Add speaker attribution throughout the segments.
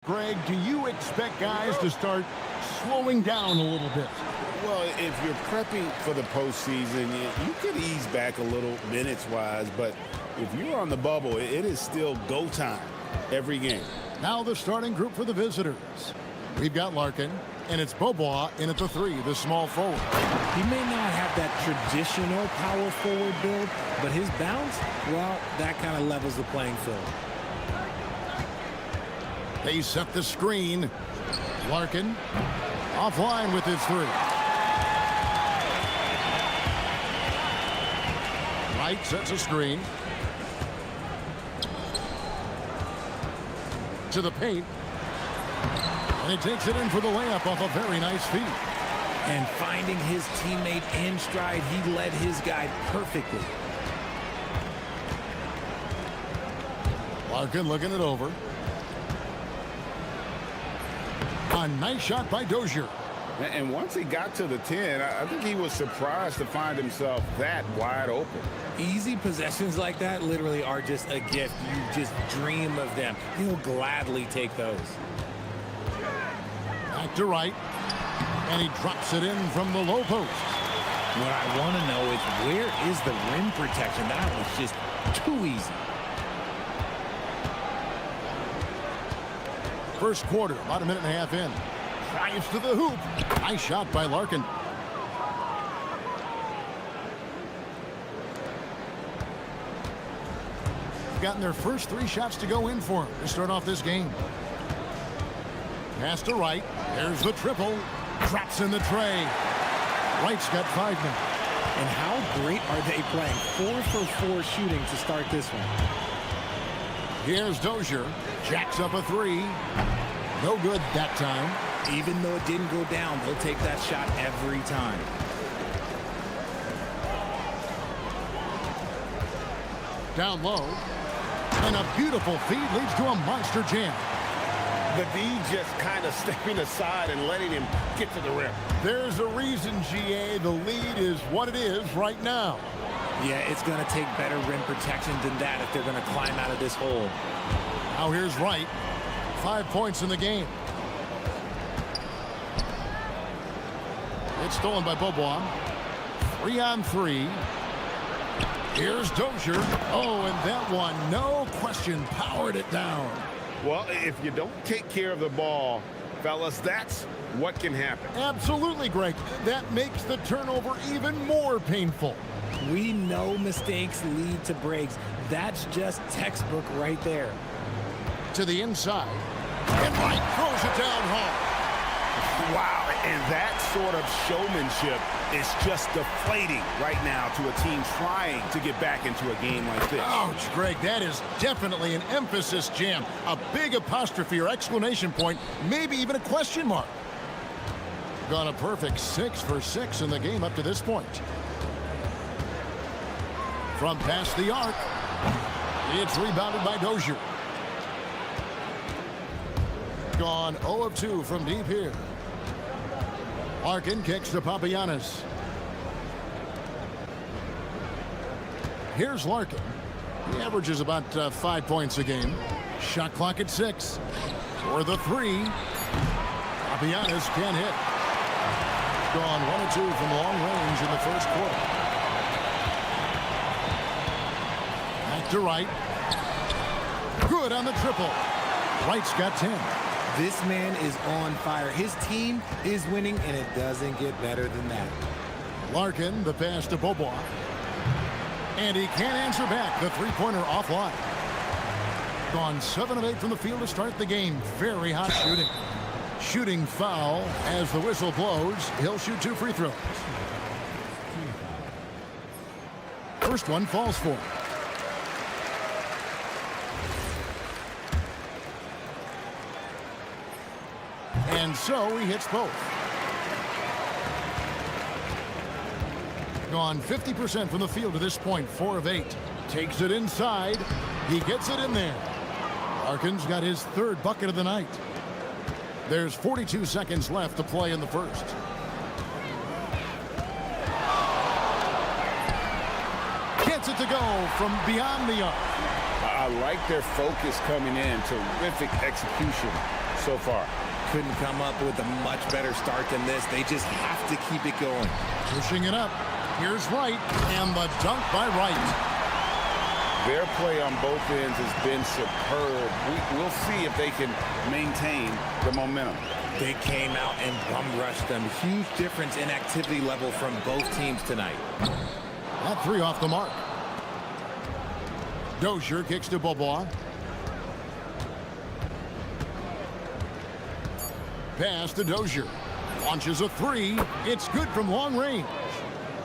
Speaker 1: Greg, do you expect guys to start slowing down a little bit?
Speaker 2: Well, if you're prepping for the postseason, you could ease back a little minutes-wise, but if you're on the bubble, it is still go time every game.
Speaker 1: Now the starting group for the visitors. We've got Larkin, and it's Bobois in at the 3, the small forward.
Speaker 3: He may not have that traditional power forward build, but his bounce, well, that kind of levels the playing field.
Speaker 1: They set the screen. Larkin offline with his 3. Wright sets a screen. To the paint. And he takes it in for the layup off a very nice feed.
Speaker 3: And finding his teammate in stride, he led his guy perfectly.
Speaker 1: Larkin looking it over. A nice shot by Dozier.
Speaker 2: And once he got to the 10, I think he was surprised to find himself that wide open.
Speaker 3: Easy possessions like that literally are just a gift. You just dream of them. He'll gladly take those.
Speaker 1: Back to Wright. And he drops it in from the low post.
Speaker 3: What I want to know is, where is the rim protection? That was just too easy.
Speaker 1: First quarter, about a minute and a half in. Drives to the hoop. Nice shot by Larkin. They've gotten their first 3 shots to go in for him to start off this game. Pass to Wright. There's the triple. Drops in the tray. Wright's got 5 minutes.
Speaker 3: And how great are they playing? 4 for 4 shooting to start this one.
Speaker 1: Here's Dozier. Jacks up a 3. No good that time.
Speaker 3: Even though it didn't go down, they'll take that shot every time.
Speaker 1: Down low. And a beautiful feed leads to a monster jam.
Speaker 2: The D just kind of stepping aside and letting him get to the rim.
Speaker 1: There's a reason, GA, the lead is what it is right now.
Speaker 3: Yeah, it's going to take better rim protection than that if they're going to climb out of this hole.
Speaker 1: Now here's Wright. 5 points in the game. It's stolen by Bobois. 3 on 3. Here's Dozier. Oh, and that one, no question, powered it down.
Speaker 2: Well, if you don't take care of the ball, fellas, that's what can happen.
Speaker 1: Absolutely, Greg. That makes the turnover even more painful.
Speaker 3: We know mistakes lead to breaks. That's just textbook right there.
Speaker 1: To the inside. And Wright throws it down home.
Speaker 2: Wow, and that sort of showmanship is just deflating right now to a team trying to get back into a game like this.
Speaker 1: Ouch, Greg, that is definitely an emphasis jam. A big apostrophe or exclamation point, maybe even a question mark. Gone a perfect 6 for 6 in the game up to this point. From past the arc, it's rebounded by Dozier. Gone 0 of 2 from deep here. Larkin kicks to Papagiannis. Here's Larkin. He averages about 5 points a game. Shot clock at 6. For the 3. Papagiannis can't hit. Gone 1 of 2 from long range in the first quarter. Back to Wright. Good on the triple. Wright's got 10.
Speaker 3: This man is on fire. His team is winning, and it doesn't get better than that.
Speaker 1: Larkin, the pass to Bobois. And he can't answer back. The three-pointer offline. Gone 7 of 8 from the field to start the game. Very hot shooting. Shooting foul as the whistle blows. He'll shoot 2 free throws. First one falls for him. And so he hits both. Gone 50% from the field to this point, 4 of 8. Takes it inside. He gets it in there. Larkin's got his 3rd bucket of the night. There's 42 seconds left to play in the first. Gets it to go from beyond the arc.
Speaker 2: I like their focus coming in. Terrific execution. so far.
Speaker 3: Couldn't come up with a much better start than this. They just have to keep it going.
Speaker 1: Pushing it up. Here's Wright, and the dunk by Wright.
Speaker 2: Their play on both ends has been superb. We'll see if they can maintain the momentum.
Speaker 3: They came out and bum rushed them. Huge difference in activity level from both teams tonight.
Speaker 1: That three off the mark. Dozier kicks to Bobois. Pass to Dozier. Launches a three. It's good from long range.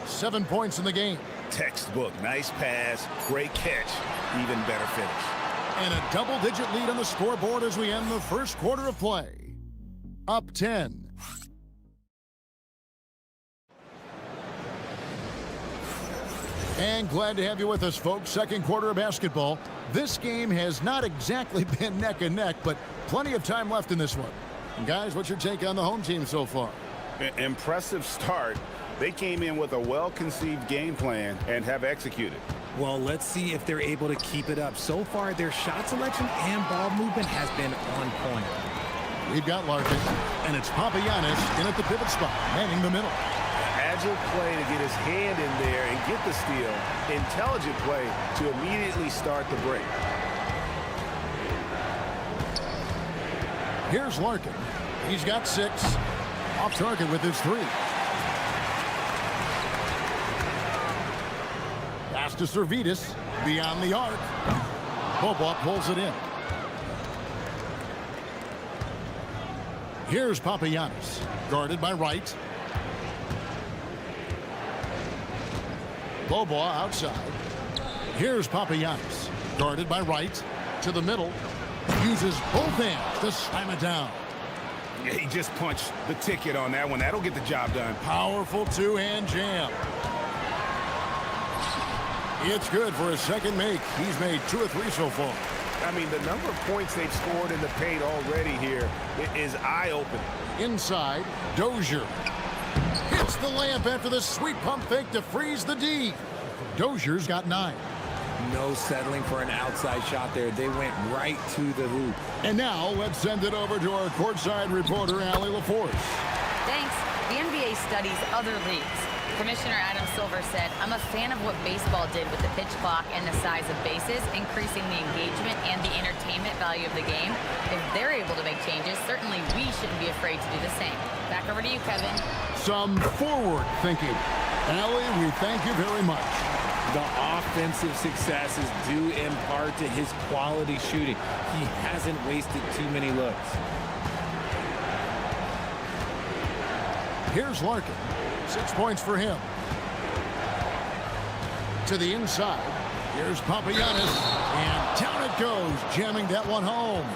Speaker 1: 7 points in the game.
Speaker 2: Textbook. Nice pass. Great catch. Even better finish.
Speaker 1: And a double-digit lead on the scoreboard as we end the first quarter of play. Up 10. And glad to have you with us, folks. Second quarter of basketball. This game has not exactly been neck and neck, but plenty of time left in this one. And guys, what's your take on the home team so far?
Speaker 2: Impressive start. They came in with a well-conceived game plan and have executed.
Speaker 3: Well, let's see if they're able to keep it up. So far, their shot selection and ball movement has been on point.
Speaker 1: We've got Larkin, and it's Papagiannis in at the pivot spot, manning the middle.
Speaker 2: Agile play to get his hand in there and get the steal. Intelligent play to immediately start the break.
Speaker 1: Here's Larkin. He's got 6. Off target with his 3. Pass to Servidis. Beyond the arc. Bobois pulls it in. Here's Papagiannis. Guarded by Wright. Bobois outside. Here's Papagiannis. Guarded by Wright. To the middle. Uses both hands to slam it down.
Speaker 2: Yeah, he just punched the ticket on that one. That'll get the job done.
Speaker 1: Powerful two-hand jam. It's good for a second make. He's made 2 or 3 so far.
Speaker 2: I mean, the number of points they've scored in the paint already here is eye-opening.
Speaker 1: Inside, Dozier. Hits the layup after the sweet pump fake to freeze the D. Dozier's got 9.
Speaker 3: No settling for an outside shot there. They went right to the hoop.
Speaker 1: And now let's send it over to our courtside reporter, Allie LaForce.
Speaker 4: Thanks. The NBA studies other leagues. Commissioner Adam Silver said, "I'm a fan of what baseball did with the pitch clock and the size of bases, increasing the engagement and the entertainment value of the game. If they're able to make changes, certainly we shouldn't be afraid to do the same." Back over to you, Kevin.
Speaker 1: Some forward thinking. Allie, we thank you very much.
Speaker 3: The offensive success is due in part to his quality shooting. He hasn't wasted too many looks.
Speaker 1: Here's Larkin. 6 points for him. To the inside. Here's Papagiannis. And down it goes, jamming that one home.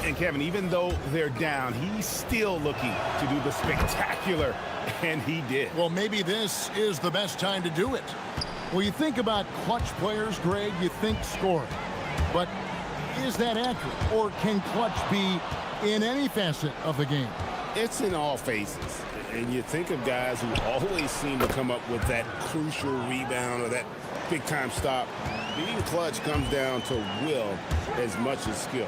Speaker 2: And Kevin, even though they're down, he's still looking to do the spectacular, and he did.
Speaker 1: Well, maybe this is the best time to do it. When you think about clutch players, Greg, you think scoring. But is that accurate? Or can clutch be in any facet of the game?
Speaker 2: It's in all phases. And you think of guys who always seem to come up with that crucial rebound or that big-time stop. Being clutch comes down to will as much as skill.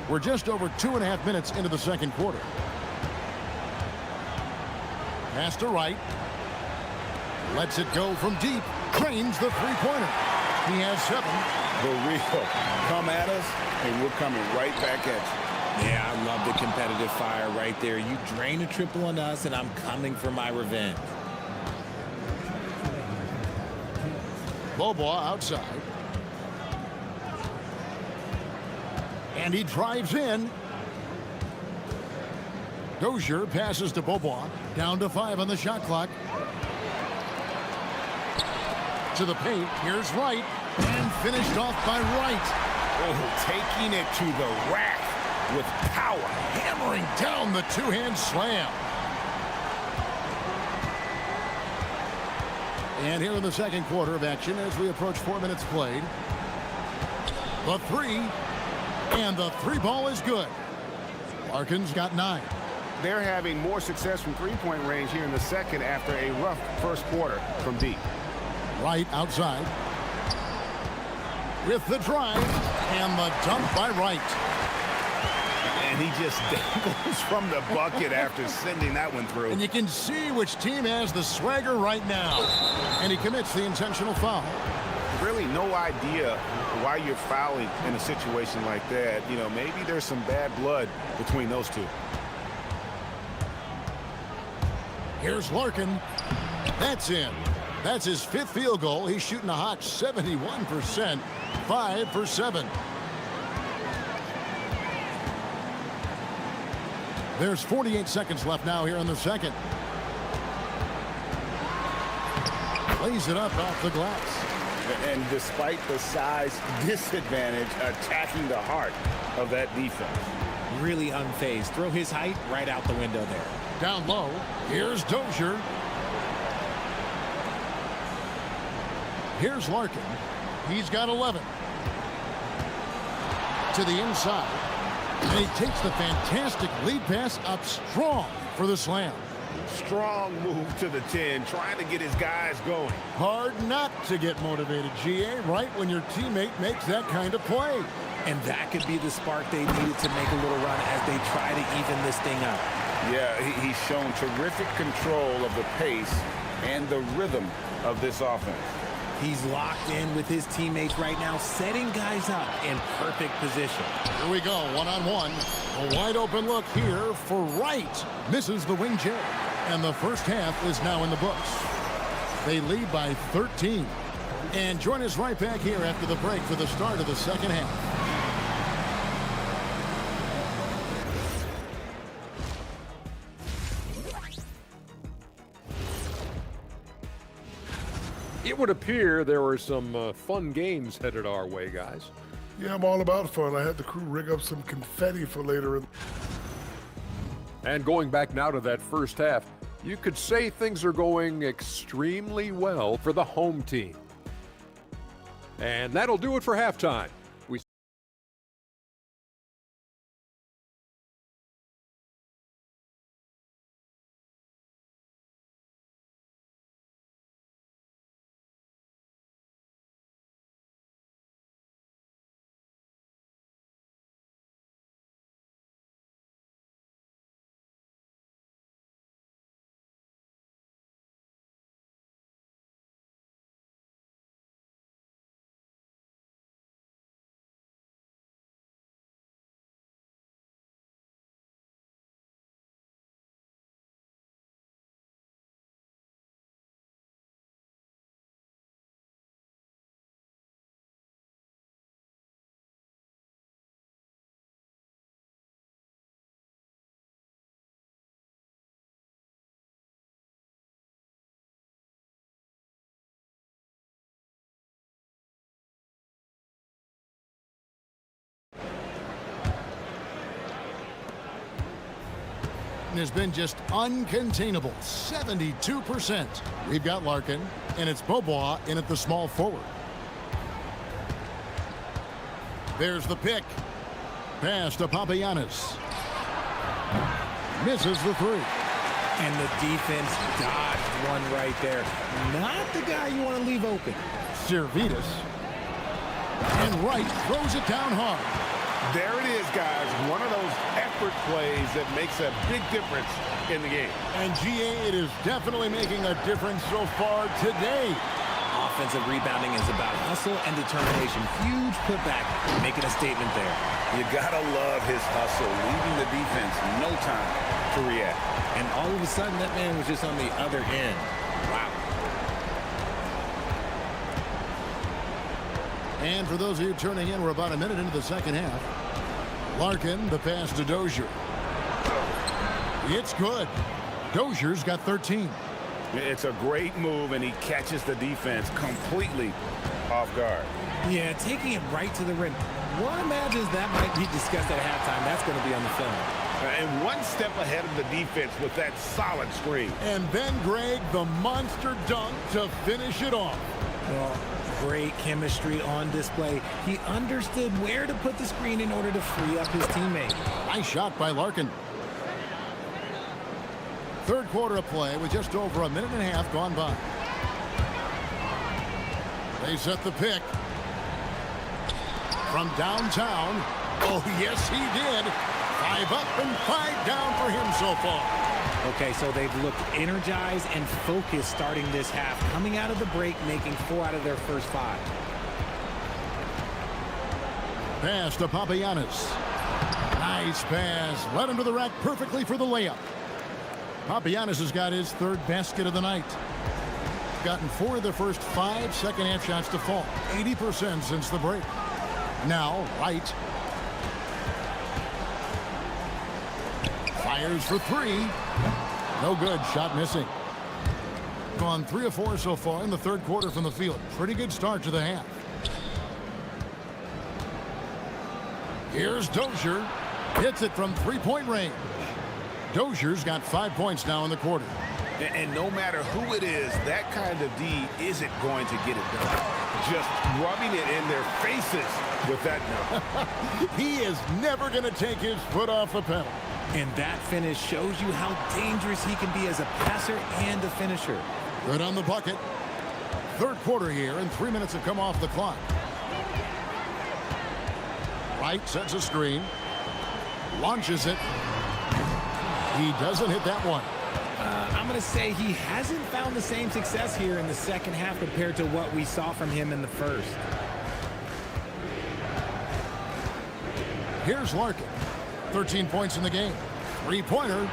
Speaker 1: We're just over 2.5 minutes into the second quarter. Pass to Wright. Lets it go from deep. Drains the three-pointer. He has 7.
Speaker 2: The real come at us, and we're coming right back at you.
Speaker 3: Yeah, I love the competitive fire right there. You drain a triple on us, and I'm coming for my revenge.
Speaker 1: Bobois outside. And he drives in. Dozier passes to Bobois. Down to 5 on the shot clock. To the paint. Here's Wright. And finished off by Wright.
Speaker 2: Oh, taking it to the rack with power.
Speaker 1: Hammering down the two-hand slam. And here in the second quarter of action as we approach 4 minutes played. The 3. And the 3 ball is good. Larkin's got 9.
Speaker 2: they're having more success from three-point range here in the second after a rough first quarter from deep.
Speaker 1: Wright outside. With the drive and the dunk by Wright.
Speaker 2: And he just dangles from the bucket after sending that one through.
Speaker 1: And you can see which team has the swagger right now. And he commits the intentional foul.
Speaker 2: Really no idea why you're fouling in a situation like that. You know, maybe there's some bad blood between those two.
Speaker 1: Here's Larkin. That's in. That's his 5th field goal. He's shooting a hot 71%. 5 for 7. There's 48 seconds left now here in the second. Lays it up off the glass.
Speaker 2: And despite the size disadvantage, attacking the heart of that defense.
Speaker 3: Really unfazed. Throw his height right out the window there.
Speaker 1: Down low. Here's Dozier. Here's Larkin. He's got 11. To the inside. And he takes the fantastic lead pass up strong for the slam.
Speaker 2: Strong move to the 10, trying to get his guys going.
Speaker 1: Hard not to get motivated, GA, right when your teammate makes that kind of play.
Speaker 3: And that could be the spark they needed to make a little run as they try to even this thing up.
Speaker 2: Yeah, he's shown terrific control of the pace and the rhythm of this offense.
Speaker 3: He's locked in with his teammates right now, setting guys up in perfect position.
Speaker 1: Here we go, one-on-one. A wide open look here for Wright. Misses the wing J. And the first half is now in the books. They lead by 13. And join us right back here after the break for the start of the second half.
Speaker 5: It would appear there were some fun games headed our way, guys.
Speaker 6: Yeah, I'm all about fun. I had the crew rig up some confetti for later.
Speaker 5: And going back now to that first half, you could say things are going extremely well for the home team. And that'll do it for halftime.
Speaker 1: Has been just uncontainable. 72%. We've got Larkin, and it's Beaubois in at the small forward. There's the pick. Pass to Papagiannis. Misses the three.
Speaker 3: And the defense dodged one right there. Not the guy you want to leave open.
Speaker 1: Servetus. And Wright throws it down hard.
Speaker 2: There it is, guys. One of those effort plays that makes a big difference in the game.
Speaker 1: And GA, it is definitely making a difference so far today.
Speaker 3: Offensive rebounding is about hustle and determination. Huge putback, making a statement there.
Speaker 2: You gotta love his hustle, leaving the defense no time to react.
Speaker 3: And all of a sudden, that man was just on the other end. Wow.
Speaker 1: And for those of you turning in, we're about a minute into the second half. Larkin, the pass to Dozier. It's good. Dozier's got 13.
Speaker 2: It's a great move, and he catches the defense completely off guard.
Speaker 3: Yeah, taking it right to the rim. One imagines that might be discussed at halftime. That's going to be on the film.
Speaker 2: And one step ahead of the defense with that solid screen.
Speaker 1: And then, Greg, the monster dunk to finish it off.
Speaker 3: Well, great chemistry on display. He understood where to put the screen in order to free up his teammate.
Speaker 1: Nice shot by Larkin. Third quarter of play with just over a minute and a half gone by. They set the pick. From downtown. Oh, yes, he did. 5 up and 5 down for him so far.
Speaker 3: Okay, so they've looked energized and focused starting this half, coming out of the break, making 4 out of their first 5.
Speaker 1: Pass to Papagiannis. Nice pass. Led him to the rack perfectly for the layup. Papagiannis has got his 3rd basket of the night. Gotten 4 of the first 5 second-half shots to fall. 80% since the break. Now, Wright. Fires for 3. No good. Shot missing. Gone 3 of 4 so far in the third quarter from the field. Pretty good start to the half. Here's Dozier. Hits it from 3-point range. Dozier's got 5 points now in the quarter.
Speaker 2: And no matter who it is, that kind of D isn't going to get it done. Just rubbing it in their faces with that number.
Speaker 1: He is never going to take his foot off the pedal.
Speaker 3: And that finish shows you how dangerous he can be as a passer and a finisher.
Speaker 1: Good on the bucket. Third quarter here, and 3 minutes have come off the clock. Wright sets a screen. Launches it. He doesn't hit that one.
Speaker 3: I'm going to say he hasn't found the same success here in the second half compared to what we saw from him in the first.
Speaker 1: Here's Larkin. 13 points in the game. 3-pointer.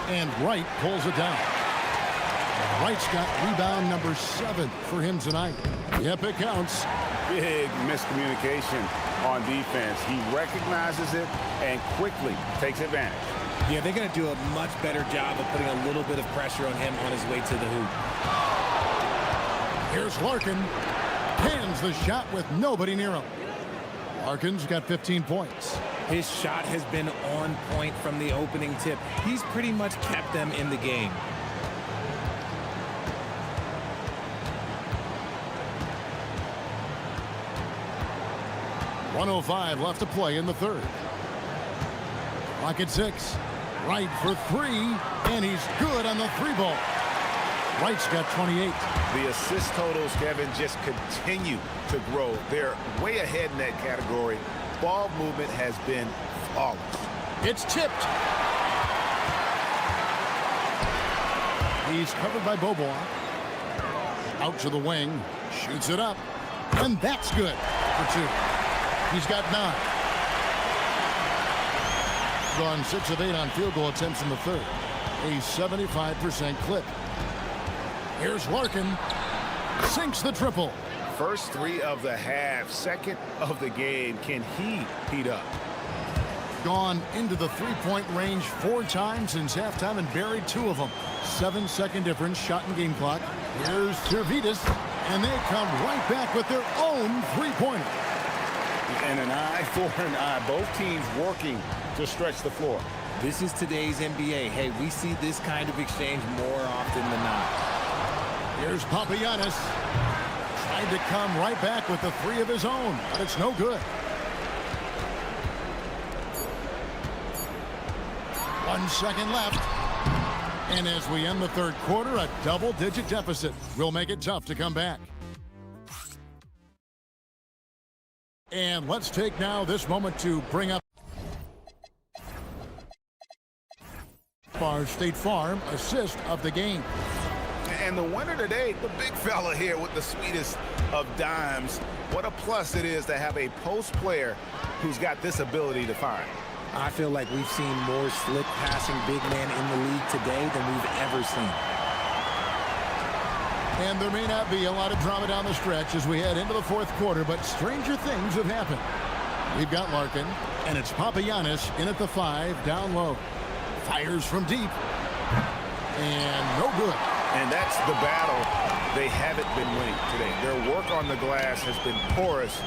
Speaker 1: And Wright pulls it down. Wright's got rebound number 7 for him tonight. Yep, it counts.
Speaker 2: Big miscommunication on defense. He recognizes it and quickly takes advantage.
Speaker 3: Yeah, they're going to do a much better job of putting a little bit of pressure on him on his way to the hoop.
Speaker 1: Here's Larkin. Pins the shot with nobody near him. Larkin's got 15 points.
Speaker 3: His shot has been on point from the opening tip. He's pretty much kept them in the game. .105 left to play in the third. Clock at 6. Wright for 3, and he's good on the 3-ball. Wright's got 28.
Speaker 2: The assist totals, Kevin, just continue to grow. They're way ahead in that category. Ball movement has been flawless.
Speaker 1: It's tipped. He's covered by Beaubois. Out to the wing. Shoots it up. And that's good for 2. He's got 9. Gone 6 of 8 on field goal attempts in the third. A 75% clip. Here's Larkin. Sinks the triple.
Speaker 2: First 3 of the half, second of the game. Can he heat up?
Speaker 1: Gone into the 3-point range 4 times since halftime and buried 2 of them. 7-second difference, shot and game clock. Here's Servidis, and they come right back with their own 3-pointer.
Speaker 2: And an eye for an eye. Both teams working to stretch the floor.
Speaker 3: This is today's NBA. Hey, we see this kind of exchange more often than not.
Speaker 1: Here's Papagiannis. Tried to come right back with the 3 of his own, but it's no good. 1 second left. And as we end the third quarter, a double-digit deficit will make it tough to come back. And let's take now this moment to bring up our State Farm assist of the game.
Speaker 2: And the winner today, the big fella here with the sweetest of dimes. What a plus it is to have a post player who's got this ability to find.
Speaker 3: I feel like we've seen more slick passing big man in the league today than we've ever seen.
Speaker 1: And there may not be a lot of drama down the stretch as we head into the fourth quarter, but stranger things have happened. We've got Larkin, and it's Papagiannis in at the 5, down low. Fires from deep. And no good.
Speaker 2: And that's the battle they haven't been winning today. Their work on the glass has been porous,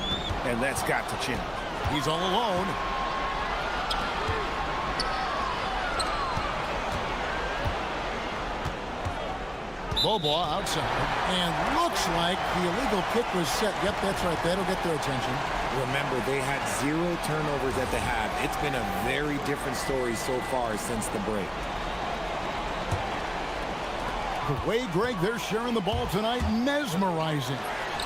Speaker 2: and that's got to change.
Speaker 1: He's all alone. Beaubois outside, and looks like the illegal kick was set. Yep, that's right. That'll get their attention.
Speaker 3: Remember, they had 0 turnovers at the half. It's been a very different story so far since the break.
Speaker 1: The way, Greg, they're sharing the ball tonight, mesmerizing.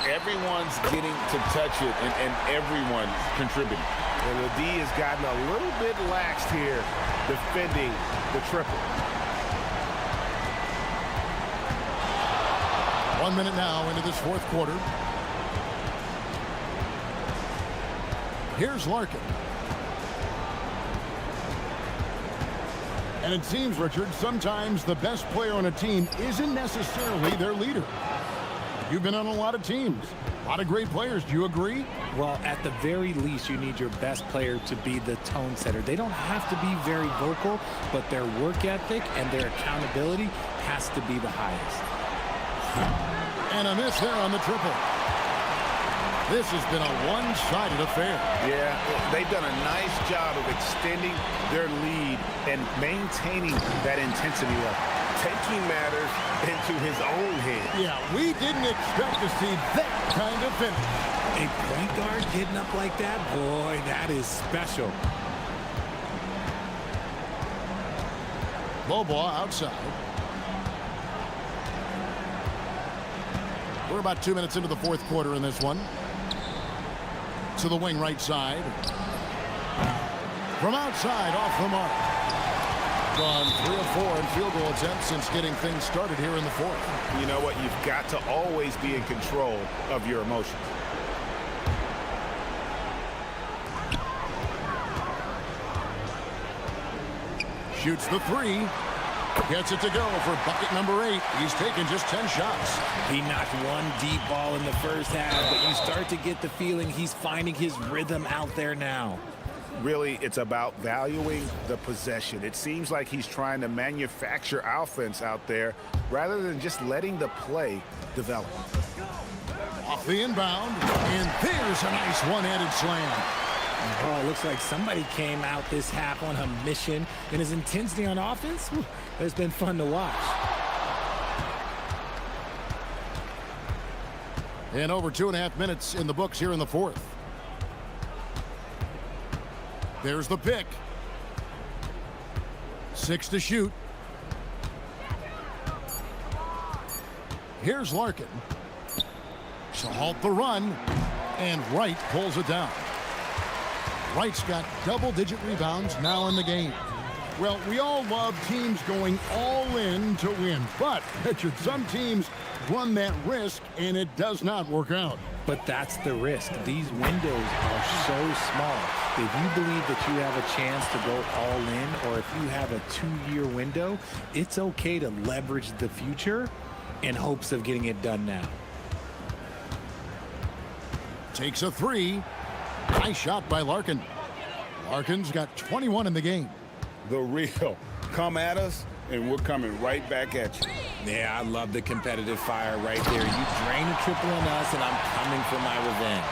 Speaker 2: Everyone's getting to touch it, and everyone's contributing. And the D has gotten a little bit laxed here defending the triple.
Speaker 1: 1 minute now into this fourth quarter. Here's Larkin. And it seems, Richard, sometimes the best player on a team isn't necessarily their leader. You've been on a lot of teams, a lot of great players. Do you agree?
Speaker 7: Well, at the very least, you need your best player to be the tone setter. They don't have to be very vocal, but their work ethic and their accountability has to be the highest.
Speaker 1: And a miss there on the triple. This has been a one-sided affair.
Speaker 2: Yeah, they've done a nice job of extending their lead and maintaining that intensity level, taking matters into his own hands.
Speaker 1: Yeah, we didn't expect to see that kind of finish.
Speaker 7: A point guard getting up like that, boy, that is special.
Speaker 1: Bobois outside. We're about 2 minutes into the fourth quarter in this one. To the wing right side. From outside, off the mark. Gone 3 of 4 in field goal attempts since getting things started here in the fourth.
Speaker 2: You know what? You've got to always be in control of your emotions.
Speaker 1: Shoots the three. Gets it to go for bucket number 8. He's taken just 10 shots.
Speaker 7: He knocked one deep ball in the first half, but you start to get the feeling he's finding his rhythm out there now.
Speaker 2: Really, it's about valuing the possession. It seems like he's trying to manufacture offense out there rather than just letting the play develop.
Speaker 1: Off the inbound, and there's a nice one-handed slam.
Speaker 7: Oh, it looks like somebody came out this half on a mission, and his intensity on offense, it's been fun to watch.
Speaker 1: And over 2.5 minutes in the books here in the fourth. There's the pick. 6 to shoot. Here's Larkin. To halt the run, and Wright pulls it down. Wright's got double-digit rebounds now in the game. Well, we all love teams going all in to win, but Richard, some teams run that risk, and it does not work out.
Speaker 7: But that's the risk. These windows are so small. If you believe that you have a chance to go all in, or if you have a 2-year window, it's okay to leverage the future in hopes of getting it done now.
Speaker 1: Takes a 3. Nice shot by Larkin. Larkin's got 21 in the game.
Speaker 2: The real. Come at us, and we're coming right back at you.
Speaker 7: Yeah, I love the competitive fire right there. You drain a triple on us, and I'm coming for my revenge.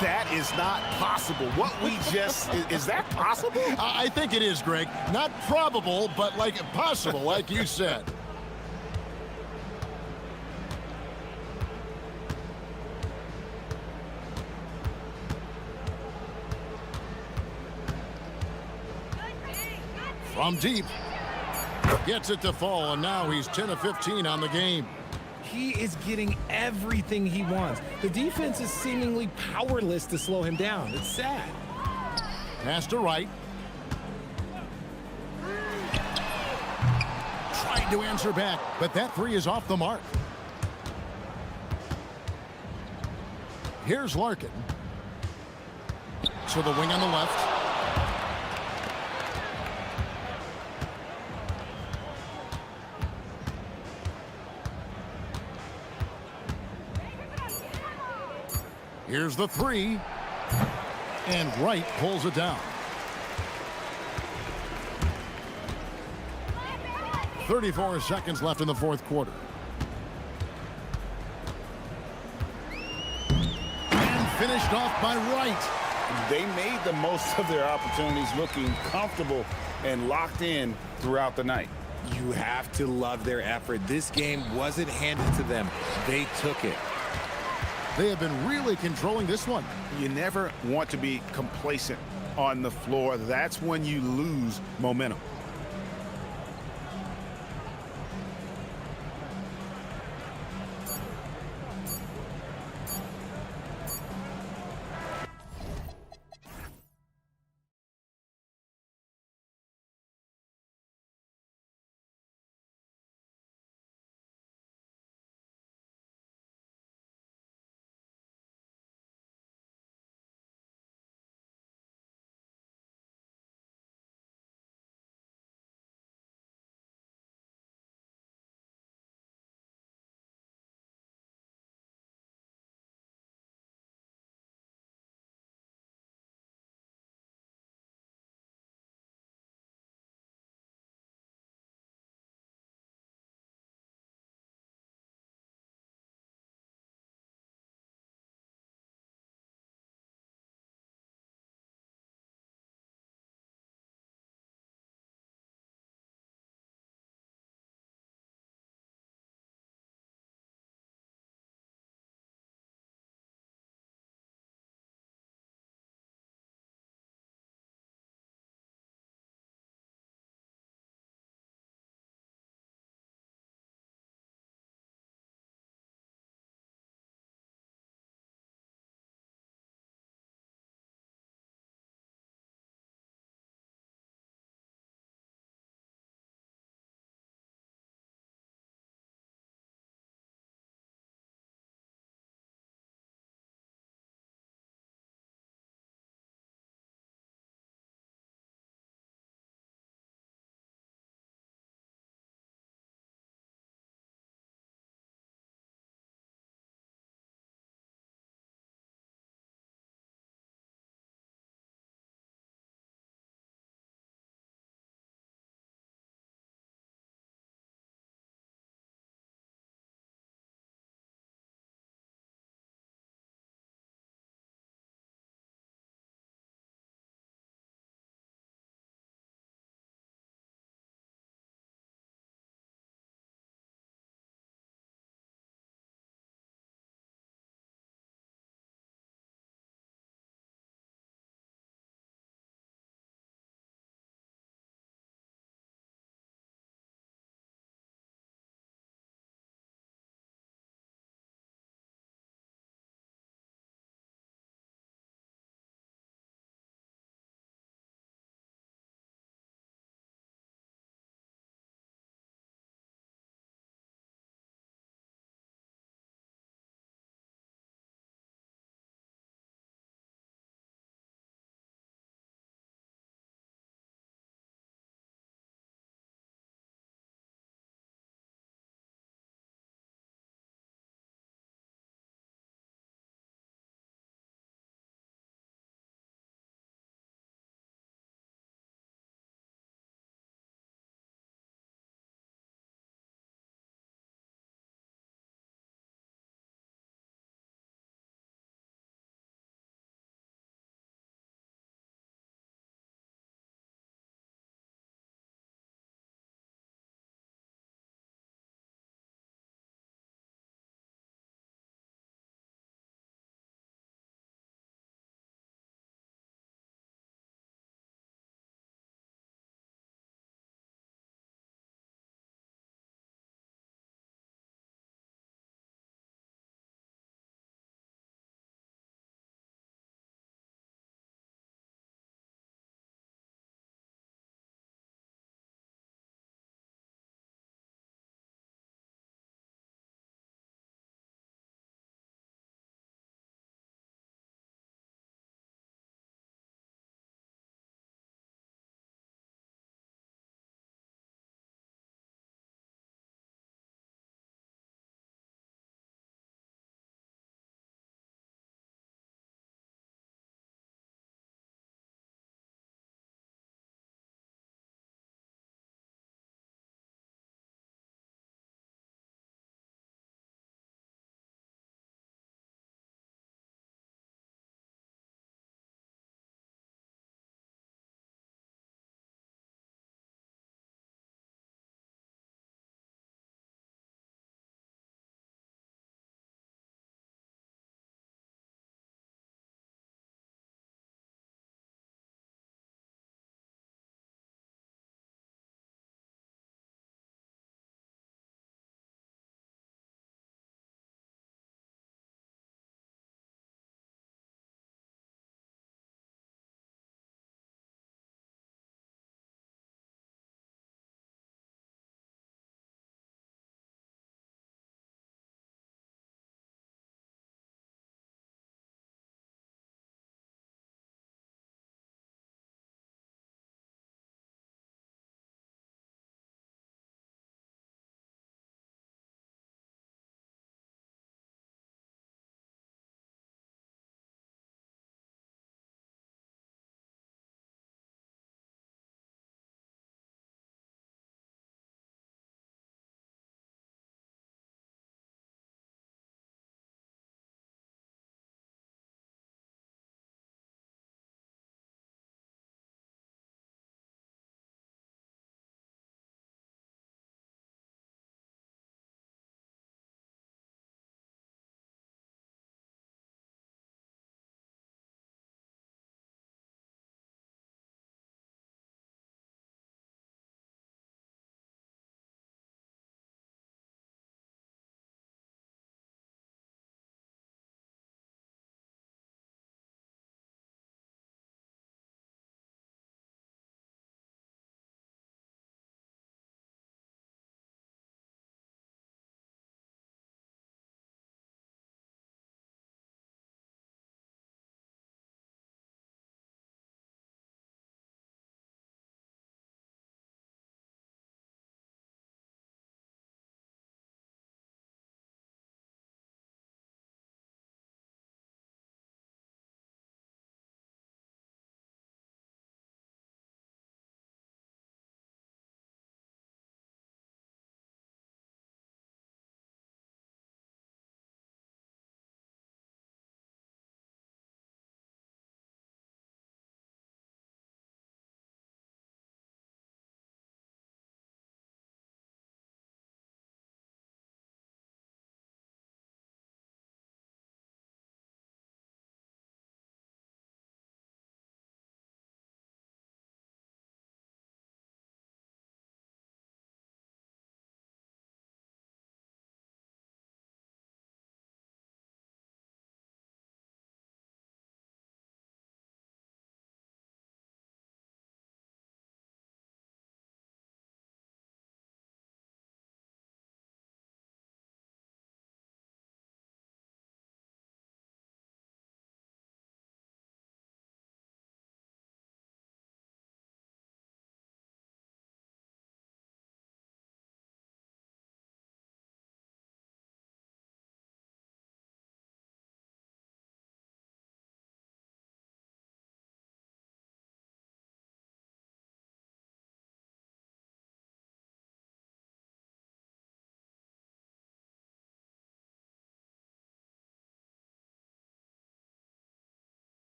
Speaker 2: That is not possible. What we just... is that possible?
Speaker 1: I think it is, Greg. Not probable, but like possible, like you said. From deep. Gets it to fall, and now he's 10 of 15 on the game.
Speaker 7: He is getting everything he wants. The defense is seemingly powerless to slow him down. It's sad.
Speaker 1: Pass to Wright. Tried to answer back, but that 3 is off the mark. Here's Larkin. To the wing on the left. Here's the 3. And Wright pulls it down. 34 seconds left in the fourth quarter. And finished off by Wright.
Speaker 2: They made the most of their opportunities, looking comfortable and locked in throughout the night.
Speaker 7: You have to love their effort. This game wasn't handed to them. They took it.
Speaker 1: They have been really controlling this one.
Speaker 2: You never want to be complacent on the floor. That's when you lose momentum.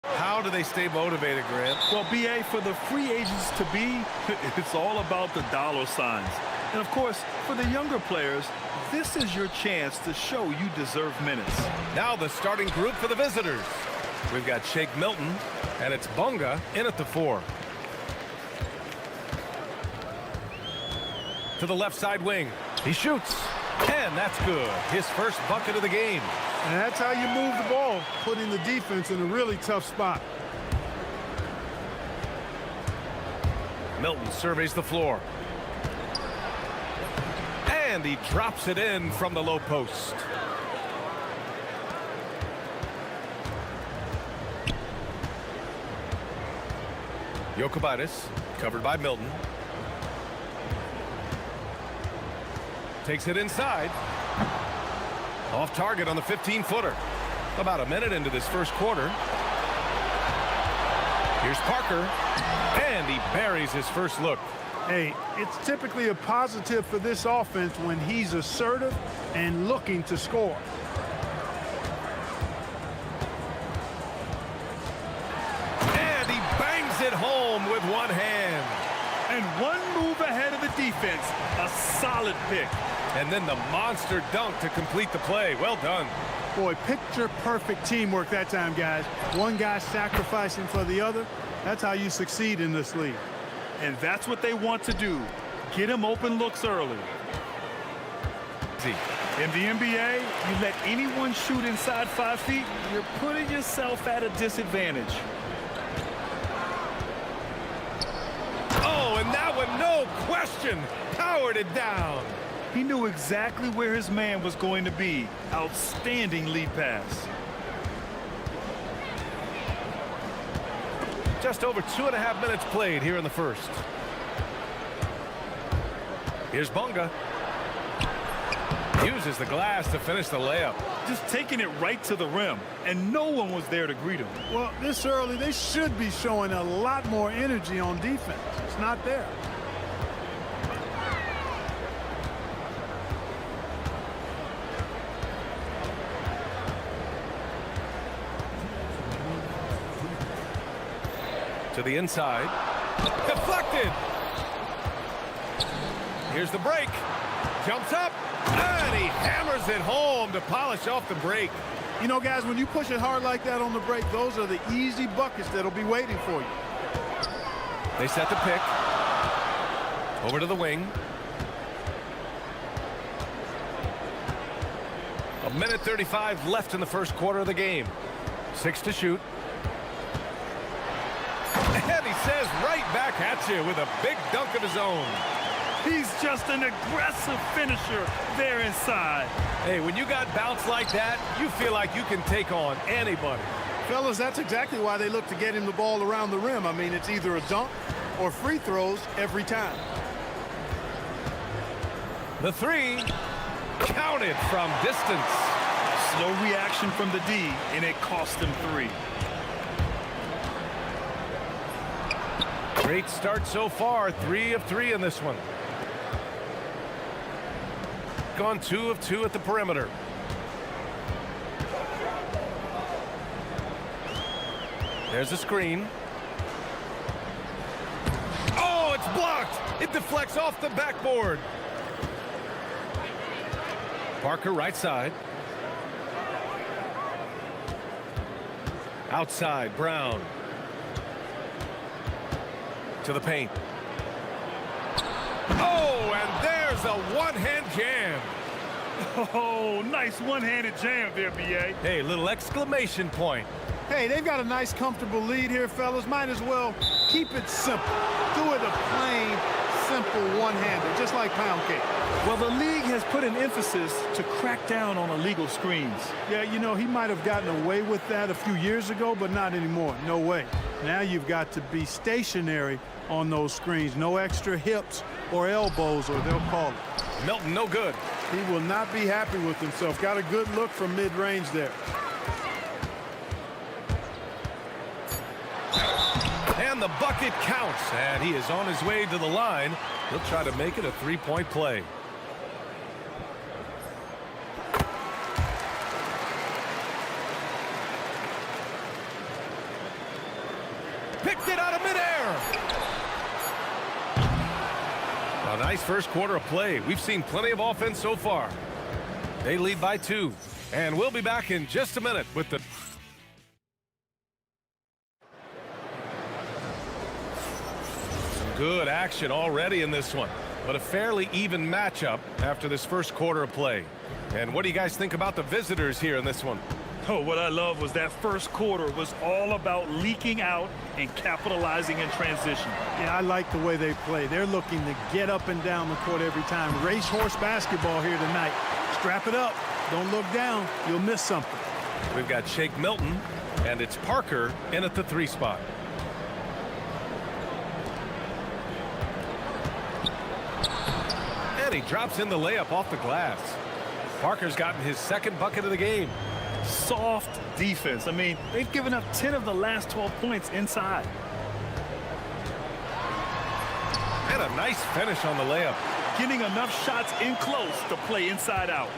Speaker 8: How do they stay motivated, Grant?
Speaker 9: Well, BA, for the free agents to be, it's all about the dollar signs. And of course, for the younger players, this is your chance to show you deserve minutes.
Speaker 8: Now the starting group for the visitors. We've got Shake Milton, and it's Bunga in at the 4. To the left side wing. He shoots, and that's good. His first bucket of the game.
Speaker 6: And that's how you move the ball, putting the defense in a really tough spot.
Speaker 8: Milton surveys the floor. And he drops it in from the low post. Jokubaitis, covered by Milton. Takes it inside. Off target on the 15-footer. About a minute into this first quarter. Here's Parker. And he buries his first look.
Speaker 6: Hey, it's typically a positive for this offense when he's assertive and looking to score.
Speaker 8: And he bangs it home with one hand.
Speaker 9: And one move ahead of the defense. A solid pick.
Speaker 8: And then the monster dunk to complete the play. Well done.
Speaker 6: Boy, picture-perfect teamwork that time, guys. One guy sacrificing for the other. That's how you succeed in this league.
Speaker 9: And that's what they want to do. Get him open looks early. In the NBA, you let anyone shoot inside 5 feet, you're putting yourself at a disadvantage.
Speaker 8: Oh, and that one, no question, powered it down.
Speaker 9: He knew exactly where his man was going to be. Outstanding lead pass.
Speaker 8: Just over 2.5 minutes played here in the first. Here's Bunga. Uses the glass to finish the layup.
Speaker 9: Just taking it right to the rim, and no one was there to greet him.
Speaker 6: Well, this early, they should be showing a lot more energy on defense. It's not there.
Speaker 8: To the inside. Deflected. Here's the break. Jumps up. And he hammers it home to polish off the break.
Speaker 6: You know, guys, when you push it hard like that on the break, those are the easy buckets that'll be waiting for you.
Speaker 8: They set the pick. Over to the wing. 1:35 left in the first quarter of the game. 6 to shoot. And he says right back at you with a big dunk of his own.
Speaker 9: He's just an aggressive finisher there inside.
Speaker 8: Hey, when you got bounce like that, you feel like you can take on anybody.
Speaker 6: Fellas, that's exactly why they look to get him the ball around the rim. I mean, it's either a dunk or free throws every time.
Speaker 8: The 3, counted from distance.
Speaker 9: Slow reaction from the D, and it cost him 3.
Speaker 8: Great start so far, 3 of 3 in this one. Gone 2 of 2 at the perimeter. There's a screen. Oh, it's blocked. It deflects off the backboard. Parker right side. Outside, Brown. To the paint. Oh, and there's a one-hand jam.
Speaker 9: Oh, nice one-handed jam there, B.A.
Speaker 8: Hey, little exclamation point.
Speaker 6: Hey, they've got a nice, comfortable lead here, fellas. Might as well keep it simple. Do it a plain, simple one-hander, just like pound cake.
Speaker 9: Well, the league has put an emphasis to crack down on illegal screens.
Speaker 6: Yeah, you know, he might have gotten away with that a few years ago, but not anymore. No way. Now you've got to be stationary on those screens. No extra hips or elbows, or they'll call it.
Speaker 8: Milton, no good.
Speaker 6: He will not be happy with himself. Got a good look from mid-range there.
Speaker 8: And the bucket counts, and he is on his way to the line. He'll try to make it a three-point play. Picked it out of midair. A nice first quarter of play. We've seen plenty of offense so far. They lead by 2. And we'll be back in just a minute with the... Some good action already in this one, but a fairly even matchup after this first quarter of play. And what do you guys think about the visitors here in this one?
Speaker 9: Oh, what I love was that first quarter was all about leaking out and capitalizing in transition.
Speaker 6: Yeah, I like the way they play. They're looking to get up and down the court every time. Racehorse basketball here tonight. Strap it up. Don't look down. You'll miss something.
Speaker 8: We've got Shake Milton, and it's Parker in at the 3 spot. And he drops in the layup off the glass. Parker's gotten his second bucket of the game.
Speaker 9: Soft defense. I mean, they've given up 10 of the last 12 points inside.
Speaker 8: And a nice finish on the layup.
Speaker 9: Getting enough shots in close to play inside out.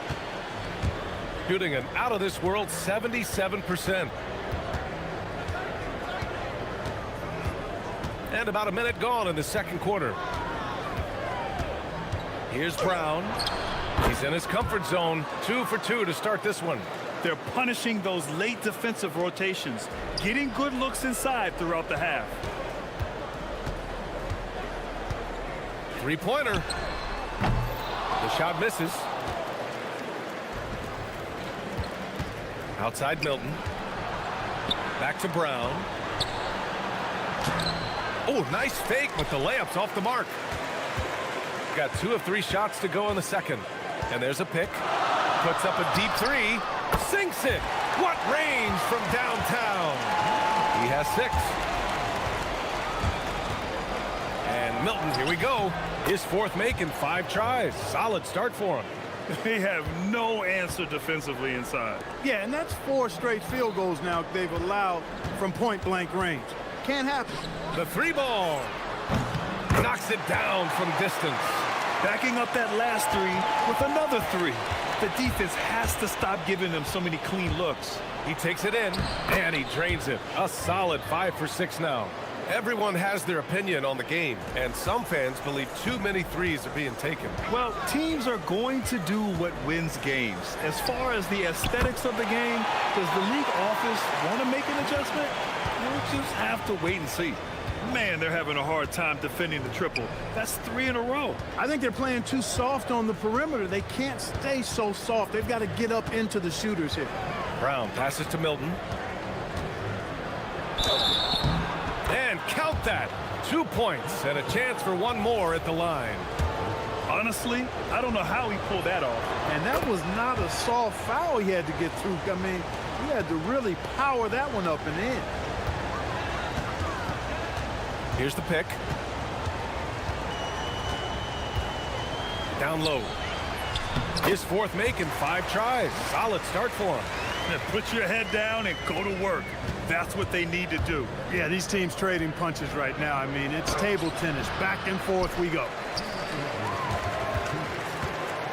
Speaker 8: Shooting an out-of-this-world 77%. And about a minute gone in the second quarter. Here's Brown. He's in his comfort zone. 2 for 2 to start this one.
Speaker 9: They're punishing those late defensive rotations, getting good looks inside throughout the half.
Speaker 8: Three-pointer. The shot misses. Outside Milton. Back to Brown. Oh, nice fake, but the layup's off the mark. Got 2 of 3 shots to go in the second. And there's a pick. Puts up a deep 3. Sinks it. What range from downtown. He has 6. And Milton, here we go. His 4th make in 5 tries. Solid start for him.
Speaker 9: They have no answer defensively inside.
Speaker 6: Yeah, and that's 4 straight field goals now they've allowed from point-blank range. Can't happen.
Speaker 8: The 3 ball. Knocks it down from distance.
Speaker 9: Backing up that last 3 with another 3. The defense has to stop giving them so many clean looks.
Speaker 8: He takes it in, and he drains it. A solid 5 for 6 now. Everyone has their opinion on the game, and some fans believe too many threes are being taken.
Speaker 9: Well, teams are going to do what wins games. As far as the aesthetics of the game, does the league office want to make an adjustment? We'll just have to wait and see. Man, they're having a hard time defending the triple. That's 3 in a row.
Speaker 6: I think they're playing too soft on the perimeter. They can't stay so soft. They've got to get up into the shooters here.
Speaker 8: Brown passes to Milton. And count that. 2 points and a chance for 1 more at the line.
Speaker 9: Honestly, I don't know how he pulled that off.
Speaker 6: And that was not a soft foul he had to get through. I mean, he had to really power that one up and in.
Speaker 8: Here's the pick. Down low. His 4th make in 5 tries. Solid start for him.
Speaker 9: Now put your head down and go to work. That's what they need to do.
Speaker 6: Yeah, these teams trading punches right now. I mean, it's table tennis. Back and forth we go.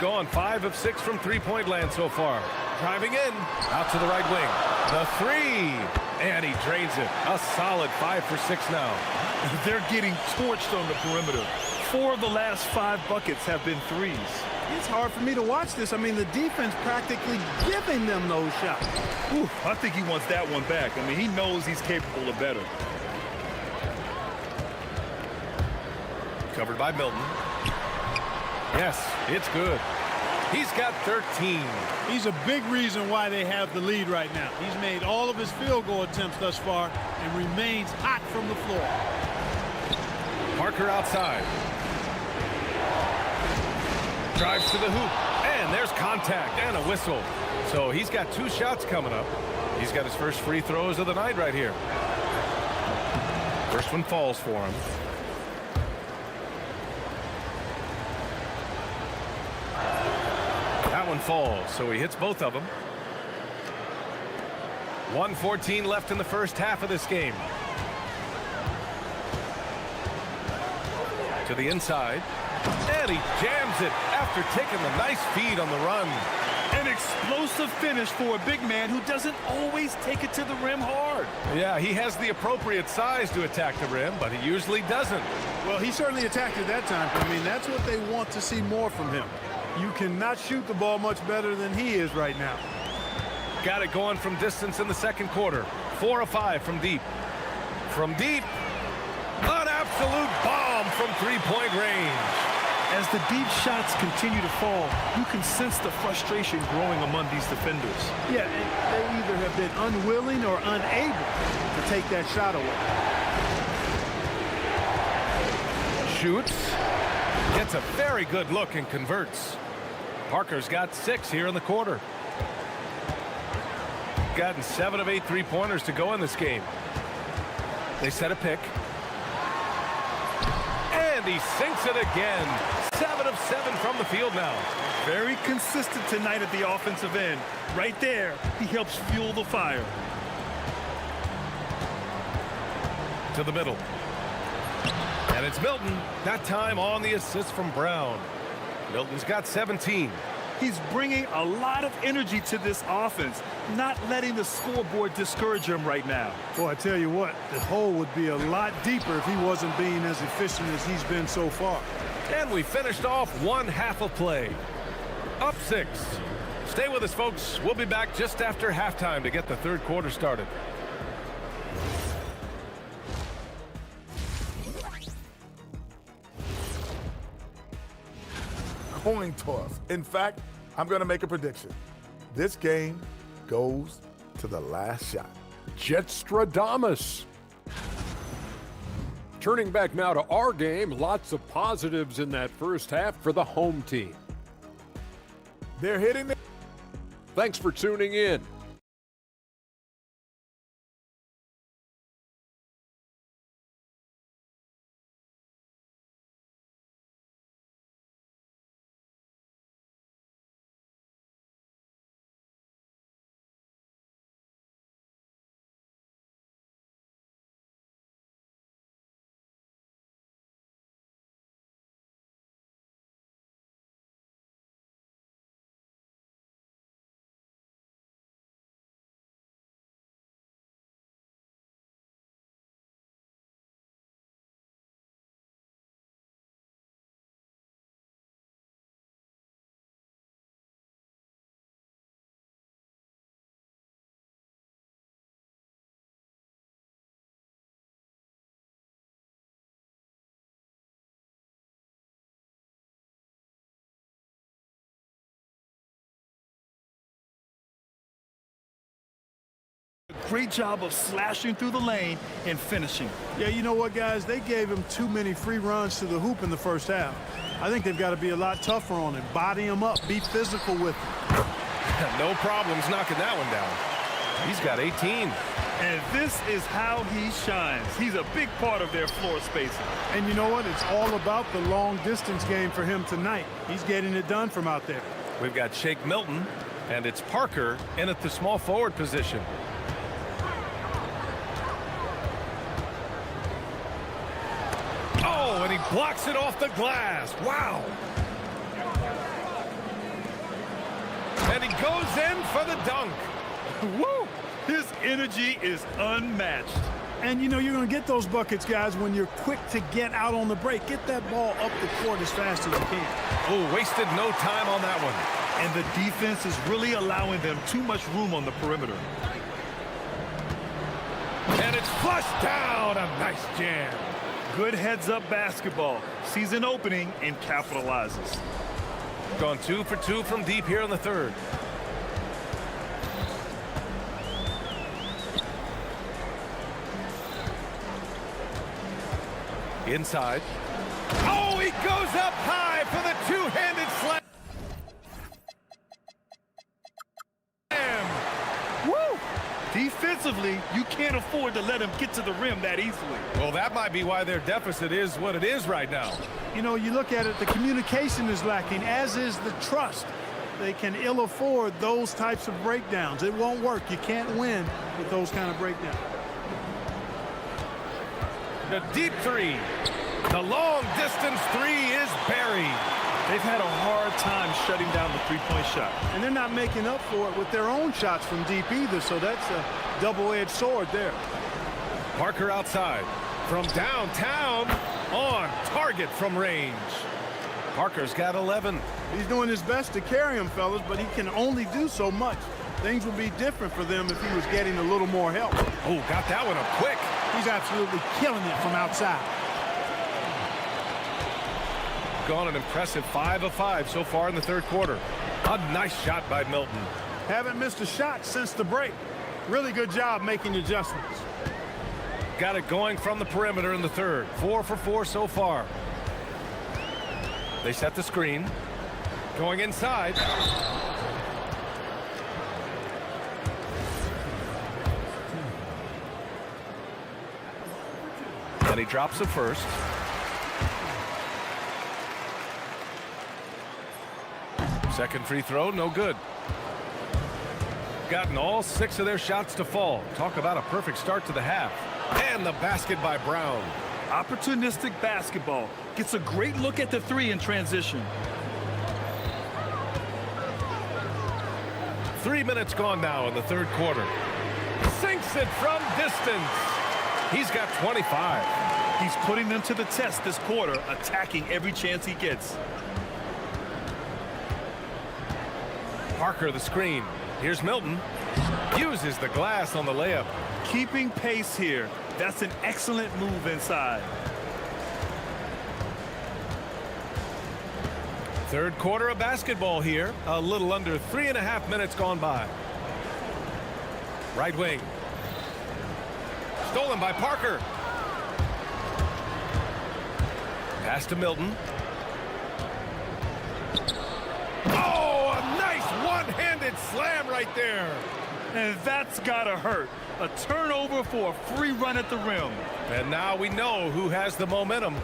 Speaker 8: Gone 5 of 6 from 3-point land so far. Driving in. Out to the right wing. The 3. And he drains it. A solid 5 for 6 now.
Speaker 9: They're getting torched on the perimeter. 4 of the last 5 buckets have been threes.
Speaker 6: It's hard for me to watch this. I mean, the defense practically giving them those shots.
Speaker 9: Ooh, I think he wants that one back. I mean, he knows he's capable of better.
Speaker 8: Covered by Milton. Yes, it's good. He's got 13.
Speaker 6: He's a big reason why they have the lead right now. He's made all of his field goal attempts thus far and remains hot from the floor.
Speaker 8: Parker outside. Drives to the hoop. And there's contact and a whistle. So he's got 2 shots coming up. He's got his first free throws of the night right here. First one falls for him. That one falls, so he hits both of them. 1:14 left in the first half of this game. To the inside. And he jams it after taking the nice feed on the run.
Speaker 9: An explosive finish for a big man who doesn't always take it to the rim hard.
Speaker 8: Yeah, he has the appropriate size to attack the rim, but he usually doesn't.
Speaker 6: Well, he certainly attacked it that time. I mean, that's what they want to see more from him. You cannot shoot the ball much better than he is right now.
Speaker 8: Got it going from distance in the second quarter. 4 of 5 from deep. From deep, an absolute bomb from three-point range.
Speaker 9: As the deep shots continue to fall, you can sense the frustration growing among these defenders.
Speaker 6: Yeah, they either have been unwilling or unable to take that shot away.
Speaker 8: Shoots, gets a very good look and converts. Parker's got 6 here in the quarter. Gotten 7 of 8 three-pointers to go in this game. They set a pick. And he sinks it again. 7 of 7 from the field now.
Speaker 9: Very consistent tonight at the offensive end. Right there, he helps fuel the fire.
Speaker 8: To the middle. And it's Milton. That time on the assist from Brown. Milton's got 17.
Speaker 9: He's bringing a lot of energy to this offense, not letting the scoreboard discourage him right now.
Speaker 6: Boy, I tell you what, the hole would be a lot deeper if he wasn't being as efficient as he's been so far.
Speaker 8: And we finished off one half of play. Up 6. Stay with us, folks. We'll be back just after halftime to get the third quarter started.
Speaker 10: Coin toss. In fact, I'm going to make a prediction. This game goes to the last shot.
Speaker 5: Jetstradamus. Turning back now to our game, lots of positives in that first half for the home team.
Speaker 10: They're hitting the...
Speaker 5: Thanks for tuning in.
Speaker 9: Great job of slashing through the lane and finishing.
Speaker 6: Yeah, you know what, guys? They gave him too many free runs to the hoop in the first half. I think they've got to be a lot tougher on him. Body him up. Be physical with him.
Speaker 8: No problems knocking that one down. He's got 18.
Speaker 9: And this is how he shines. He's a big part of their floor spacing.
Speaker 6: And you know what? It's all about the long distance game for him tonight. He's getting it done from out there.
Speaker 8: We've got Shake Milton, and it's Parker in at the small forward position. Oh, and he blocks it off the glass. Wow. And he goes in for the dunk.
Speaker 9: Woo! His energy is unmatched.
Speaker 6: And, you know, you're going to get those buckets, guys, when you're quick to get out on the break. Get that ball up the court as fast as you can.
Speaker 8: Oh, wasted no time on that one.
Speaker 9: And the defense is really allowing them too much room on the perimeter.
Speaker 8: And it's flushed down. A nice jam.
Speaker 9: Good heads-up basketball. Sees an opening and capitalizes.
Speaker 8: Gone 2 for 2 from deep here in the third. Inside. Oh, he goes up high for the two-handed slam.
Speaker 9: Woo! Defensively, you can't afford to let him get to the rim that easily.
Speaker 8: Well, that might be why their deficit is what it is right now.
Speaker 6: You know, you look at it, the communication is lacking, as is the trust. They can ill afford those types of breakdowns. It won't work. You can't win with those kind of breakdowns.
Speaker 8: The deep three. The long distance three is buried.
Speaker 9: They've had a hard time shutting down the three-point shot.
Speaker 6: And they're not making up for it with their own shots from deep either, so that's a double-edged sword there.
Speaker 8: Parker outside. From downtown, on target from range. Parker's got 11.
Speaker 6: He's doing his best to carry him, fellas, but he can only do so much. Things would be different for them if he was getting a little more help.
Speaker 8: Oh, got that one up quick.
Speaker 6: He's absolutely killing it from outside.
Speaker 8: Gone an impressive 5 of 5 so far in the third quarter. A nice shot by Milton.
Speaker 6: Haven't missed a shot since the break. Really good job making adjustments.
Speaker 8: Got it going from the perimeter in the third. 4 for 4 so far. They set the screen. Going inside. And he drops the first. Second free throw, no good. Gotten all 6 of their shots to fall. Talk about a perfect start to the half. And the basket by Brown.
Speaker 9: Opportunistic basketball. Gets a great look at the three in transition.
Speaker 8: 3 minutes gone now in the third quarter. Sinks it from distance. He's got 25.
Speaker 9: He's putting them to the test this quarter, attacking every chance he gets.
Speaker 8: Parker the screen. Here's Milton. Uses the glass on the layup.
Speaker 9: Keeping pace here. That's an excellent move inside.
Speaker 8: Third quarter of basketball here. A little under 3.5 minutes gone by. Right wing. Stolen by Parker. Pass to Milton. Oh, a nice one-handed slam right there.
Speaker 9: And that's gotta hurt. A turnover for a free run at the rim.
Speaker 8: And now we know who has the momentum.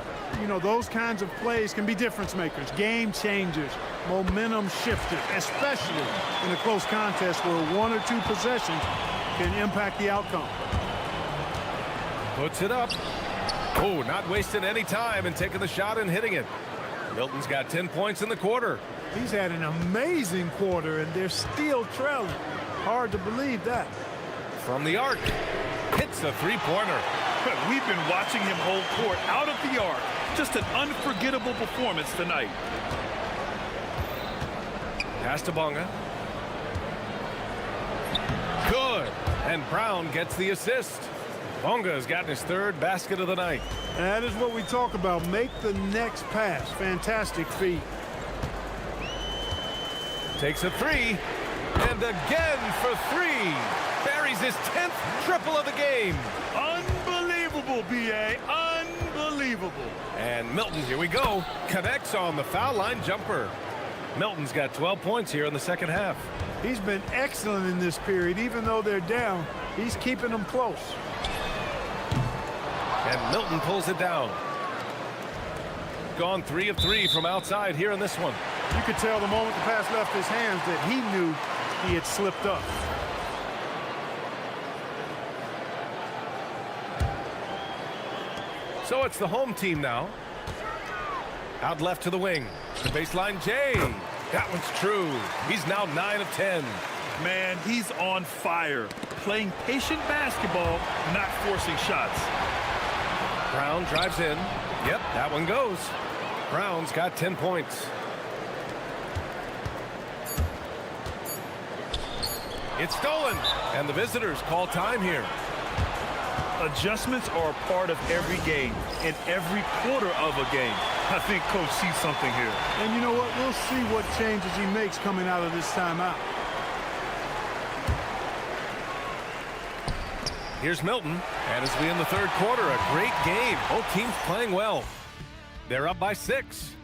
Speaker 6: You know, those kinds of plays can be difference makers, game changers, momentum shifters, especially in a close contest where 1 or 2 possessions can impact the outcome.
Speaker 8: Puts it up. Oh, not wasting any time and taking the shot and hitting it. Milton's got 10 points in the quarter.
Speaker 6: He's had an amazing quarter, and they're still trailing. Hard to believe that.
Speaker 8: From the arc. Hits a three-pointer.
Speaker 9: We've been watching him hold court out of the arc. Just an unforgettable performance tonight.
Speaker 8: Pass to Bonga. Good. And Brown gets the assist. Bonga's gotten his third basket of the night.
Speaker 6: That is what we talk about. Make the next pass. Fantastic feat.
Speaker 8: Takes a three. And again for 3. Buries his 10th triple of the game.
Speaker 9: Unbelievable, B.A. Unbelievable.
Speaker 8: And Milton, here we go, connects on the foul line jumper. Milton's got 12 points here in the second half.
Speaker 6: He's been excellent in this period. Even though they're down, he's keeping them close.
Speaker 8: And Milton pulls it down. Gone 3 of 3 from outside here in this one.
Speaker 6: You could tell the moment the pass left his hands that he knew he had slipped up.
Speaker 8: So it's the home team now. Out left to the wing. The baseline, Jay. That one's true. He's now 9 of 10.
Speaker 9: Man, he's on fire. Playing patient basketball, not forcing shots.
Speaker 8: Brown drives in. Yep, that one goes. Brown's got 10 points. It's stolen, and the visitors call time here.
Speaker 9: Adjustments are a part of every game, in every quarter of a game. I think Coach sees something here.
Speaker 6: And you know what? We'll see what changes he makes coming out of this timeout.
Speaker 8: Here's Milton, and as we in the third quarter, a great game. Both teams playing well. They're up by 6.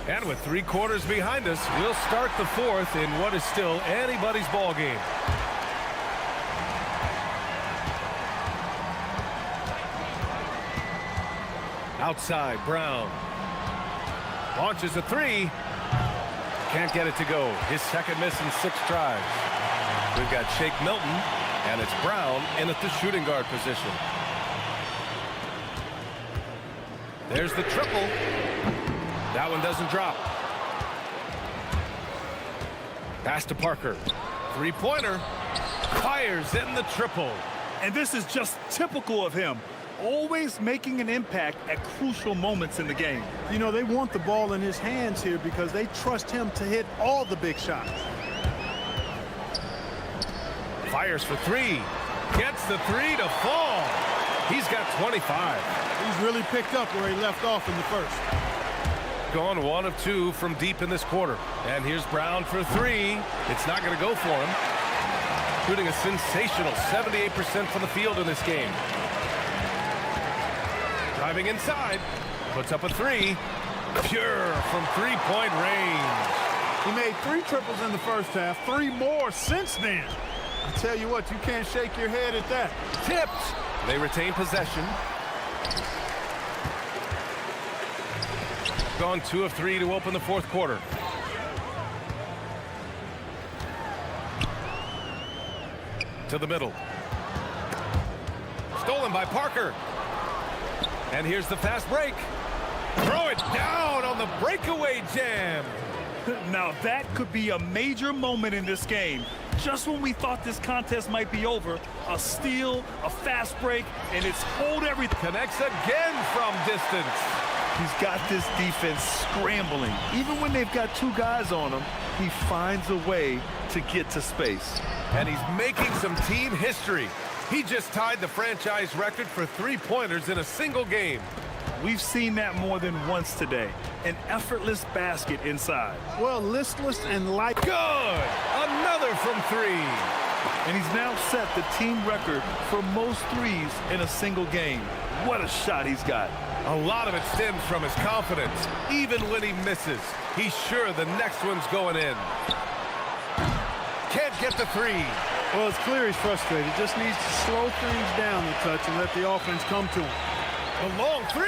Speaker 8: And with 3 quarters behind us, we'll start the fourth in what is still anybody's ball game. Outside, Brown. Launches a 3. Can't get it to go. His second miss in 6 tries. We've got Shake Milton, and it's Brown in at the shooting guard position. There's the triple. That one doesn't drop. Pass to Parker. Three-pointer. Fires in the triple.
Speaker 9: And this is just typical of him. Always making an impact at crucial moments in the game.
Speaker 6: You know, they want the ball in his hands here because they trust him to hit all the big shots.
Speaker 8: Fires for three. Gets the three to fall. He's got 25.
Speaker 6: He's really picked up where he left off in the first.
Speaker 8: Gone 1 of 2 from deep in this quarter. And here's Brown for three. It's not going to go for him. Shooting a sensational 78% from the field in this game. Driving inside. Puts up a three. Pure from three-point range.
Speaker 6: He made 3 triples in the first half, 3 more since then. I tell you what, you can't shake your head at that.
Speaker 8: Tipped. They retain possession. Gone 2 of 3 to open the fourth quarter. To the middle. Stolen by Parker. And here's the fast break. Throw it down on the breakaway jam.
Speaker 9: Now that could be a major moment in this game. Just when we thought this contest might be over, a steal, a fast break, and it's hold everything.
Speaker 8: Connects again from distance.
Speaker 9: He's got this defense scrambling. Even when they've got 2 guys on him, he finds a way to get to space.
Speaker 8: And he's making some team history. He just tied the franchise record for three-pointers in a single game.
Speaker 9: We've seen that more than once today. An effortless basket inside.
Speaker 6: Well, listless and light.
Speaker 8: Good! Another from 3.
Speaker 9: And he's now set the team record for most threes in a single game. What a shot he's got.
Speaker 8: A lot of it stems from his confidence. Even when he misses, he's sure the next one's going in. Can't get the 3.
Speaker 6: Well, it's clear he's frustrated. Just needs to slow things down a touch and let the offense come to him.
Speaker 8: A long 3.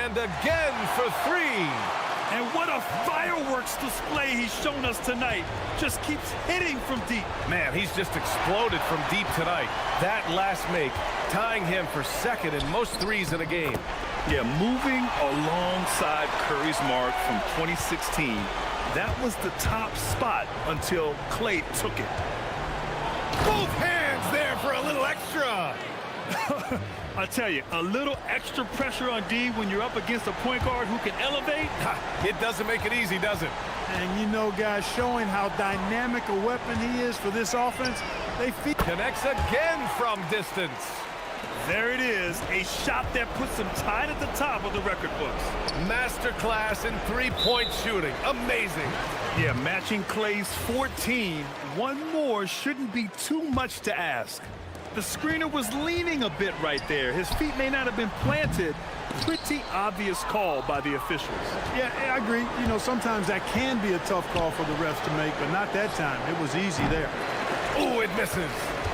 Speaker 8: And again for 3.
Speaker 9: And what a fireworks display he's shown us tonight. Just keeps hitting from deep.
Speaker 8: Man, he's just exploded from deep tonight. That last make, tying him for second in most threes in a game.
Speaker 9: Yeah, moving alongside Curry's mark from 2016. That was the top spot until Clay took it.
Speaker 8: Both hands there for a little extra.
Speaker 9: I tell you, a little extra pressure on D when you're up against a point guard who can elevate.
Speaker 8: It doesn't make it easy, does it?
Speaker 6: And you know, guys, showing how dynamic a weapon he is for this offense, they feel.
Speaker 8: Connects again from distance.
Speaker 9: There it is, a shot that puts him tied at the top of the record books.
Speaker 8: Masterclass in three-point shooting. Amazing.
Speaker 9: Yeah, matching Clay's 14. One more shouldn't be too much to ask. The screener was leaning a bit right there. His feet may not have been planted. Pretty obvious call by the officials.
Speaker 6: Yeah, I agree. You know, sometimes that can be a tough call for the refs to make, but not that time. It was easy there.
Speaker 8: Oh, it misses.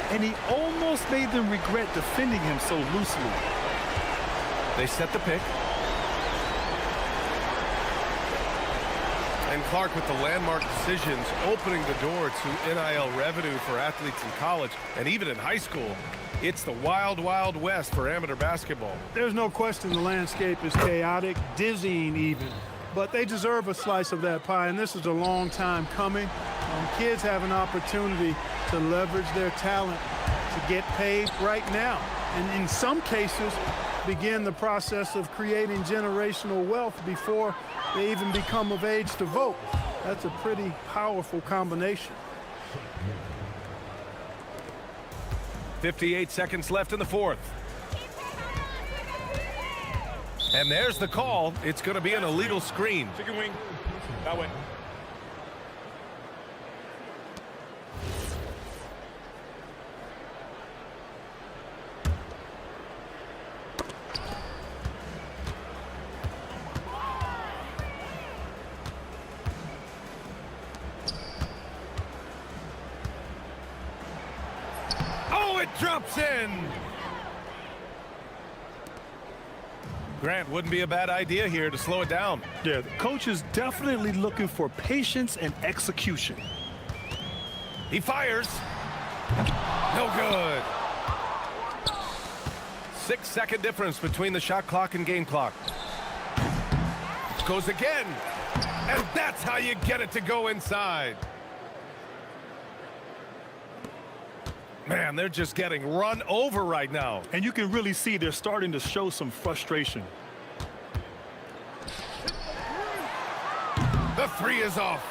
Speaker 9: And he almost made them regret defending him so loosely.
Speaker 8: They set the pick. And Clark with the landmark decisions opening the door to NIL revenue for athletes in college and even in high school. It's the wild, wild west for amateur basketball.
Speaker 6: There's no question the landscape is chaotic, dizzying even. But they deserve a slice of that pie, and this is a long time coming. Kids have an opportunity to leverage their talent to get paid right now. And in some cases, begin the process of creating generational wealth before they even become of age to vote. That's a pretty powerful combination.
Speaker 8: 58 seconds left in the fourth. And there's the call. It's going to be an illegal screen.
Speaker 11: Chicken wing. That way.
Speaker 8: It drops in. Grant, wouldn't be a bad idea here to slow it down.
Speaker 9: Yeah, the coach is definitely looking for patience and execution.
Speaker 8: He fires. No good. 6-second difference between the shot clock and game clock. Goes again. And that's how you get it to go inside. Man, they're just getting run over right now.
Speaker 9: And you can really see they're starting to show some frustration.
Speaker 8: The three is off.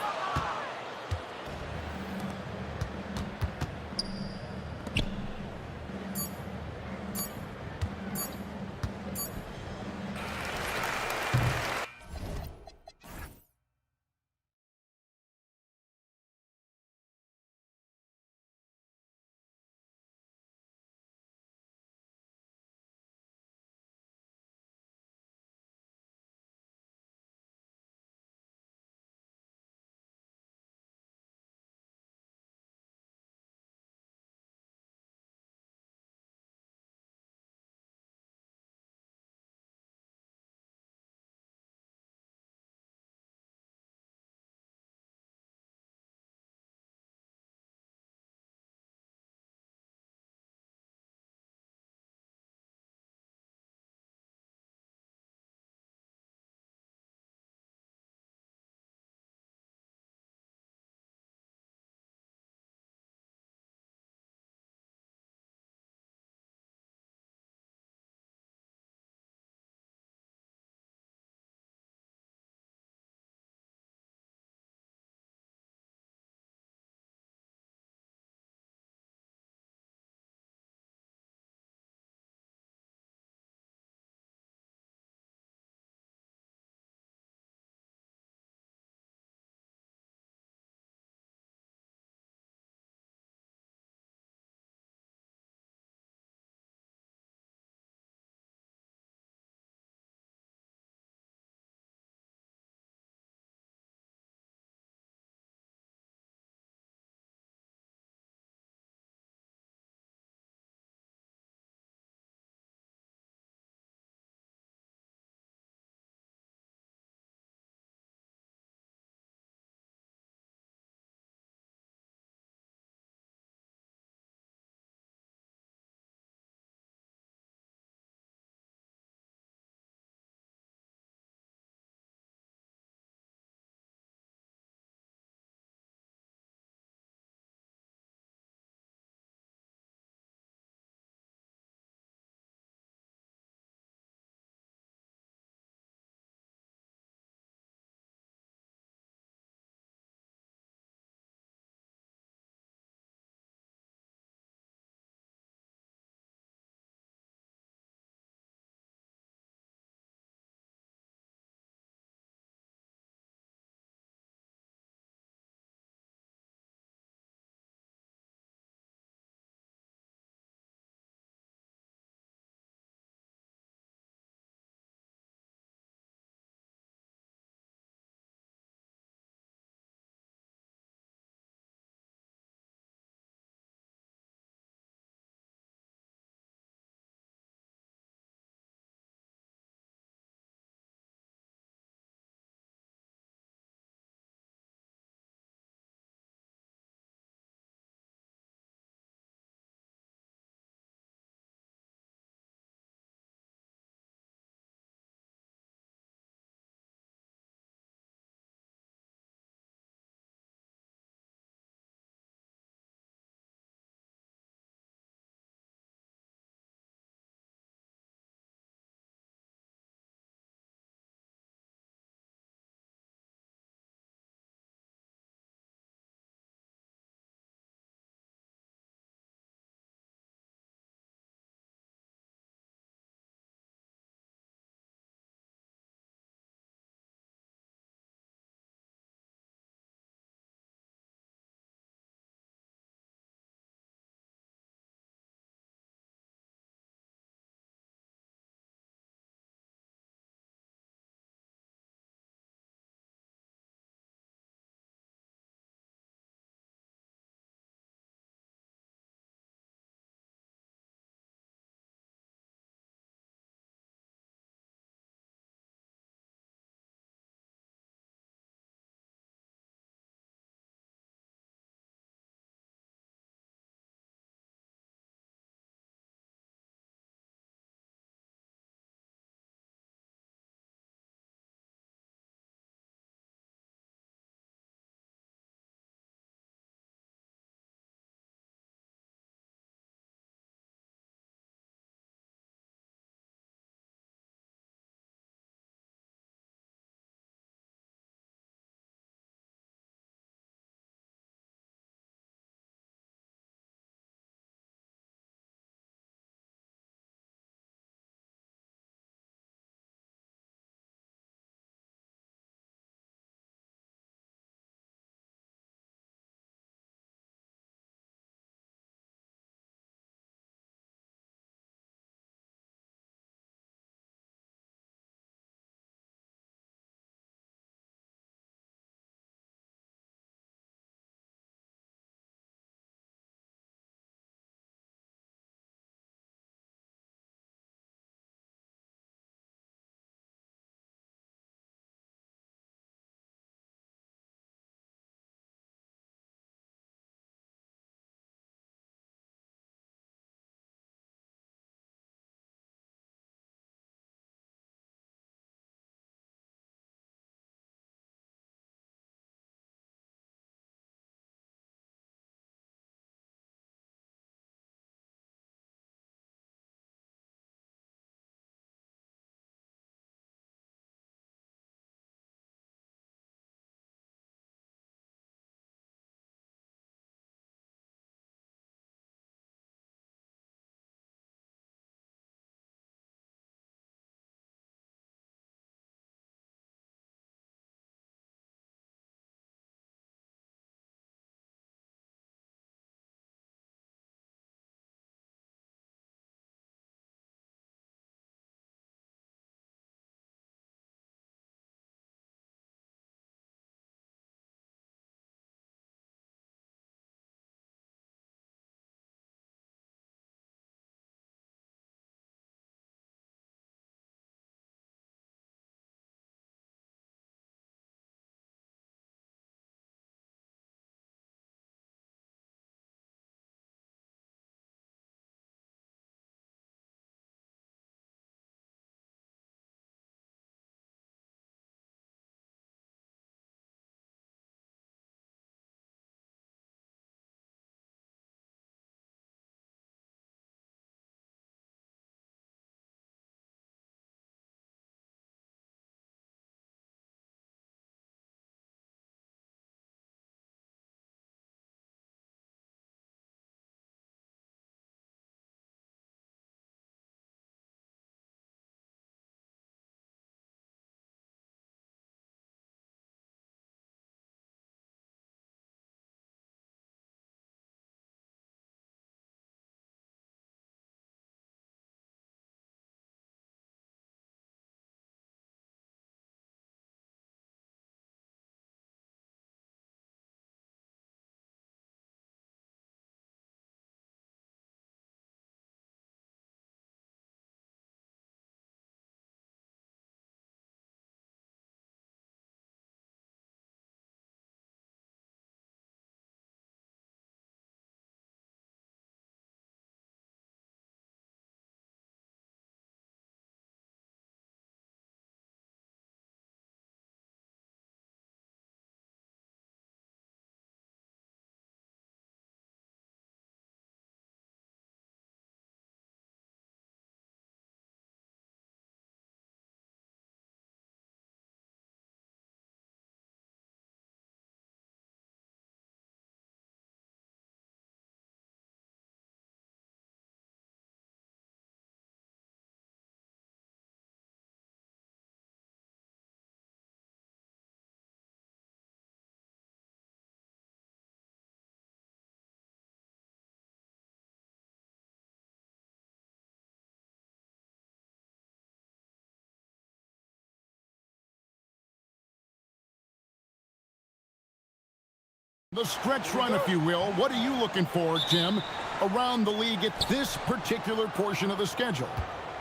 Speaker 1: The stretch run, if you will. What are you looking for, Tim, around the league at this particular portion of the schedule?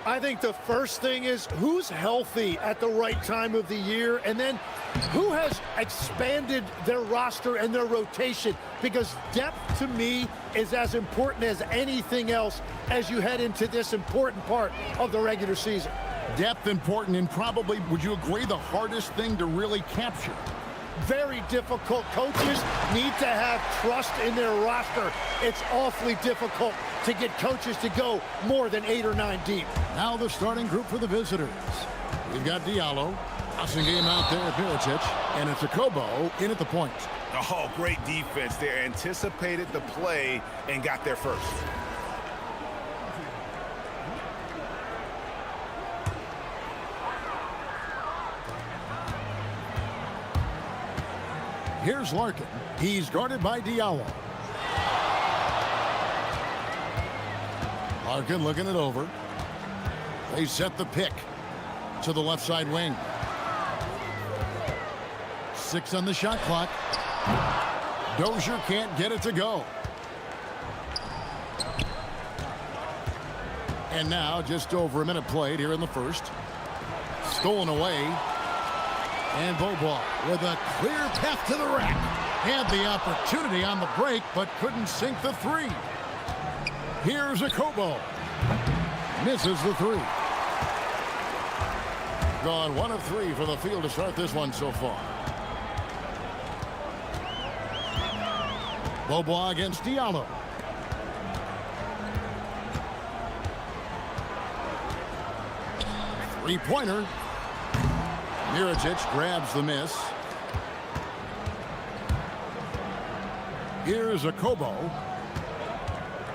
Speaker 3: I think the first thing is who's healthy at the right time of the year, and then who has expanded their roster and their rotation, because depth to me is as important as anything else as you head into this important part of the regular season.
Speaker 1: Depth important, and probably, would you agree, the hardest thing to really capture?
Speaker 3: Very difficult. Coaches need to have trust in their roster. It's awfully difficult to get coaches to go more than 8 or 9 deep.
Speaker 1: Now the starting group for the visitors. We've got Diallo, passing game out there at Milicic, and it's a Kobo in at the point.
Speaker 2: Oh, great defense there. Anticipated the play and got there first.
Speaker 1: Here's Larkin. He's guarded by Diallo. Larkin looking it over. They set the pick to the left side wing. 6 on the shot clock. Dozier can't get it to go. And now just over a minute played here in the first. Stolen away. And Beaubois with a clear path to the rack. Had the opportunity on the break, but couldn't sink the three. Here's a Kobo. Misses the three. Gone 1 of 3 for the field to start this one so far. Beaubois against Diallo. Three-pointer. Milicic grabs the miss. Here's a Kobo.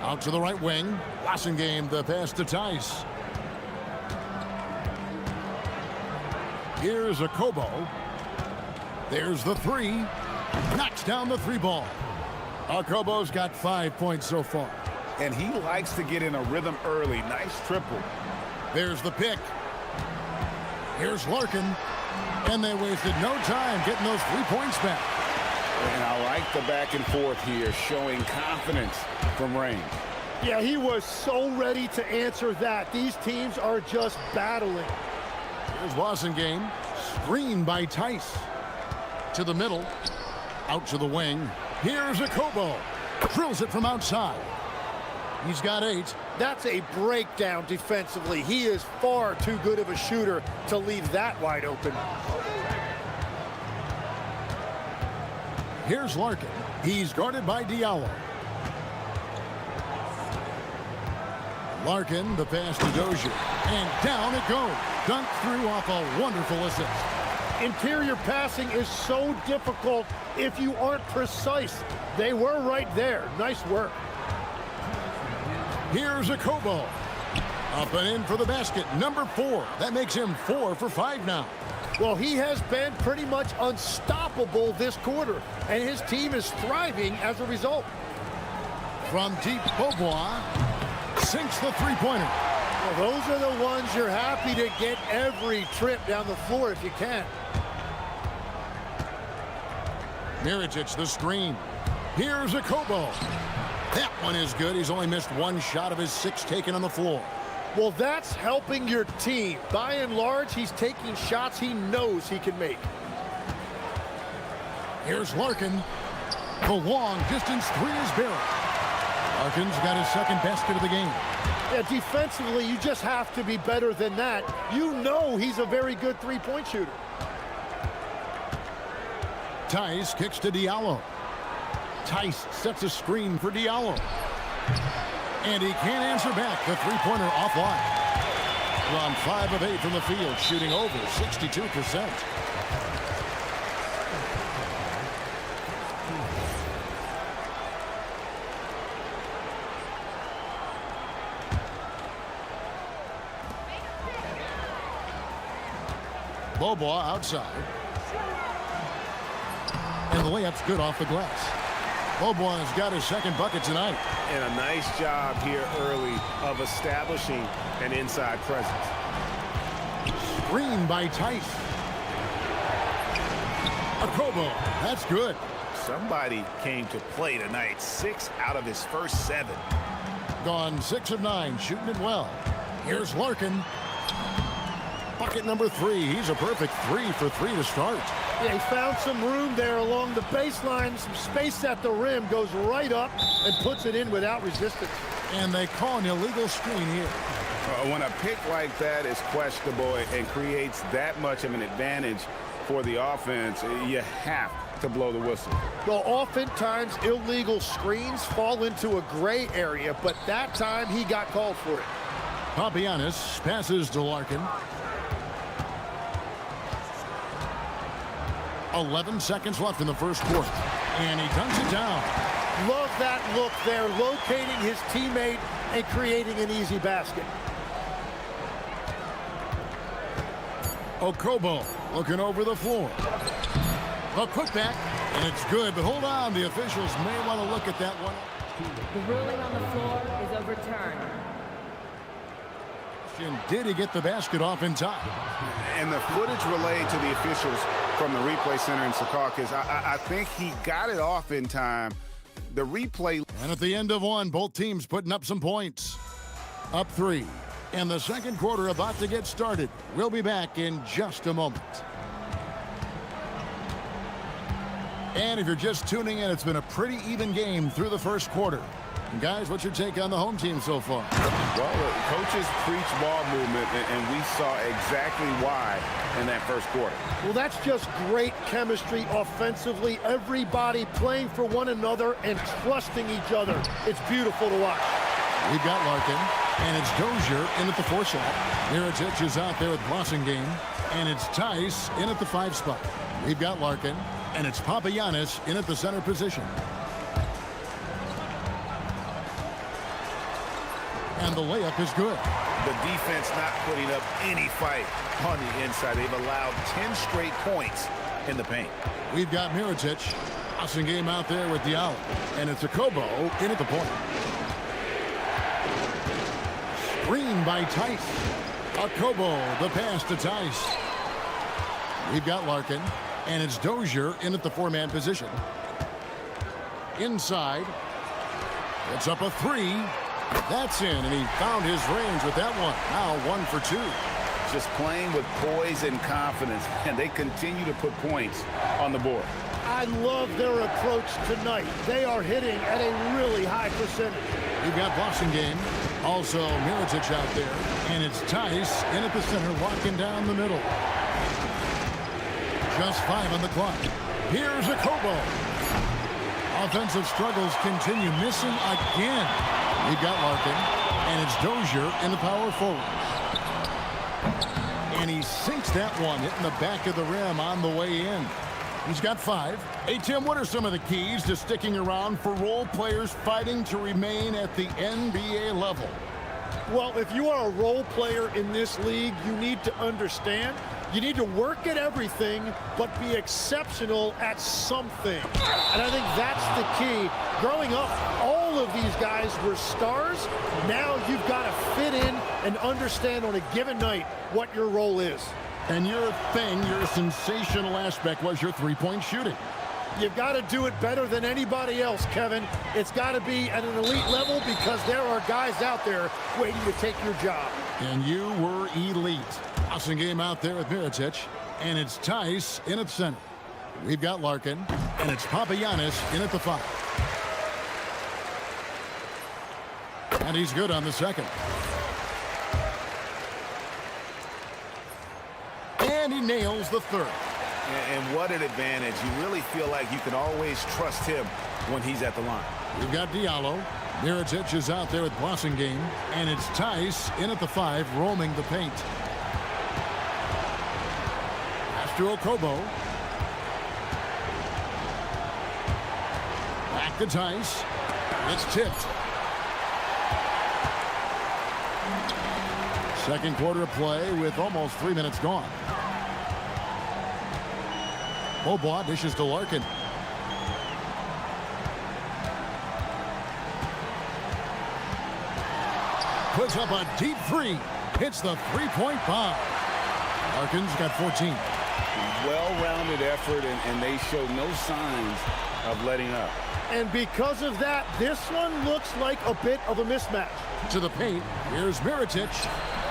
Speaker 1: Out to the right wing. Game the pass to Tice. Here's a Kobo. There's the three. Knocks down the three ball. Kobo's got 5 points so far.
Speaker 2: And he likes to get in a rhythm early. Nice triple.
Speaker 1: There's the pick. Here's Larkin. And they wasted no time getting those 3 points back.
Speaker 2: And I like the back and forth here, showing confidence from range.
Speaker 3: Yeah, he was so ready to answer that. These teams are just battling.
Speaker 1: Here's game. Screen by Tice. To the middle. Out to the wing. Here's a Kobo. Drills it from outside. He's got 8.
Speaker 3: That's a breakdown defensively. He is far too good of a shooter to leave that wide open.
Speaker 1: Here's Larkin. He's guarded by Diallo. Larkin, the pass to Dozier. And down it goes. Dunked through off a wonderful assist.
Speaker 3: Interior passing is so difficult if you aren't precise. They were right there. Nice work.
Speaker 1: Here's a Kobo. Up and in for the basket. Number 4. That makes him 4 for 5 now.
Speaker 3: Well, he has been pretty much unstoppable this quarter, and his team is thriving as a result.
Speaker 1: From deep, Beaubois sinks the three-pointer.
Speaker 3: Well, those are the ones you're happy to get every trip down the floor if you can.
Speaker 1: Milicic, the screen. Here's a Kobo. That one is good. He's only missed 1 shot of his 6 taken on the floor.
Speaker 3: Well, that's helping your team. By and large, he's taking shots he knows he can make.
Speaker 1: Here's Larkin. The long distance 3 is buried. Larkin's got his 2nd basket of the game.
Speaker 3: Yeah, defensively, you just have to be better than that. You know he's a very good three-point shooter.
Speaker 1: Tice kicks to Diallo. Tice sets a screen for Diallo. And he can't answer back. The three-pointer offline. From 5 of 8 from the field, shooting over 62%. Beaubois outside. And the layup's good off the glass. Beaubois has got his 2nd bucket tonight.
Speaker 2: And a nice job here early of establishing an inside presence.
Speaker 1: Screen by Tice. A Kobo. That's good.
Speaker 2: Somebody came to play tonight. 6 out of his first 7.
Speaker 1: Gone 6 of 9, shooting it well. Here's Larkin. Bucket number 3. He's a perfect 3 for 3 to start.
Speaker 3: Yeah, he found some room there along the baseline, some space at the rim, goes right up and puts it in without resistance.
Speaker 1: And they call an illegal screen here.
Speaker 2: When a pick like that is questionable and creates that much of an advantage for the offense, you have to blow the whistle.
Speaker 3: Well, oftentimes illegal screens fall into a gray area, but that time he got called for it.
Speaker 1: Papagiannis passes to Larkin. 11 seconds left in the first quarter. And he dunks it down.
Speaker 3: Love that look there, locating his teammate and creating an easy basket.
Speaker 1: Okobo looking over the floor. The putback, and it's good, but hold on. The officials may want to look at that one.
Speaker 12: The ruling on the floor is overturned.
Speaker 1: Did he get the basket off in time?
Speaker 2: And the footage relayed to the officials from the replay center in Secaucus, I think he got it off in time. The replay.
Speaker 1: And at the end of one, both teams putting up some points. Up 3. And the second quarter about to get started. We'll be back in just a moment. And if you're just tuning in, it's been a pretty even game through the first quarter. And guys, what's your take on the home team so far?
Speaker 2: Well, the coaches preach ball movement, and we saw exactly why in that first quarter.
Speaker 3: Well, that's just great chemistry offensively. Everybody playing for one another and trusting each other. It's beautiful to watch.
Speaker 1: We've got Larkin, and it's Dozier in at the 4 slot. Mirotic is out there with Blossingame, and it's Tice in at the 5 spot. We've got Larkin, and it's Papagiannis in at the center position. And the layup is good.
Speaker 2: The defense not putting up any fight on the inside. They've allowed 10 straight points in the paint.
Speaker 1: We've got Mirotic, Blossingame out there with Diallo, and it's Okobo in at the point. Screen by Tice. Okobo, the pass to Tice. We've got Larkin, and it's Dozier in at the 4-man position. Inside. It's up a 3. That's in, and he found his range with that one. Now 1 for 2.
Speaker 2: Just playing with poise and confidence, and they continue to put points on the board.
Speaker 3: I love their approach tonight. They are hitting at a really high percentage.
Speaker 1: You've got Blossingame, also Mirotic out there, and it's Tice in at the center, locking down the middle. Just 5 on the clock. Here's Okobo. Offensive struggles continue, missing again. We've got Larkin, and it's Dozier in the power forward. And he sinks that one, hitting the back of the rim on the way in. He's got 5. Hey, Tim, what are some of the keys to sticking around for role players fighting to remain at the NBA level?
Speaker 3: Well, if you are a role player in this league, you need to understand you need to work at everything, but be exceptional at something. And I think that's the key. Growing up, all of these guys were stars. Now you've got to fit in and understand on a given night what your role is.
Speaker 1: And your sensational aspect was your 3-point shooting.
Speaker 3: You've got to do it better than anybody else, Kevin. It's got to be at an elite level because there are guys out there waiting to take your job.
Speaker 1: And you were elite. Blossingame out there with Mirotic, and it's Tice in at center. We've got Larkin, and it's Papagiannis in at the 5. And he's good on the second. And he nails the third.
Speaker 2: And what an advantage. You really feel like you can always trust him when he's at the line.
Speaker 1: We've got Diallo. Mirotic is out there with Blossingame, and it's Tice in at the 5, roaming the paint. Pass to Okobo. Back to Tice. It's tipped. Second quarter of play with almost 3 minutes gone. Beaubois dishes to Larkin. Puts up a deep 3. Hits the 3-point bomb. Larkin's got 14.
Speaker 2: well-rounded effort, and they show no signs of letting up.
Speaker 3: And because of that, this one looks like a bit of a mismatch.
Speaker 1: To the paint, here's Mirotic.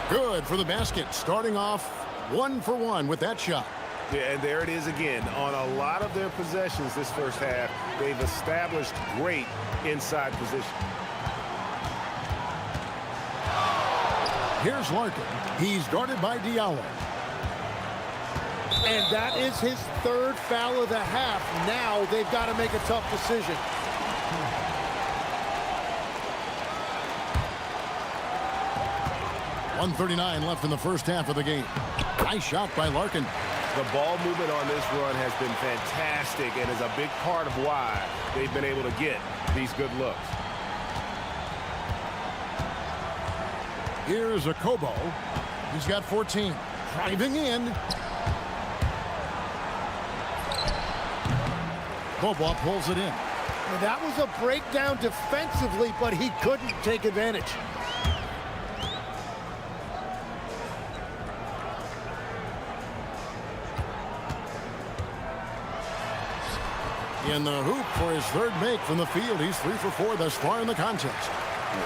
Speaker 1: Good for the basket, starting off 1-for-1 with that shot.
Speaker 2: Yeah, and there it is again. On a lot of their possessions this first half, they've established great inside position.
Speaker 1: Here's Larkin. He's guarded by Diallo.
Speaker 3: And that is his third foul of the half. Now they've got to make a tough decision.
Speaker 1: .139 left in the first half of the game. Nice shot by Larkin.
Speaker 2: The ball movement on this run has been fantastic and is a big part of why they've been able to get these good looks.
Speaker 1: Here's a Kobo. He's got 14. Driving in. Bobois pulls it in.
Speaker 3: And that was a breakdown defensively, but he couldn't take advantage.
Speaker 1: In the hoop for his third make from the field. He's 3 for 4 thus far in the contest.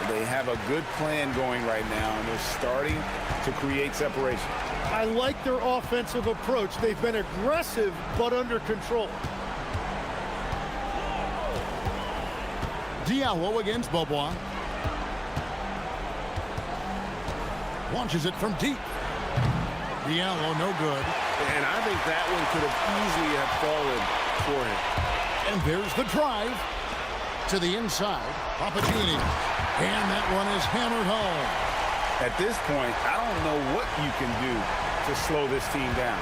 Speaker 2: They have a good plan going right now, and they're starting to create separation.
Speaker 3: I like their offensive approach. They've been aggressive, but under control.
Speaker 1: Diallo against Bobois. Launches it from deep. Diallo, no good.
Speaker 2: And I think that one could have easily have fallen for him.
Speaker 1: And there's the drive to the inside. Papagini. And that one is hammered home.
Speaker 2: At this point, I don't know what you can do to slow this team down.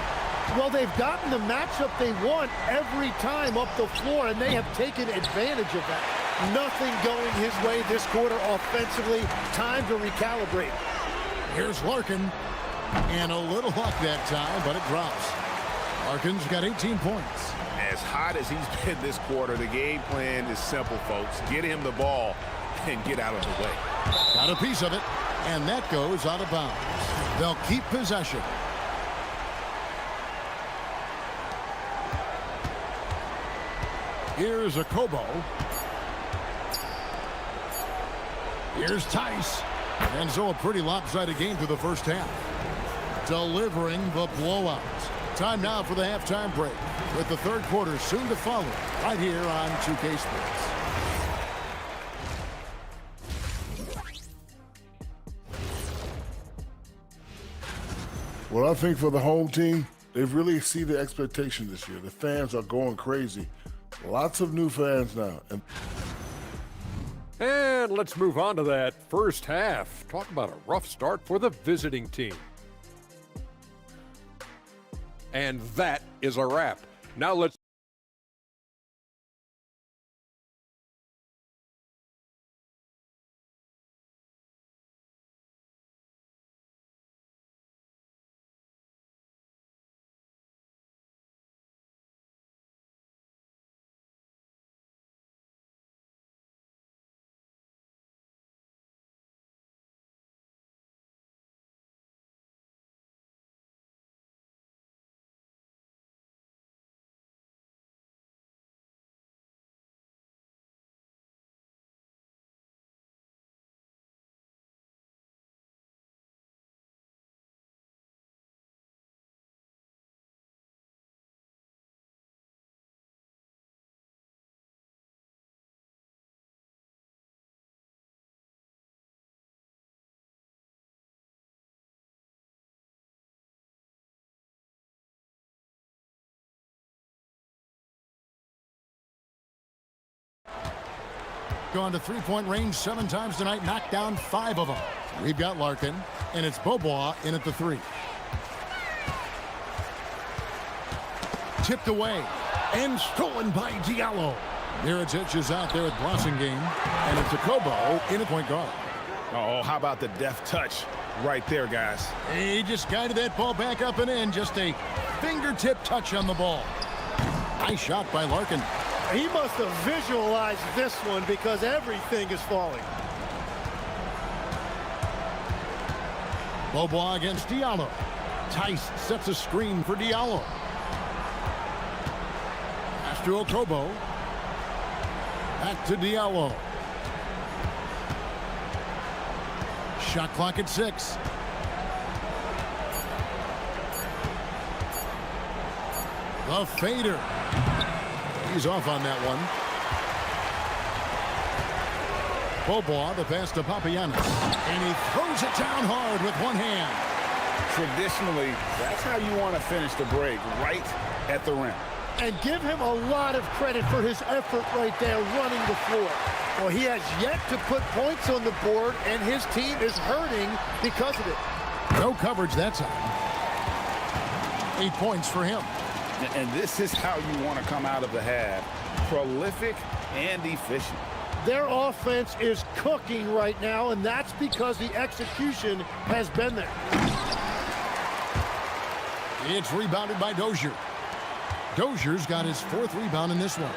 Speaker 3: Well, they've gotten the matchup they want every time up the floor, and they have taken advantage of that. Nothing going his way this quarter offensively. Time to recalibrate.
Speaker 1: Here's Larkin. And a little luck that time, but it drops. Larkin's got 18 points.
Speaker 2: As hot as he's been this quarter, the game plan is simple, folks. Get him the ball and get out of the way.
Speaker 1: Got a piece of it, and that goes out of bounds. They'll keep possession. Here's a Kobo. Here's Tice. And so a pretty lopsided game through the first half. Delivering the blowout. Time now for the halftime break, with the third quarter soon to follow, right here on 2K Sports.
Speaker 10: Well, I think for the home team, they've really exceeded expectation this year. The fans are going crazy. Lots of new fans now.
Speaker 5: And let's move on to that first half. Talk about a rough start for the visiting team. And that is a wrap. Now let's
Speaker 1: gone to three-point range 7 times tonight, knocked down 5 of them. We've got Larkin, and it's Bobois in at the 3. Tipped away and stolen by Diallo. Mirotic is out there at Blossingame, and it's a Kobo in at point guard.
Speaker 2: Oh, how about the deft touch right there, guys?
Speaker 1: He just guided that ball back up and in. Just a fingertip touch on the ball. Nice shot by Larkin.
Speaker 3: He must have visualized this one because everything is falling.
Speaker 1: Bobois against Diallo. Tice sets a screen for Diallo. to Okobo. Back to Diallo. Shot clock at 6. The fader. He's off on that one. Bobois, the pass to Papagiannis. And he throws it down hard with one hand.
Speaker 2: Traditionally, that's how you want to finish the break, right at the rim.
Speaker 3: And give him a lot of credit for his effort right there running the floor. Well, he has yet to put points on the board, and his team is hurting because of it.
Speaker 1: No coverage that time. 8 points for him.
Speaker 2: And this is how you want to come out of the half. Prolific and efficient.
Speaker 3: Their offense is cooking right now, and that's because the execution has been there.
Speaker 1: It's rebounded by Dozier. Dozier's got his 4th rebound in this one.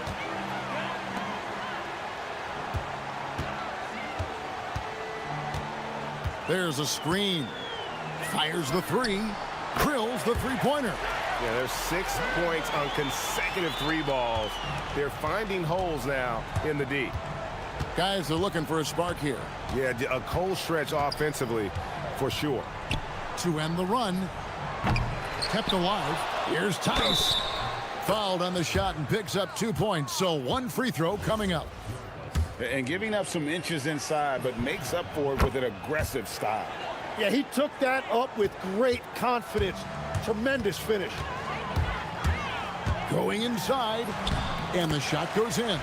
Speaker 1: There's a screen. Fires the 3. Drills the 3-pointer.
Speaker 8: Yeah, there's 6 points on consecutive 3 balls. They're finding holes now in the D.
Speaker 1: Guys are looking for a spark here.
Speaker 8: Yeah, a cold stretch offensively for sure.
Speaker 1: To end the run. Kept alive. Here's Tice. Fouled on the shot and picks up 2 points. So 1 free throw coming up.
Speaker 2: And giving up some inches inside, but makes up for it with an aggressive style.
Speaker 3: Yeah, he took that up with great confidence. Tremendous finish.
Speaker 1: Going inside. And the shot goes in.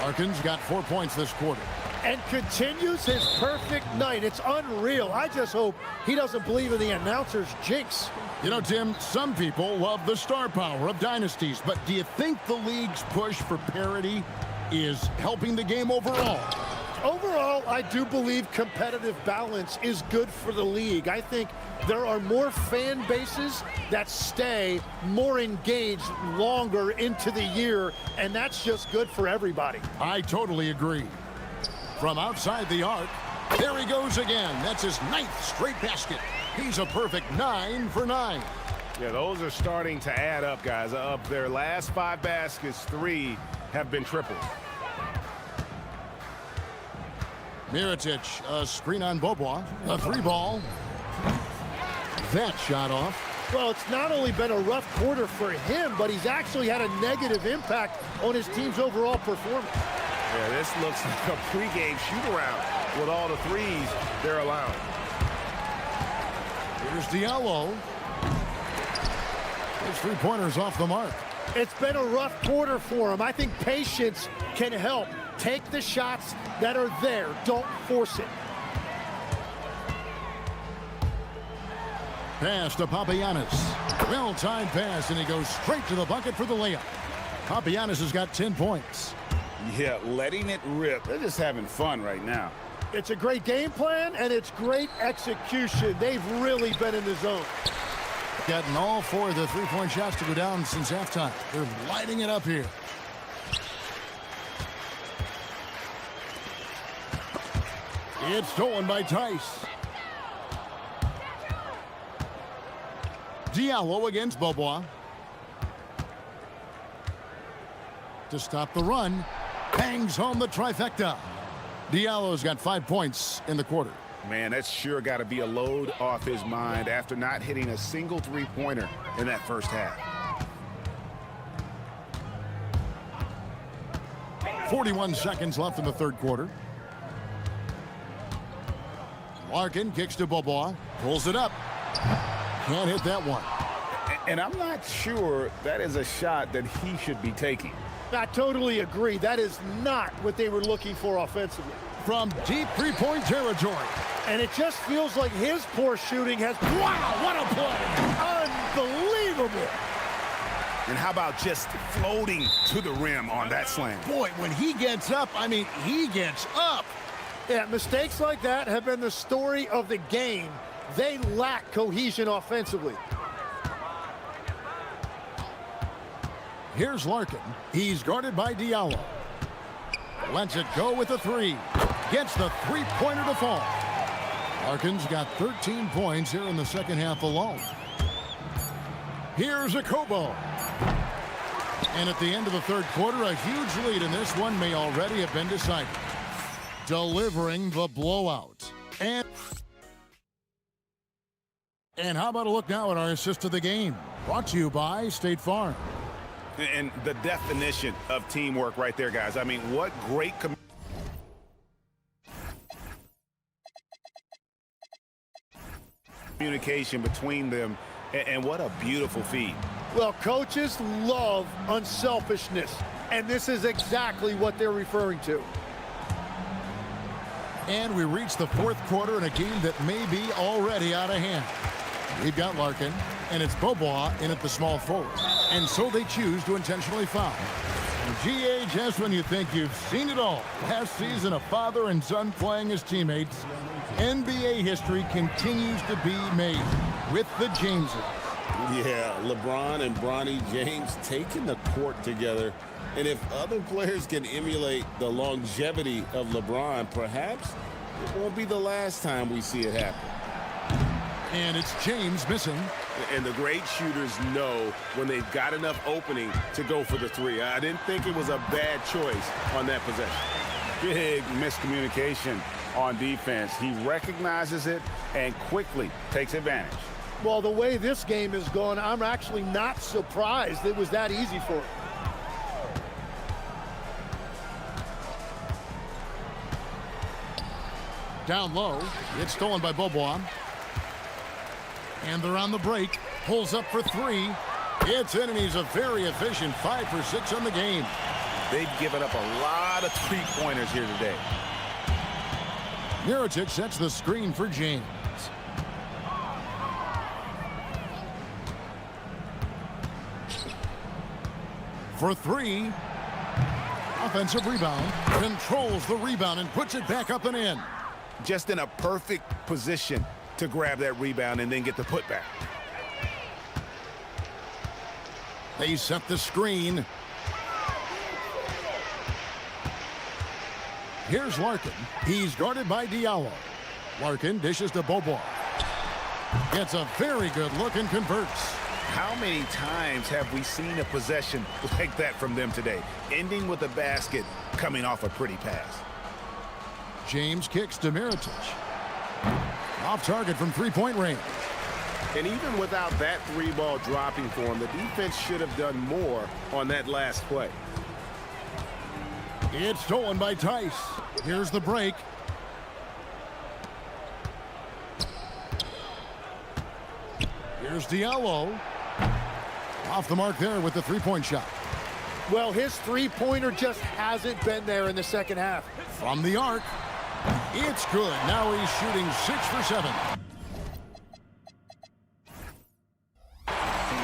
Speaker 1: Larkin's got 4 points this quarter.
Speaker 3: And continues his perfect night. It's unreal. I just hope he doesn't believe in the announcer's jinx.
Speaker 1: You know, Tim, some people love the star power of dynasties, but do you think the league's push for parity is helping the game overall?
Speaker 3: Overall, I do believe competitive balance is good for the league. I think there are more fan bases that stay more engaged longer into the year, and that's just good for everybody.
Speaker 1: I totally agree. From outside the arc, there he goes again. That's his 9th straight basket. He's a perfect 9 for 9.
Speaker 8: Yeah, those are starting to add up, guys. Of their last 5 baskets, 3 have been triples.
Speaker 1: Mirotic, a screen on Bobois. A 3-ball. That shot off.
Speaker 3: Well, it's not only been a rough quarter for him, but he's actually had a negative impact on his team's overall performance.
Speaker 8: Yeah, this looks like a pregame shoot-around with all the 3s they're allowing.
Speaker 1: Here's Diallo. His 3-pointer's off the mark.
Speaker 3: It's been a rough quarter for him. I think patience can help. Take the shots that are there. Don't force it.
Speaker 1: Pass to Papagiannis. Well-timed pass, and he goes straight to the bucket for the layup. Papagiannis has got 10 points.
Speaker 2: Yeah, letting it rip. They're just having fun right now.
Speaker 3: It's a great game plan, and it's great execution. They've really been in the zone.
Speaker 1: Gotten all 4 of the 3-point shots to go down since halftime. They're lighting it up here. It's stolen by Tice. Diallo against Bobois. To stop the run. Bangs home the trifecta. Diallo's got 5 points in the quarter.
Speaker 2: Man, that's sure got to be a load off his mind after not hitting a single 3-pointer in that first half.
Speaker 1: 41 seconds left in the 3rd quarter. Larkin kicks to Bobois. Pulls it up. Can't hit that one.
Speaker 2: And I'm not sure that is a shot that he should be taking.
Speaker 3: I totally agree. That is not what they were looking for offensively.
Speaker 1: From deep 3-point territory.
Speaker 3: And it just feels like his poor shooting has... Wow, what a play! Unbelievable!
Speaker 2: And how about just floating to the rim on that slam?
Speaker 1: Boy, when he gets up, I mean, he gets up.
Speaker 3: Yeah, mistakes like that have been the story of the game. They lack cohesion offensively.
Speaker 1: Here's Larkin. He's guarded by Diallo. Lets it go with a 3. Gets the 3-pointer to fall. Larkin's got 13 points here in the second half alone. Here's Okobo. And at the end of the third quarter, a huge lead in this one may already have been decided. Delivering the blowout. And how about a look now at our assist of the game? Brought to you by State Farm.
Speaker 2: And the definition of teamwork right there, guys. I mean, what great communication between them, and what a beautiful feed.
Speaker 3: Well, coaches love unselfishness, and this is exactly what they're referring to.
Speaker 1: And we reach the fourth quarter in a game that may be already out of hand. We've got Larkin, and it's Bobois in at the small forward. And so they choose to intentionally foul. GA, just when you think you've seen it all. Last season, a father and son playing as teammates. NBA history continues to be made with the Jameses.
Speaker 2: Yeah, LeBron and Bronny James taking the court together. And if other players can emulate the longevity of LeBron, perhaps it won't be the last time we see it happen.
Speaker 1: And it's James missing.
Speaker 2: And the great shooters know when they've got enough opening to go for the three. I didn't think it was a bad choice on that possession. Big miscommunication on defense. He recognizes it and quickly takes advantage.
Speaker 3: Well, the way this game is going, I'm actually not surprised it was that easy for him.
Speaker 1: Down low. It's stolen by Bobois. And they're on the break. Pulls up for three. It's in, and he's a very efficient 5 for 6 on the game.
Speaker 2: They've given up a lot of three-pointers here today.
Speaker 1: Mirotic sets the screen for James. For three. Offensive rebound. Controls the rebound and puts it back up and in.
Speaker 2: Just in a perfect position to grab that rebound and then get the putback.
Speaker 1: They set the screen. Here's Larkin. He's guarded by Diallo. Larkin dishes to Bobois. Gets a very good look and converts.
Speaker 2: How many times have we seen a possession like that from them today? Ending with a basket, coming off a pretty pass.
Speaker 1: James kicks to Mirotic. Off target from three-point range.
Speaker 2: And even without that three ball dropping for him, the defense should have done more on that last play.
Speaker 1: It's stolen by Tice. Here's the break. Here's Diallo. Off the mark there with the three-point shot.
Speaker 3: Well, his three-pointer just hasn't been there in the second half.
Speaker 1: From the arc. It's good. Now he's shooting 6 for 7.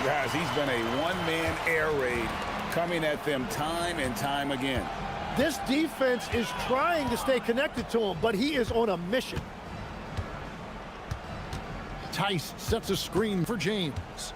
Speaker 2: Guys, he's been a one-man air raid coming at them time and time again.
Speaker 3: This defense is trying to stay connected to him, but he is on a mission.
Speaker 1: Tice sets a screen for James.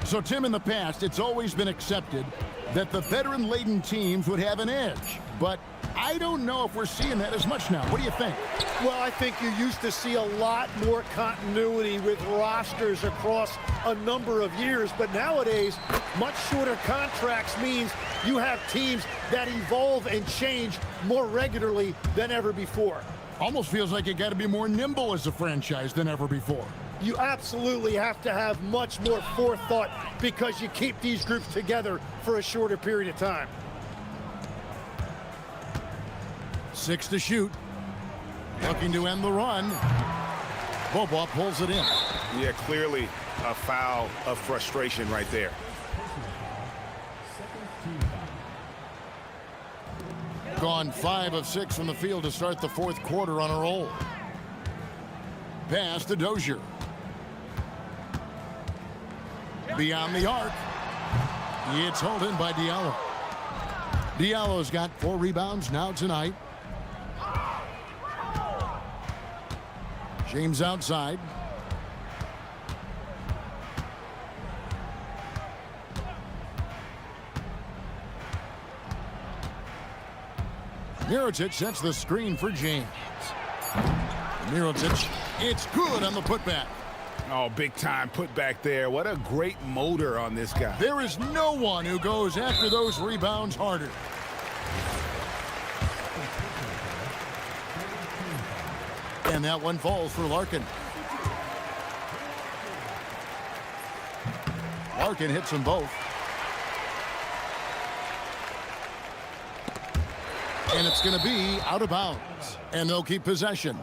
Speaker 1: So, Tim, in the past, it's always been accepted that the veteran-laden teams would have an edge. But I don't know if we're seeing that as much now. What do you think?
Speaker 3: Well, I think you used to see a lot more continuity with rosters across a number of years. But nowadays, much shorter contracts means you have teams that evolve and change more regularly than ever before.
Speaker 1: Almost feels like you got to be more nimble as a franchise than ever before.
Speaker 3: You absolutely have to have much more forethought because you keep these groups together for a shorter period of time.
Speaker 1: 6 to shoot. Looking to end the run. Bobois pulls it in.
Speaker 2: Yeah, clearly a foul of frustration right there.
Speaker 1: Gone 5 of 6 from the field to start the fourth quarter on a roll. Pass to Dozier. Beyond the arc. It's held in by Diallo. Diallo's got 4 rebounds now tonight. James outside. Mirotic sets the screen for James. Mirotic, it's good on the putback.
Speaker 2: Oh, big time put back there. What a great motor on this guy.
Speaker 1: There is no one who goes after those rebounds harder. And that one falls for Larkin. Larkin hits them both. And it's going to be out of bounds. And they'll keep possession.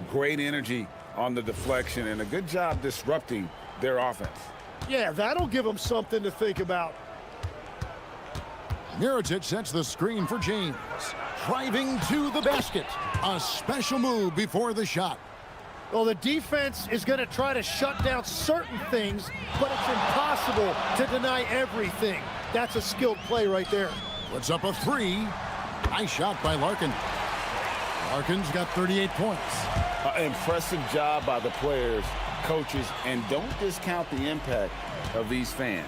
Speaker 2: Great energy on the deflection and a good job disrupting their offense.
Speaker 3: Yeah, that'll give them something to think about.
Speaker 1: Mirotic sets the screen for James. Driving to the basket. A special move before the shot.
Speaker 3: Well, the defense is going to try to shut down certain things, but it's impossible to deny everything. That's a skilled play right there.
Speaker 1: Puts up a three. Nice shot by Larkin. Larkin's got 38 points.
Speaker 2: Impressive job by the players, coaches, and don't discount the impact of these fans.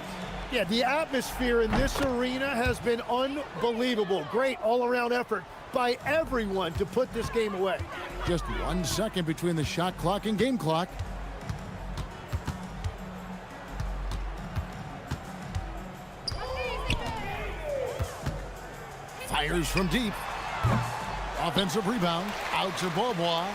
Speaker 3: Yeah, the atmosphere in this arena has been unbelievable. Great all-around effort by everyone to put this game away.
Speaker 1: Just 1 second between the shot clock and game clock. Fires from deep. Offensive rebound. Out to Bobois.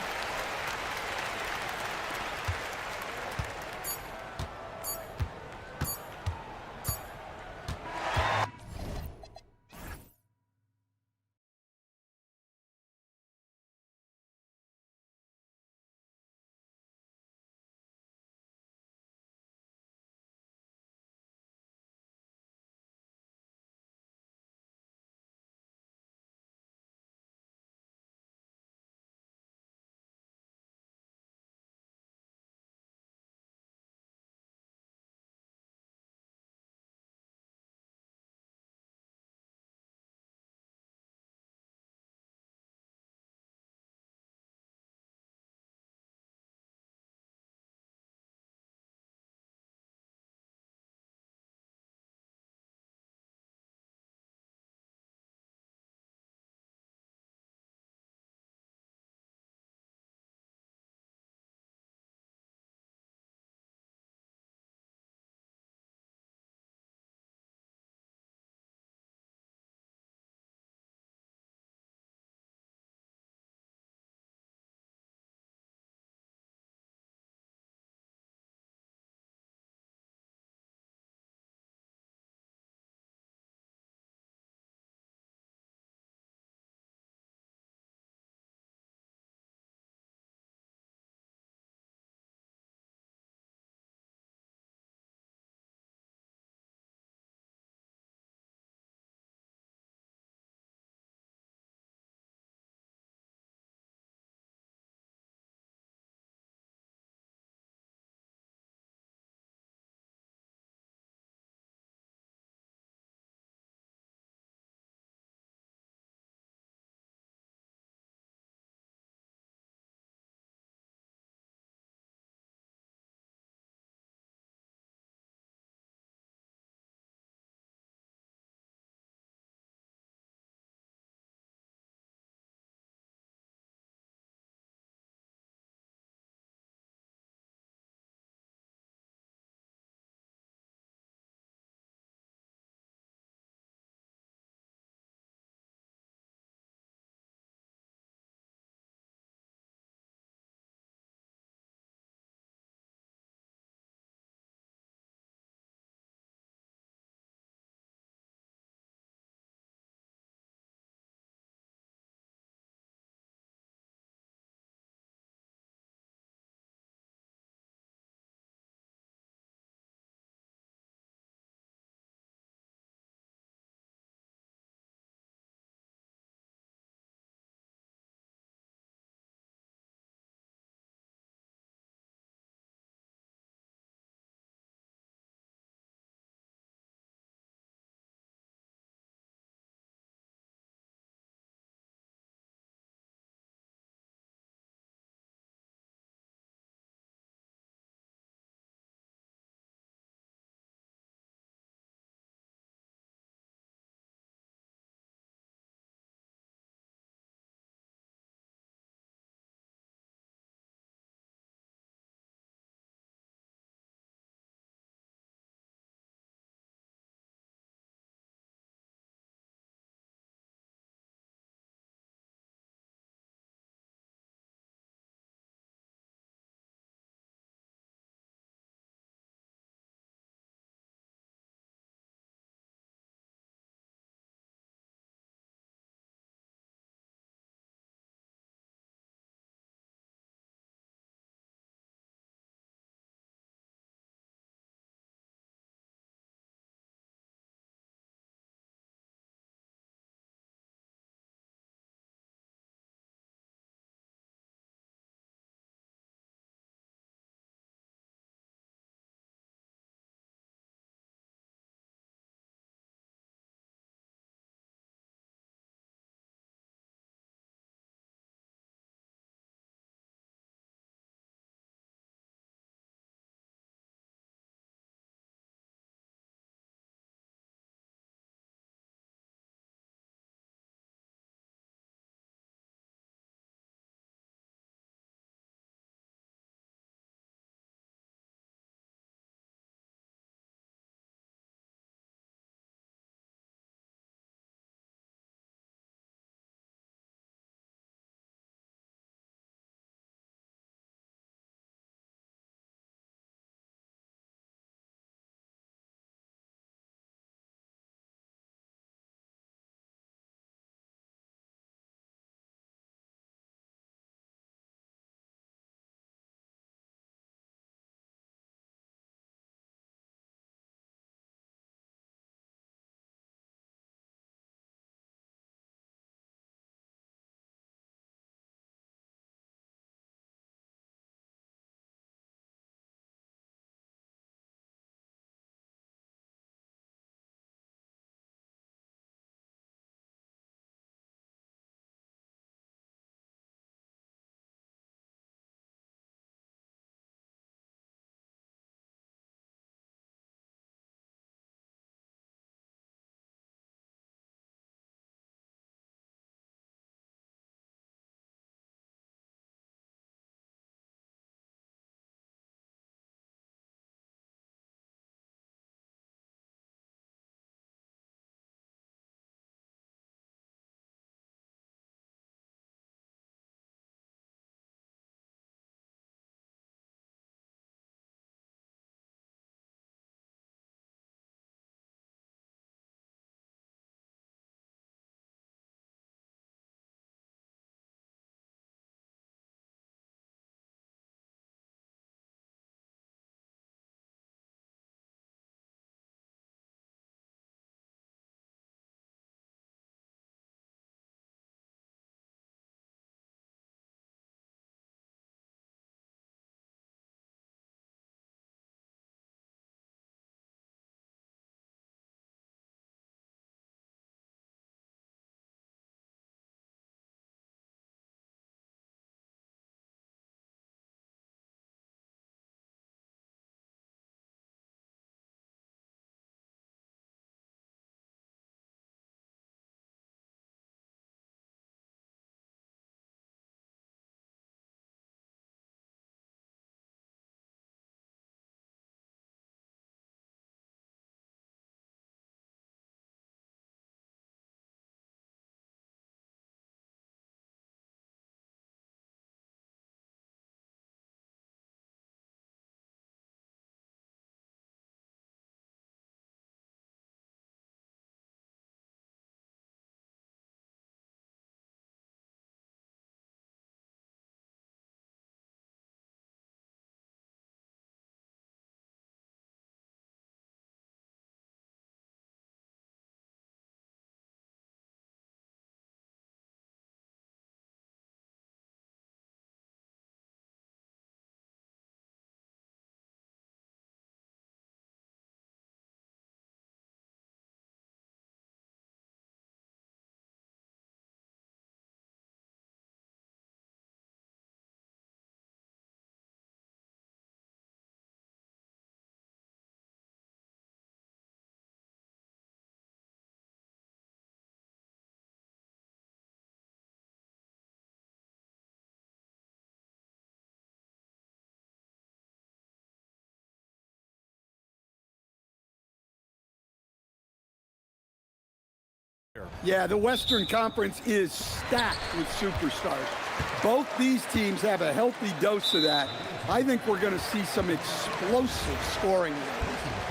Speaker 13: Yeah, the Western Conference is stacked with superstars. Both these teams have a healthy dose of that. I think we're going to see some explosive scoring.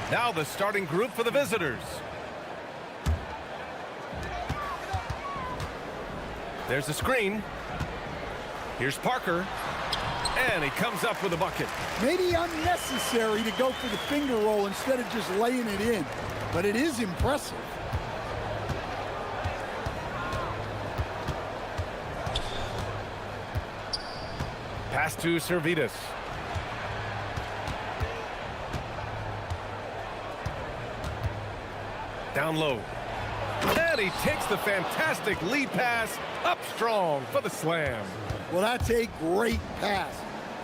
Speaker 8: Now the starting group for the visitors. There's the screen. Here's Parker. And he comes up with a bucket.
Speaker 13: Maybe unnecessary to go for the finger roll instead of just laying it in, but it is impressive.
Speaker 8: Pass to Servetus. Down low. And he takes the fantastic lead pass up strong for the slam.
Speaker 13: Well, that's a great pass.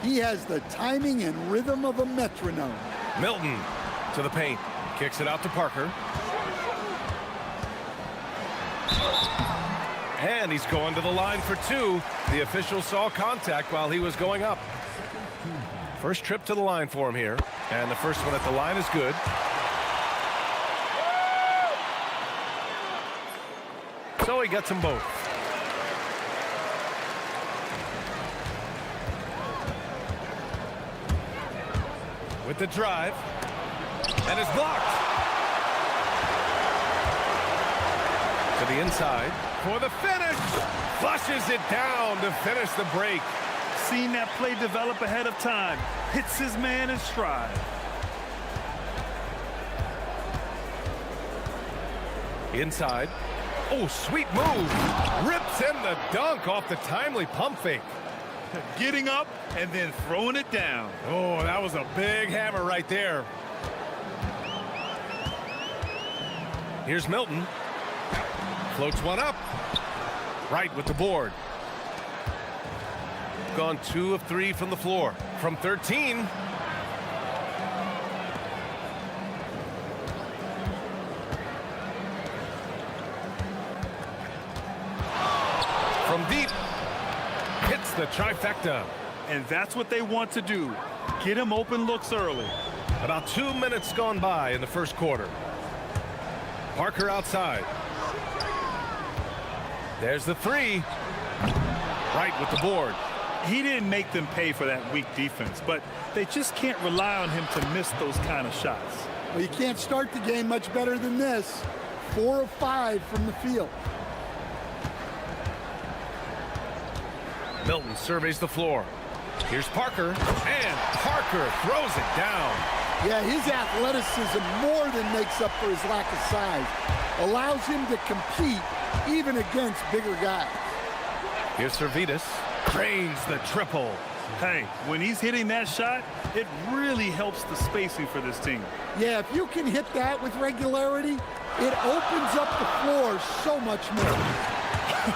Speaker 13: He has the timing and rhythm of a metronome.
Speaker 8: Milton to the paint. Kicks it out to Parker. And he's going to the line for two. The official saw contact while he was going up. First trip to the line for him here. And the first one at the line is good. So he gets them both. With the drive. And it's blocked. To the inside. For the finish. Flushes it down to finish the break.
Speaker 9: Seen that play develop ahead of time. Hits his man in stride.
Speaker 8: Inside. Oh, sweet move. Rips in the dunk off the timely pump fake.
Speaker 9: Getting up and then throwing it down.
Speaker 8: Oh, that was a big hammer right there. Here's Milton. Floats one up. Right with the board. Gone 2 of 3 from the floor. From 13. From deep. Hits the trifecta.
Speaker 9: And that's what they want to do. Get him open looks early.
Speaker 8: About 2 minutes gone by in the first quarter. Parker outside. There's the three. Right with the board.
Speaker 9: He didn't make them pay for that weak defense, but they just can't rely on him to miss those kind of shots.
Speaker 13: Well, you can't start the game much better than this. 4 of 5 from the field.
Speaker 8: Milton surveys the floor. Here's Parker, and Parker throws it down.
Speaker 13: Yeah, his athleticism more than makes up for his lack of size. Allows him to compete even against bigger guys.
Speaker 8: Here's Servetus. Drains the triple.
Speaker 9: Hey, when he's hitting that shot, it really helps the spacing for this team.
Speaker 13: Yeah, if you can hit that with regularity, it opens up the floor so much more.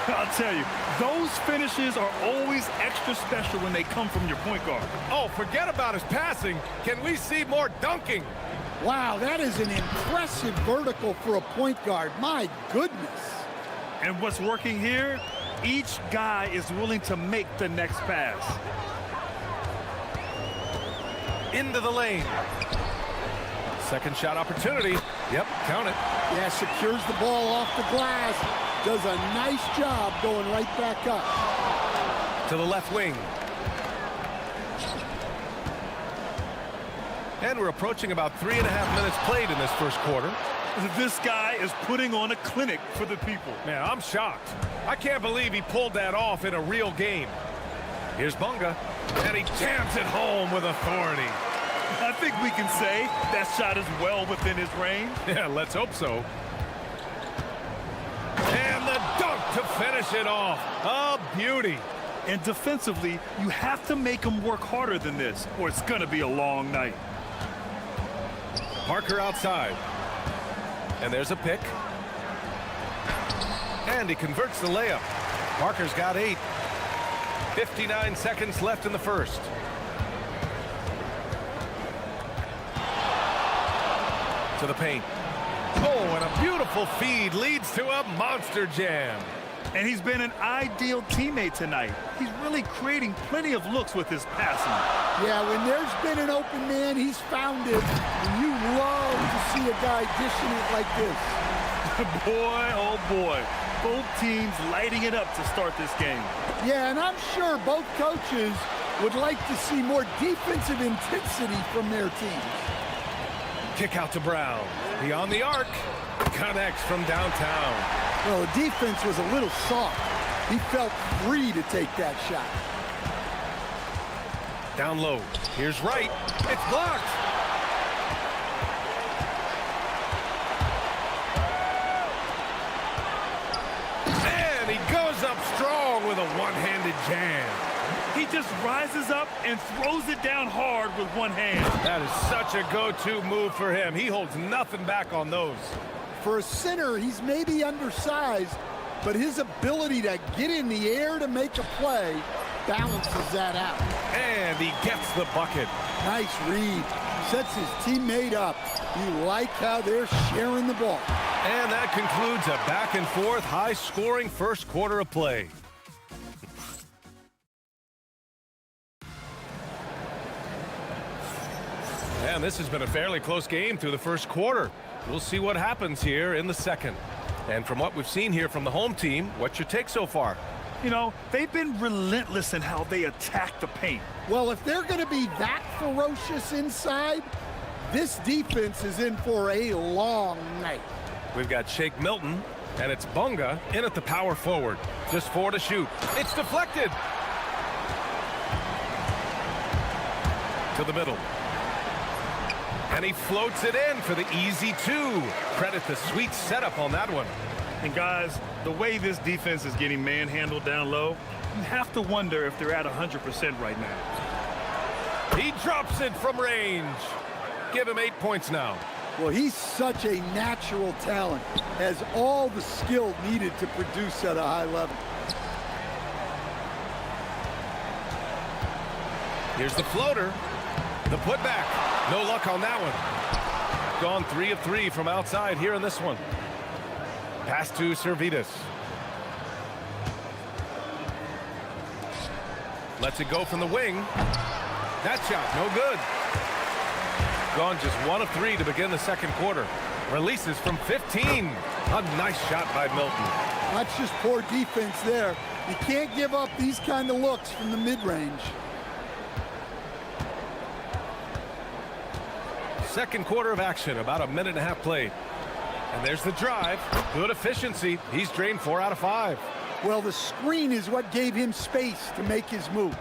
Speaker 9: I'll tell you, those finishes are always extra special when they come from your point guard.
Speaker 8: Oh, forget about his passing. Can we see more dunking?
Speaker 13: Wow, that is an impressive vertical for a point guard. My goodness.
Speaker 9: And what's working here? Each guy is willing to make the next pass.
Speaker 8: Into the lane. Second shot opportunity. Yep, count it.
Speaker 13: Yeah, secures the ball off the glass. Does a nice job going right back up.
Speaker 8: To the left wing. And we're approaching about 3.5 minutes played in this first quarter.
Speaker 9: This guy is putting on a clinic for the people.
Speaker 8: Man, I'm shocked. I can't believe he pulled that off in a real game. Here's Bunga, and he jams it home with authority.
Speaker 9: I think we can say that shot is well within his range.
Speaker 8: Yeah, let's hope so. And the dunk to finish it off. A beauty.
Speaker 9: And defensively, you have to make him work harder than this, or it's going to be a long night.
Speaker 8: Parker outside. And there's a pick. And he converts the layup. Parker's got 8. 59 seconds left in the first. To the paint. Oh, and a beautiful feed leads to a monster jam.
Speaker 9: And he's been an ideal teammate tonight. He's really creating plenty of looks with his passing.
Speaker 13: Yeah, when there's been an open man, he's found it. And you love to see a guy dishing it like this.
Speaker 9: Boy, oh boy. Both teams lighting it up to start this game.
Speaker 13: Yeah, and I'm sure both coaches would like to see more defensive intensity from their teams.
Speaker 8: Kick out to Brown. Beyond the arc. Connects from downtown.
Speaker 13: Well, the defense was a little soft. He felt free to take that shot.
Speaker 8: Down low. Here's Wright. It's blocked. And he goes up strong with a one-handed jam.
Speaker 9: He just rises up and throws it down hard with one hand.
Speaker 8: That is such a go-to move for him. He holds nothing back on those.
Speaker 13: For a center, he's maybe undersized, but his ability to get in the air to make a play balances that out.
Speaker 8: And he gets the bucket.
Speaker 13: Nice read. Sets his teammate up. You like how they're sharing the ball.
Speaker 8: And that concludes a back-and-forth, high-scoring first quarter of play. And this has been a fairly close game through the first quarter. We'll see what happens here in the second. And from what we've seen here from the home team, what's your take so far?
Speaker 9: You know, they've been relentless in how they attack the paint.
Speaker 13: Well, if they're going to be that ferocious inside, this defense is in for a long night.
Speaker 8: We've got Shake Milton, and it's Bunga in at the power forward. Just 4 to shoot. It's deflected. To the middle. And he floats it in for the easy 2. Credit the sweet setup on that one.
Speaker 9: And guys, the way this defense is getting manhandled down low, you have to wonder if they're at 100% right now.
Speaker 8: He drops it from range. Give him 8 points now.
Speaker 13: Well, he's such a natural talent, has all the skill needed to produce at a high level.
Speaker 8: Here's the floater. The putback. No luck on that one. Gone 3 of 3 from outside here in this one. Pass to Servetus. Lets it go from the wing. That shot, no good. Gone just 1 of 3 to begin the second quarter. Releases from 15. A nice shot by Milton.
Speaker 13: That's just poor defense there. You can't give up these kind of looks from the mid-range.
Speaker 8: Second quarter of action, about a minute and a half played. And there's the drive. Good efficiency. He's drained 4 out of 5.
Speaker 13: Well, the screen is what gave him space to make his move.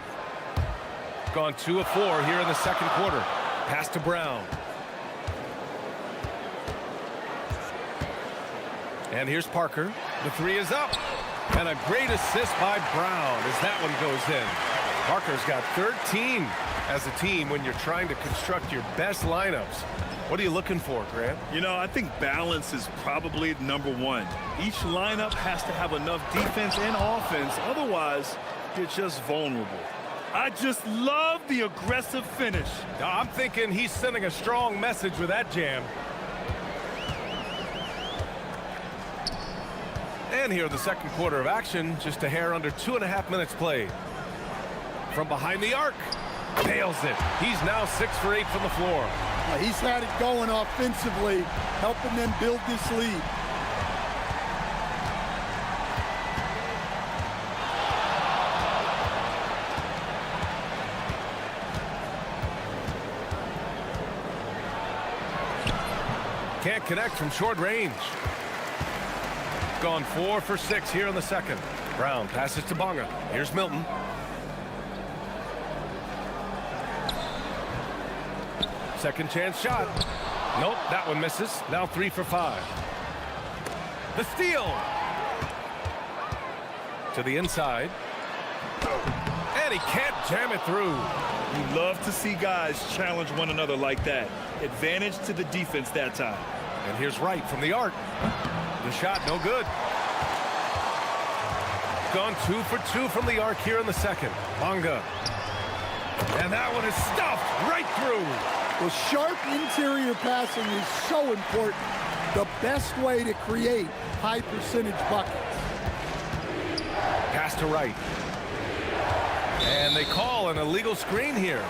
Speaker 8: Gone 2 of 4 here in the second quarter. Pass to Brown. And here's Parker. The 3 is up. And a great assist by Brown as that one goes in. Parker's got 13 as a team when you're trying to construct your best lineups. What are you looking for, Grant?
Speaker 9: You know, I think balance is probably number 1. Each lineup has to have enough defense and offense. Otherwise, you're just vulnerable. I just love the aggressive finish.
Speaker 8: I'm thinking he's sending a strong message with that jam. And here in the second quarter of action, just a hair under 2.5 minutes played. From behind the arc, nails it. He's now 6 for 8 from the floor.
Speaker 13: He's had it going offensively, helping them build this lead.
Speaker 8: Can't connect from short range. Gone 4 for 6 here in the second. Brown passes to Bunga. Here's Milton. Second chance shot. Nope, that one misses. Now 3 for 5. The steal. To the inside. And he can't jam it through.
Speaker 9: You love to see guys challenge one another like that. Advantage to the defense that time.
Speaker 8: And here's Wright from the arc. The shot no good. Gone 2 for 2 from the arc here in the second. Bunga. And that one is stuffed right through.
Speaker 13: Well, sharp interior passing is so important. The best way to create high percentage buckets.
Speaker 8: Pass to Wright. And they call an illegal screen here.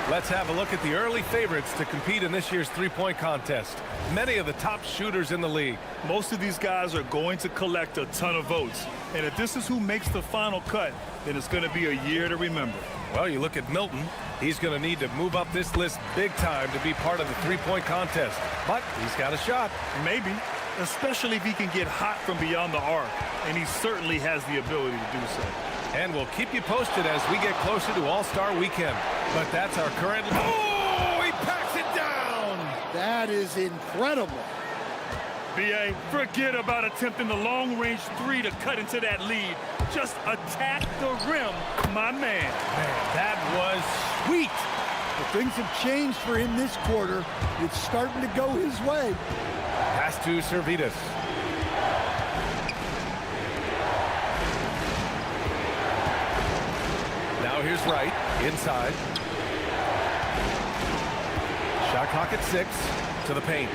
Speaker 8: Let's have a look at the early favorites to compete in this year's three-point contest. Many of the top shooters in the league.
Speaker 9: Most of these guys are going to collect a ton of votes. And if this is who makes the final cut, then it's going to be a year to remember.
Speaker 8: Well, you look at Milton. He's going to need to move up this list big time to be part of the three-point contest. But he's got a shot.
Speaker 9: Maybe, especially if he can get hot from beyond the arc. And he certainly has the ability to do so.
Speaker 8: And we'll keep you posted as we get closer to All-Star Weekend. But that's our current... Oh, he packs it down!
Speaker 13: That is incredible.
Speaker 9: B.A., forget about attempting the long-range three to cut into that lead. Just attack the rim, my man.
Speaker 8: Man, that was sweet.
Speaker 13: But things have changed for him this quarter. It's starting to go his way.
Speaker 8: Pass to Servetus. Now here's Wright, inside. Shot clock at 6, to the paint.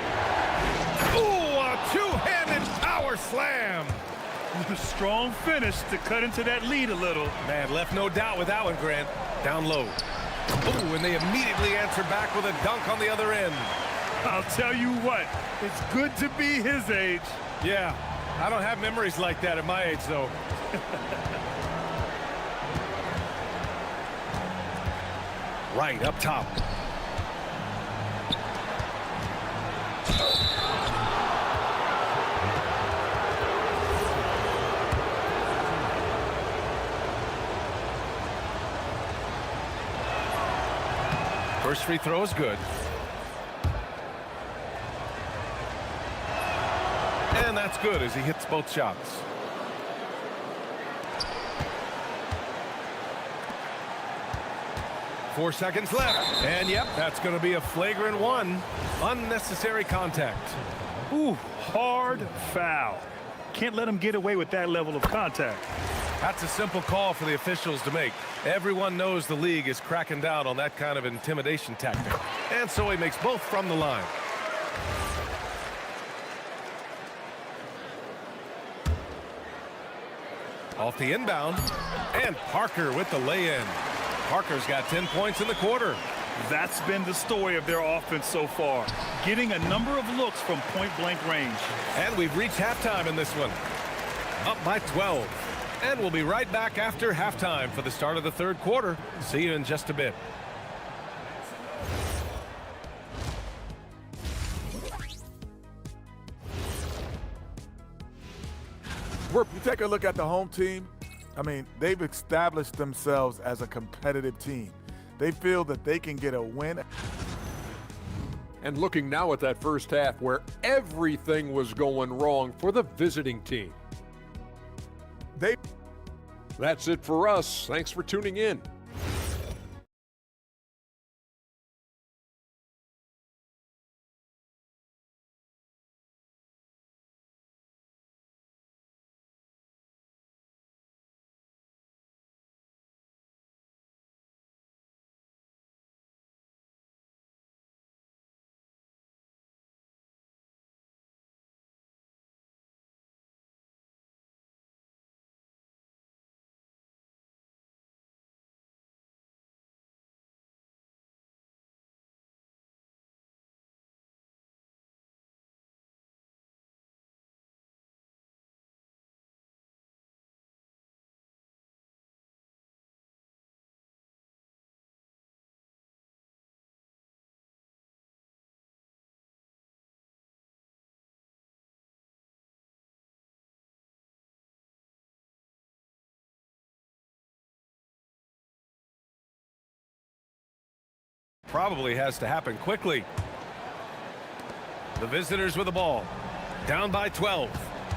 Speaker 8: Ooh, a two-handed power slam.
Speaker 9: A strong finish to cut into that lead a little.
Speaker 8: Man, left no doubt with that one, Grant. Down low. Ooh, and they immediately answer back with a dunk on the other end.
Speaker 9: I'll tell you what, it's good to be his age.
Speaker 8: Yeah, I don't have memories like that at my age, though. Right up top. First free throw is good. And that's good as he hits both shots. Four seconds left. And yep, that's going to be a flagrant one. Unnecessary contact.
Speaker 9: Ooh, hard foul. Can't let him get away with that level of contact.
Speaker 8: That's a simple call for the officials to make. Everyone knows the league is cracking down on that kind of intimidation tactic. And so he makes both from the line. Off the inbound. And Parker with the lay-in. Parker's got 10 points in the quarter.
Speaker 9: That's been the story of their offense so far. Getting a number of looks from point-blank range.
Speaker 8: And we've reached halftime in this one. Up by 12. And we'll be right back after halftime for the start of the third quarter. See you in just a bit.
Speaker 10: You take a look at the home team. I mean, they've established themselves as a competitive team. They feel that they can get a win.
Speaker 5: And looking now at that first half where everything was going wrong for the visiting team. That's it for us. Thanks for tuning in.
Speaker 8: Probably has to happen quickly. The visitors with the ball. Down by 12.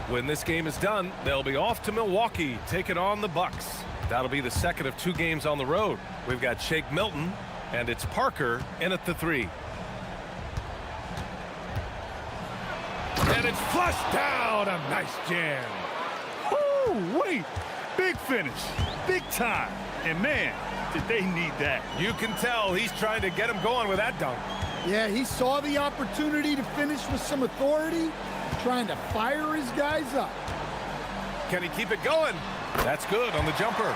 Speaker 8: When this game is done, they'll be off to Milwaukee, taking on the Bucks. That'll be the second of 2 games on the road. We've got Shake Milton, and it's Parker in at the 3. And it's flushed down. A nice jam.
Speaker 9: Ooh, wait. Big finish. Big time. And man, did they need that.
Speaker 8: You can tell he's trying to get him going with that dunk.
Speaker 13: Yeah, he saw the opportunity to finish with some authority, trying to fire his guys up.
Speaker 8: Can he keep it going? That's good on the jumper.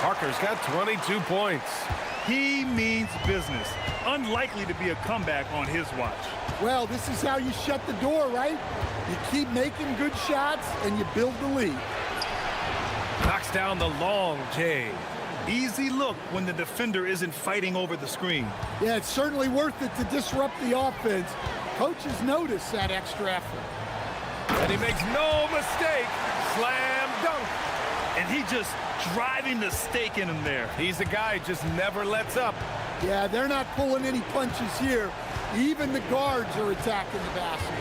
Speaker 8: Parker's got 22 points.
Speaker 9: He means business. Unlikely to be a comeback on his watch.
Speaker 13: Well, this is how you shut the door, right? You keep making good shots and you build the lead.
Speaker 8: Knocks down the long J.
Speaker 9: Easy look when the defender isn't fighting over the screen.
Speaker 13: Yeah, it's certainly worth it to disrupt the offense. Coaches notice that extra effort.
Speaker 8: And he makes no mistake. Slam dunk.
Speaker 9: And he just driving the stake in him there.
Speaker 8: He's a guy just never lets up.
Speaker 13: Yeah, they're not pulling any punches here. Even the guards are attacking the basket.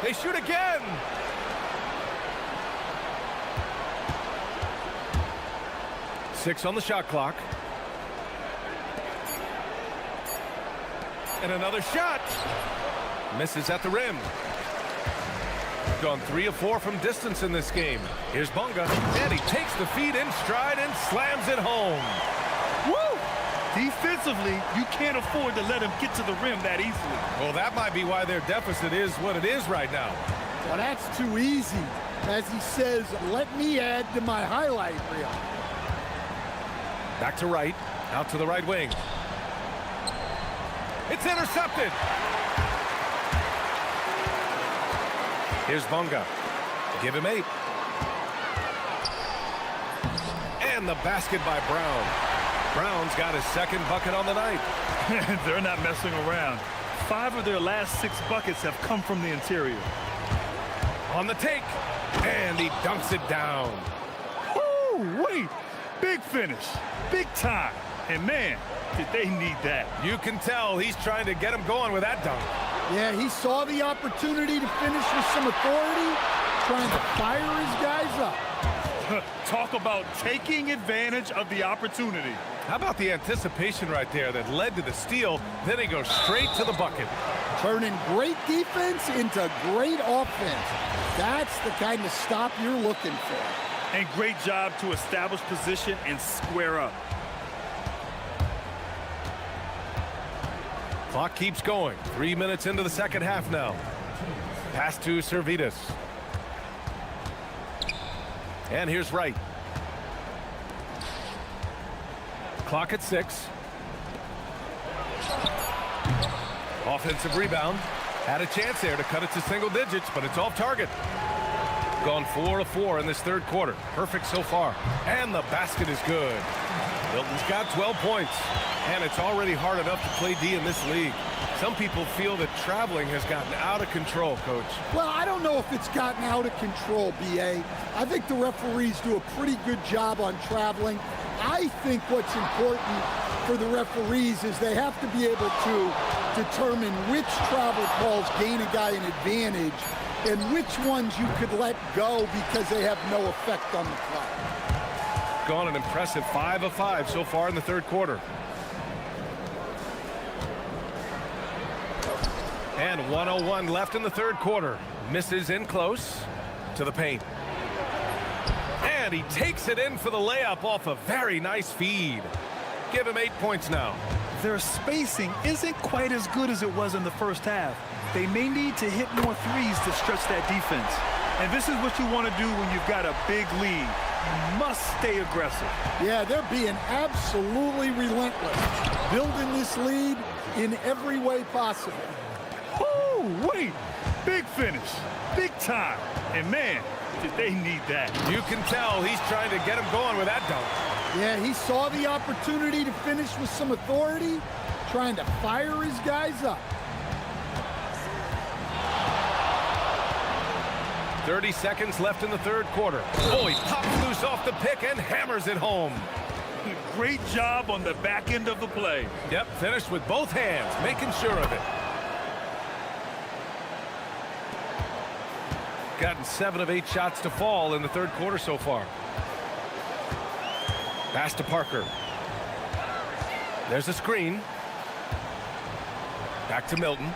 Speaker 8: They shoot again. Six on the shot clock. And another shot. Misses at the rim. Gone 3 of 4 from distance in this game. Here's Bunga, and he takes the feed in stride and slams it home.
Speaker 9: Woo! Defensively, you can't afford to let him get to the rim that easily.
Speaker 8: Well, that might be why their deficit is what it is right now.
Speaker 13: Well, that's too easy. As he says, let me add to my highlight reel.
Speaker 8: Back to right, out to the right wing. It's intercepted. Here's Bunga. Give him 8. And the basket by Brown. Brown's got his second bucket on the night.
Speaker 9: They're not messing around. 5 of their last 6 buckets have come from the interior.
Speaker 8: On the take. And he dunks it down.
Speaker 9: Woo, wait. Big finish. Big time. And man, did they need that.
Speaker 8: You can tell he's trying to get him going with that dunk.
Speaker 13: Yeah, he saw the opportunity to finish with some authority, trying to fire his guys up.
Speaker 9: Talk about taking advantage of the opportunity.
Speaker 8: How about the anticipation right there that led to the steal? Then he goes straight to the bucket.
Speaker 13: Turning great defense into great offense. That's the kind of stop you're looking for.
Speaker 9: And great job to establish position and square up.
Speaker 8: Clock keeps going. 3 minutes into the second half now. Pass to Servetus. And here's Wright. Clock at 6. Offensive rebound. Had a chance there to cut it to single digits, but it's off target. Gone 4 of 4 in this third quarter. Perfect so far. And the basket is good. Milton's got 12 points. And it's already hard enough to play D in this league. Some people feel that traveling has gotten out of control, Coach.
Speaker 13: Well, I don't know if it's gotten out of control, B.A. I think the referees do a pretty good job on traveling. I think what's important for the referees is they have to be able to determine which travel calls gain a guy an advantage and which ones you could let go because they have no effect on the play.
Speaker 8: Gone an impressive 5 of 5 so far in the third quarter. And 101 left in the third quarter. Misses in close to the paint. And he takes it in for the layup off a very nice feed. Give him 8 points now.
Speaker 9: Their spacing isn't quite as good as it was in the first half. They may need to hit more threes to stretch that defense. And this is what you want to do when you've got a big lead. You must stay aggressive.
Speaker 13: Yeah, they're being absolutely relentless. Building this lead in every way possible.
Speaker 9: Woo, wait. Big finish. Big time. And man, did they need that.
Speaker 8: You can tell he's trying to get him going with that dunk.
Speaker 13: Yeah, he saw the opportunity to finish with some authority, trying to fire his guys up.
Speaker 8: 30 seconds left in the third quarter. Oh, he pops loose off the pick and hammers it home.
Speaker 9: Great job on the back end of the play.
Speaker 8: Yep, finished with both hands, making sure of it. Gotten 7 of 8 shots to fall in the third quarter so far. Pass to Parker. There's a screen. Back to Milton.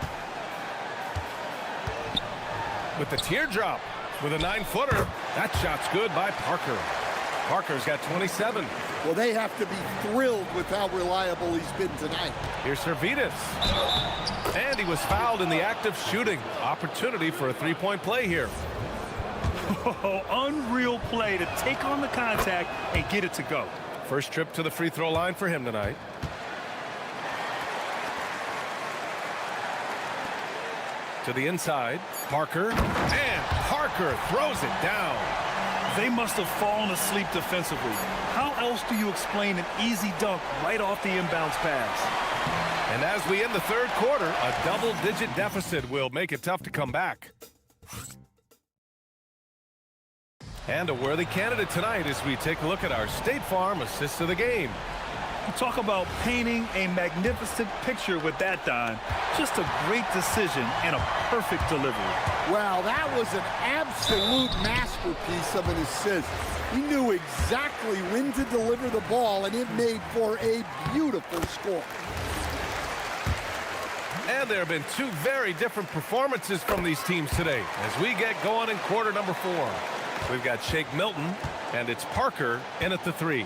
Speaker 8: With the teardrop. With a 9-footer. That shot's good by Parker. Parker's got 27.
Speaker 13: well, they have to be thrilled with how reliable he's been tonight.
Speaker 8: Here's Servetus. And he was fouled in the act of shooting. Opportunity for a three-point play here.
Speaker 9: Oh, unreal play to take on the contact and get it to go.
Speaker 8: First trip to the free throw line for him tonight. To the inside, Parker, and Parker throws it down.
Speaker 9: They must have fallen asleep defensively. How else do you explain an easy dunk right off the inbounds pass?
Speaker 8: And as we end the third quarter, a double-digit deficit will make it tough to come back. And a worthy candidate tonight as we take a look at our State Farm assist of the game.
Speaker 9: You talk about painting a magnificent picture with that, Don. Just a great decision and a perfect delivery.
Speaker 13: Wow, that was an absolute masterpiece of an assist. He knew exactly when to deliver the ball, and it made for a beautiful score.
Speaker 8: And there have been two very different performances from these teams today as we get going in quarter number 4. We've got Shake Milton, and it's Parker in at the 3.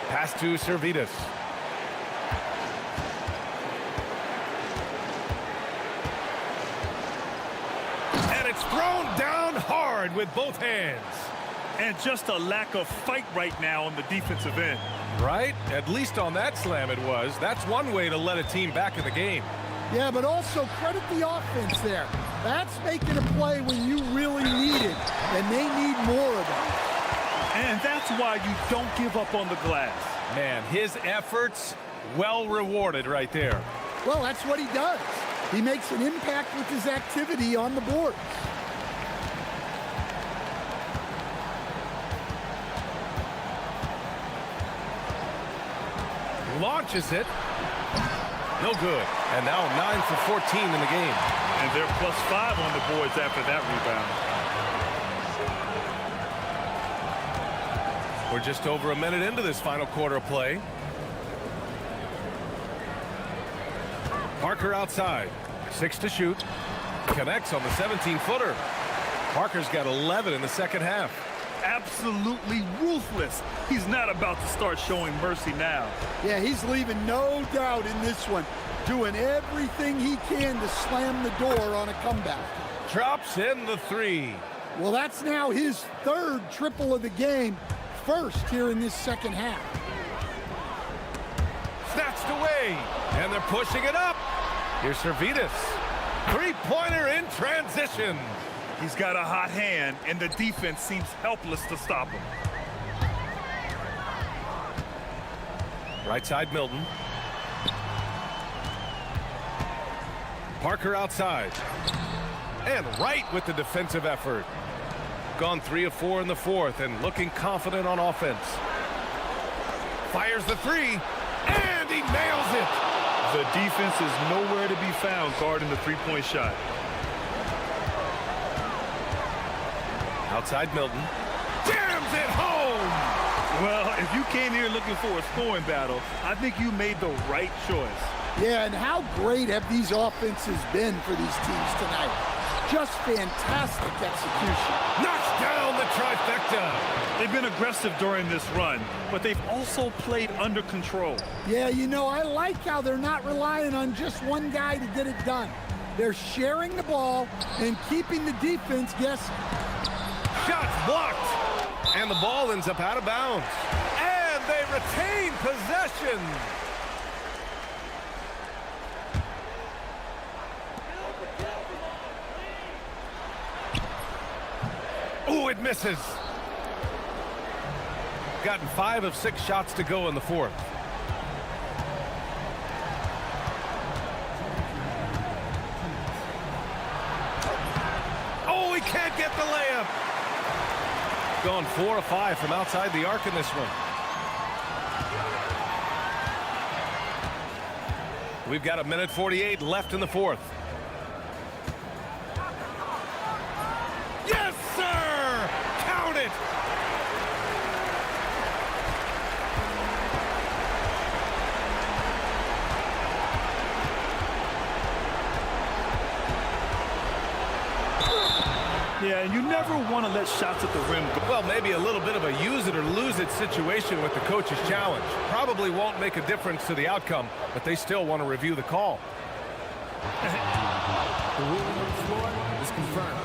Speaker 8: Pass to Servetus. And it's thrown down hard with both hands.
Speaker 9: And just a lack of fight right now on the defensive end.
Speaker 8: Right? At least on that slam it was. That's one way to let a team back in the game.
Speaker 13: Yeah, but also credit the offense there. That's making a play when you really need it, and they need more of it.
Speaker 9: And that's why you don't give up on the glass.
Speaker 8: Man, his efforts well rewarded right there.
Speaker 13: Well, that's what he does. He makes an impact with his activity on the board.
Speaker 8: Launches it. No good. And now 9 for 14 in the game.
Speaker 9: And they're +5 on the boards after that rebound.
Speaker 8: We're just over a minute into this final quarter of play. Parker outside. 6 to shoot. Connects on the 17-footer. Parker's got 11 in the second half.
Speaker 9: Absolutely ruthless. He's not about to start showing mercy now.
Speaker 13: Yeah, he's leaving no doubt in this one. Doing everything he can to slam the door on a comeback.
Speaker 8: Drops in the 3.
Speaker 13: Well, that's now his 3rd triple of the game. First here in this second half.
Speaker 8: Snatched away. And they're pushing it up. Here's Servetus. 3-pointer in transition.
Speaker 9: He's got a hot hand, and the defense seems helpless to stop him.
Speaker 8: Right side, Milton. Parker outside. And right with the defensive effort. Gone 3 of 4 in the 4th and looking confident on offense. Fires the 3, and he nails it.
Speaker 9: The defense is nowhere to be found guarding the three-point shot.
Speaker 8: Outside Milton. Jams it home!
Speaker 9: Well, if you came here looking for a scoring battle, I think you made the right choice.
Speaker 13: Yeah, and how great have these offenses been for these teams tonight? Just fantastic execution.
Speaker 8: Knocks down the trifecta.
Speaker 9: They've been aggressive during this run, but they've also played under control.
Speaker 13: Yeah, you know, I like how they're not relying on just one guy to get it done. They're sharing the ball and keeping the defense guessing.
Speaker 8: Shots blocked. And the ball ends up out of bounds. And they retain possession. Ooh, it misses. Gotten 5 of 6 shots to go in the 4th. Oh, he can't get the layup. Gone 4 of 5 from outside the arc in this one. We've got 1:48 left in the 4th. Yes, sir! Count it!
Speaker 9: Yeah, and you never want to let shots at the rim go.
Speaker 8: Well, maybe a little bit of a use it or lose it situation with the coach's challenge. Probably won't make a difference to the outcome, but they still want to review the call.
Speaker 11: The ruling on the floor is confirmed.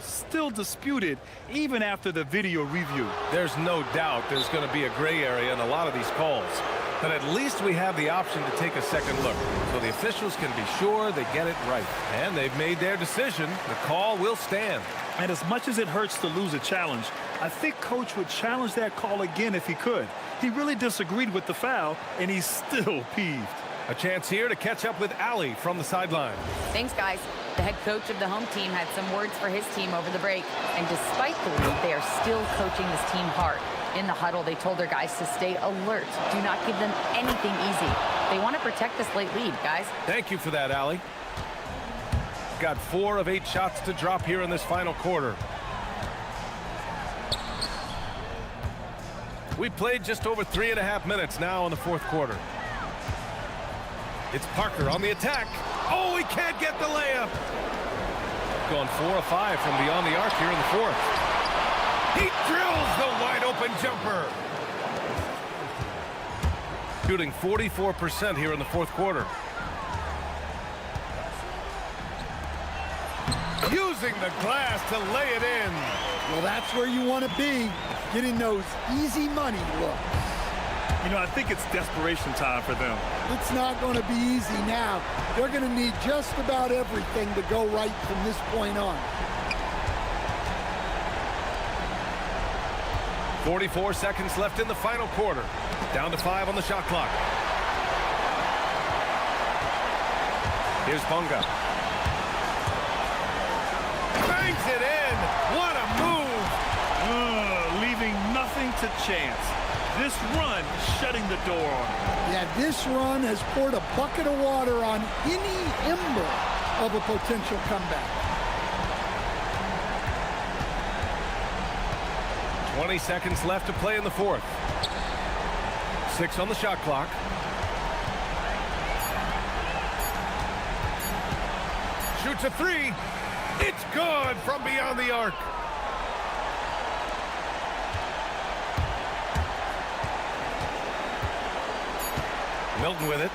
Speaker 9: Still disputed even after the video review.
Speaker 8: There's no doubt there's going to be a gray area in a lot of these calls. But at least we have the option to take a second look, so the officials can be sure they get it right. And they've made their decision. The call will stand.
Speaker 9: And as much as it hurts to lose a challenge, I think Coach would challenge that call again if he could. He really disagreed with the foul, and he's still peeved.
Speaker 8: A chance here to catch up with Ali from the sideline.
Speaker 4: Thanks, guys. The head coach of the home team had some words for his team over the break. And despite the lead, they are still coaching this team hard. In the huddle, they told their guys to stay alert. Do not give them anything easy. They want to protect this late lead, guys.
Speaker 8: Thank you for that, Ali. Got 4 of 8 shots to drop here in this final quarter. We played just over 3.5 minutes now in the fourth quarter. It's Parker on the attack. Oh, he can't get the layup. Gone 4 of 5 from beyond the arc here in the fourth. He drills the wide open jumper. Shooting 44% here in the fourth quarter. Using the glass to lay it in.
Speaker 13: Well, that's where you want to be, getting those easy money looks.
Speaker 9: You know, I think it's desperation time for them.
Speaker 13: It's not going to be easy now. They're going to need just about everything to go right from this point on.
Speaker 8: 44 seconds left in the final quarter. Down to 5 on the shot clock. Here's Bunga. Bangs it in. What a move.
Speaker 9: Leaving nothing to chance. This run shutting the door on him.
Speaker 13: Yeah, this run has poured a bucket of water on any ember of a potential comeback.
Speaker 8: 20 seconds left to play in the fourth. 6 on the shot clock. Shoots a 3. It's good from beyond the arc. Milton with it.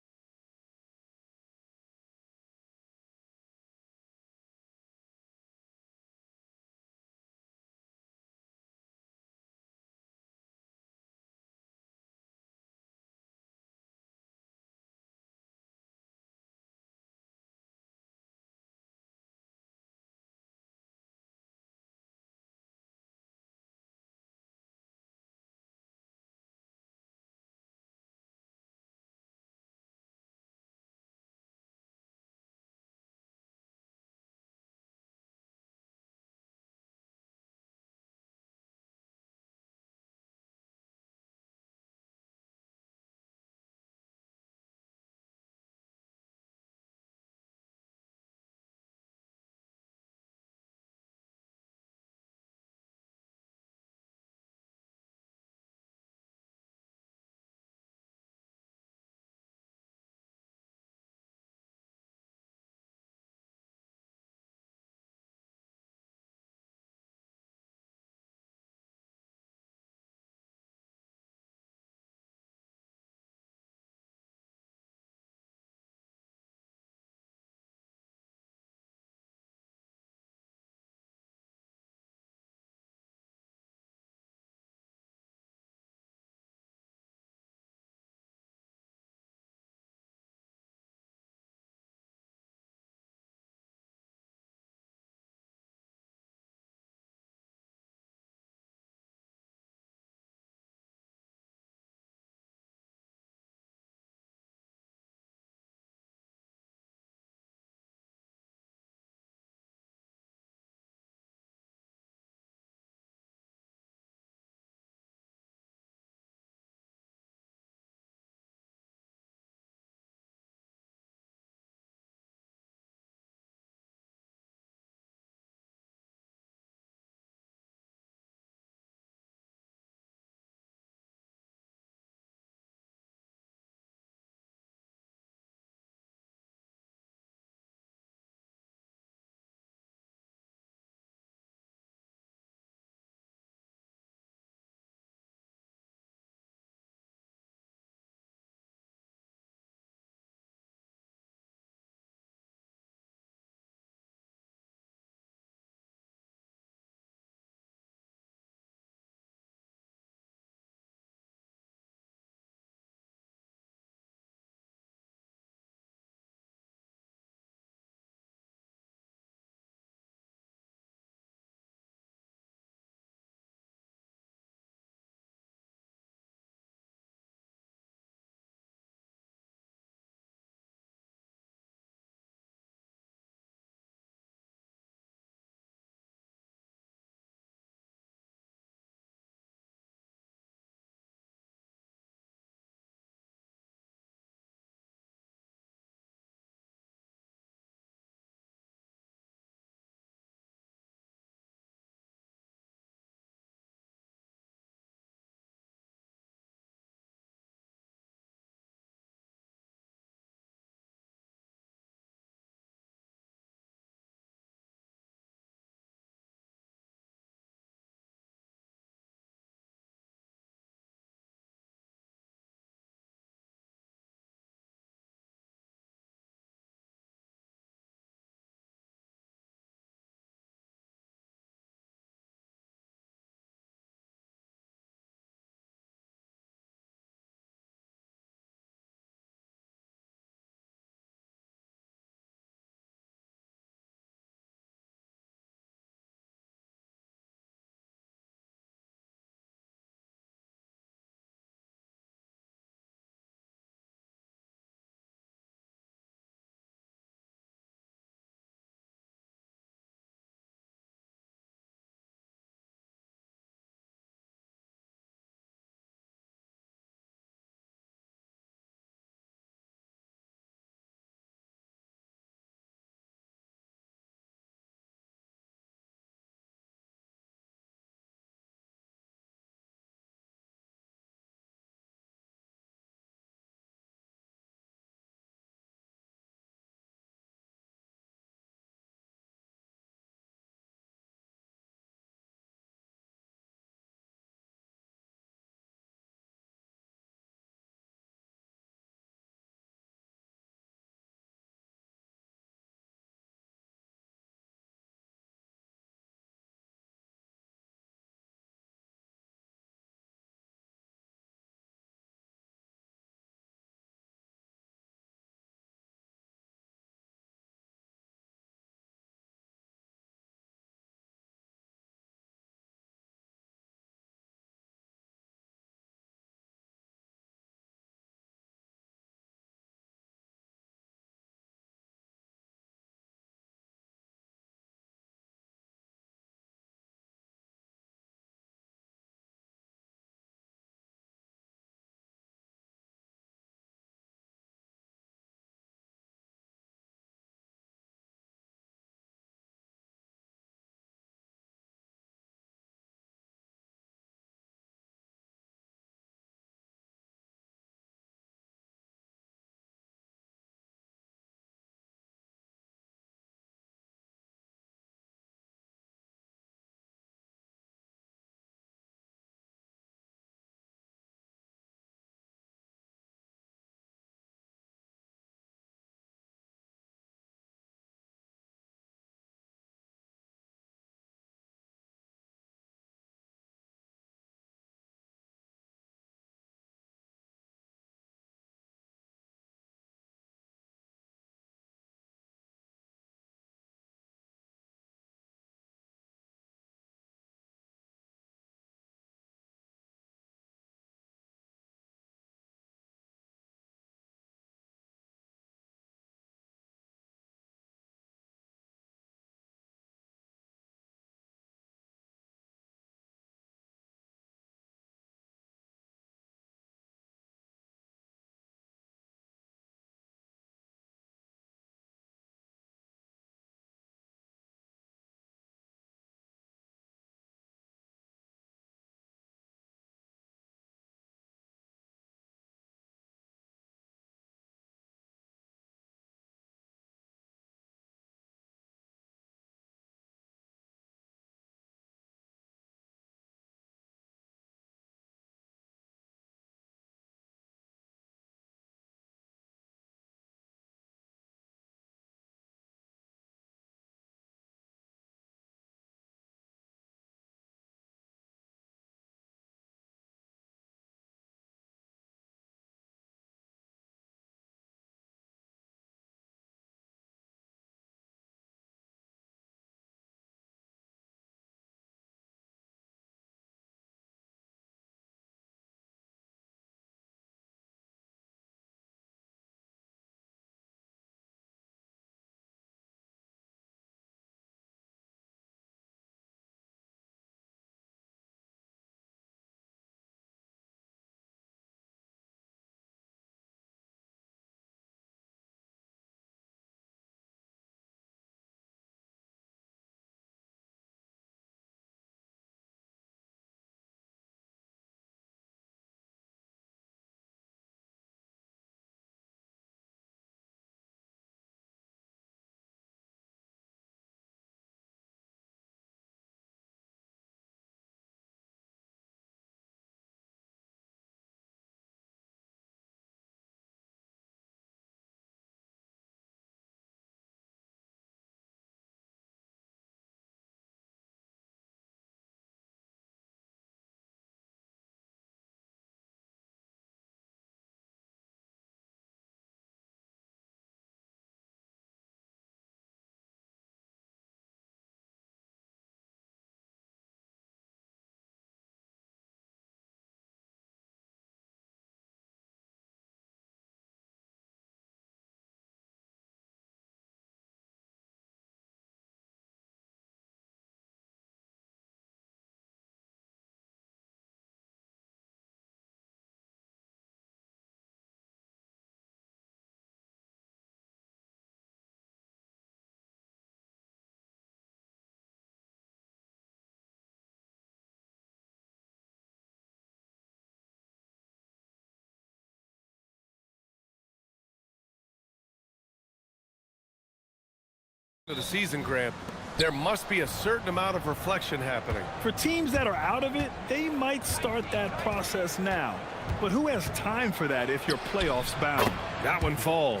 Speaker 8: For the season, Grant, there must be a certain amount of reflection happening.
Speaker 9: For teams that are out of it, they might start that process now. But who has time for that if you're playoffs bound?
Speaker 8: That one falls.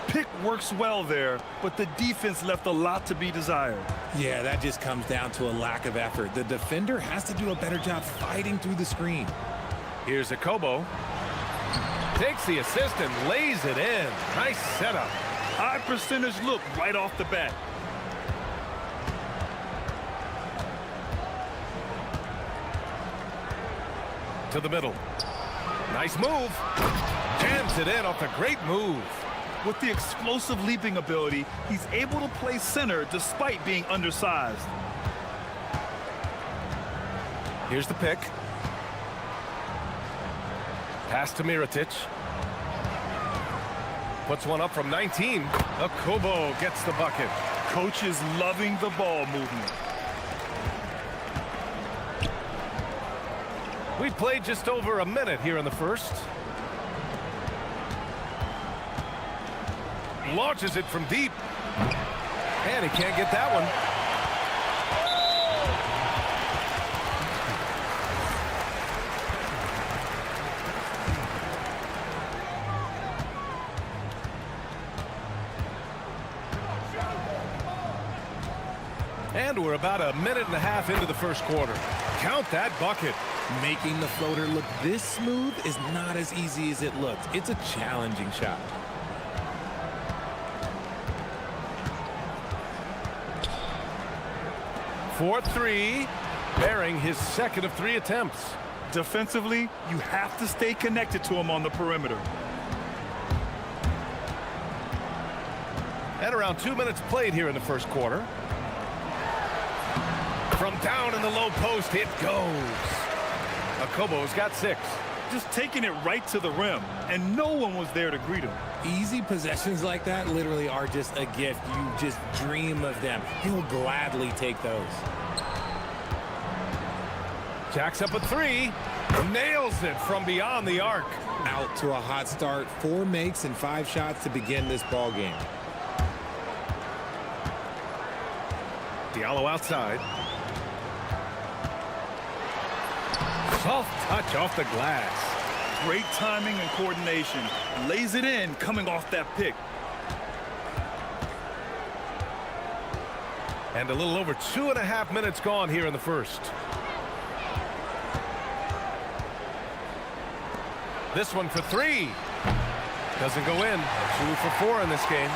Speaker 9: Pick works well there, but the defense left a lot to be desired.
Speaker 7: Yeah, that just comes down to a lack of effort. The defender has to do a better job fighting through the screen.
Speaker 8: Here's Akobo. Takes the assist and lays it in. Nice setup.
Speaker 9: High percentage look right off the bat.
Speaker 8: To the middle. Nice move. Jams it in off a great move.
Speaker 9: With the explosive leaping ability, he's able to play center despite being undersized.
Speaker 8: Here's the pick. Pass to Mirotic. Puts one up from 19. Akobo gets the bucket.
Speaker 9: Coach is loving the ball movement.
Speaker 8: We played just over a minute here in the first. Launches it from deep. And he can't get that one. And we're about a minute and a half into the first quarter. Count that bucket.
Speaker 7: Making the floater look this smooth is not as easy as it looks. It's a challenging shot.
Speaker 8: For three, bearing his second of 3 attempts.
Speaker 9: Defensively, you have to stay connected to him on the perimeter.
Speaker 8: And around 2 minutes played here in the first quarter. From down in the low post, it goes. Akobo's got 6.
Speaker 9: Just taking it right to the rim, and no one was there to greet him.
Speaker 7: Easy possessions like that literally are just a gift. You just dream of them. He'll gladly take those.
Speaker 8: Jacks up a 3. Nails it from beyond the arc.
Speaker 7: Out to a hot start. 4 makes and 5 shots to begin this ball game.
Speaker 8: Diallo outside. Soft touch off the glass.
Speaker 9: Great timing and coordination. Lays it in coming off that pick.
Speaker 8: And a little over 2.5 minutes gone here in the first. This one for 3. Doesn't go in. 2 for 4 in this game.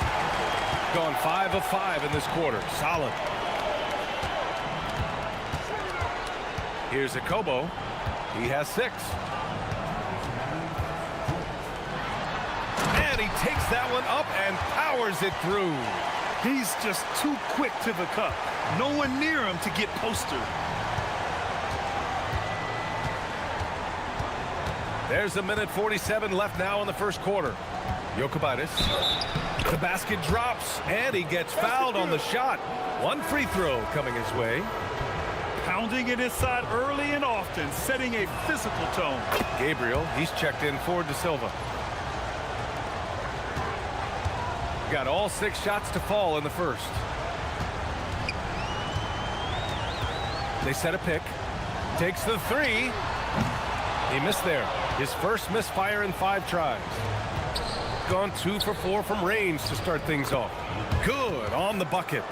Speaker 8: Gone 5 of 5 in this quarter. Solid. Here's Akobo. He has 6. And he takes that one up and powers it through.
Speaker 9: He's just too quick to the cup. No one near him to get postered.
Speaker 8: There's 1:47 left now in the first quarter. Jokubaitis. The basket drops, and he gets fouled on the shot. 1 free throw coming his way.
Speaker 9: Pounding it inside early and often, setting a physical tone.
Speaker 8: Gabriel, he's checked in for De Silva. Got all 6 shots to fall in the first. They set a pick. Takes the 3. He missed there. His first misfire in 5 tries. Gone 2 for 4 from range to start things off. Good on the bucket.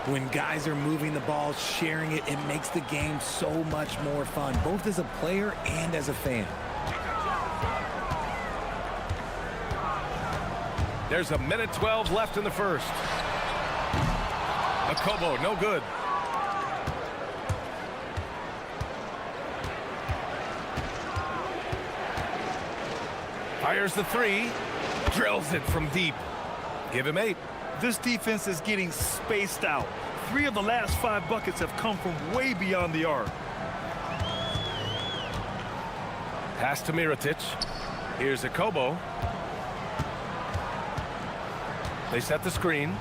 Speaker 7: When guys are moving the ball, sharing it, it makes the game so much more fun, both as a player and as a fan.
Speaker 8: There's 1:12 left in the first. Akobo, no good. Fires the 3. Drills it from deep. Give him 8.
Speaker 9: This defense is getting spaced out. 3 of the last 5 buckets have come from way beyond the arc.
Speaker 8: Pass to Mirotic. Here's Akobo. They set the screen.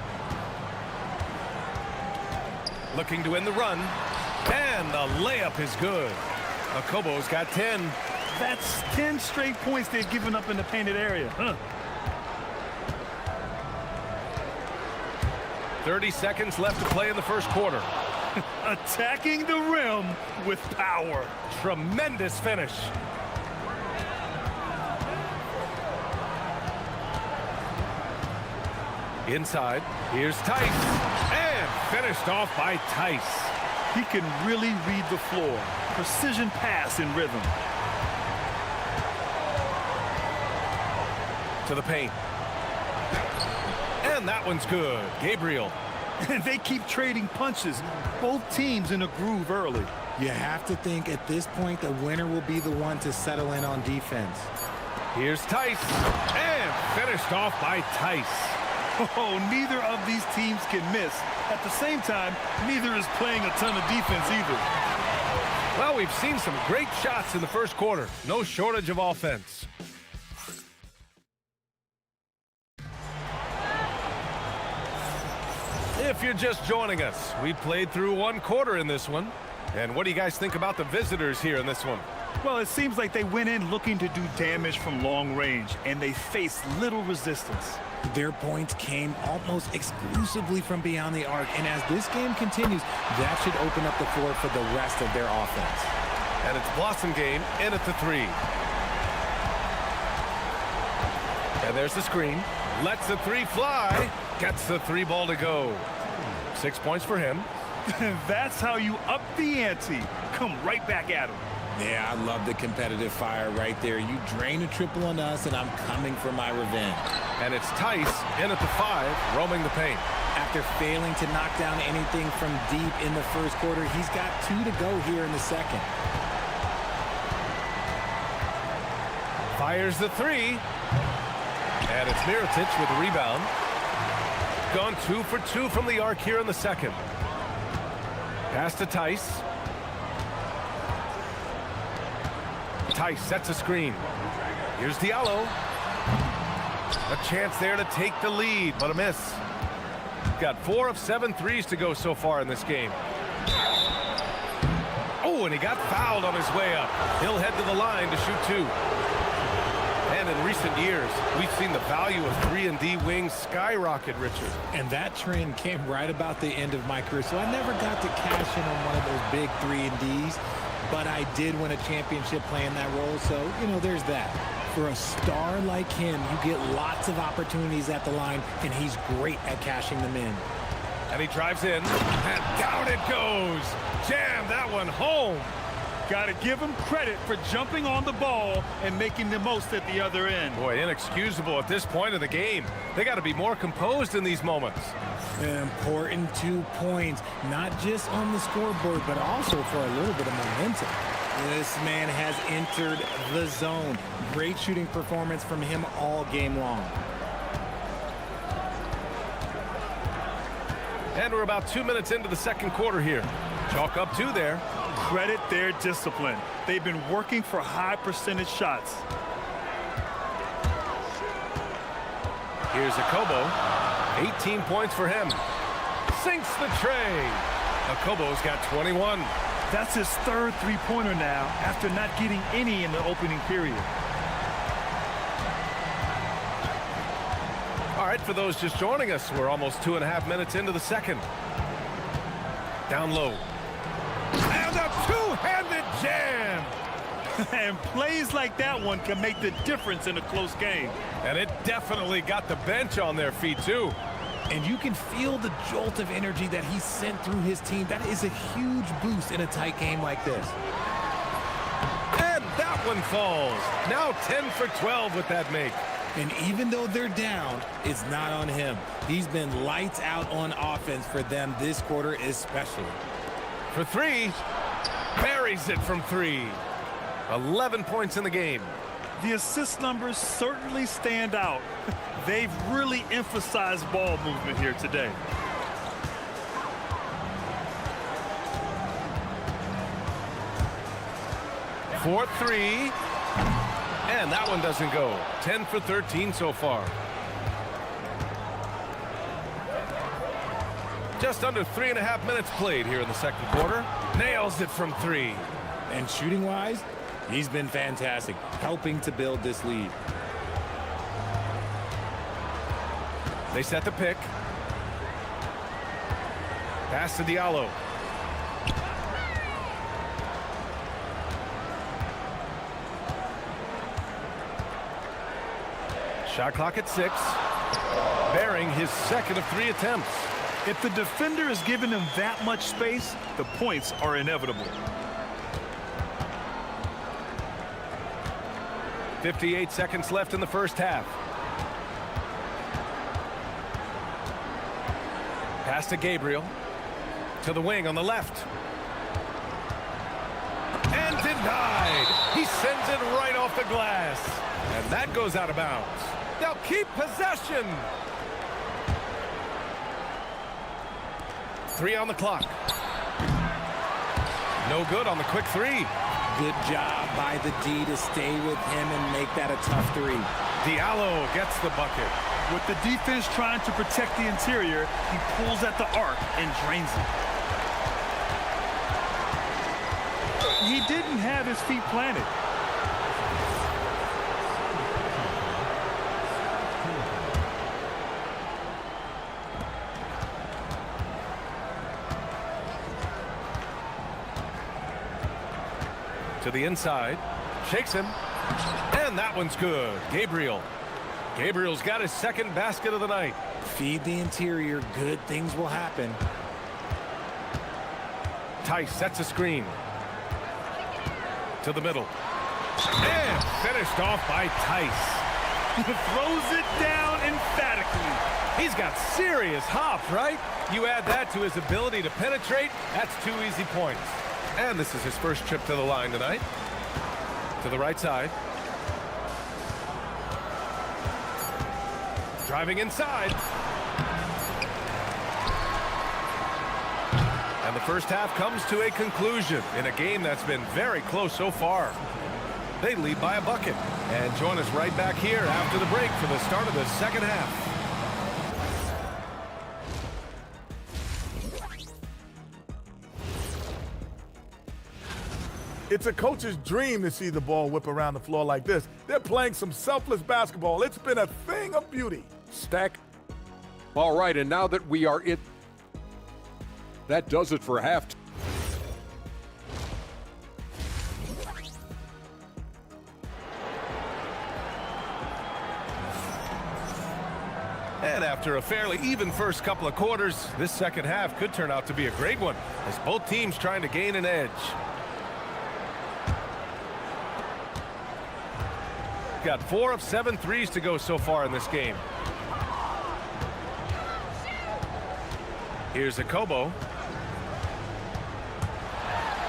Speaker 8: Looking to win the run. And the layup is good. Akobo's got 10.
Speaker 9: That's 10 straight points they've given up in the painted area.
Speaker 8: 30 seconds left to play in the first quarter.
Speaker 9: Attacking the rim with power.
Speaker 8: Tremendous finish. Inside, here's Tice, and finished off by Tice.
Speaker 9: He can really read the floor. Precision pass in rhythm.
Speaker 8: To the paint. And that one's good. Gabriel.
Speaker 9: And they keep trading punches. Both teams in a groove early.
Speaker 7: You have to think at this point the winner will be the one to settle in on defense.
Speaker 8: Here's Tice, and finished off by Tice.
Speaker 9: Oh, neither of these teams can miss. At the same time, neither is playing a ton of defense either.
Speaker 8: Well, we've seen some great shots in the first quarter. No shortage of offense. If you're just joining us, we played through one quarter in this one. And what do you guys think about the visitors here in this one?
Speaker 9: Well, it seems like they went in looking to do damage from long range, and they faced little resistance.
Speaker 7: Their points came almost exclusively from beyond the arc, and as this game continues, that should open up the floor for the rest of their offense.
Speaker 8: And it's Blossom game in at the 3. And there's the screen. Lets the 3 fly. Gets the 3 ball to go. 6 points for him.
Speaker 9: That's how you up the ante. Come right back at him.
Speaker 7: Yeah, I love the competitive fire right there. You drain a triple on us, and I'm coming for my revenge.
Speaker 8: And it's Tice in at the 5, roaming the paint.
Speaker 7: After failing to knock down anything from deep in the first quarter, he's got 2 to go here in the second.
Speaker 8: Fires the 3. And it's Mirotic with the rebound. Gone 2 for 2 from the arc here in the second. Pass to Tice. Tice sets a screen. Here's Diallo. A chance there to take the lead, but a miss. Got 4 of 7 threes to go so far in this game. Oh, and he got fouled on his way up. He'll head to the line to shoot 2. And in recent years, we've seen the value of 3-and-D wings skyrocket, Richard.
Speaker 7: And that trend came right about the end of my career, so I never got to cash in on one of those big 3-and-Ds, but I did win a championship playing that role, so, you know, there's that. For a star like him, you get lots of opportunities at the line, and he's great at cashing them in.
Speaker 8: And he drives in, and down it goes. Jam that one home.
Speaker 9: Got to give him credit for jumping on the ball and making the most at the other end.
Speaker 8: Boy, inexcusable at this point of the game. They got to be more composed in these moments.
Speaker 7: An important 2 points, not just on the scoreboard, but also for a little bit of momentum. This man has entered the zone. Great shooting performance from him all game long.
Speaker 8: And we're about 2 minutes into the second quarter here. Chalk up 2 there.
Speaker 9: Credit their discipline. They've been working for high percentage shots.
Speaker 8: Here's Akobo. 18 points for him. Sinks the tray. Akobo's got 21.
Speaker 9: That's his 3rd three-pointer now after not getting any in the opening period.
Speaker 8: All right, for those just joining us, we're almost 2.5 minutes into the second. Down low. And a two-handed jam.
Speaker 9: And plays like that one can make the difference in a close game.
Speaker 8: And it definitely got the bench on their feet, too.
Speaker 7: And you can feel the jolt of energy that he sent through his team. That is a huge boost in a tight game like this.
Speaker 8: And that one falls. Now 10 for 12 with that make.
Speaker 7: And even though they're down, it's not on him. He's been lights out on offense for them this quarter especially.
Speaker 8: For 3, buries it from 3. 11 points in the game.
Speaker 9: The assist numbers certainly stand out. They've really emphasized ball movement here today.
Speaker 8: For 3. And that one doesn't go. 10 for 13 so far. Just under 3.5 minutes played here in the second quarter. Nails it from 3.
Speaker 7: And shooting-wise, he's been fantastic, helping to build this lead.
Speaker 8: They set the pick. Pass to Diallo. Shot clock at 6. Bearing his second of 3 attempts.
Speaker 9: If the defender is giving him that much space, the points are inevitable.
Speaker 8: 58 seconds left in the first half. Pass to Gabriel. To the wing on the left. And denied. He sends it right off the glass. And that goes out of bounds. They'll keep possession. 3 on the clock. No good on the quick 3.
Speaker 7: Good job by the D to stay with him and make that a tough 3.
Speaker 8: Diallo gets the bucket.
Speaker 9: With the defense trying to protect the interior, he pulls at the arc and drains it. He didn't have his feet planted.
Speaker 8: To the inside, shakes him, and that one's good. Gabriel's got his second basket of the night.
Speaker 7: Feed the interior, good things will happen.
Speaker 8: Tice sets a screen. To the middle. And finished off by Tice.
Speaker 9: Throws it down emphatically.
Speaker 8: He's got serious hop, right? You add that to his ability to penetrate, that's 2 easy points. And this is his first trip to the line tonight. To the right side. Driving inside. And the first half comes to a conclusion in a game that's been very close so far. They lead by a bucket. And join us right back here after the break for the start of the second half.
Speaker 10: It's a coach's dream to see the ball whip around the floor like this. They're playing some selfless basketball. It's been a thing of beauty.
Speaker 5: Stack. All right, and now that we are in, that does it for half.
Speaker 8: And after a fairly even first couple of quarters, this second half could turn out to be a great one, as both teams trying to gain an edge. Got 4 of 7 threes to go so far in this game. Here's Akobo.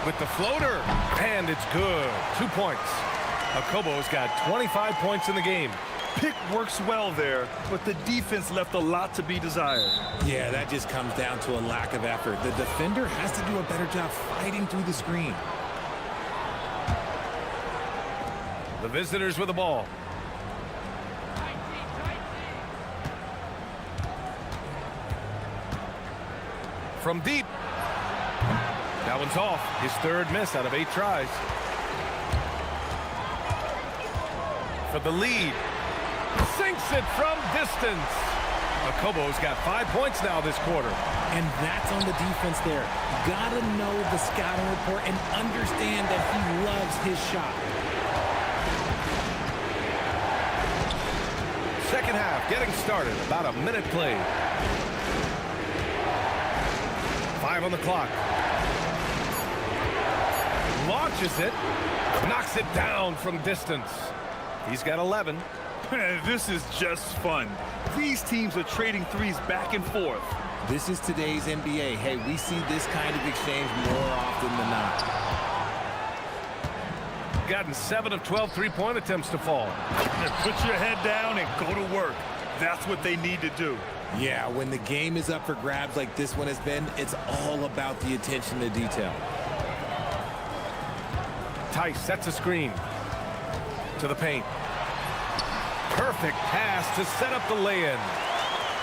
Speaker 8: With the floater. And it's good. 2 points. Akobo's got 25 points in the game.
Speaker 9: Pick works well there, but the defense left a lot to be desired.
Speaker 7: Yeah, that just comes down to a lack of effort. The defender has to do a better job fighting through the screen.
Speaker 8: The visitors with the ball. From deep. That one's off. His third miss out of 8 tries. For the lead. Sinks it from distance. Akobo's got 5 points now this quarter.
Speaker 7: And that's on the defense there. Gotta know the scouting report and understand that he loves his shot.
Speaker 8: Second half getting started. About a minute played. 5 on the clock. Launches it. Knocks it down from distance. He's got 11.
Speaker 9: This is just fun. These teams are trading threes back and forth.
Speaker 7: This is today's NBA. Hey, we see this kind of exchange more often than not.
Speaker 8: Gotten 7 of 12 three-point attempts to fall.
Speaker 9: Put your head down and go to work. That's what they need to do.
Speaker 7: Yeah, when the game is up for grabs like this one has been, it's all about the attention to detail.
Speaker 8: Tice sets a screen. To the paint. Perfect pass to set up the lay-in.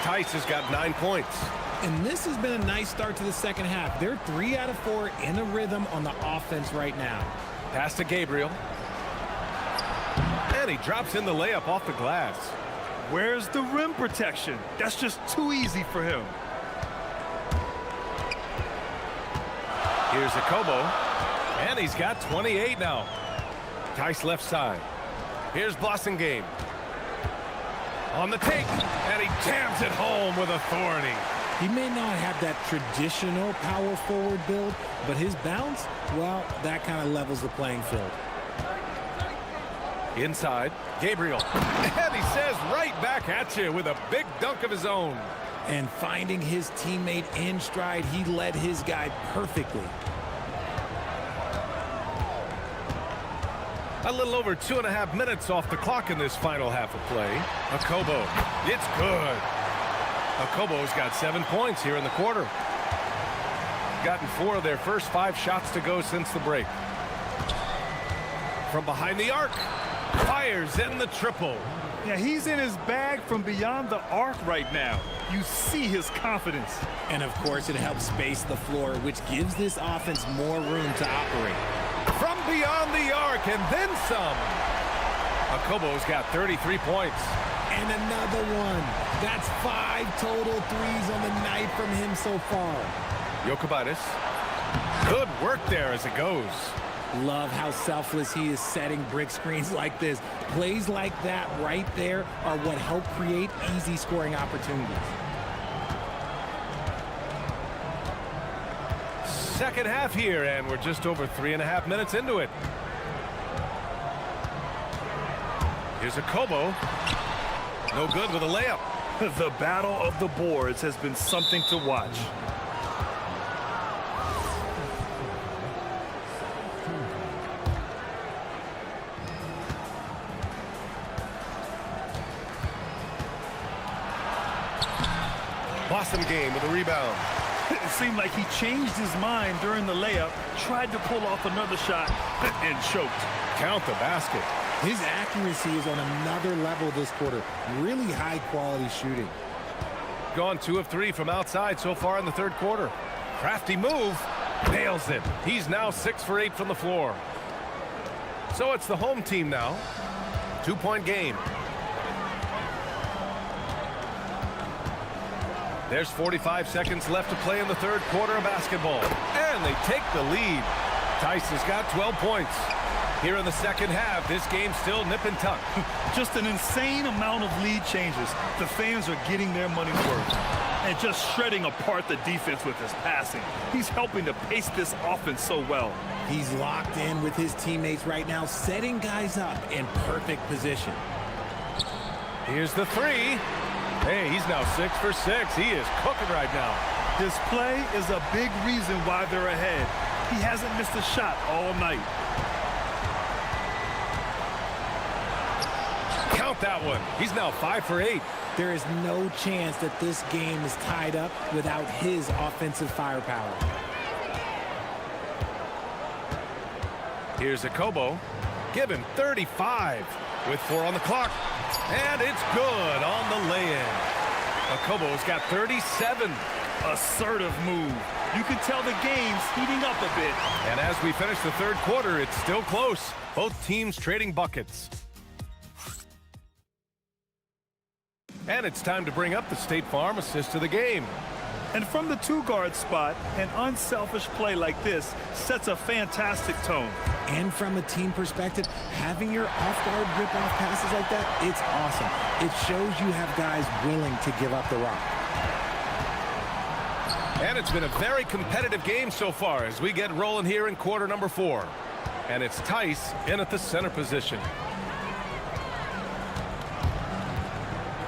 Speaker 8: Tice has got 9 points.
Speaker 7: And this has been a nice start to the second half. They're 3 out of 4 in a rhythm on the offense right now.
Speaker 8: Pass to Gabriel. And he drops in the layup off the glass.
Speaker 9: Where's the rim protection? That's just too easy for him.
Speaker 8: Here's Akobo, and he's got 28 now. Tice left side. Here's Blossengame. On the take, and he jams it home with authority.
Speaker 7: He may not have that traditional power forward build, but his bounce, well, that kind of levels the playing field.
Speaker 8: Inside, Gabriel. And he says right back at you with a big dunk of his own.
Speaker 7: And finding his teammate in stride, he led his guy perfectly.
Speaker 8: A little over 2.5 minutes off the clock in this final half of play. Akobo, it's good. Akobo's got 7 points here in the quarter. Gotten 4 of their first 5 shots to go since the break. From behind the arc, fires in the triple.
Speaker 9: Yeah, he's in his bag from beyond the arc right now. You see his confidence.
Speaker 7: And of course, it helps space the floor, which gives this offense more room to operate.
Speaker 8: From beyond the arc, and then some. Akobo's got 33 points.
Speaker 7: And another one. That's 5 total threes on the night from him so far.
Speaker 8: Jokubaitis. Good work there as it goes.
Speaker 7: Love how selfless he is setting brick screens like this. Plays like that right there are what help create easy scoring opportunities.
Speaker 8: Second half here, and we're just over 3.5 minutes into it. Here's Akobo. No good with a layup.
Speaker 9: The battle of the boards has been something to watch.
Speaker 8: Blossengame with a rebound.
Speaker 9: It seemed like he changed his mind during the layup, tried to pull off another shot, and choked.
Speaker 8: Count the basket.
Speaker 7: His accuracy is on another level this quarter. Really high quality shooting.
Speaker 8: Gone 2 of 3 from outside so far in the third quarter. Crafty move. Nails it. He's now 6 for 8 from the floor. So it's the home team now. 2-point game. There's 45 seconds left to play in the third quarter of basketball. And they take the lead. Tice has got 12 points. Here in the second half, this game's still nip and tuck.
Speaker 9: Just an insane amount of lead changes. The fans are getting their money's worth. And just shredding apart the defense with his passing. He's helping to pace this offense so well.
Speaker 7: He's locked in with his teammates right now, setting guys up in perfect position.
Speaker 8: Here's the 3. Hey, he's now 6 for 6. He is cooking right now.
Speaker 9: This play is a big reason why they're ahead. He hasn't missed a shot all night.
Speaker 8: Count that one. He's now 5 for 8.
Speaker 7: There is no chance that this game is tied up without his offensive firepower.
Speaker 8: Here's Akobo. Give him 35 with 4 on the clock. And it's good on the lay-in. Akobo's got 37.
Speaker 9: Assertive move. You can tell the game's heating up a bit.
Speaker 8: And as we finish the third quarter, it's still close. Both teams trading buckets. And it's time to bring up the State Farm assist of the game.
Speaker 9: And from the 2-guard spot, an unselfish play like this sets a fantastic tone.
Speaker 7: And from a team perspective, having your off-guard rip-off passes like that, it's awesome. It shows you have guys willing to give up the rock.
Speaker 8: And it's been a very competitive game so far as we get rolling here in quarter number 4. And it's Tice in at the center position.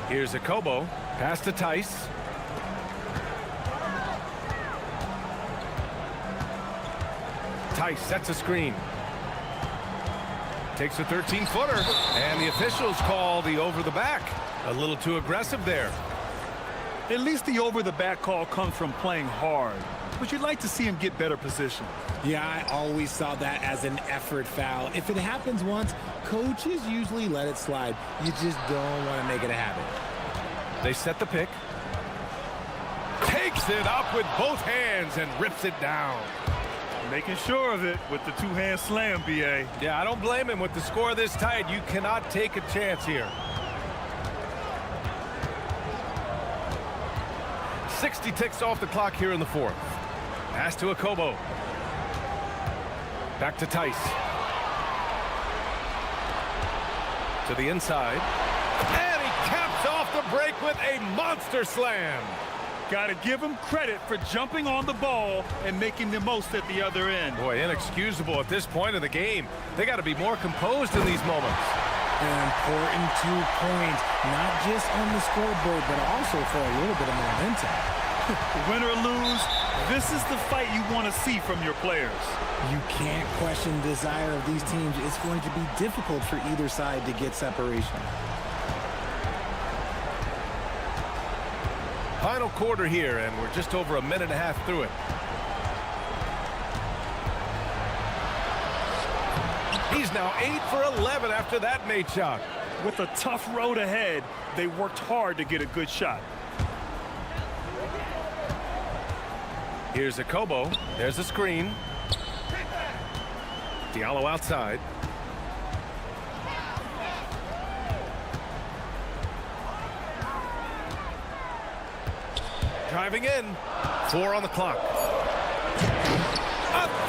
Speaker 8: Here's Akobo. Pass to Tice. Tice sets a screen. Takes a 13-footer. And the officials call the over the back. A little too aggressive there.
Speaker 9: At least the over-the-back call comes from playing hard. But you'd like to see him get better position.
Speaker 7: Yeah, I always saw that as an effort foul. If it happens once, coaches usually let it slide. You just don't want to make it a habit.
Speaker 8: They set the pick. Takes it up with both hands and rips it down.
Speaker 9: Making sure of it with the 2-hand slam, B.A.
Speaker 8: Yeah, I don't blame him. With the score this tight, you cannot take a chance here. 60 ticks off the clock here in the fourth. Pass to Akobo. Back to Tice. To the inside. And he caps off the break with a monster slam.
Speaker 9: Got to give him credit for jumping on the ball and making the most at the other end.
Speaker 8: Boy, inexcusable at this point of the game. They got to be more composed in these moments.
Speaker 7: An important 2 points, not just on the scoreboard, but also for a little bit of momentum.
Speaker 9: Win or lose, this is the fight you want to see from your players.
Speaker 7: You can't question the desire of these teams. It's going to be difficult for either side to get separation.
Speaker 8: Final quarter here, and we're just over a minute and a half through it. He's now 8 for 11 after that Nate shot.
Speaker 9: With a tough road ahead, they worked hard to get a good shot.
Speaker 8: Here's a Kobo. There's a screen. Diallo outside. Driving in. 4 on the clock. A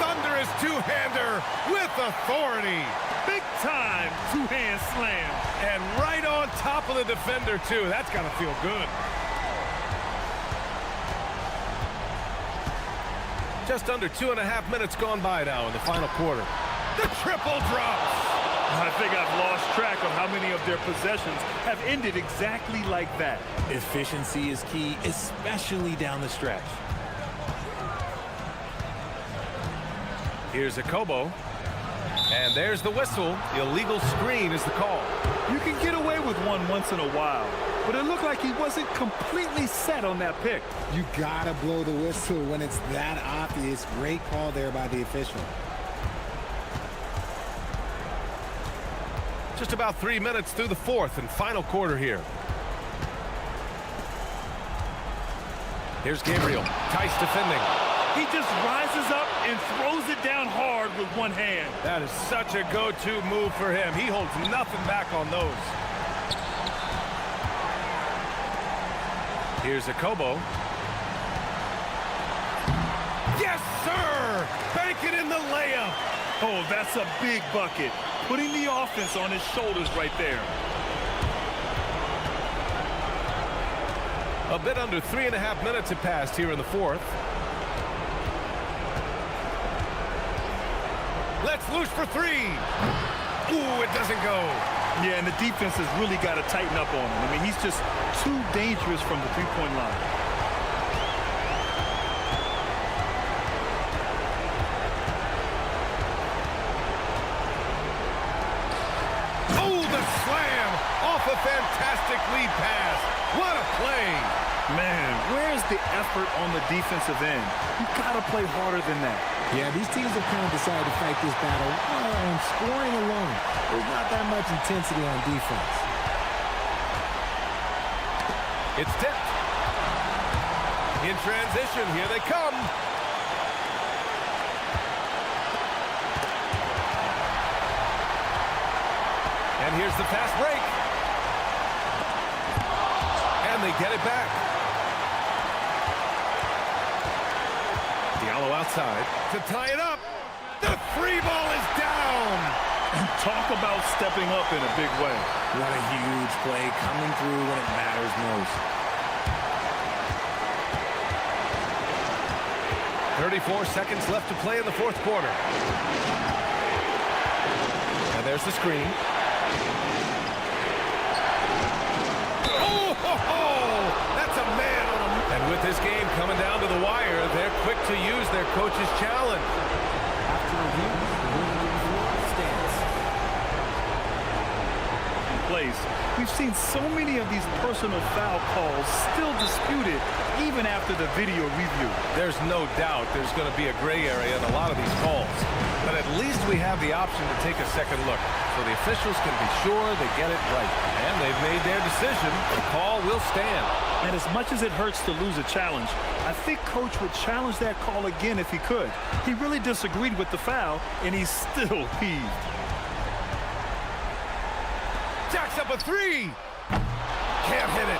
Speaker 8: thunderous two-hander with authority.
Speaker 9: Big time two-hand slam.
Speaker 8: And right on top of the defender, too. That's got to feel good. Just under 2.5 minutes gone by now in the final quarter. The triple drops.
Speaker 9: I think I've lost track of how many of their possessions have ended exactly like that.
Speaker 7: Efficiency is key, especially down the stretch.
Speaker 8: Here's a Kobo. And there's the whistle. Illegal screen is the call.
Speaker 9: You can get away with one once in a while, but it looked like he wasn't completely set on that pick.
Speaker 7: You gotta blow the whistle when it's that obvious. Great call there by the official.
Speaker 8: Just about 3 minutes through the fourth and final quarter here. Here's Gabriel. Tice defending.
Speaker 9: He just rises up and throws it down hard with one hand.
Speaker 8: That is such a go-to move for him. He holds nothing back on those. Here's a Kobo. Yes, sir! Bank it in the layup.
Speaker 9: Oh, that's a big bucket. Putting the offense on his shoulders right there.
Speaker 8: A bit under 3.5 minutes have passed here in the fourth. Let's loose for 3. Ooh, it doesn't go.
Speaker 9: Yeah, and the defense has really got to tighten up on him. I mean, he's just too dangerous from the three-point line.
Speaker 8: Oh, the slam off a fantastic lead pass. What a play.
Speaker 9: Man, where's the effort on the defensive end? You got to play harder than that.
Speaker 7: Yeah, these teams have kind of decided to fight this battle on scoring alone. There's not that much intensity on defense.
Speaker 8: It's tipped. In transition, here they come. And here's the fast break. And they get it back. Diallo outside to tie it up. The free ball is down.
Speaker 9: And talk about stepping up in a big way.
Speaker 7: What a huge play coming through when it matters most.
Speaker 8: 34 seconds left to play in the fourth quarter. And there's the screen. Oh, ho, ho! That's a man on a... And with this game coming down to the wire, they're quick to use their coach's challenge.
Speaker 11: After review, the winning stands.
Speaker 9: Plays. We've seen so many of these personal foul calls still disputed even after the video review.
Speaker 8: There's no doubt there's going to be a gray area in a lot of these calls. But at least we have the option to take a second look, so the officials can be sure they get it right. And they've made their decision. The call will stand.
Speaker 9: And as much as it hurts to lose a challenge, I think Coach would challenge that call again if he could. He really disagreed with the foul, and he's still peeved.
Speaker 8: Jacks up a 3. Can't hit it.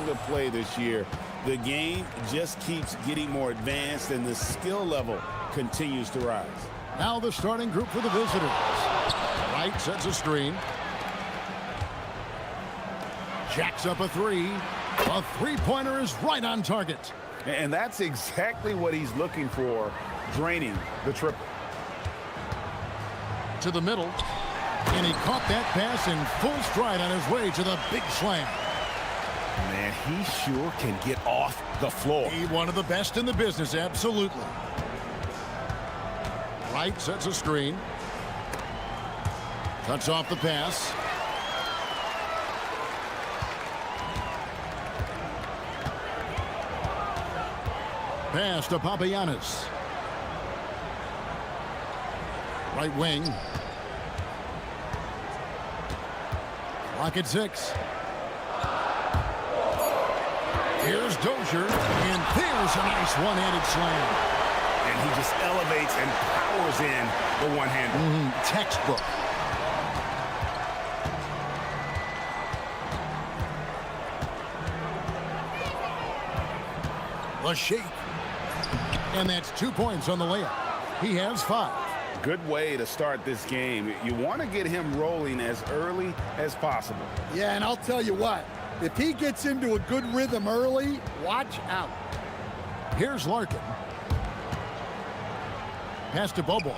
Speaker 2: of play this year. The game just keeps getting more advanced, and the skill level continues to rise.
Speaker 1: Now the starting group for the visitors. Wright sets a screen. Jacks up a three. A three-pointer is right on target.
Speaker 2: And that's exactly what he's looking for, draining the triple.
Speaker 1: To the middle. And he caught that pass in full stride on his way to the big slam.
Speaker 2: Man, he sure can get off the floor.
Speaker 1: He one of the best in the business, absolutely. Wright sets a screen. Cuts off the pass. Pass to Papagiannis. Right wing. Clock at 6. Here's Dozier, and there's a nice one-handed slam.
Speaker 2: And he just elevates and powers in the one-hander.
Speaker 1: Textbook. A shake. And that's 2 points on the layup. He has 5.
Speaker 2: Good way to start this game. You want to get him rolling as early as possible.
Speaker 13: Yeah, and I'll tell you what, if he gets into a good rhythm early, watch out.
Speaker 1: Here's Larkin. Pass to Bobo.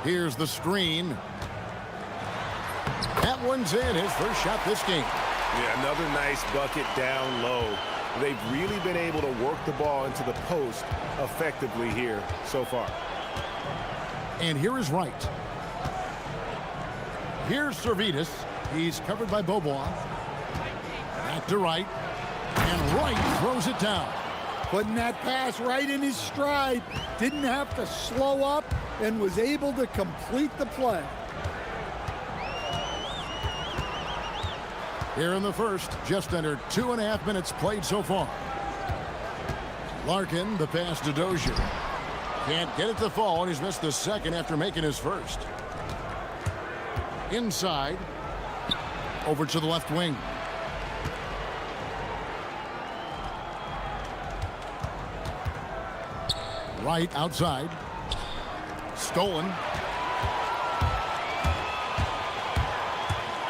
Speaker 1: Here's the screen. That one's in, his first shot this game.
Speaker 2: Yeah, another nice bucket down low. They've really been able to work the ball into the post effectively here so far.
Speaker 1: And here is Wright. Here's Servetus. He's covered by Bobois. Back to Wright. And Wright throws it down.
Speaker 13: Putting that pass right in his stride. Didn't have to slow up and was able to complete the play.
Speaker 1: Here in the first, just under 2.5 minutes played so far. Larkin, the pass to Dozier. Can't get it to fall, and he's missed the second after making his first. Inside. Over to the left wing. Right outside. Stolen.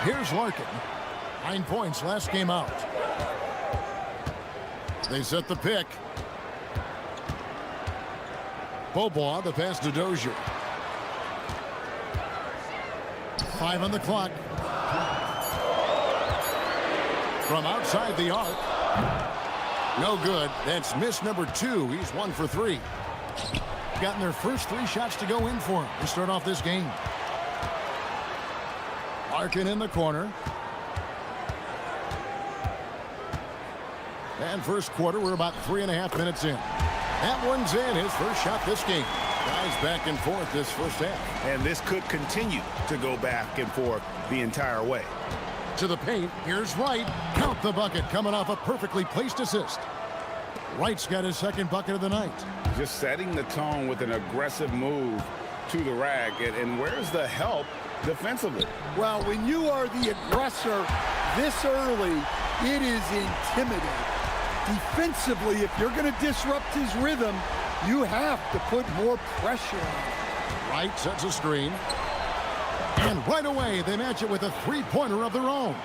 Speaker 1: Here's Larkin. 9 points last game out. They set the pick. Bobois, the pass to Dozier. 5 on the clock. From outside the arc. No good. That's miss number 2. He's 1 for 3. Gotten their first 3 shots to go in for him to start off this game. Larkin in the corner. And first quarter, we're about 3.5 minutes in. That one's in, his first shot this game. Guys back and forth this first half.
Speaker 2: And this could continue to go back and forth the entire way.
Speaker 1: To the paint, here's Wright. Count the bucket, coming off a perfectly placed assist. Wright's got his second bucket of the night.
Speaker 2: Just setting the tone with an aggressive move to the rack. And where's the help defensively?
Speaker 13: Well, when you are the aggressor this early, it is intimidating. Defensively, if you're going to disrupt his rhythm, you have to put more pressure on him.
Speaker 1: Wright sets a screen. And right away, they match it with a three-pointer of their own.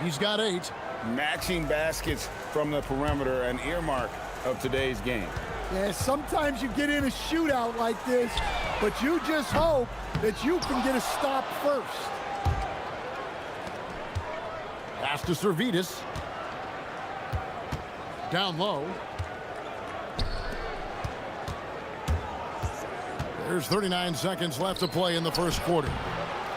Speaker 1: He's got 8.
Speaker 2: Matching baskets from the perimeter, an earmark of today's game.
Speaker 13: Yeah, sometimes you get in a shootout like this, but you just hope that you can get a stop first.
Speaker 1: Pass to Servetus. Down low. There's 39 seconds left to play in the first quarter.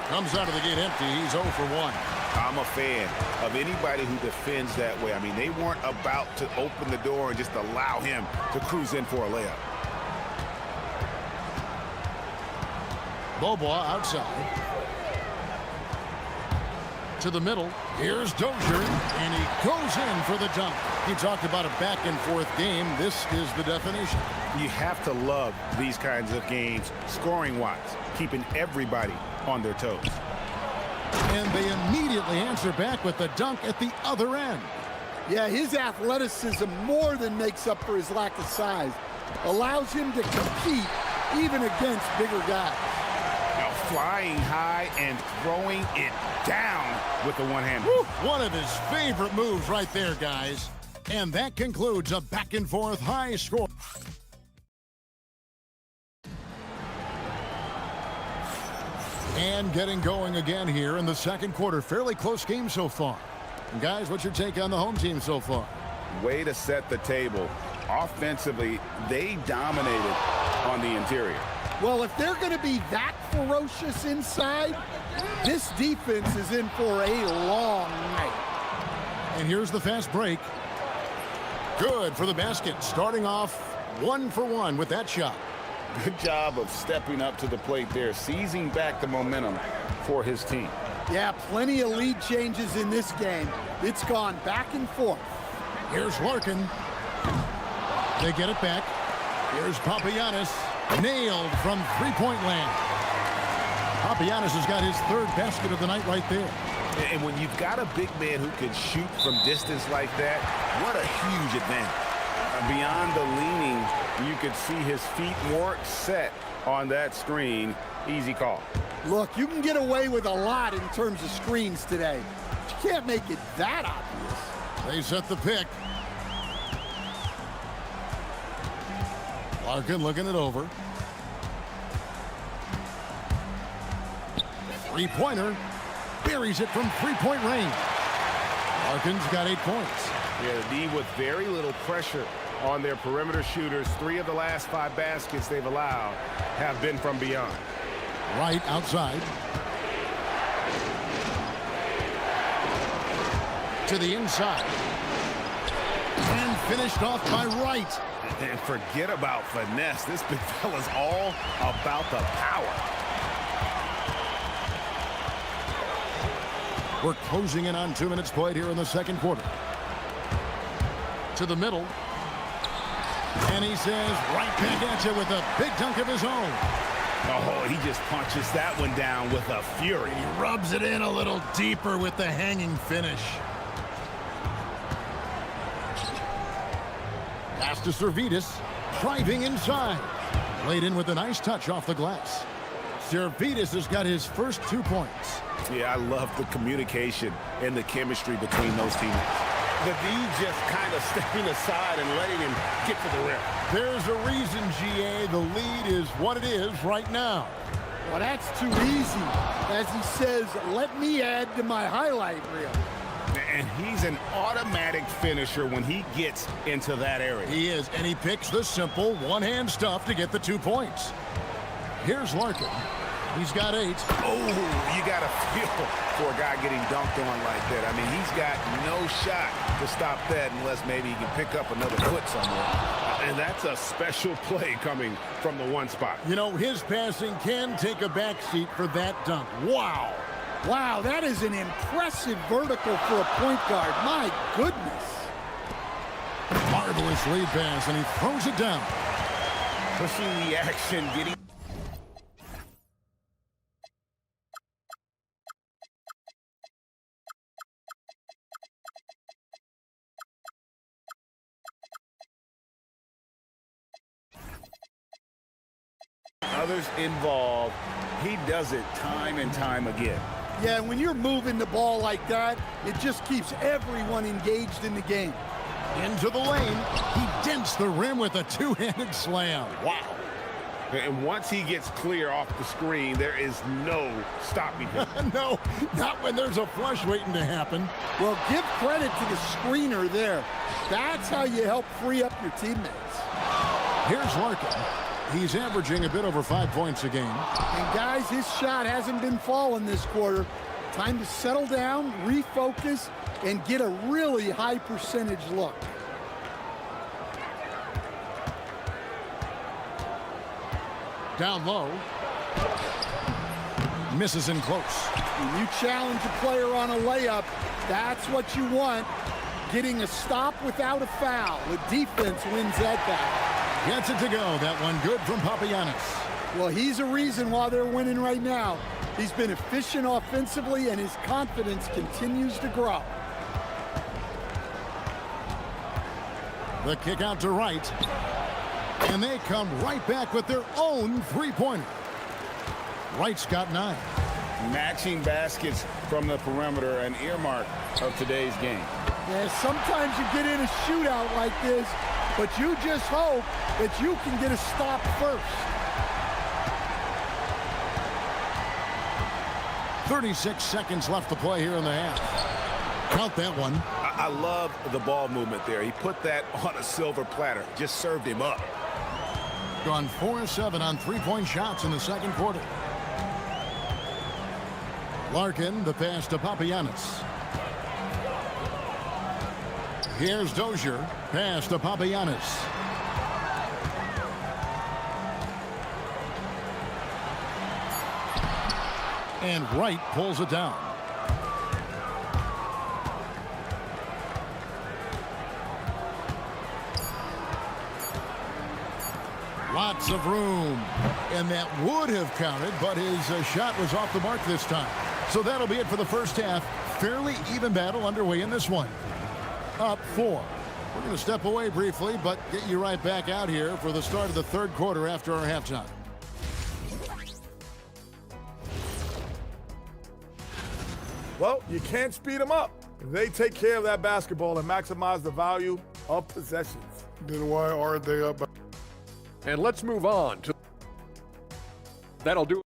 Speaker 1: Comes out of the gate empty. He's 0 for 1.
Speaker 2: I'm a fan of anybody who defends that way. I mean, they weren't about to open the door and just allow him to cruise in for a layup.
Speaker 1: Bobois outside. To the middle. Here's Dozier, and he goes in for the dunk. He talked about a back-and-forth game. This is the definition.
Speaker 2: You have to love these kinds of games, scoring-wise, keeping everybody on their toes.
Speaker 1: And they immediately answer back with the dunk at the other end.
Speaker 13: Yeah, his athleticism more than makes up for his lack of size. Allows him to compete even against bigger guys.
Speaker 2: Now flying high and throwing it down with the one-hand.
Speaker 1: One of his favorite moves right there, guys. And that concludes a back-and-forth high score. And getting going again here in the second quarter. Fairly close game so far. And guys, what's your take on the home team so far?
Speaker 2: Way to set the table. Offensively, they dominated on the interior.
Speaker 13: Well, if they're going to be that ferocious inside, this defense is in for a long night.
Speaker 1: And here's the fast break. Good for the basket. Starting off 1 for 1 with that shot.
Speaker 2: Good job of stepping up to the plate there, seizing back the momentum for his team.
Speaker 13: Yeah, plenty of lead changes in this game. It's gone back and forth.
Speaker 1: Here's Larkin. They get it back. Here's Papagiannis. Nailed from three-point land. Papagiannis has got his third basket of the night right there.
Speaker 2: And when you've got a big man who can shoot from distance like that, what a huge advantage. Beyond the leaning, you could see his feet more set on that screen. Easy call.
Speaker 13: Look, you can get away with a lot in terms of screens today. But you can't make it that obvious.
Speaker 1: They set the pick. Larkin looking it over. Three-pointer. Buries it from three-point range. Larkin's got 8 points.
Speaker 2: Yeah, the D with very little pressure on their perimeter shooters. 3 of the last 5 baskets they've allowed have been from beyond.
Speaker 1: Right outside. To the inside. And finished off by Wright.
Speaker 2: And forget about finesse. This big fella's all about the power.
Speaker 1: We're closing in on 2 minutes played here in the second quarter. To the middle. And he says right back at you with a big dunk of his own.
Speaker 2: Oh, he just punches that one down with a fury.
Speaker 1: He rubs it in a little deeper with the hanging finish. Pass to Servetus, driving inside. Laid in with a nice touch off the glass. Servetus has got his first 2 points.
Speaker 2: Yeah, I love the communication and the chemistry between those teammates. The D just kind of stepping aside and letting him get to the rim.
Speaker 1: There's a reason, GA, the lead is what it is right now.
Speaker 13: Well, that's too easy. As he says, let me add to my highlight reel.
Speaker 2: And he's an automatic finisher when he gets into that area.
Speaker 1: He is, and he picks the simple one-hand stuff to get the 2 points. Here's Larkin. He's got 8.
Speaker 2: Oh, you got to feel for a guy getting dunked on like that. I mean, he's got no shot to stop that unless maybe he can pick up another foot somewhere. And that's a special play coming from the one spot.
Speaker 1: You know, his passing can take a backseat for that dunk. Wow.
Speaker 13: Wow, that is an impressive vertical for a point guard. My goodness.
Speaker 1: Marvelous lead pass, and he throws it down.
Speaker 2: Pushing the action, getting... Others involved, he does it time and time again.
Speaker 13: Yeah, when you're moving the ball like that, it just keeps everyone engaged in the game.
Speaker 1: Into the lane, he dents the rim with a two-handed slam. Wow.
Speaker 2: And once he gets clear off the screen, there is no stopping him.
Speaker 1: No, not when there's a flush waiting to happen.
Speaker 13: Well, give credit to the screener there. That's how you help free up your teammates.
Speaker 1: Here's Larkin. He's averaging a bit over 5 points a game.
Speaker 13: And guys, his shot hasn't been falling this quarter. Time to settle down, refocus, and get a really high percentage look.
Speaker 1: Down low. Misses in close.
Speaker 13: When you challenge a player on a layup, that's what you want. Getting a stop without a foul. The defense wins that battle.
Speaker 1: Gets it to go. That one good from Papagiannis.
Speaker 13: Well, he's a reason why they're winning right now. He's been efficient offensively, and his confidence continues to grow.
Speaker 1: The kick out to Wright. And they come right back with their own three-pointer. Wright's got 9.
Speaker 2: Matching baskets from the perimeter, an earmark of today's game.
Speaker 13: Yeah, sometimes you get in a shootout like this, but you just hope that you can get a stop first.
Speaker 1: 36 seconds left to play here in the half. Count that one.
Speaker 2: I love the ball movement there. He put that on a silver platter. Just served him up.
Speaker 1: Gone 4-7 on three-point shots in the second quarter. Larkin, the pass to Papagiannis. Here's Dozier, pass to Papagiannis. And Wright pulls it down. Lots of room. And that would have counted, but his shot was off the mark this time. So that'll be it for the first half. Fairly even battle underway in this one. Up 4. We're going to step away briefly, but get you right back out here for the start of the third quarter after our halftime.
Speaker 10: Well, you can't speed them up. They take care of that basketball and maximize the value of possessions.
Speaker 14: Then why are they up?
Speaker 5: And let's move on to that'll do.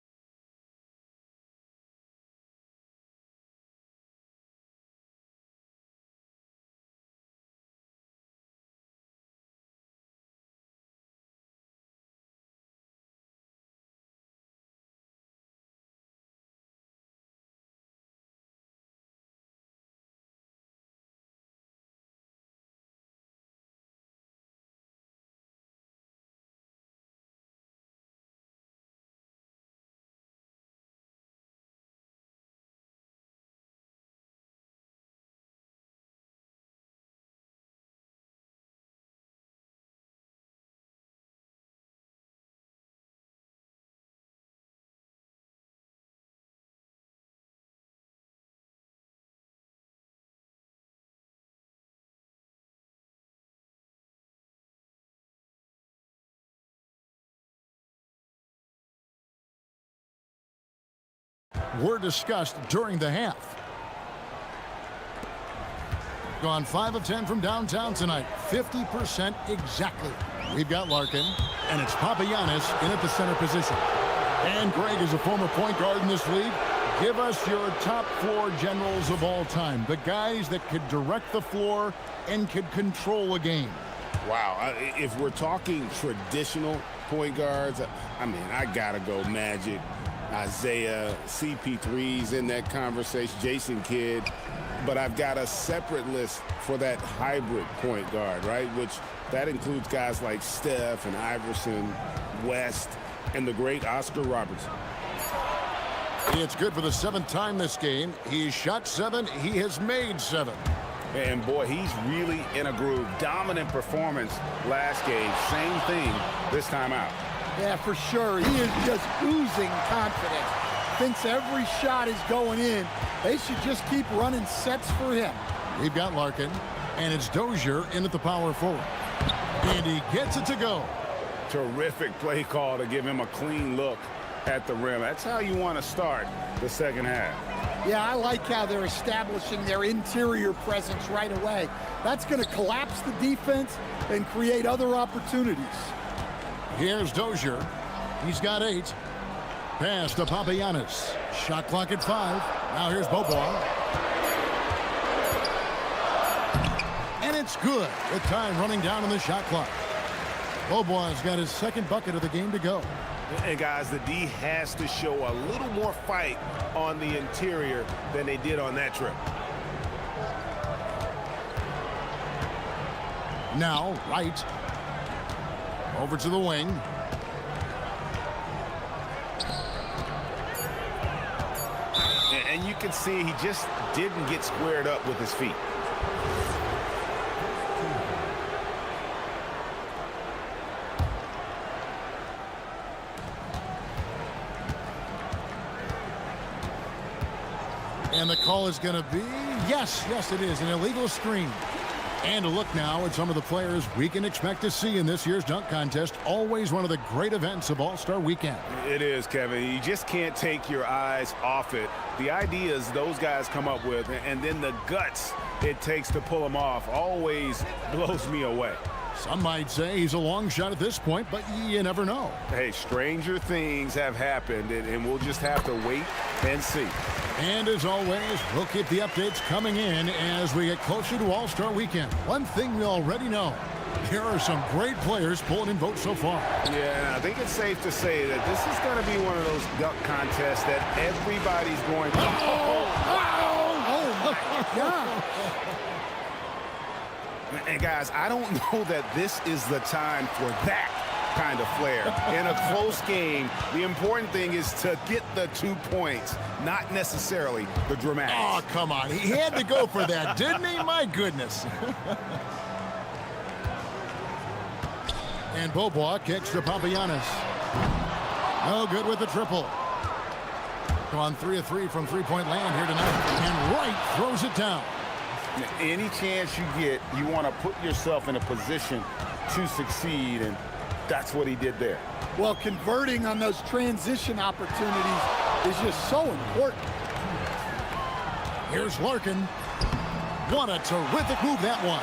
Speaker 1: Were discussed during the half. Gone 5 of 10 from downtown tonight. 50% exactly. We've got Larkin, and it's Papagiannis in at the center position. And Greg is a former point guard in this league. Give us your top 4 generals of all time. The guys that could direct the floor and could control a game.
Speaker 2: Wow. If we're talking traditional point guards, I mean, I got to go Magic. Isaiah, CP3's in that conversation, Jason Kidd, but I've got a separate list for that hybrid point guard, right? Which that includes guys like Steph and Iverson, West, and the great Oscar Robertson.
Speaker 1: It's good for the 7th time this game. He's shot 7. He has made 7.
Speaker 2: And boy, he's really in a groove. Dominant performance last game. Same thing this time out.
Speaker 13: Yeah, for sure. He is just oozing confidence. Thinks every shot is going in. They should just keep running sets for him.
Speaker 1: We've got Larkin, and it's Dozier in at the power forward. And he gets it to go.
Speaker 2: Terrific play call to give him a clean look at the rim. That's how you want to start the second half.
Speaker 13: Yeah, I like how they're establishing their interior presence right away. That's going to collapse the defense and create other opportunities.
Speaker 1: Here's Dozier. He's got 8. Pass to Papagiannis. Shot clock at 5. Now here's Bobois. And it's good with time running down on the shot clock. Bobois got his second bucket of the game to go.
Speaker 2: And guys, the D has to show a little more fight on the interior than they did on that trip.
Speaker 1: Now, Wright. Over to the wing.
Speaker 2: And you can see he just didn't get squared up with his feet.
Speaker 1: And the call is going to be, yes, it is, an illegal screen. And a look now at some of the players we can expect to see in this year's dunk contest. Always one of the great events of All-Star Weekend.
Speaker 2: It is, Kevin. You just can't take your eyes off it. The ideas those guys come up with, and then the guts it takes to pull them off, always blows me away.
Speaker 1: Some might say he's a long shot at this point, but you never know.
Speaker 2: Hey, stranger things have happened, and we'll just have to wait and see.
Speaker 1: And as always, we'll keep the updates coming in as we get closer to All-Star Weekend. One thing we already know, there are some great players pulling in votes so far.
Speaker 2: Yeah, and I think it's safe to say that this is going to be one of those dunk contests that everybody's going to...
Speaker 13: Oh, my God.
Speaker 2: And guys, I don't know that this is the time for that kind of flair. In a close game, the important thing is to get the 2 points, not necessarily the dramatics.
Speaker 1: Oh, come on. He had to go for that, didn't he? My goodness. And Beaubois kicks to Papagiannis. No good with the triple. Gone 3 of 3 from three-point land here tonight. And Wright throws it down.
Speaker 2: Any chance you get, you want to put yourself in a position to succeed, and that's what he did there.
Speaker 13: Well, converting on those transition opportunities is just so important.
Speaker 1: Here's Larkin. What a terrific move that was.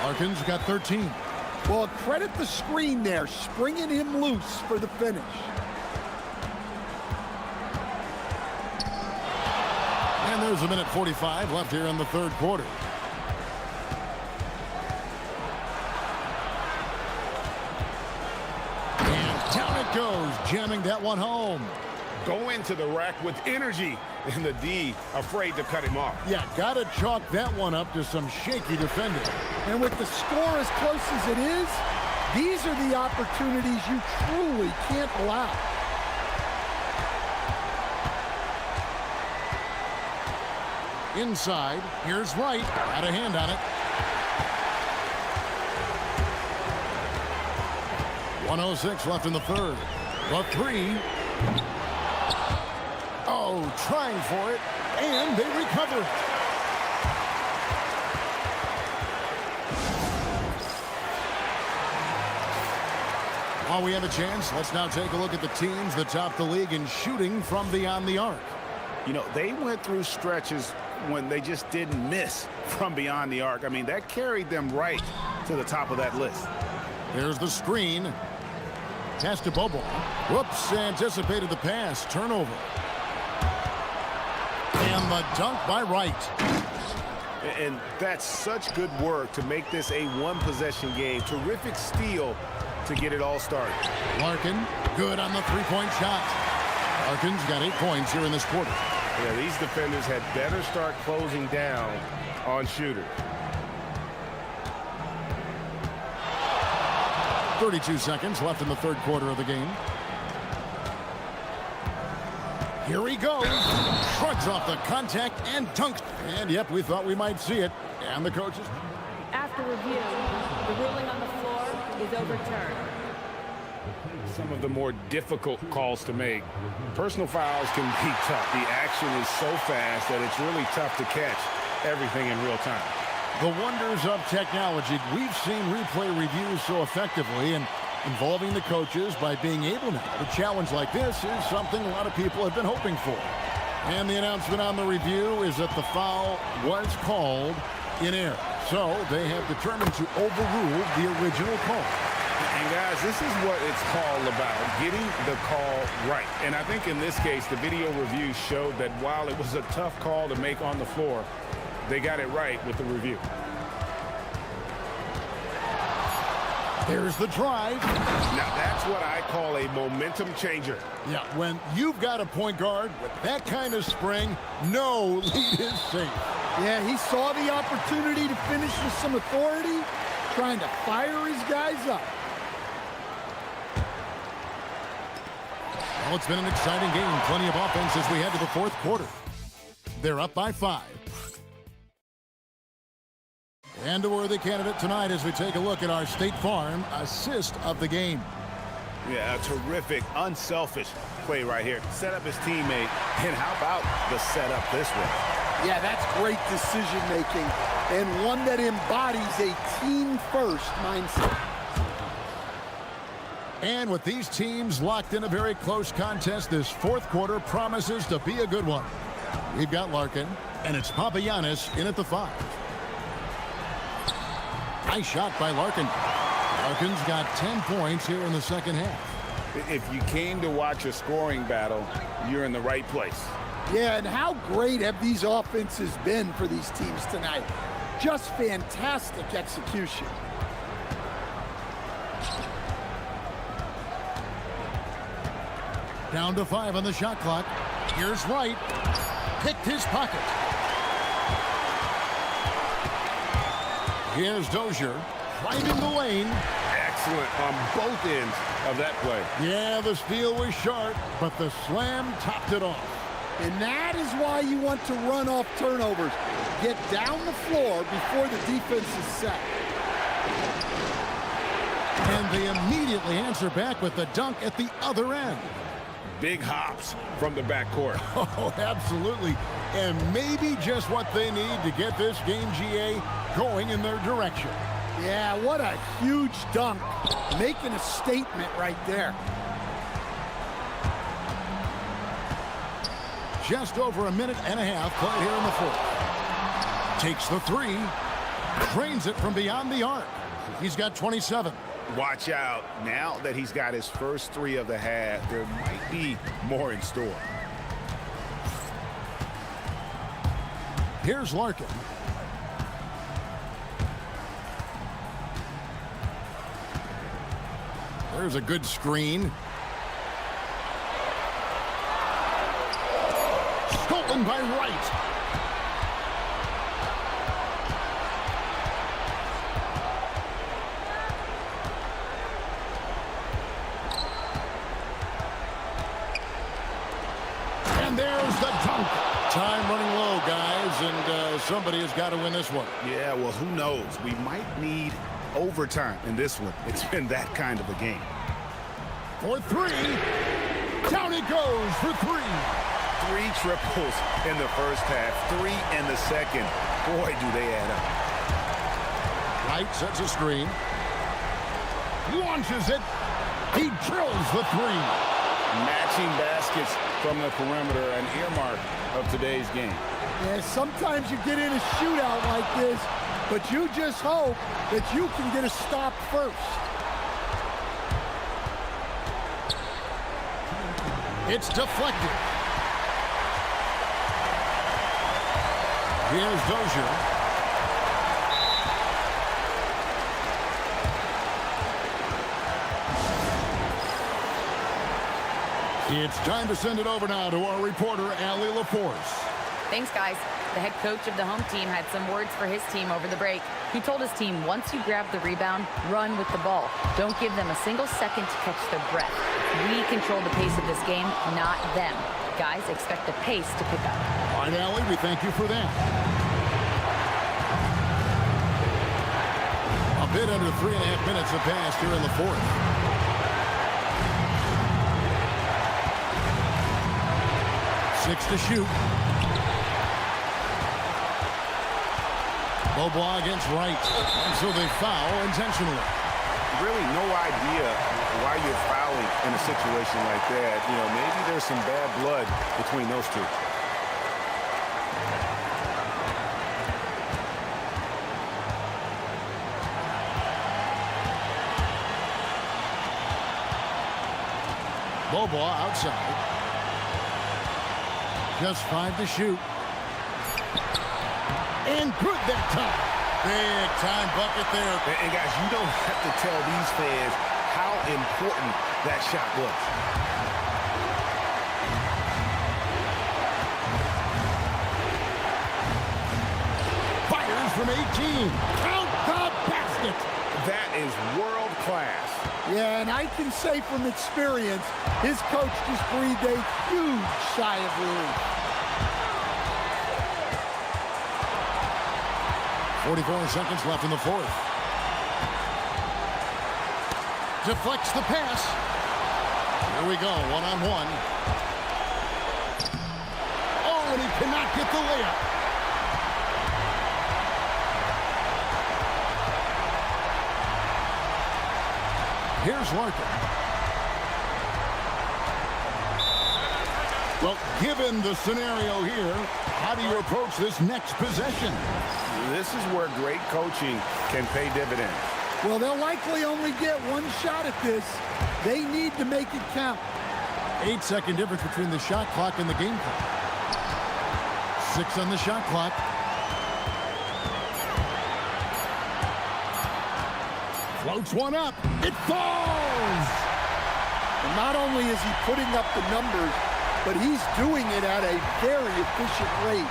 Speaker 1: Larkin's got 13.
Speaker 13: Well, credit the screen there, springing him loose for the finish.
Speaker 1: And there's a minute 45 left here in the third quarter. And down it goes, jamming that one home.
Speaker 2: Go into the rack with energy, and the D afraid to cut him off.
Speaker 1: Yeah, gotta chalk that one up to some shaky defending.
Speaker 13: And with the score as close as it is, these are the opportunities you truly can't allow.
Speaker 1: Inside, here's Wright. Got a hand on it. 1:06 left in the third. The three. Oh, trying for it. And they recover. While we have a chance, let's now take a look at the teams that top the league in shooting from beyond the arc.
Speaker 2: You know, they went through stretches when they just didn't miss from beyond the arc. I mean, that carried them right to the top of that list.
Speaker 1: There's the screen. Pass to Bobo. Whoops, anticipated the pass. Turnover. And the dunk by Wright.
Speaker 2: And that's such good work to make this a one-possession game. Terrific steal to get it all started.
Speaker 1: Larkin, good on the three-point shot. Larkin's got 8 points here in this quarter.
Speaker 2: Yeah, these defenders had better start closing down on shooters.
Speaker 1: 32 seconds left in the third quarter of the game. Here he goes. Shrugs off the contact and dunks. And yep, we thought we might see it. And the coaches.
Speaker 12: After review, the ruling on the floor is overturned.
Speaker 2: Some of the more difficult calls to make. Personal fouls can be tough. The action is so fast that it's really tough to catch everything in real time.
Speaker 1: The wonders of technology. We've seen replay reviews so effectively, and involving the coaches by being able now to challenge like this is something a lot of people have been hoping for. And the announcement on the review is that the foul was called in error. So they have determined to overrule the original call.
Speaker 2: And guys, this is what it's all about, getting the call right. And I think in this case, the video review showed that while it was a tough call to make on the floor, they got it right with the review.
Speaker 1: There's the drive.
Speaker 2: Now that's what I call a momentum changer.
Speaker 1: Yeah, when you've got a point guard with that kind of spring, no lead is safe.
Speaker 13: Yeah, he saw the opportunity to finish with some authority, trying to fire his guys up.
Speaker 1: Well, it's been an exciting game. Plenty of offense as we head to the fourth quarter. They're up by 5. And a worthy candidate tonight as we take a look at our State Farm assist of the game.
Speaker 2: Yeah, a terrific, unselfish play right here. Set up his teammate, and how about the setup this way?
Speaker 13: Yeah, that's great decision-making, and one that embodies a team-first mindset.
Speaker 1: And with these teams locked in a very close contest, this fourth quarter promises to be a good one. We've got Larkin, and it's Papagiannis in at the 5. Nice shot by Larkin. Larkin's got 10 points here in the second half.
Speaker 2: If you came to watch a scoring battle, you're in the right place.
Speaker 13: Yeah, and how great have these offenses been for these teams tonight? Just fantastic execution.
Speaker 1: Down to 5 on the shot clock. Here's Wright. Picked his pocket. Here's Dozier. Right in the lane.
Speaker 2: Excellent on both ends of that play.
Speaker 1: Yeah, the steal was sharp, but the slam topped it off.
Speaker 13: And that is why you want to run off turnovers. Get down the floor before the defense is set.
Speaker 1: And they immediately answer back with the dunk at the other end.
Speaker 2: Big hops from the backcourt.
Speaker 1: Oh, absolutely. And maybe just what they need to get this game, GA, going in their direction.
Speaker 13: Yeah, what a huge dunk. Making a statement right there.
Speaker 1: Just over a minute and a half played here in the fourth. Takes the 3. Drains it from beyond the arc. He's got 27.
Speaker 2: Watch out. Now that he's got his first 3 of the half, there might be more in store.
Speaker 1: Here's Larkin. There's a good screen. Stolen by Wright. And there's the dunk. Time running low, guys, and somebody has got to win this one.
Speaker 2: Yeah, well, who knows? We might need overtime in this one. It's been that kind of a game.
Speaker 1: For 3. Down it goes for 3.
Speaker 2: 3 triples in the first half, 3 in the second. Boy, do they add up.
Speaker 1: Wright sets a screen. Launches it. He drills the 3.
Speaker 2: Matching baskets from the perimeter, an earmark of today's game.
Speaker 13: Yeah, sometimes you get in a shootout like this, but you just hope that you can get a stop first.
Speaker 1: It's deflected. Here's Dozier. It's time to send it over now to our reporter, Allie LaForce.
Speaker 4: Thanks, guys. The head coach of the home team had some words for his team over the break. He told his team, once you grab the rebound, run with the ball. Don't give them a single second to catch their breath. We control the pace of this game, not them. Guys, expect the pace to pick up.
Speaker 1: All right, Allie, we thank you for that. A bit under 3.5 minutes have passed here in the fourth. Six to shoot. Beaubois against Wright. And so they foul intentionally.
Speaker 2: Really no idea why you're fouling in a situation like that. You know, maybe there's some bad blood between those two.
Speaker 1: Beaubois outside. Just 5 to shoot. And good that time. Big time bucket there.
Speaker 2: And guys, you don't have to tell these fans how important that shot was.
Speaker 1: Fires from 18. Count the basket.
Speaker 2: That is world class.
Speaker 13: Yeah, and I can say from experience, his coach just breathed a huge sigh of relief.
Speaker 1: 44 seconds left in the fourth. Deflects the pass. Here we go, one-on-one. Oh, and he cannot get the layup. Here's Larkin. Well, given the scenario here, how do you approach this next possession?
Speaker 2: This is where great coaching can pay dividends.
Speaker 13: Well, they'll likely only get one shot at this. They need to make it count.
Speaker 1: 8-second difference between the shot clock and the game clock. 6 on the shot clock. Floats one up. It falls!
Speaker 13: And not only is he putting up the numbers, but he's doing it at a very efficient rate.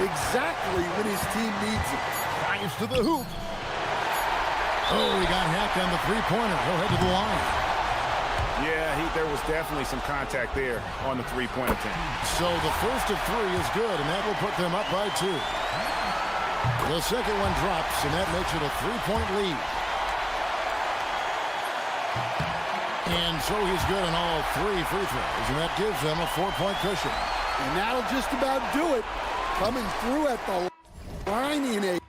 Speaker 13: Exactly when his team needs it.
Speaker 1: Drives to the hoop. Oh, he got hacked on the three-pointer. He'll head to the line.
Speaker 2: Yeah, there was definitely some contact there on the three-point attempt.
Speaker 1: So the first of 3 is good, and that will put them up by 2. The second one drops, and that makes it a 3-point lead. And so he's good on all 3 free throws, and that gives them a 4-point cushion.
Speaker 13: And that'll just about do it. Coming through at the line in a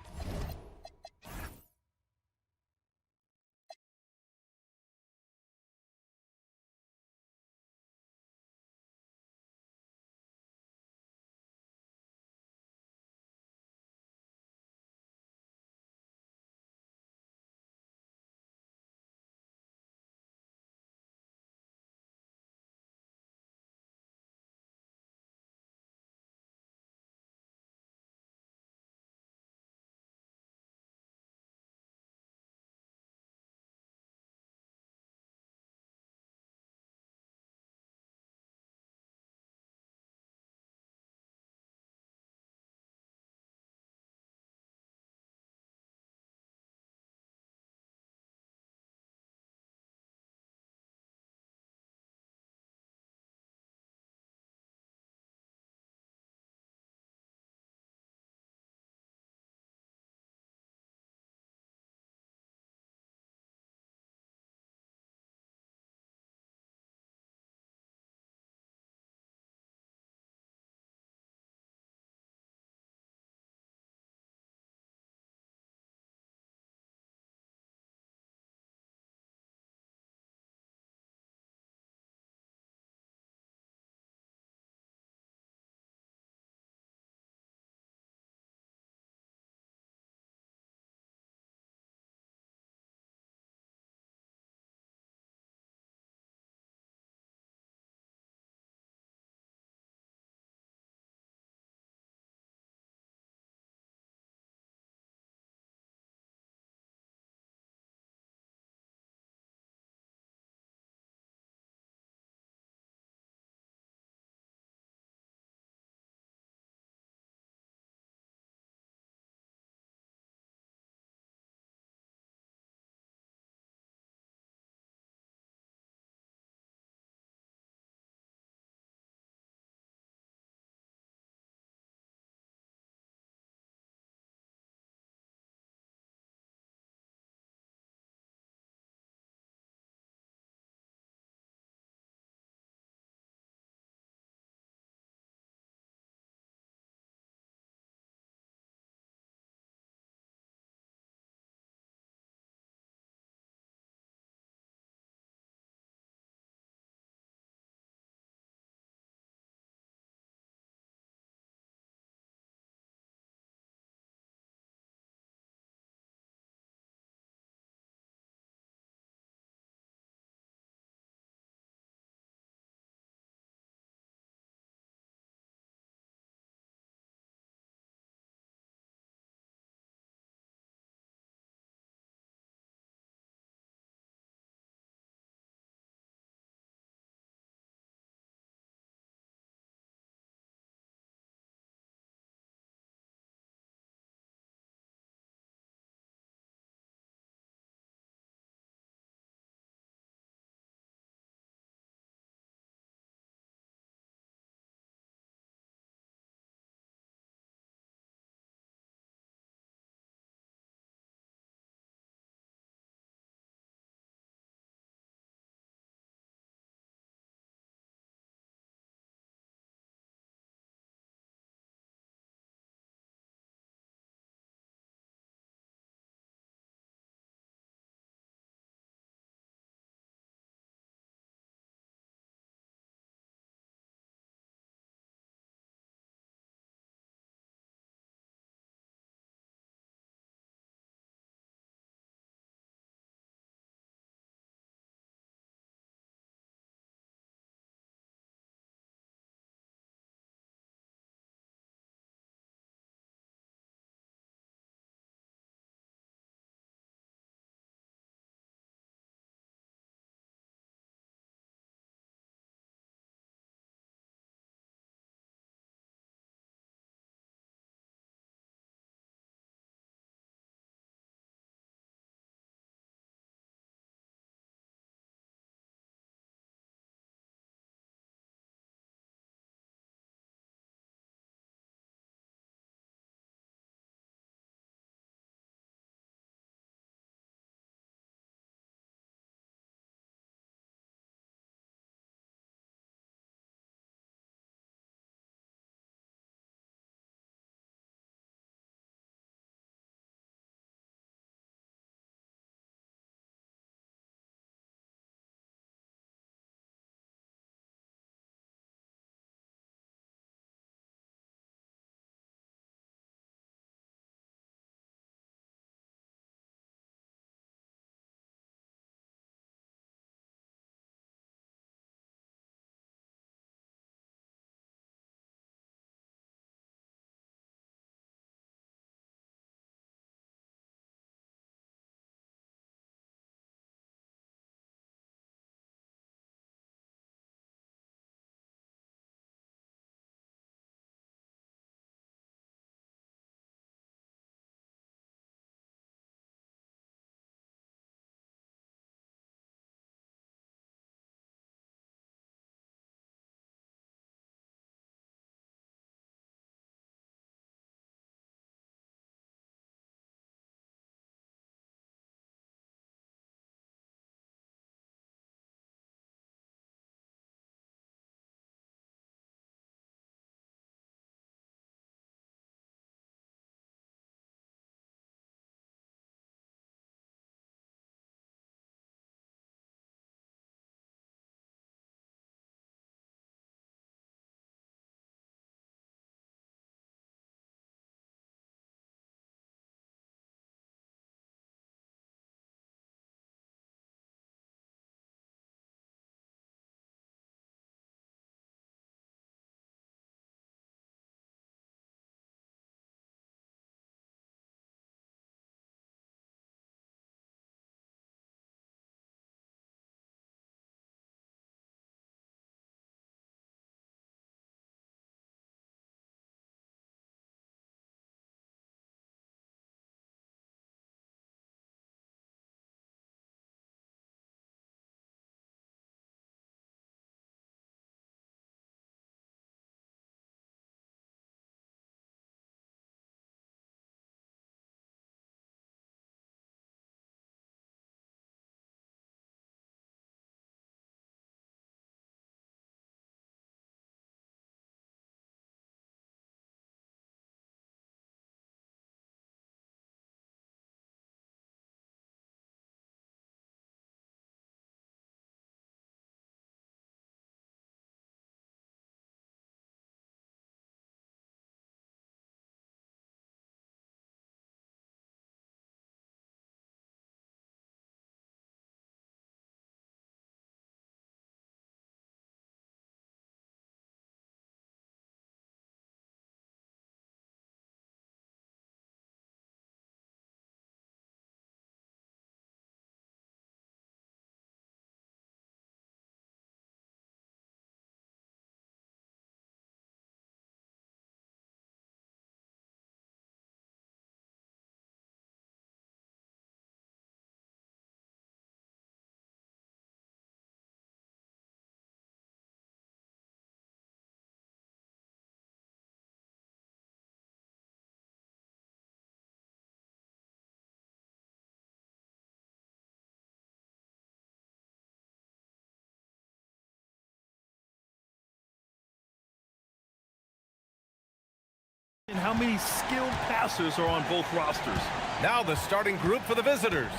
Speaker 9: how many skilled passers are on both rosters.
Speaker 8: Now the starting group for the visitors.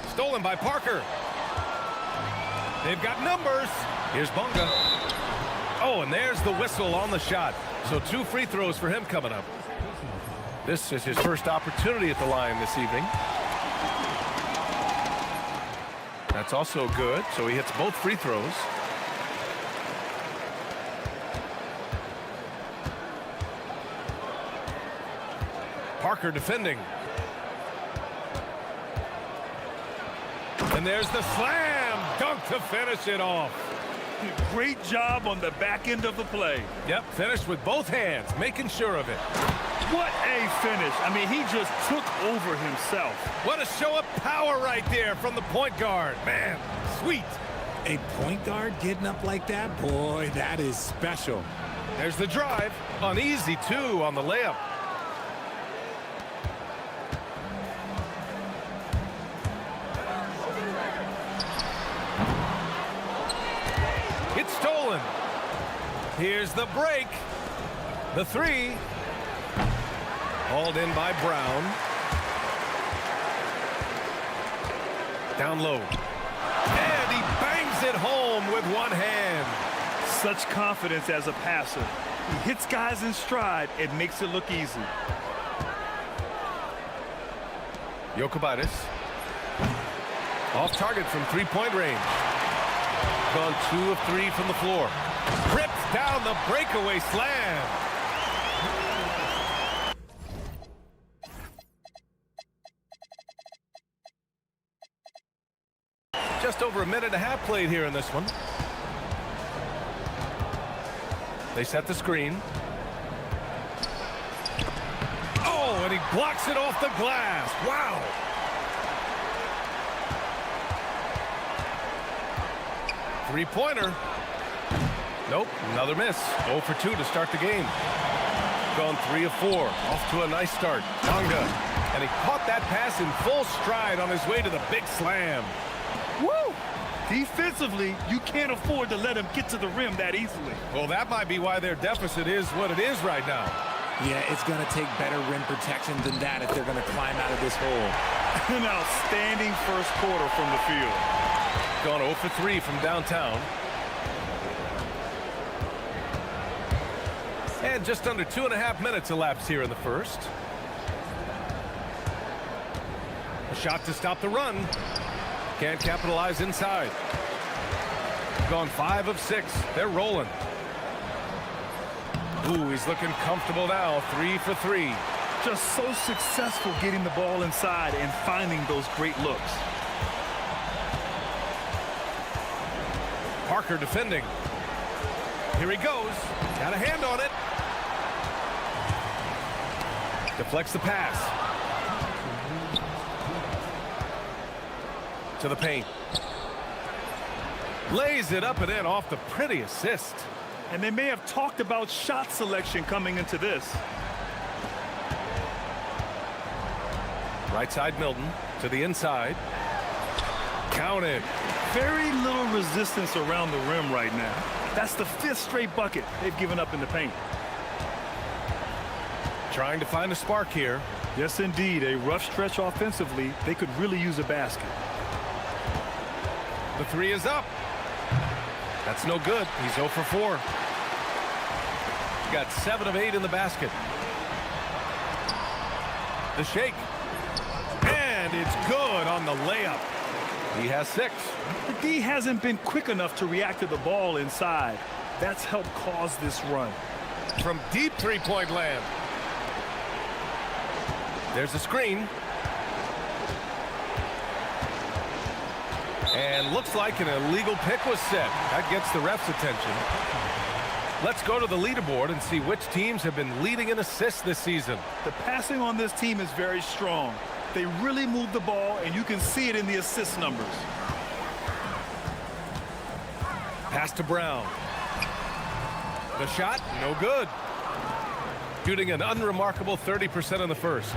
Speaker 8: Stolen by Parker. They've got numbers. Here's Bunga. Oh, and there's the whistle on the shot. So 2 free throws for him coming up. This is his first opportunity at the line this evening. That's also good, so he hits both free throws. Parker defending. And there's the slam dunk to finish it off.
Speaker 9: Great job on the back end of the play.
Speaker 8: Yep, finished with both hands, making sure of it.
Speaker 9: What a finish. I mean, he just took over himself.
Speaker 8: What a show of power right there from the point guard. Man, sweet.
Speaker 7: A point guard getting up like that? Boy, that is special.
Speaker 8: There's the drive. Uneasy, too, on the layup. It's stolen. Here's the break. The three. Hauled in by Brown. Down low. And he bangs it home with one hand.
Speaker 9: Such confidence as a passer. He hits guys in stride and makes it look easy.
Speaker 8: Jokibatis. Off target from three-point range. Gone 2 of 3 from the floor. Rips down the breakaway slam. Just over a minute and a half played here in this one. They set the screen. Oh, and he blocks it off the glass. Wow. Three-pointer. Nope, another miss. 0 for 2 to start the game. Gone 3 of 4. Off to a nice start. Tonga. And he caught that pass in full stride on his way to the big slam.
Speaker 9: Woo! Defensively, you can't afford to let him get to the rim that easily.
Speaker 8: Well, that might be why their deficit is what it is right now.
Speaker 7: Yeah, it's going to take better rim protection than that if they're going to climb out of this hole.
Speaker 9: An outstanding first quarter from the field.
Speaker 8: Gone 0 for 3 from downtown. And just under 2.5 minutes elapsed here in the first. A shot to stop the run. Can't capitalize inside. Gone 5 of 6. They're rolling. Ooh, he's looking comfortable now. 3 for 3.
Speaker 9: Just so successful getting the ball inside and finding those great looks.
Speaker 8: Parker defending. Here he goes. Got a hand on it. Deflects the pass. To the paint. Lays it up and in off the pretty assist.
Speaker 9: And they may have talked about shot selection coming into this.
Speaker 8: Right side Milton to the inside. Counted.
Speaker 9: Very little resistance around the rim right now. That's the 5th straight bucket they've given up in the paint.
Speaker 8: Trying to find a spark here.
Speaker 9: Yes, indeed. A rough stretch offensively. They could really use a basket.
Speaker 8: The 3 is up. That's no good. He's 0 for 4. Got 7 of 8 in the basket. The shake. And it's good on the layup. He has 6.
Speaker 9: The D hasn't been quick enough to react to the ball inside. That's helped cause this run.
Speaker 8: From deep three-point land. There's a screen. And looks like an illegal pick was set. That gets the ref's attention. Let's go to the leaderboard and see which teams have been leading in assists this season.
Speaker 9: The passing on this team is very strong. They really move the ball, and you can see it in the assist numbers.
Speaker 8: Pass to Brown. The shot, no good. Shooting an unremarkable 30% in the first.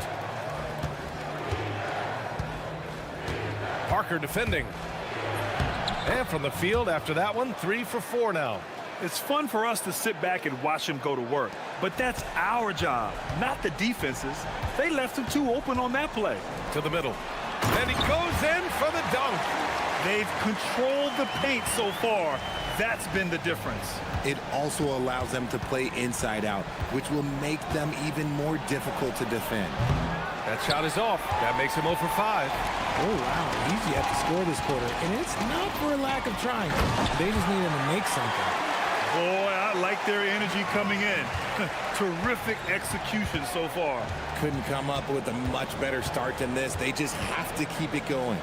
Speaker 8: Parker defending. And from the field after that one, 3 for 4 now.
Speaker 9: It's fun for us to sit back and watch him go to work. But that's our job, not the defense's. They left him too open on that play.
Speaker 8: To the middle. And he goes in for the dunk.
Speaker 9: They've controlled the paint so far. That's been the difference.
Speaker 7: It also allows them to play inside out, which will make them even more difficult to defend.
Speaker 8: That shot is off. That makes him 0 for 5.
Speaker 11: Oh, wow. He's yet to score this quarter, and it's not for a lack of trying. They just need him to make something.
Speaker 9: Boy, I like their energy coming in. Terrific execution so far.
Speaker 7: Couldn't come up with a much better start than this. They just have to keep it going.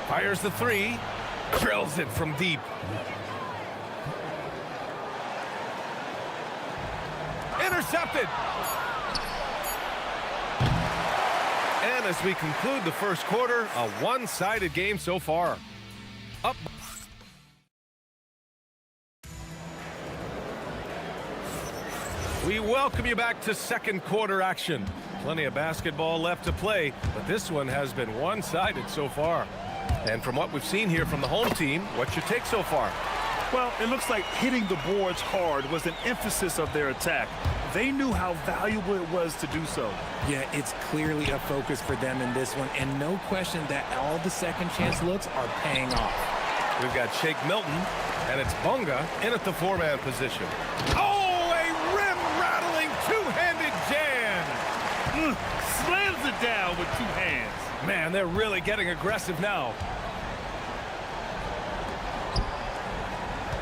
Speaker 8: Fires the three. Drills it from deep. Intercepted. And as we conclude the first quarter, a one-sided game so far. Up. We welcome you back to second quarter action. Plenty of basketball left to play, but this one has been one-sided so far. And from what we've seen here from the home team, what's your take so far?
Speaker 9: Well, it looks like hitting the boards hard was an emphasis of their attack. They knew how valuable it was to do so.
Speaker 7: Yeah, it's clearly a focus for them in this one, and no question that all the second chance looks are paying off.
Speaker 8: We've got Shake Milton, and it's Bunga in at the four-man position. Oh, a rim-rattling two-handed jam!
Speaker 9: Slams it down with two hands.
Speaker 8: Man, they're really getting aggressive now.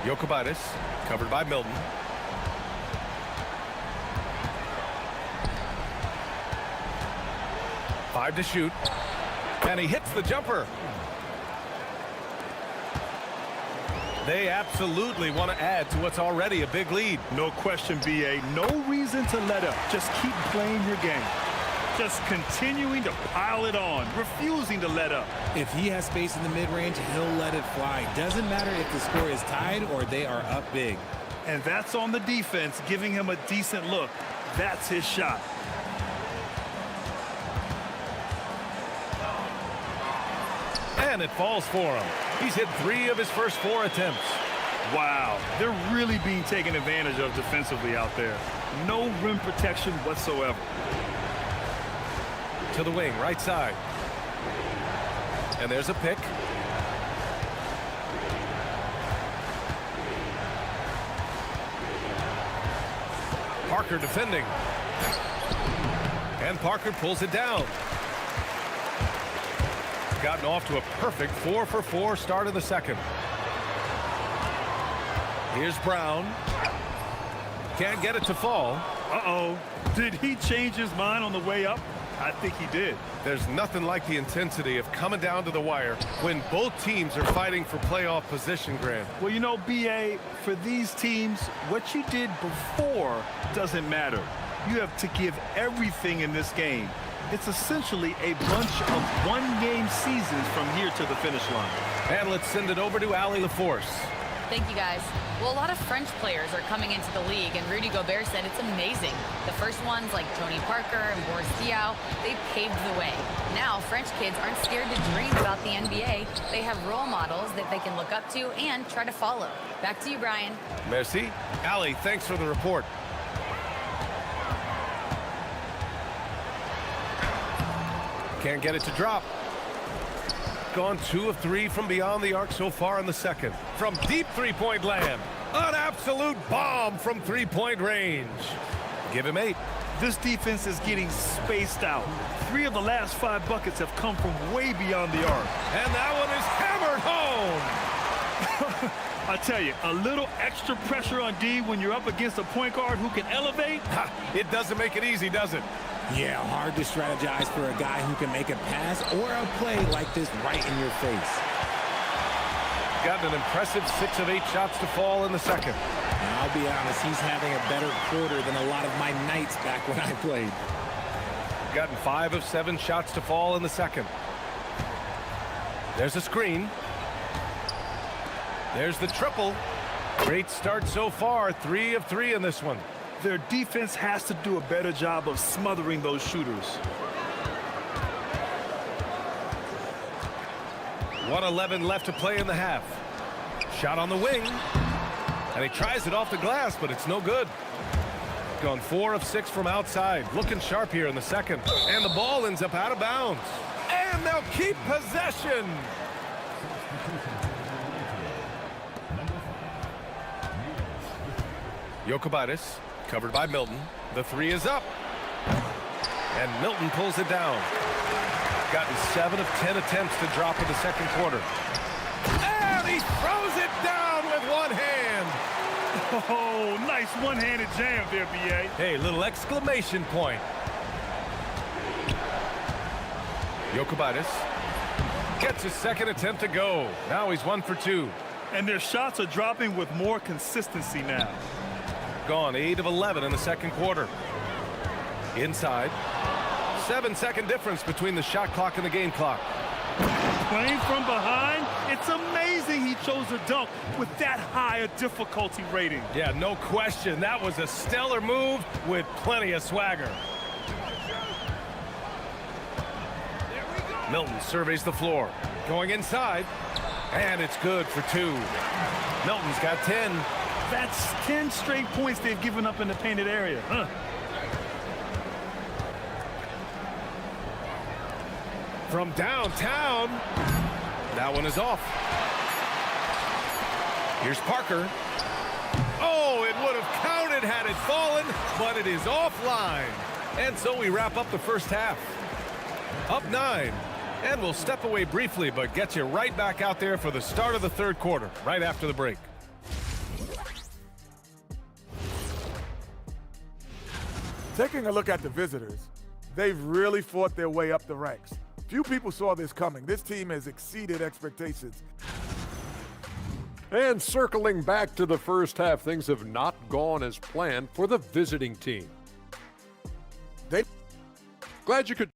Speaker 8: Jokubaitis, covered by Milton. Five to shoot. And he hits the jumper. They absolutely want to add to what's already a big lead.
Speaker 9: No question, BA. No reason to let up. Just keep playing your game. Just continuing to pile it on, refusing to let up.
Speaker 7: If he has space in the mid-range, he'll let it fly. Doesn't matter if the score is tied or they are up big.
Speaker 9: And that's on the defense, giving him a decent look. That's his shot.
Speaker 8: And it falls for him. He's hit 3 of his first 4 attempts.
Speaker 9: Wow, they're really being taken advantage of defensively out there. No rim protection whatsoever.
Speaker 8: To the wing, right side. And there's a pick. Parker defending. And Parker pulls it down. Gotten off to a perfect 4 for 4 start of the second. Here's Brown. Can't get it to fall.
Speaker 9: Uh-oh. Did he change his mind on the way up? I think he did.
Speaker 8: There's nothing like the intensity of coming down to the wire when both teams are fighting for playoff position, Grant.
Speaker 9: Well, you know, BA, for these teams, what you did before doesn't matter. You have to give everything in this game. It's essentially a bunch of one-game seasons from here to the finish line.
Speaker 8: And let's send it over to Allie LaForce.
Speaker 4: Thank you, guys. Well, a lot of French players are coming into the league, and Rudy Gobert said it's amazing. The first ones, like Tony Parker and Boris Diaw, they paved the way. Now, French kids aren't scared to dream about the NBA. They have role models that they can look up to and try to follow. Back to you, Brian.
Speaker 8: Merci. Allie, thanks for the report. Can't get it to drop. Gone 2 of 3 from beyond the arc so far in the second. From deep three-point land. An absolute bomb from three-point range. Give him 8.
Speaker 9: This defense is getting spaced out. 3 of the last 5 buckets have come from way beyond the arc.
Speaker 8: And that one is hammered home.
Speaker 9: I tell you, a little extra pressure on D when you're up against a point guard who can elevate.
Speaker 8: It doesn't make it easy, does it?
Speaker 7: Yeah, hard to strategize for a guy who can make a pass or a play like this right in your face.
Speaker 8: Got an impressive 6 of 8 shots to fall in the second.
Speaker 7: And I'll be honest, he's having a better quarter than a lot of my nights back when I played.
Speaker 8: Gotten 5 of 7 shots to fall in the second. There's a screen. There's the triple. Great start so far. 3 of 3 in this one.
Speaker 9: Their defense has to do a better job of smothering those shooters.
Speaker 8: 1:11 left to play in the half. Shot on the wing. And he tries it off the glass, but it's no good. Gone 4 of 6 from outside. Looking sharp here in the second. And the ball ends up out of bounds. And they'll keep possession. Jokubaitis, covered by Milton. The three is up. And Milton pulls it down. Gotten 7 of 10 attempts to drop in the second quarter. And he throws it down with one hand.
Speaker 9: Oh, nice one-handed jam there, B.A.
Speaker 8: Hey, little exclamation point. Jokubaitis gets his second attempt to go. Now he's 1 for 2.
Speaker 9: And their shots are dropping with more consistency now.
Speaker 8: Gone 8 of 11 in the second quarter. Inside. 7-second difference between the shot clock and the game clock.
Speaker 9: Playing from behind, it's amazing he chose a dunk with that high a difficulty rating.
Speaker 8: Yeah, no question. That was a stellar move with plenty of swagger. Milton surveys the floor. Going inside. And it's good for 2. Milton's got 10.
Speaker 9: That's 10 straight points they've given up in the painted area. Huh.
Speaker 8: From downtown. That one is off. Here's Parker. Oh, it would have counted had it fallen, but it is offline. And so we wrap up the first half. Up 9. And we'll step away briefly, but get you right back out there for the start of the third quarter, right after the break.
Speaker 10: Taking a look at the visitors, they've really fought their way up the ranks. Few people saw this coming. This team has exceeded expectations.
Speaker 5: And circling back to the first half, things have not gone as planned for the visiting team. Glad you could.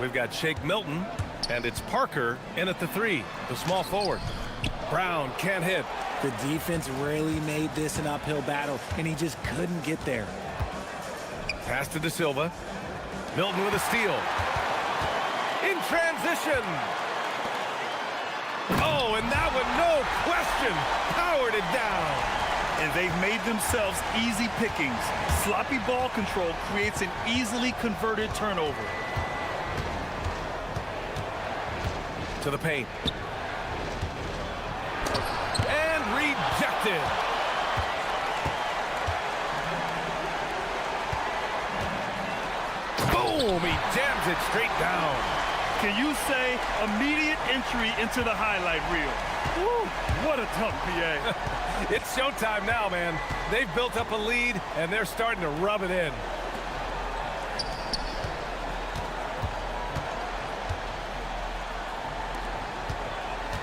Speaker 8: We've got Shake Milton, and it's Parker in at the 3, the small forward. Brown can't hit.
Speaker 11: The defense really made this an uphill battle, and he just couldn't get there.
Speaker 8: Pass to De Silva. Milton with a steal. In transition. Oh, and that one, no question, powered it down.
Speaker 9: And they've made themselves easy pickings. Sloppy ball control creates an easily converted turnover.
Speaker 8: To the paint. And rejected. Boom! He jams it straight down.
Speaker 9: Can you say immediate entry into the highlight reel? Woo, what a dunk, B.A.
Speaker 8: It's showtime now, man. They've built up a lead, and they're starting to rub it in.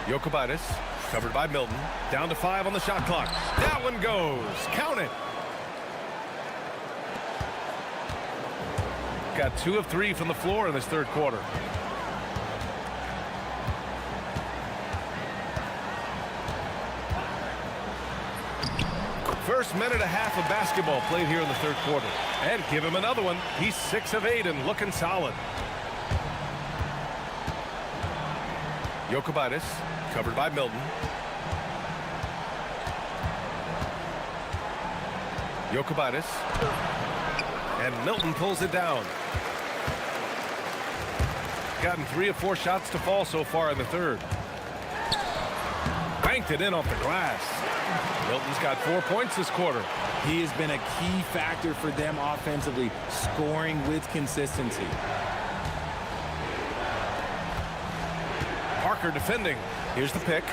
Speaker 8: Jokubaitis, covered by Milton. Down to 5 on the shot clock. That one goes. Count it. Got 2 of 3 from the floor in this third quarter. First minute and a half of basketball played here in the third quarter. And give him another one. He's 6 of 8 and looking solid. Jokubaitis, covered by Milton. Jokubaitis. And Milton pulls it down. Gotten 3 of 4 shots to fall so far in the third. Banked it in off the glass. Milton's got 4 points this quarter.
Speaker 7: He has been a key factor for them offensively, scoring with consistency.
Speaker 8: Parker defending. Here's the pick.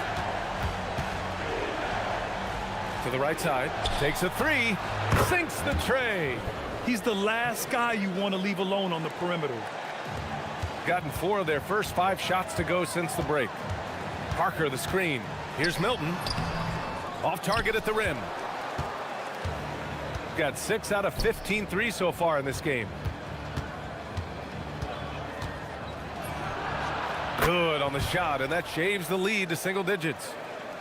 Speaker 8: To the right side. Takes a 3. Sinks the tray.
Speaker 9: He's the last guy you want to leave alone on the perimeter.
Speaker 8: Gotten 4 of their first 5 shots to go since the break. Parker the screen. Here's Milton. Off target at the rim. Got 6 out of 15 threes so far in this game. Good on the shot, and that shaves the lead to single digits.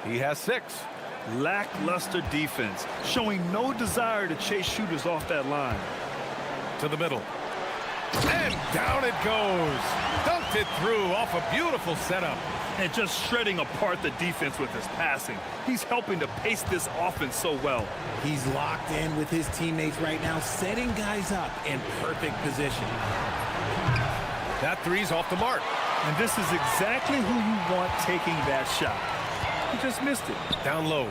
Speaker 8: He has 6.
Speaker 9: Lackluster defense, showing no desire to chase shooters off that line.
Speaker 8: To the middle. And down it goes. Dunked it through off a beautiful setup.
Speaker 9: And just shredding apart the defense with his passing. He's helping to pace this offense so well.
Speaker 7: He's locked in with his teammates right now, setting guys up in perfect position.
Speaker 8: That 3's off the mark.
Speaker 9: And this is exactly who you want taking that shot. He just missed it.
Speaker 8: Down low.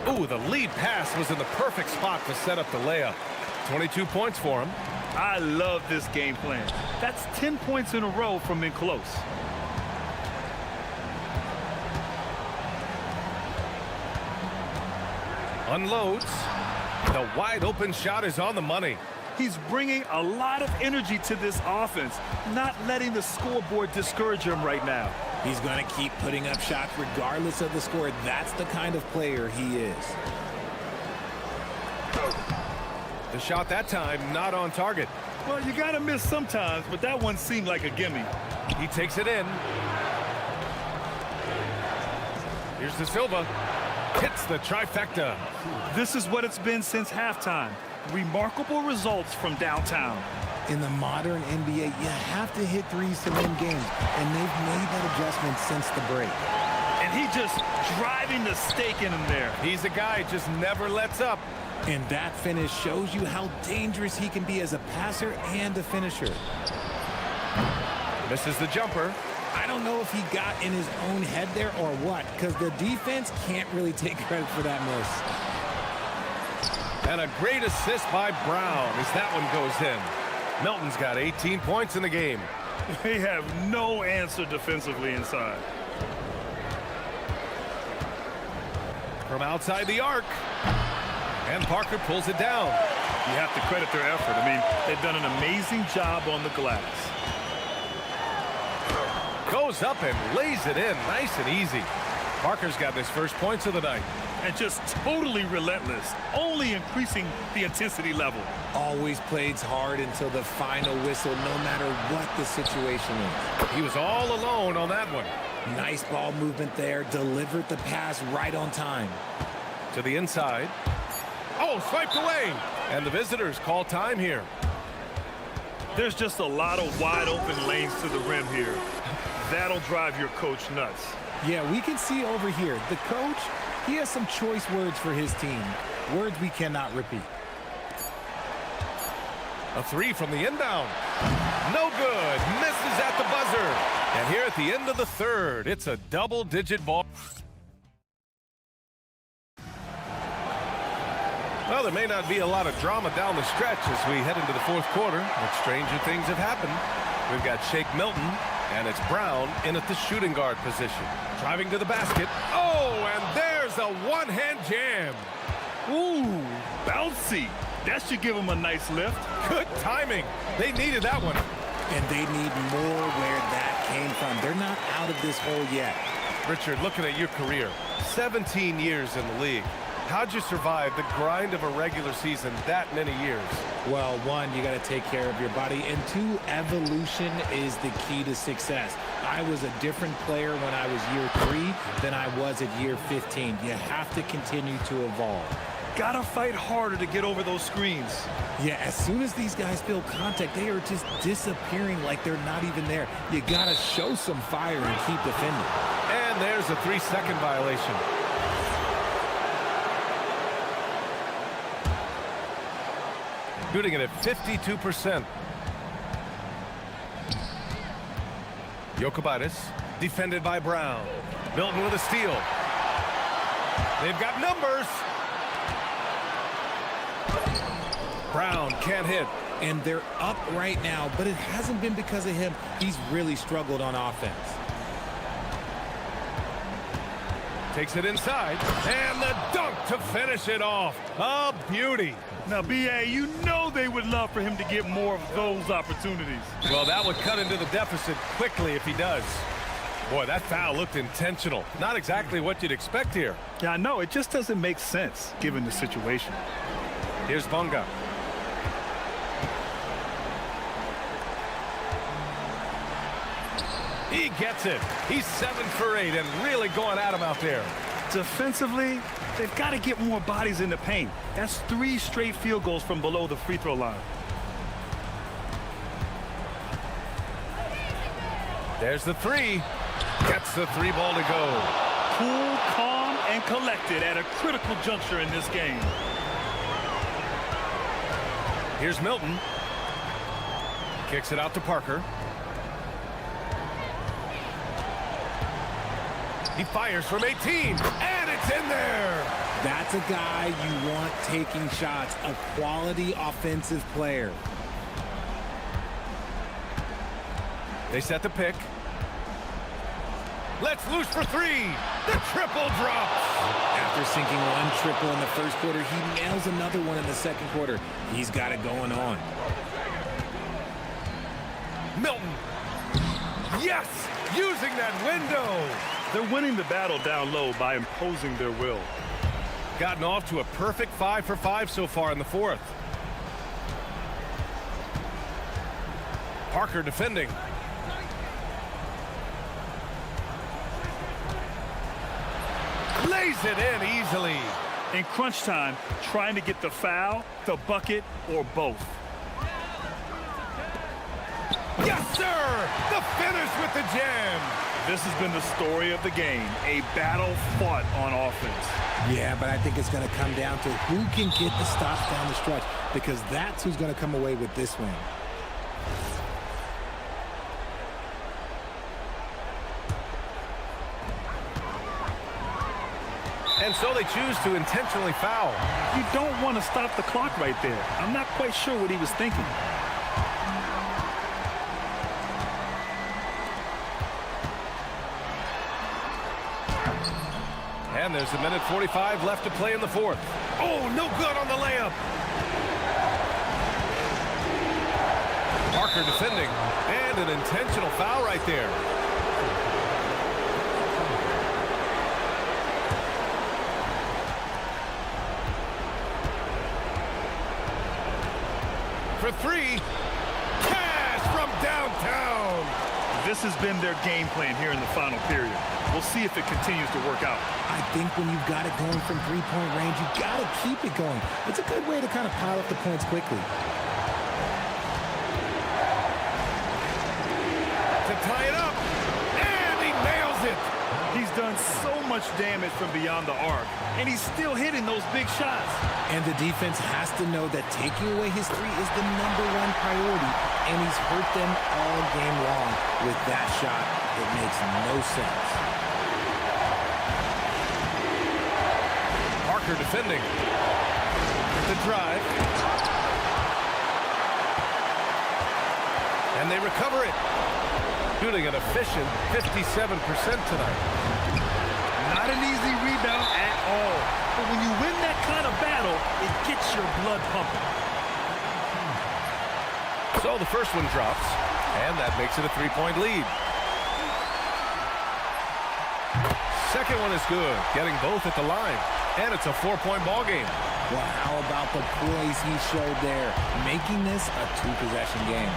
Speaker 8: Ooh, the lead pass was in the perfect spot to set up the layup. 22 points for him.
Speaker 9: I love this game plan. That's 10 points in a row from in close.
Speaker 8: Unloads. The wide open shot is on the money.
Speaker 9: He's bringing a lot of energy to this offense, not letting the scoreboard discourage him right now.
Speaker 7: He's going to keep putting up shots regardless of the score. That's the kind of player he is.
Speaker 8: The shot that time not on target.
Speaker 9: Well, you got to miss sometimes, but that one seemed like a gimme.
Speaker 8: He takes it in. Here's De Silva. Hits the trifecta.
Speaker 9: This is what it's been since halftime. Remarkable results from downtown.
Speaker 7: In the modern NBA, you have to hit threes to win games, and they've made that adjustment since the break.
Speaker 9: And he just driving the stake in him there.
Speaker 8: He's a guy who just never lets up.
Speaker 7: And that finish shows you how dangerous he can be as a passer and a finisher.
Speaker 8: Misses the jumper.
Speaker 7: I don't know if he got in his own head there or what, because the defense can't really take credit for that miss.
Speaker 8: And a great assist by Brown as that one goes in. Milton's got 18 points in the game.
Speaker 9: They have no answer defensively inside.
Speaker 8: From outside the arc. And Parker pulls it down.
Speaker 9: You have to credit their effort. I mean, they've done an amazing job on the glass.
Speaker 8: Goes up and lays it in nice and easy. Parker's got his first points of the night.
Speaker 9: And just totally relentless, only increasing the intensity level.
Speaker 7: Always plays hard until the final whistle, no matter what the situation is.
Speaker 8: He was all alone on that one.
Speaker 7: Nice ball movement there, delivered the pass right on time.
Speaker 8: To the inside. Oh, swiped away. And the visitors call time here.
Speaker 9: There's just a lot of wide open lanes to the rim here. That'll drive your coach nuts.
Speaker 7: Yeah, we can see over here, the coach, he has some choice words for his team. Words we cannot repeat.
Speaker 8: A 3 from the inbound. No good. Misses at the buzzer. And here at the end of the third, it's a double-digit ball. Well, there may not be a lot of drama down the stretch as we head into the fourth quarter, but stranger things have happened. We've got Shake Milton, and it's Brown in at the shooting guard position. Driving to the basket. Oh, and there's a one-hand jam.
Speaker 9: Ooh, bouncy. That should give him a nice lift.
Speaker 8: Good timing. They needed that one.
Speaker 7: And they need more where that came from. They're not out of this hole yet.
Speaker 8: Richard, looking at your career, 17 years in the league. How'd you survive the grind of a regular season that many years?
Speaker 7: Well, one, you got to take care of your body, and two, evolution is the key to success. I was a different player when I was year 3 than I was at year 15. You have to continue to evolve.
Speaker 9: Gotta fight harder to get over those screens.
Speaker 7: Yeah, as soon as these guys feel contact, they are just disappearing like they're not even there. You gotta show some fire and keep defending.
Speaker 8: And there's a 3-second violation. Shooting it at 52%. Jokic, defended by Brown. Milton with a steal. They've got numbers. Brown can't hit.
Speaker 11: And they're up right now, but it hasn't been because of him. He's really struggled on offense.
Speaker 8: Takes it inside, and the dunk to finish it off. A beauty.
Speaker 9: Now, B.A., you know they would love for him to get more of those opportunities.
Speaker 8: Well, that would cut into the deficit quickly if he does. Boy, that foul looked intentional. Not exactly what you'd expect here.
Speaker 9: Yeah, I know. It just doesn't make sense, given the situation.
Speaker 8: Here's Bunga. He gets it. He's 7 for 8 and really going at him out there.
Speaker 9: Defensively, they've got to get more bodies in the paint. That's 3 straight field goals from below the free throw line.
Speaker 8: There's the 3. Gets the 3 ball to go.
Speaker 9: Cool, calm, and collected at a critical juncture in this game.
Speaker 8: Here's Milton. Kicks it out to Parker. He fires from 18, and it's in there.
Speaker 11: That's a guy you want taking shots, a quality offensive player.
Speaker 8: They set the pick. Let's loose for 3. The triple drops.
Speaker 11: After sinking 1 triple in the first quarter, he nails another one in the second quarter. He's got it going on.
Speaker 8: Milton. Yes, using that window.
Speaker 9: They're winning the battle down low by imposing their will.
Speaker 8: Gotten off to a perfect 5 for 5 so far in the fourth. Parker defending. Lays it in easily.
Speaker 9: In crunch time, trying to get the foul, the bucket, or both.
Speaker 8: Yes, sir! The finish with the jam.
Speaker 9: This has been the story of the game, a battle fought on offense.
Speaker 11: Yeah, but I think it's going to come down to who can get the stops down the stretch, because that's who's going to come away with this win.
Speaker 8: And so they choose to intentionally foul.
Speaker 9: You don't want to stop the clock right there. I'm not quite sure what he was thinking.
Speaker 8: And there's a minute 45 left to play in the fourth. Oh, no good on the layup. Parker defending. And an intentional foul right there. For 3. Cash from downtown.
Speaker 9: This has been their game plan here in the final period. We'll see if it continues to work out.
Speaker 11: I think when you've got it going from three-point range, you've got to keep it going. It's a good way to kind of pile up the points quickly.
Speaker 8: To tie it up, and he nails it.
Speaker 9: He's done so much damage from beyond the arc, and he's still hitting those big shots.
Speaker 11: And the defense has to know that taking away his 3 is the #1 priority, and he's hurt them all game long with that shot. It makes no sense.
Speaker 8: Parker defending. The drive. And they recover it. Shooting an efficient 57% tonight.
Speaker 9: Not an easy rebound at all. But when you win that kind of battle, it gets your blood pumping.
Speaker 8: So the first one drops, and that makes it a 3-point lead. Second one is good, getting both at the line. And it's a 4-point ball game.
Speaker 11: Well, how about the poise he showed there, making this a 2-possession game.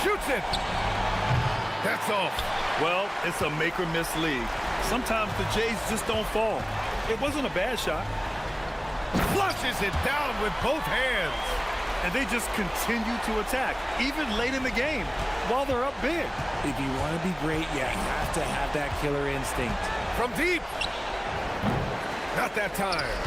Speaker 8: Shoots it. That's off.
Speaker 9: Well, it's a make-or-miss league. Sometimes the Jays just don't fall. It wasn't a bad shot.
Speaker 8: Flushes it down with both hands.
Speaker 9: And they just continue to attack, even late in the game, while they're up big.
Speaker 11: If you want to be great, you have to have that killer instinct.
Speaker 8: From deep. Not that time.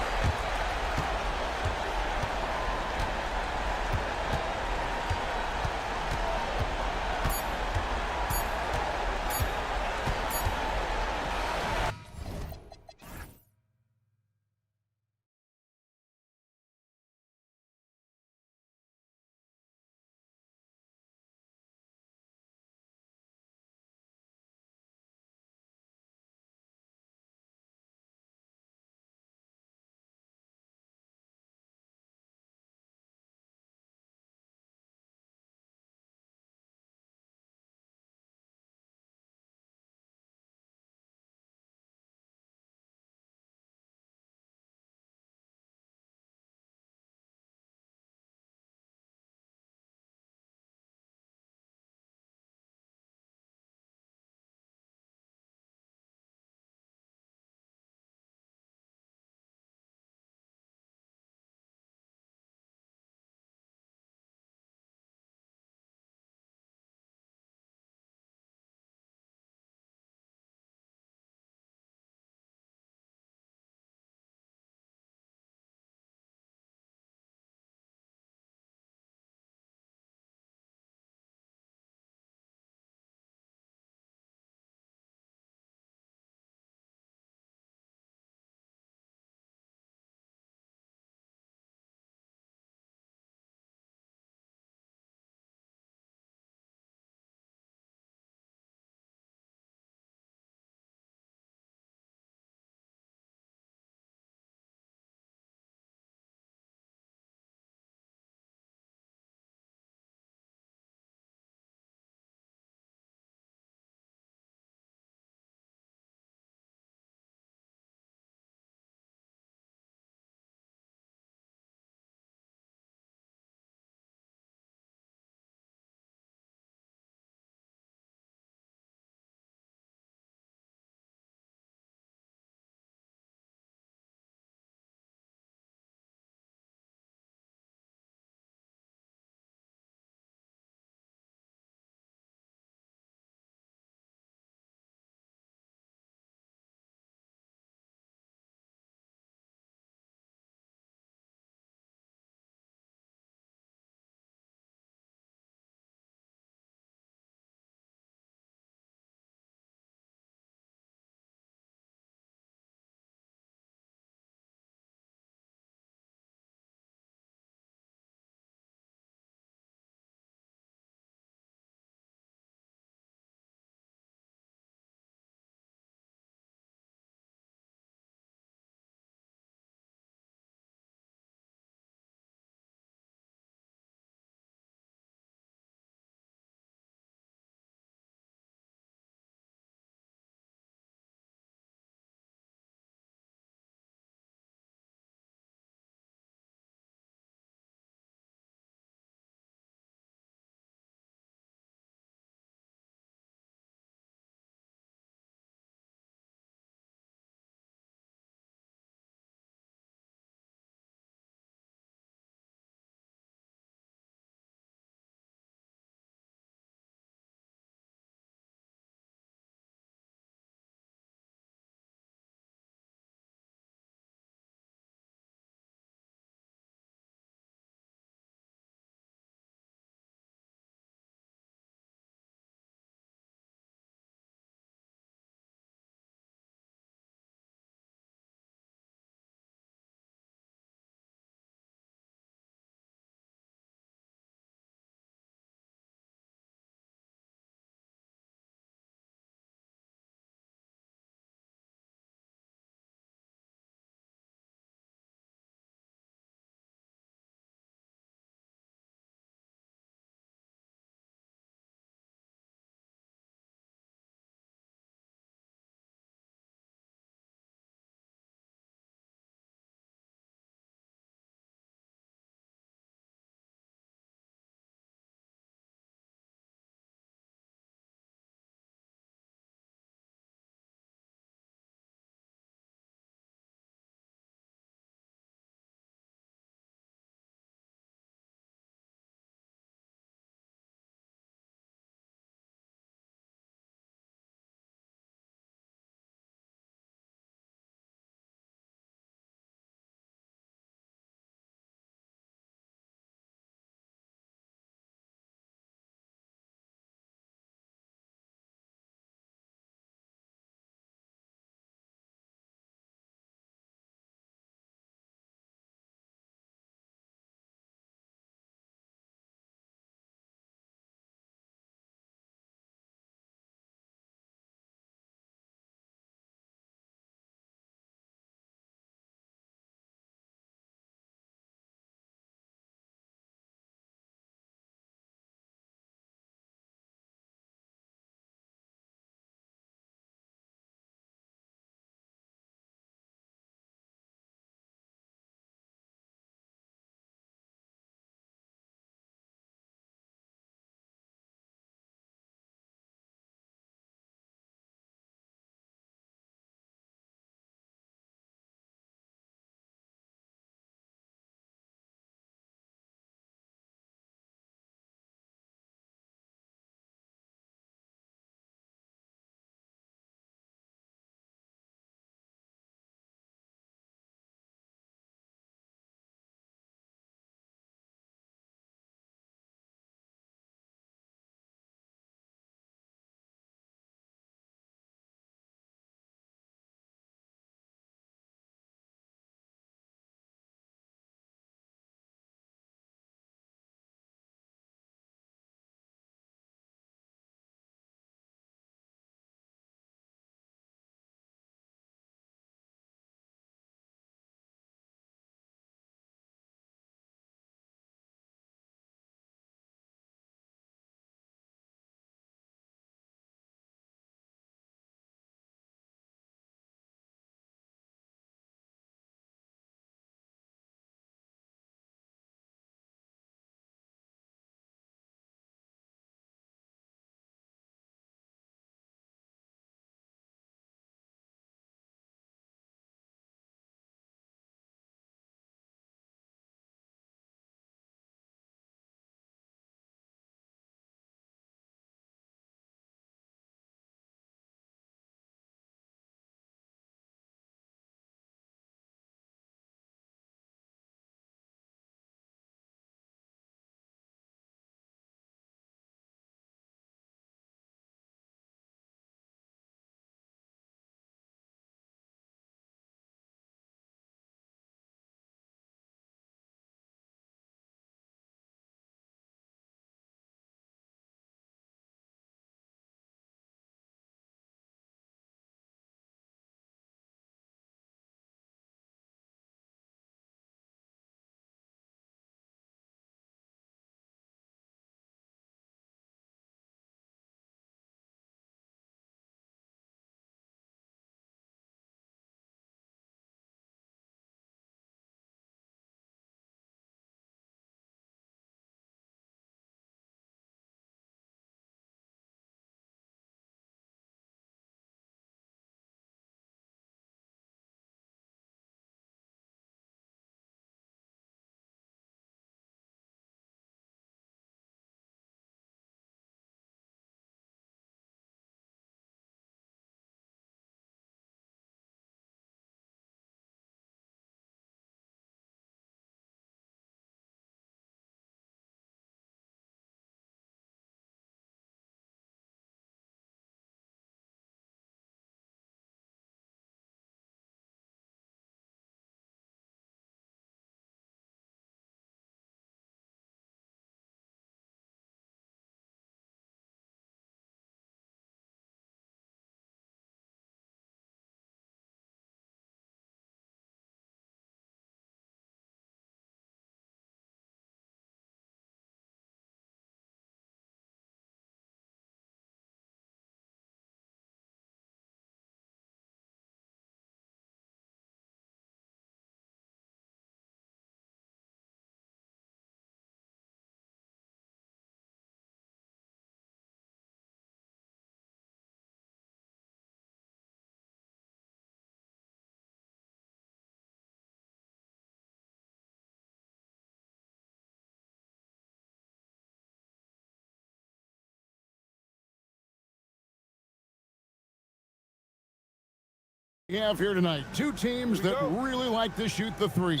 Speaker 1: We have here tonight two teams that really like to shoot the three.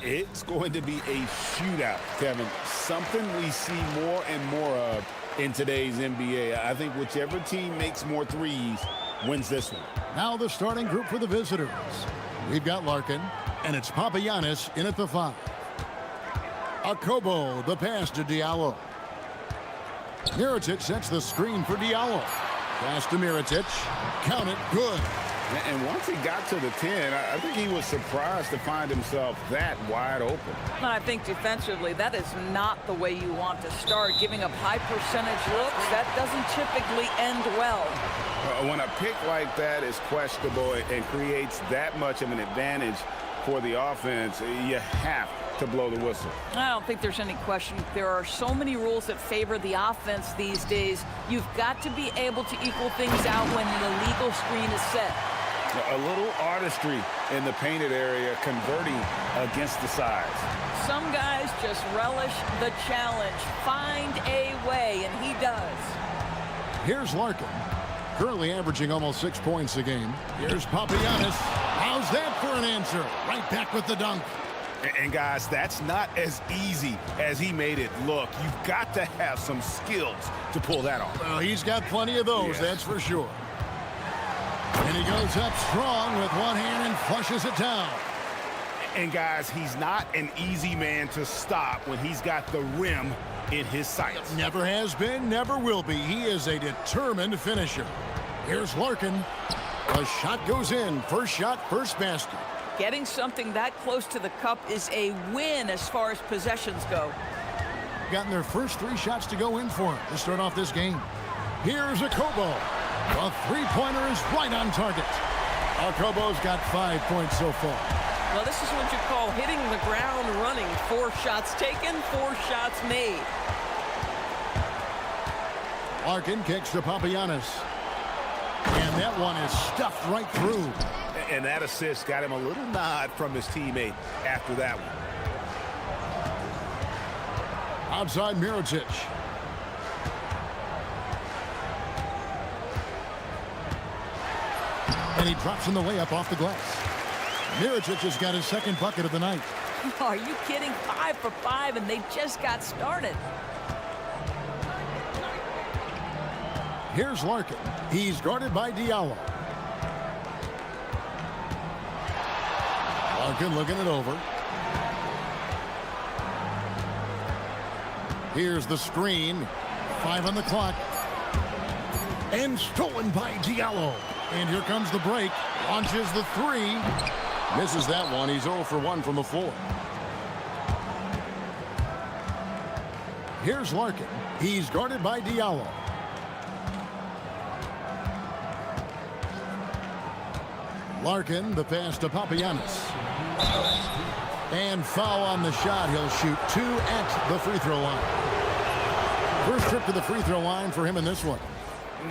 Speaker 2: It's going to be a shootout, Kevin. Something we see more and more of in today's NBA. I think whichever team makes more threes wins this one.
Speaker 1: Now the starting group for the visitors. We've got Larkin, and it's Papagiannis in at the 5. Akobo, the pass to Diallo. Mirotic sets the screen for Diallo. Pass to Mirotic. Count it, good.
Speaker 2: And once he got to the 10, I think he was surprised to find himself that wide open.
Speaker 15: I think defensively, that is not the way you want to start. Giving up high percentage looks, that doesn't typically end well.
Speaker 2: When a pick like that is questionable and creates that much of an advantage for the offense, you have to blow the whistle.
Speaker 15: I don't think there's any question. There are so many rules that favor the offense these days. You've got to be able to equal things out when an illegal screen is set.
Speaker 2: A little artistry in the painted area, converting against the size.
Speaker 15: Some guys just relish the challenge. Find a way, and he does.
Speaker 1: Here's Larkin, currently averaging almost 6 points a game. Here's Papagiannis. How's that for an answer? Right back with the dunk.
Speaker 2: And guys, that's not as easy as he made it look. You've got to have some skills to pull that off.
Speaker 1: Well, he's got plenty of those, that's for sure. And he goes up strong with one hand and flushes it down.
Speaker 2: And guys, he's not an easy man to stop when he's got the rim in his sights.
Speaker 1: Never has been, never will be. He is a determined finisher. Here's Larkin. A shot goes in. First shot, first basket.
Speaker 15: Getting something that close to the cup is a win as far as possessions go.
Speaker 1: Gotten their first 3 shots to go in for him to start off this game. Here's Akobo. The three-pointer is right on target. Akobo's got 5 points so far.
Speaker 15: Well, this is what you call hitting the ground running. 4 shots taken, 4 shots made.
Speaker 1: Larkin kicks to Papagiannis. And that one is stuffed right through.
Speaker 2: And that assist got him a little nod from his teammate after that one.
Speaker 1: Outside Mirotic. And he drops in the layup off the glass. Mirotic has got his second bucket of the night.
Speaker 15: Are you kidding? 5 for 5, and they just got started.
Speaker 1: Here's Larkin. He's guarded by Diallo. Larkin looking it over. Here's the screen. 5 on the clock. And stolen by Diallo. And here comes the break. Launches the 3. Misses that one. He's 0 for 1 from the floor. Here's Larkin. He's guarded by Diallo. Larkin, the pass to Papagiannis. And foul on the shot. He'll shoot 2 at the free throw line. First trip to the free throw line for him in this one.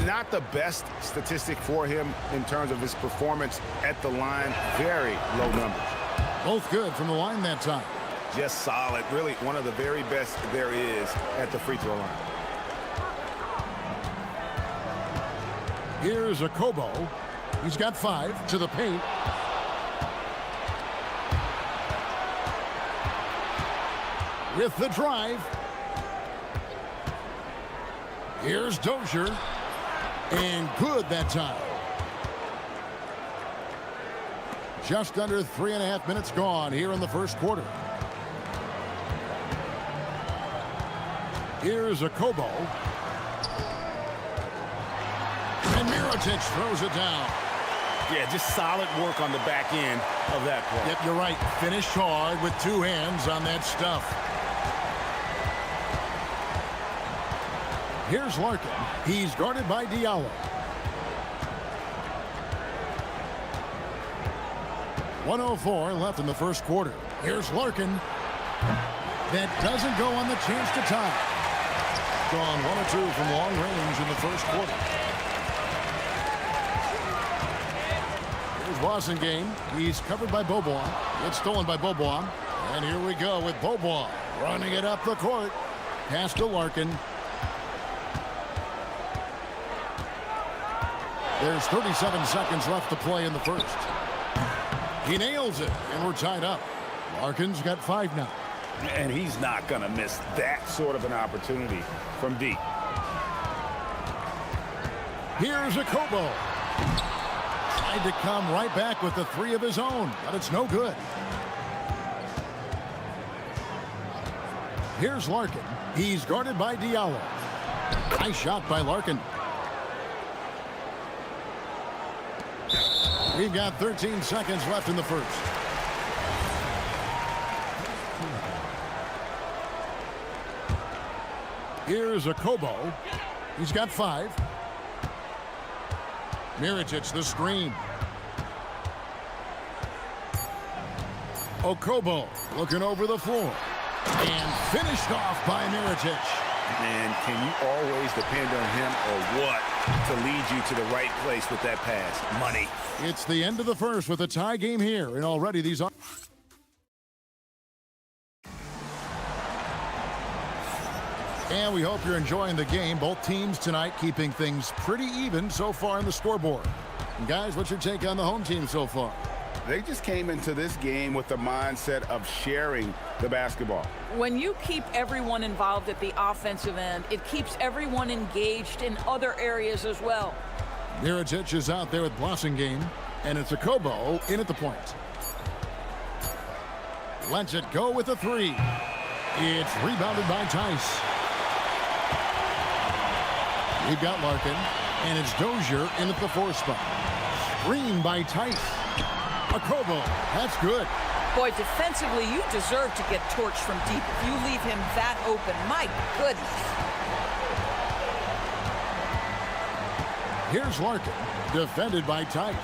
Speaker 2: Not the best statistic for him in terms of his performance at the line. Very low numbers.
Speaker 1: Both good from the line that time.
Speaker 2: Just solid. Really one of the very best there is at the free throw line.
Speaker 1: Here's Akobo. He's got 5 to the paint. With the drive. Here's Dozier. And good that time. Just under 3.5 minutes gone here in the first quarter. Here's Akobo. And Mirotic throws it down.
Speaker 2: Yeah, just solid work on the back end of that play.
Speaker 1: Yep, you're right. Finished hard with 2 hands on that stuff. Here's Larkin. He's guarded by Diallo. .104 left in the first quarter. Here's Larkin. That doesn't go on the chance to tie. Gone 1 or 2 from long range in the first quarter. Here's Bosingame. He's covered by Beaubois. It's stolen by Beaubois. And here we go with Beaubois running it up the court. Pass to Larkin. There's 37 seconds left to play in the first. He nails it, and we're tied up. Larkin's got 5 now.
Speaker 2: And he's not going to miss that sort of an opportunity from deep.
Speaker 1: Here's a Kobo. Tried to come right back with the 3 of his own, but it's no good. Here's Larkin. He's guarded by Diallo. Nice shot by Larkin. We've got 13 seconds left in the first. Here's a Kobo. He's got 5. Mirotic, the screen. Okobo looking over the floor. And finished off by Mirotic.
Speaker 2: And can you always depend on him or what to lead you to the right place with that pass? Money.
Speaker 1: It's the end of the first with a tie game here. And already these are... And we hope you're enjoying the game. Both teams tonight keeping things pretty even so far in the scoreboard. And guys, what's your take on the home team so far?
Speaker 2: They just came into this game with the mindset of sharing the basketball.
Speaker 15: When you keep everyone involved at the offensive end, it keeps everyone engaged in other areas as well.
Speaker 1: Mirotic is out there with Blossingame, and it's a Kobo in at the point. Lets it go with a 3. It's rebounded by Tice. We've got Larkin, and it's Dozier in at the 4 spot. Screen by Tice. A Kobo. That's good.
Speaker 15: Boy, defensively, you deserve to get torched from deep if you leave him that open. My goodness.
Speaker 1: Here's Larkin, defended by Tice.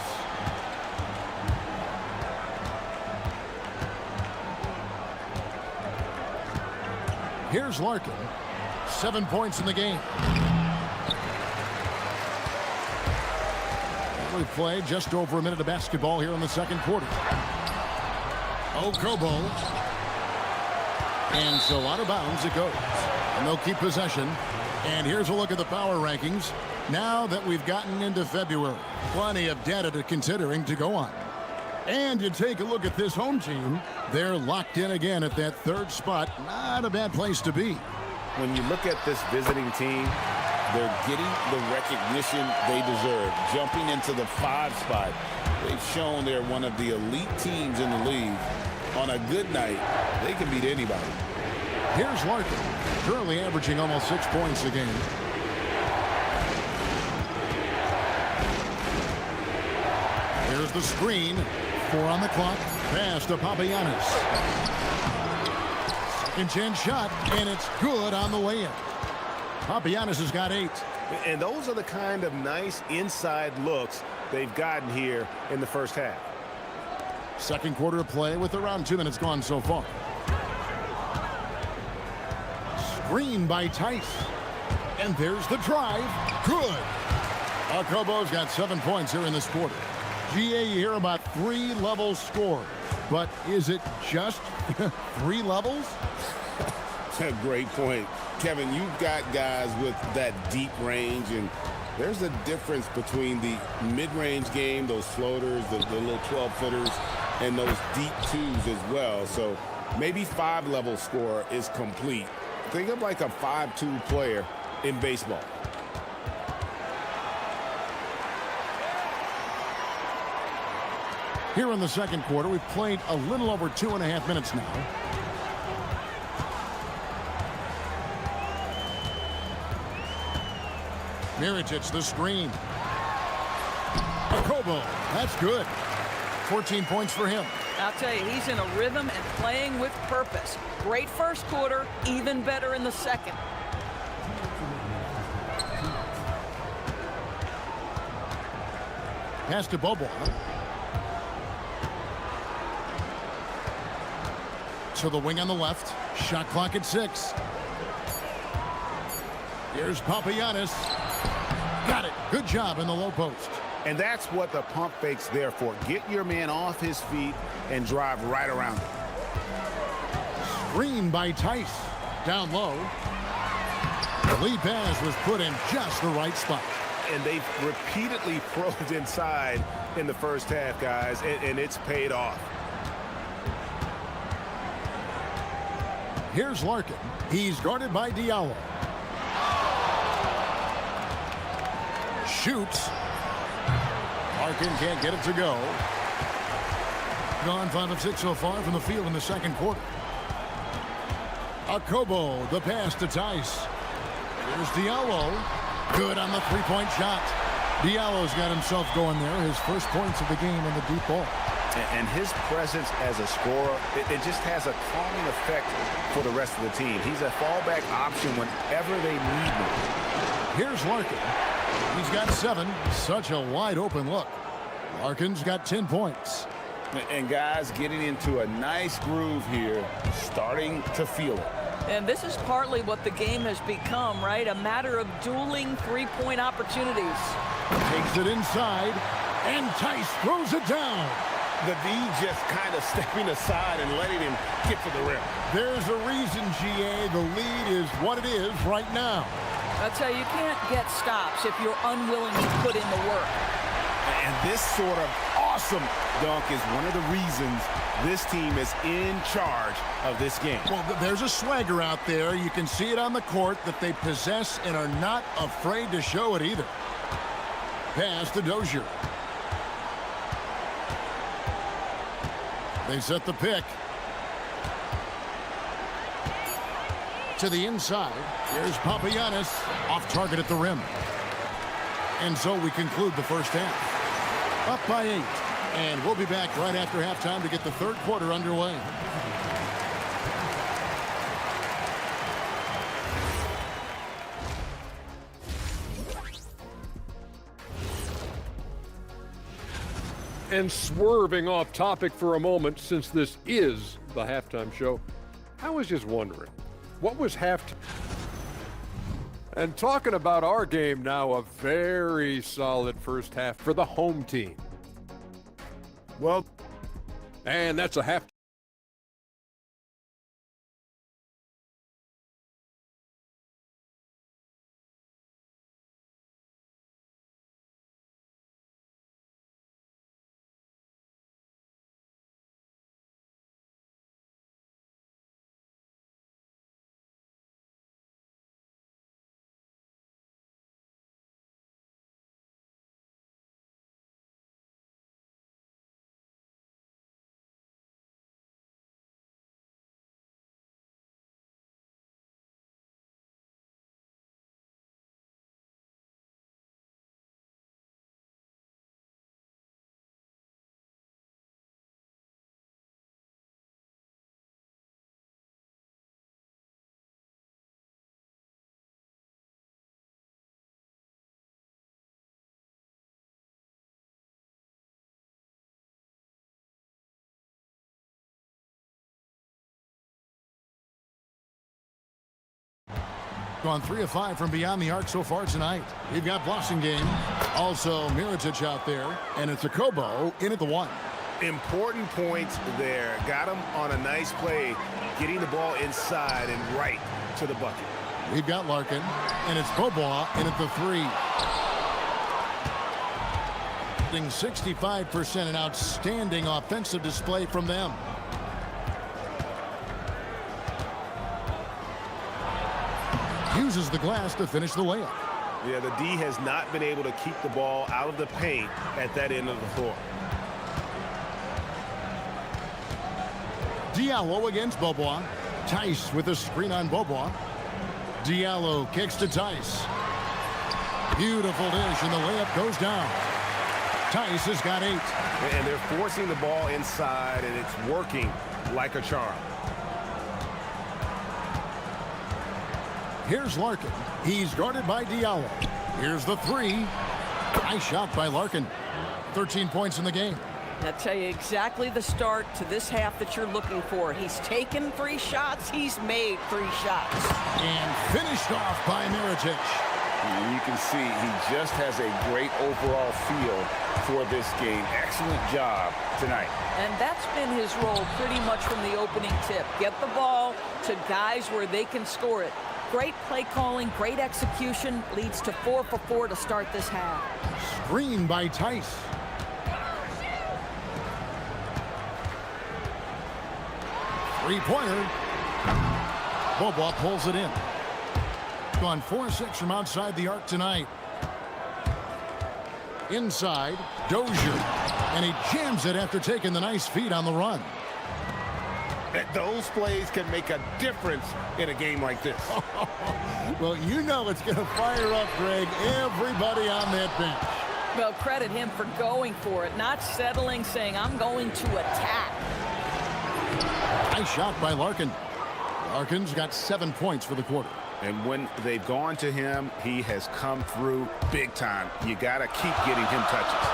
Speaker 1: Here's Larkin. 7 points in the game. We've played just over a minute of basketball here in the second quarter. Okobo. And so out of bounds it goes. And they'll keep possession. And here's a look at the power rankings now that we've gotten into February. Plenty of data to considering to go on. And you take a look at this home team. They're locked in again at that 3rd spot. Not a bad place to be.
Speaker 2: When you look at this visiting team, they're getting the recognition they deserve. Jumping into the 5 spot, they've shown they're one of the elite teams in the league. On a good night, they can beat anybody.
Speaker 1: Here's Larkin, currently averaging almost 6 points a game. Here's the screen. 4 on the clock. Pass to Papagiannis. Second chance shot, and it's good on the way in. Papagiannis has got 8.
Speaker 2: And those are the kind of nice inside looks they've gotten here in the first half.
Speaker 1: Second quarter of play with around 2 minutes gone so far. Screen by Tice. And there's the drive. Good. Okobo's got 7 points here in this quarter. GA, you hear about 3-level score. But is it just 3 levels?
Speaker 2: That's a great point. Kevin, you've got guys with that deep range, and there's a difference between the mid-range game, those floaters, the little 12-footers, and those deep 2s as well. So maybe 5-level score is complete. Think of like a 5-2 player in baseball.
Speaker 1: Here in the second quarter, we've played a little over 2.5 minutes now. Mirotic, the screen. Okobo, that's good. 14 points for him.
Speaker 15: I'll tell you, he's in a rhythm and playing with purpose. Great first quarter, even better in the second.
Speaker 1: Pass to Bobois. To the wing on the left. Shot clock at 6. Here's Papagiannis. Got it. Good job in the low post.
Speaker 2: And that's what the pump fake's there for. Get your man off his feet and drive right around him.
Speaker 1: Screen by Tice. Down low. The lead pass was put in just the right spot.
Speaker 2: And they've repeatedly probed inside in the first half, guys, and it's paid off.
Speaker 1: Here's Larkin. He's guarded by Diallo. Shoots. Larkin can't get it to go. Gone 5 of 6 so far from the field in the second quarter. Akobo, the pass to Tice. Here's Diallo. Good on the three-point shot. Diallo's got himself going there. His first points of the game in the deep ball.
Speaker 2: And his presence as a scorer, it just has a calming effect for the rest of the team. He's a fallback option whenever they need him.
Speaker 1: Here's Larkin. He's got 7. Such a wide open look. Larkin's got 10 points.
Speaker 2: And guys getting into a nice groove here, starting to feel it.
Speaker 15: And this is partly what the game has become, right? A matter of dueling three-point opportunities.
Speaker 1: Takes it inside, and Tice throws it down.
Speaker 2: The D just kind of stepping aside and letting him get to the rim.
Speaker 1: There's a reason, GA. The lead is what it is right now.
Speaker 15: I'll tell you, you can't get stops if you're unwilling to put in the work.
Speaker 2: And this sort of awesome dunk is one of the reasons this team is in charge of this game.
Speaker 1: Well, there's a swagger out there. You can see it on the court that they possess and are not afraid to show it either. Pass to Dozier. They set the pick. To the inside. Here's Papagiannis off target at the rim. And so we conclude the first half. Up by 8. And we'll be back right after halftime to get the third quarter underway.
Speaker 5: And swerving off topic for a moment, since this is the halftime show, I was just wondering, what was halftime? And talking about our game now, a very solid first half for the home team.
Speaker 10: Well,
Speaker 5: and that's a half.
Speaker 1: Gone 3 of 5 from beyond the arc so far tonight. We've got Blossingame, also Mirotic out there, and it's Akobo in at the 1.
Speaker 2: Important points there. Got him on a nice play, getting the ball inside and right to the bucket.
Speaker 1: We've got Larkin, and it's Bobois in at the 3. 65%, an outstanding offensive display from them. Uses the glass to finish the layup.
Speaker 2: Yeah, the D has not been able to keep the ball out of the paint at that end of the floor.
Speaker 1: Diallo against Bobois. Tice with a screen on Bobois. Diallo kicks to Tice. Beautiful dish, and the layup goes down. Tice has got 8.
Speaker 2: And they're forcing the ball inside, and it's working like a charm.
Speaker 1: Here's Larkin. He's guarded by Diallo. Here's the 3. Nice shot by Larkin. 13 points in the game.
Speaker 15: I'll tell you exactly the start to this half that you're looking for. He's taken 3 shots. He's made 3 shots.
Speaker 1: And finished off by Mirotic.
Speaker 2: And you can see he just has a great overall feel for this game. Excellent job tonight.
Speaker 15: And that's been his role pretty much from the opening tip. Get the ball to guys where they can score it. Great play calling, great execution leads to 4 for 4 to start this half.
Speaker 1: Screen by Tice. Three-pointer. Bobois pulls it in. Gone 4-6 from outside the arc tonight. Inside, Dozier. And he jams it after taking the nice feed on the run.
Speaker 2: Those plays can make a difference in a game like this.
Speaker 1: Well, you know it's going to fire up, Greg, everybody on that bench.
Speaker 15: Well, credit him for going for it, not settling, saying, I'm going to attack.
Speaker 1: Nice shot by Larkin. Larkin's got 7 points for the quarter.
Speaker 2: And when they've gone to him, he has come through big time. You got to keep getting him touches.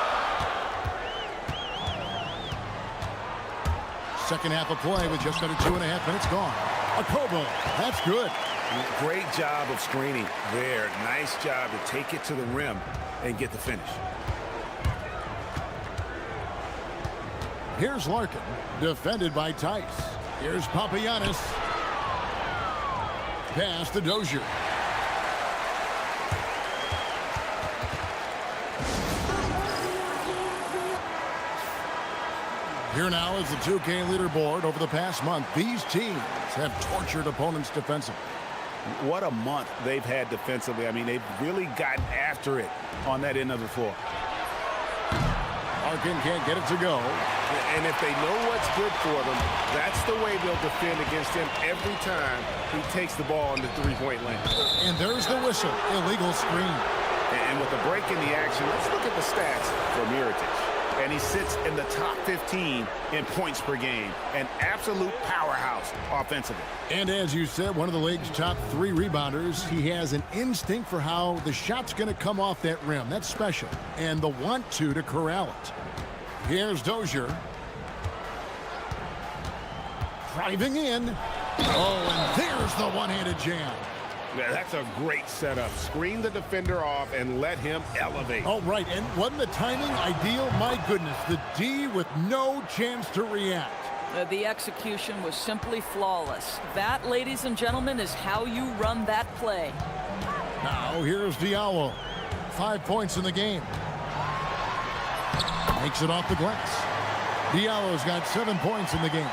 Speaker 1: Second half of play with just under 2.5 minutes gone. Okobo, that's good.
Speaker 2: Great job of screening there. Nice job to take it to the rim and get the finish.
Speaker 1: Here's Larkin, defended by Tice. Here's Papagiannis. Pass to Dozier. Here now is the 2K leaderboard. Over the past month, these teams have tortured opponents defensively.
Speaker 2: What a month they've had defensively. I mean, they've really gotten after it on that end of the floor.
Speaker 1: Larkin can't get it to go.
Speaker 2: And if they know what's good for them, that's the way they'll defend against him every time he takes the ball in the three-point lane.
Speaker 1: And there's the whistle. Illegal screen.
Speaker 2: And with the break in the action, let's look at the stats for Mirotic. And he sits in the top 15 in points per game. An absolute powerhouse offensively.
Speaker 1: And as you said, one of the league's top 3 rebounders. He has an instinct for how the shot's going to come off that rim. That's special. And the want-to corral it. Here's Dozier. Driving in. Oh, and there's the one-handed jam.
Speaker 2: Yeah, that's a great setup. Screen the defender off and let him elevate.
Speaker 1: Oh, right. And wasn't the timing ideal? My goodness. The D with no chance to react.
Speaker 15: The execution was simply flawless. That, ladies and gentlemen, is how you run that play.
Speaker 1: Now, here's Diallo. 5 points in the game. Makes it off the glass. Diallo's got 7 points in the game.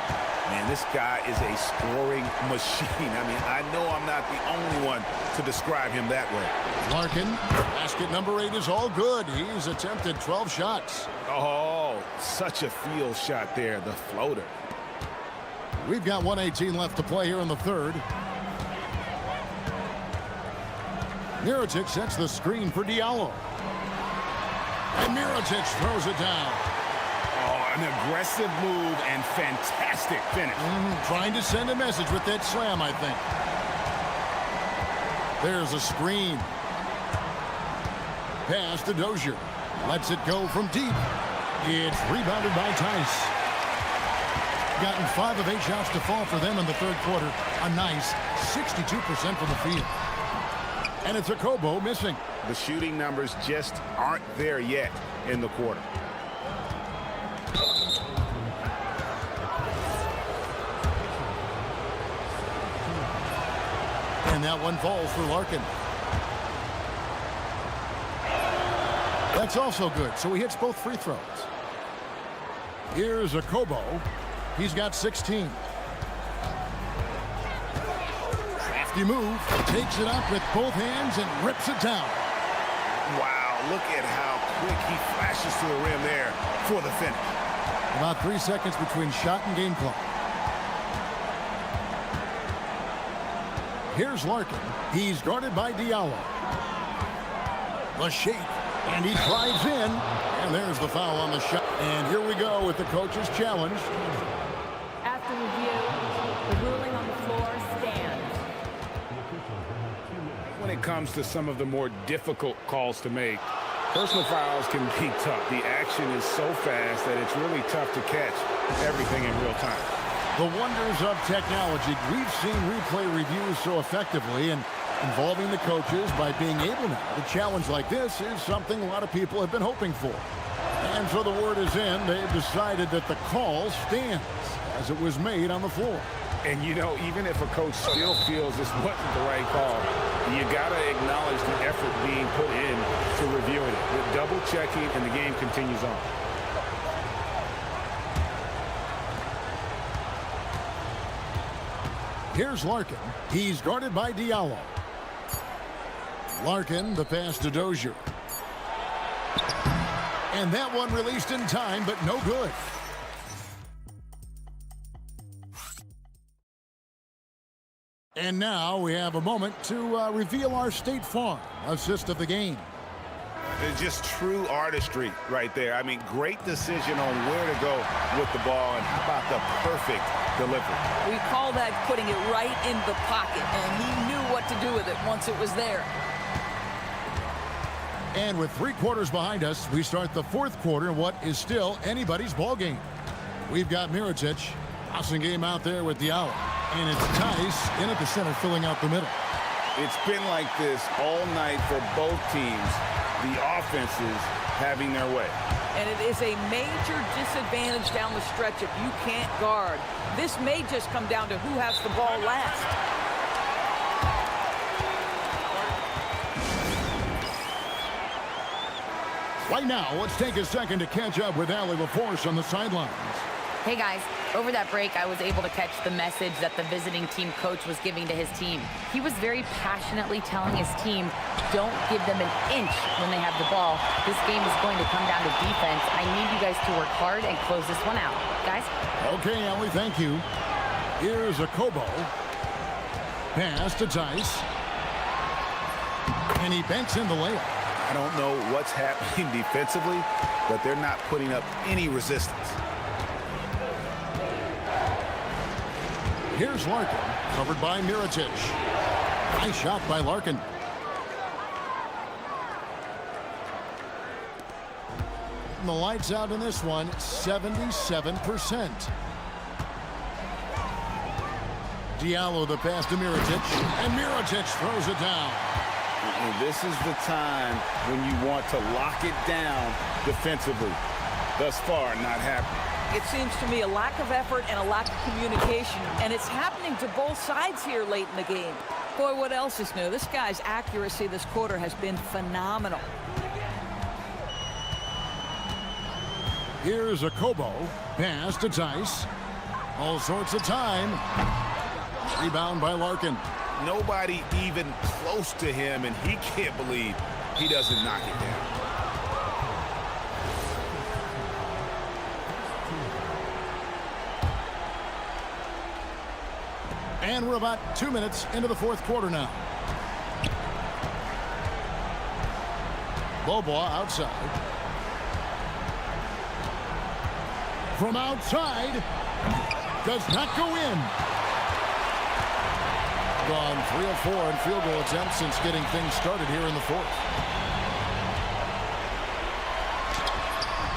Speaker 2: Man, this guy is a scoring machine. I mean, I know I'm not the only one to describe him that way.
Speaker 1: Larkin, basket number 8 is all good. He's attempted 12 shots.
Speaker 2: Oh, such a field shot there, the floater.
Speaker 1: We've got 1:18 left to play here in the third. Mirotic sets the screen for Diallo. And Mirotic throws it down.
Speaker 2: Oh, an aggressive move and fantastic finish.
Speaker 1: Trying to send a message with that slam, I think. There's a screen. Pass to Dozier. Lets it go from deep. It's rebounded by Tice. Gotten 5 of 8 shots to fall for them in the third quarter. A nice 62% from the field. And it's Okobo missing.
Speaker 2: The shooting numbers just aren't there yet in the quarter.
Speaker 1: And that one falls for Larkin. That's also good, so he hits both free throws. Here's Okobo. He's got 16. Crafty move. Takes it up with both hands and rips it down.
Speaker 2: Wow, look at how quick he flashes to the rim there for the finish.
Speaker 1: About 3 seconds between shot and game clock. Here's Larkin. He's guarded by Diallo. The shake. And he drives in. And there's the foul on the shot. And here we go with the coach's challenge.
Speaker 12: After review, the ruling on the floor stands.
Speaker 2: When it comes to some of the more difficult calls to make, personal fouls can be tough. The action is so fast that it's really tough to catch everything in real time.
Speaker 1: The wonders of technology. We've seen replay reviews so effectively, and involving the coaches by being able now to challenge like this is something a lot of people have been hoping for. And so the word is in. They've decided that the call stands as it was made on the floor.
Speaker 2: And, you know, even if a coach still feels this wasn't the right call, you got to acknowledge the effort being put in to reviewing it. With double checking, and the game continues on.
Speaker 1: Here's Larkin. He's guarded by Diallo. Larkin, the pass to Dozier. And that one released in time, but no good. And now we have a moment to reveal our State Farm assist of the game.
Speaker 2: It's just true artistry right there. I mean, great decision on where to go with the ball, and how about the perfect delivery?
Speaker 15: We call that putting it right in the pocket, and he knew what to do with it once it was there.
Speaker 1: And with 3 quarters behind us, we start the 4th quarter in what is still anybody's ball game. We've got Mirotic, passing game out there with Diallo. And it's Tice in at the center, filling out the middle.
Speaker 2: It's been like this all night for both teams. The offenses having their way.
Speaker 15: And it is a major disadvantage down the stretch if you can't guard. This may just come down to who has the ball last.
Speaker 1: Right now, let's take a second to catch up with Allie LaForce on the sidelines.
Speaker 4: Hey guys, over that break, I was able to catch the message that the visiting team coach was giving to his team. He was very passionately telling his team, don't give them an inch when they have the ball. This game is going to come down to defense. I need you guys to work hard and close this one out. Guys?
Speaker 1: Okay, Allie, thank you. Here's a Kobo. Pass to Tice. And he banks in the layup.
Speaker 2: I don't know what's happening defensively, but they're not putting up any resistance.
Speaker 1: Here's Larkin, covered by Mirotic. Nice shot by Larkin. And the lights out in this one, 77%. Diallo the pass to Mirotic, and Mirotic throws it down.
Speaker 2: And this is the time when you want to lock it down defensively. Thus far, not happening.
Speaker 15: It seems to me a lack of effort and a lack of communication, and it's happening to both sides here late in the game. Boy, what else is new? This guy's accuracy this quarter has been phenomenal.
Speaker 1: Here's a Kobo. Pass to Tice. All sorts of time. Rebound by Larkin.
Speaker 2: Nobody even close to him, and he can't believe he doesn't knock it down.
Speaker 1: And we're about 2 minutes into the 4th quarter now. Bobois outside. From outside. Does not go in. Gone 3 of 4 in field goal attempts since getting things started here in the 4th.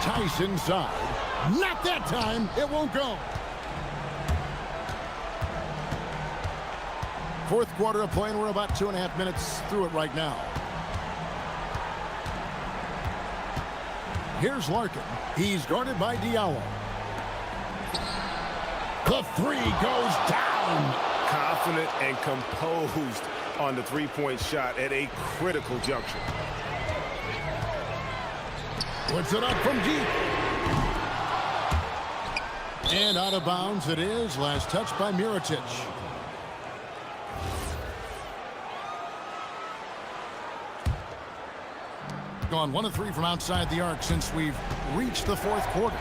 Speaker 1: Tice inside. Not that time. It won't go. 4th quarter of play, and we're about 2.5 minutes through it right now. Here's Larkin. He's guarded by Diallo. The 3 goes down.
Speaker 2: Confident and composed on the three-point shot at a critical juncture.
Speaker 1: Puts it up from deep. And out of bounds it is. Last touch by Mirotic. Gone 1 of 3 from outside the arc since we've reached the 4th quarter.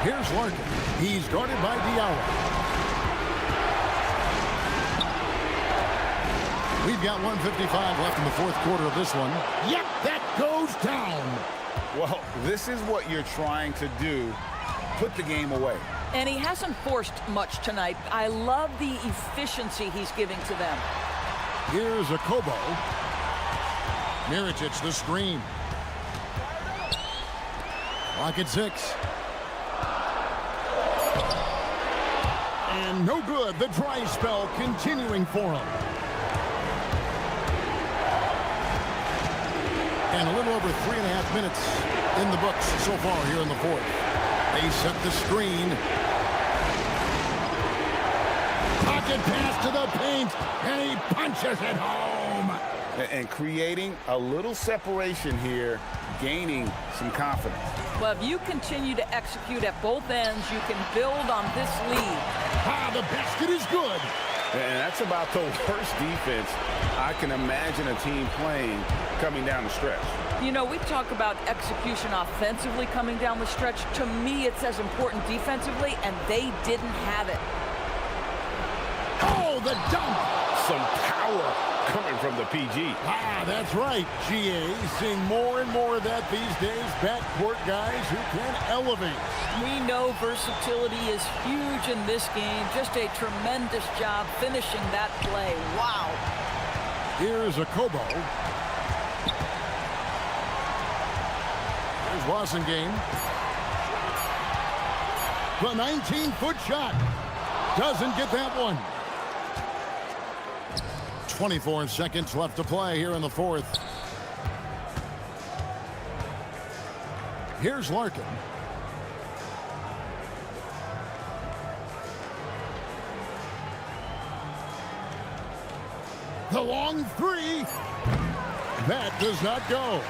Speaker 1: Here's Larkin. He's guarded by Diallo. We've got 1:55 left in the 4th quarter of this one. Yep, that goes down.
Speaker 2: Well, this is what you're trying to do. Put the game away.
Speaker 15: And he hasn't forced much tonight. I love the efficiency he's giving to them.
Speaker 1: Here's a Kobo. Mirotic the screen. Clock at 6. And no good. The dry spell continuing for him. And a little over 3.5 minutes in the books so far here in the 4th. They set the screen. Pocket pass to the paint, and he punches it home.
Speaker 2: And creating a little separation here, gaining some confidence.
Speaker 15: Well, if you continue to execute at both ends, you can build on this lead.
Speaker 1: Ah, the basket is good.
Speaker 2: And that's about the worst defense I can imagine a team playing coming down the stretch.
Speaker 15: You know, we talk about execution offensively coming down the stretch. To me, it's as important defensively, and they didn't have it.
Speaker 1: Oh, the dunk.
Speaker 2: Some power coming from the PG.
Speaker 1: Ah, that's right. GA seeing more and more of that these days. Backcourt guys who can elevate.
Speaker 15: We know versatility is huge in this game. Just a tremendous job finishing that play. Wow.
Speaker 1: Here's a Kobo. Here's Wasengame. The 19-foot shot. Doesn't get that one. 24 seconds left to play here in the fourth. Here's Larkin. The long three. That does not go.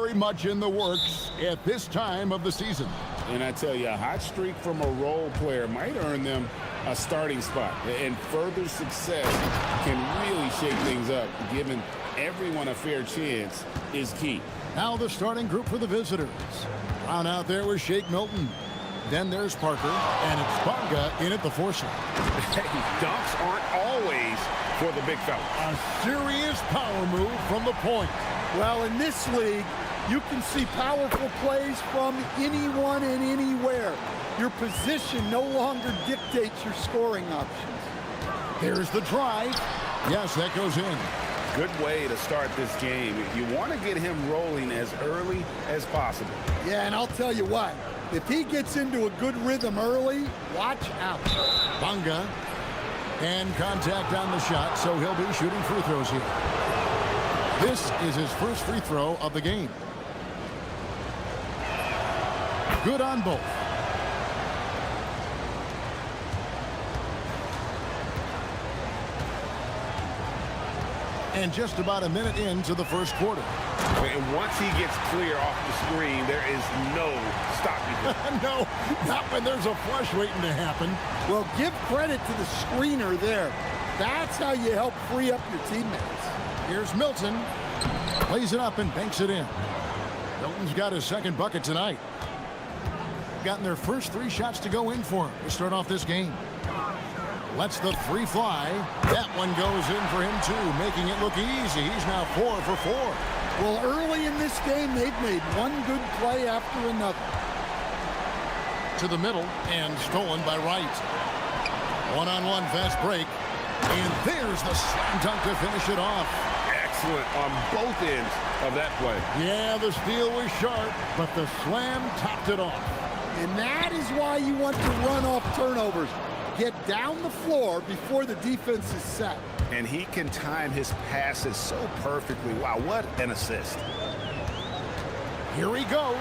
Speaker 1: Very much in the works at this time of the season.
Speaker 2: And I tell you, a hot streak from a role player might earn them a starting spot. And further success can really shake things up. Giving everyone a fair chance is key.
Speaker 1: Now the starting group for the visitors. On out there with Shake Milton. Then there's Parker, and it's Bonga in at the foursome.
Speaker 2: Hey, dunks aren't always for the big fella.
Speaker 1: A serious power move from the point.
Speaker 13: Well, in this league, you can see powerful plays from anyone and anywhere. Your position no longer dictates your scoring options.
Speaker 1: There's the drive. Yes, that goes in.
Speaker 2: Good way to start this game. You want to get him rolling as early as possible.
Speaker 13: Yeah, and I'll tell you what. If he gets into a good rhythm early, watch out.
Speaker 1: Bonga. And contact on the shot, so he'll be shooting free throws here. This is his first free throw of the game. Good on both. And just about a minute into the first quarter.
Speaker 2: And once he gets clear off the screen, there is no stopping him.
Speaker 1: No, not when there's a flush waiting to happen.
Speaker 13: Well, give credit to the screener there. That's how you help free up your teammates.
Speaker 1: Here's Milton. Plays it up and banks it in. Milton's got his second bucket tonight. Gotten their first 3 shots to go in for him to start off this game. Lets the 3 fly. That one goes in for him too, making it look easy. He's now 4 for 4.
Speaker 13: Well, early in this game, they've made one good play after another.
Speaker 1: To the middle and stolen by Wright. One-on-one fast break. And there's the slam dunk to finish it off.
Speaker 2: Excellent on both ends of that play.
Speaker 1: Yeah, the steal was sharp, but the slam topped it off.
Speaker 13: And that is why you want to run off turnovers. Get down the floor before the defense is set.
Speaker 2: And he can time his passes so perfectly. Wow, what an assist.
Speaker 1: Here he goes.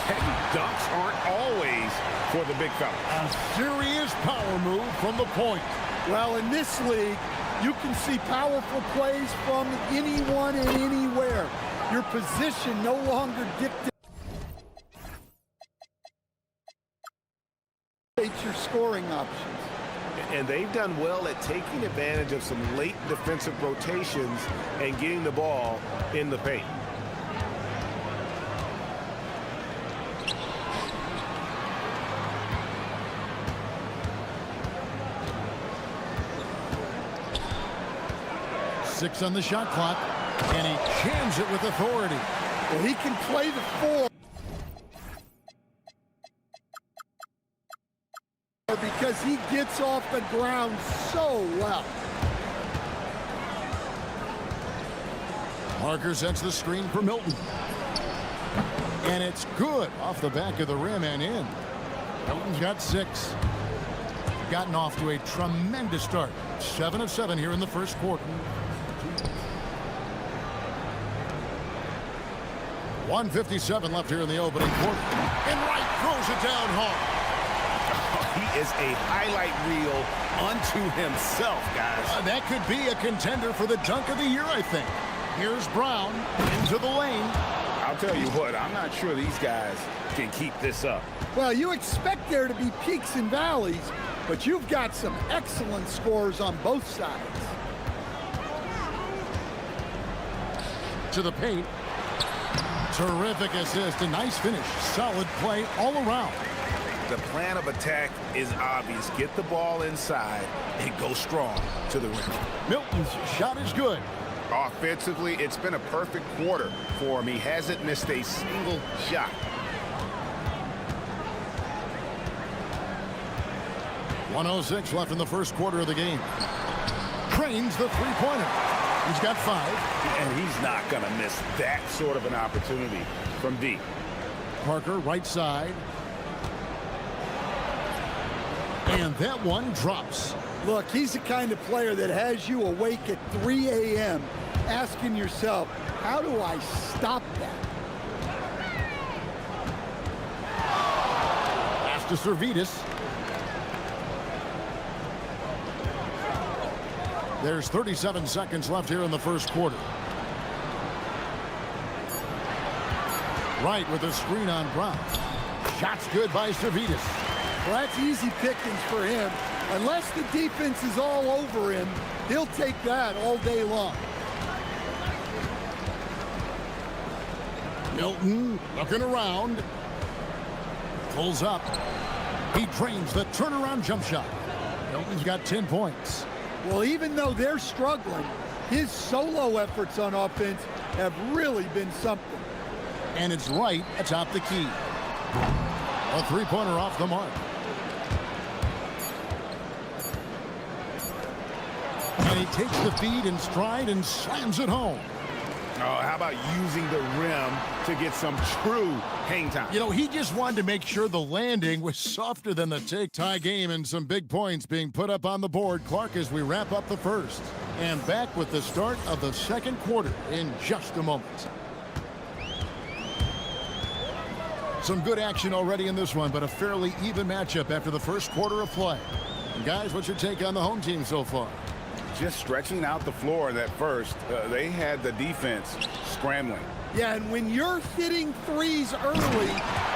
Speaker 2: Hey, dunks aren't always for the big fella.
Speaker 1: A serious power move from the point.
Speaker 13: Well, in this league, you can see powerful plays from anyone and anywhere. Your position no longer dictates your scoring options.
Speaker 2: And they've done well at taking advantage of some late defensive rotations and getting the ball in the paint.
Speaker 1: Six on the shot clock, and he jams it with authority.
Speaker 13: Well, he can play the 4 because he gets off the ground so well.
Speaker 1: Parker sets the screen for Milton. And it's good off the back of the rim and in. Milton's got 6. Gotten off to a tremendous start. 7 of 7 here in the first quarter. 1:57 left here in the opening quarter. And Wright throws it down hard.
Speaker 2: He is a highlight reel unto himself, guys.
Speaker 1: That could be a contender for the dunk of the year, I think. Here's Brown into the lane.
Speaker 2: I'll tell you what, I'm not sure these guys can keep this up.
Speaker 13: Well, you expect there to be peaks and valleys, but you've got some excellent scores on both sides.
Speaker 1: To the paint. Terrific assist, a nice finish. Solid play all around.
Speaker 2: The plan of attack is obvious. Get the ball inside and go strong to the rim.
Speaker 1: Milton's shot is good.
Speaker 2: Offensively, it's been a perfect quarter for him. He hasn't missed a single shot.
Speaker 1: .106 left in the first quarter of the game. Trains the three-pointer. He's got 5.
Speaker 2: And he's not going to miss that sort of an opportunity from deep.
Speaker 1: Parker, right side. And that one drops.
Speaker 13: Look, he's the kind of player that has you awake at 3 a.m. asking yourself, how do I stop that?
Speaker 1: Pass to Servetus. There's 37 seconds left here in the first quarter. Right with a screen on Brown. Shot's good by Servetus.
Speaker 13: Well, that's easy pickings for him. Unless the defense is all over him, he'll take that all day long.
Speaker 1: Milton looking around. Pulls up. He drains the turnaround jump shot. Milton's got 10 points.
Speaker 13: Well, even though they're struggling, his solo efforts on offense have really been something.
Speaker 1: And it's right atop the key. A three-pointer off the mark. And he takes the feed in stride and slams it home.
Speaker 2: Oh, how about using the rim to get some true hang time?
Speaker 1: You know, he just wanted to make sure the landing was softer than the take. Tie game and some big points being put up on the board. Clark, as we wrap up the first. And back with the start of the second quarter in just a moment. Some good action already in this one, but a fairly even matchup after the first quarter of play. And guys, what's your take on the home team so far?
Speaker 2: Just stretching out the floor that first. They had the defense scrambling.
Speaker 13: Yeah, and when you're hitting threes early,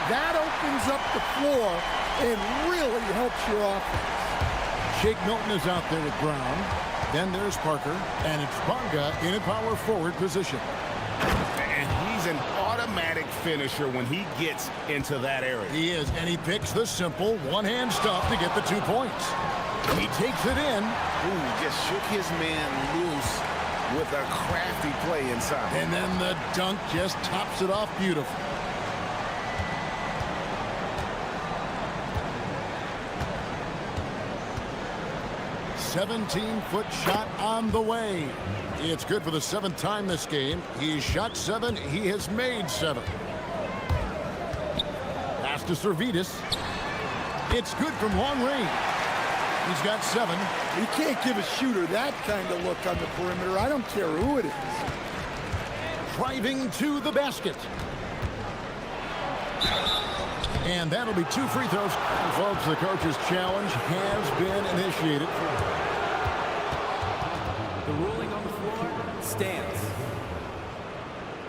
Speaker 13: that opens up the floor and really helps your offense.
Speaker 1: Shake Milton is out there at ground. Then there's Parker, and it's Bonga in a power forward position.
Speaker 2: And he's an automatic finisher when he gets into that area.
Speaker 1: He is, and he picks the simple one-hand stuff to get the 2 points. He takes it in.
Speaker 2: Ooh, just shook his man loose with a crafty play inside.
Speaker 1: And then the dunk just tops it off beautifully. "17-foot shot on the way. It's good for the 7th time this game. He's shot 7. He has made 7. Pass to Servetus. It's good from long range. He's got 7.
Speaker 13: You can't give a shooter that kind of look on the perimeter. I don't care who it is.
Speaker 1: Driving to the basket. And that'll be 2 free throws. And folks, the coach's challenge has been initiated.
Speaker 11: The ruling on the floor stands.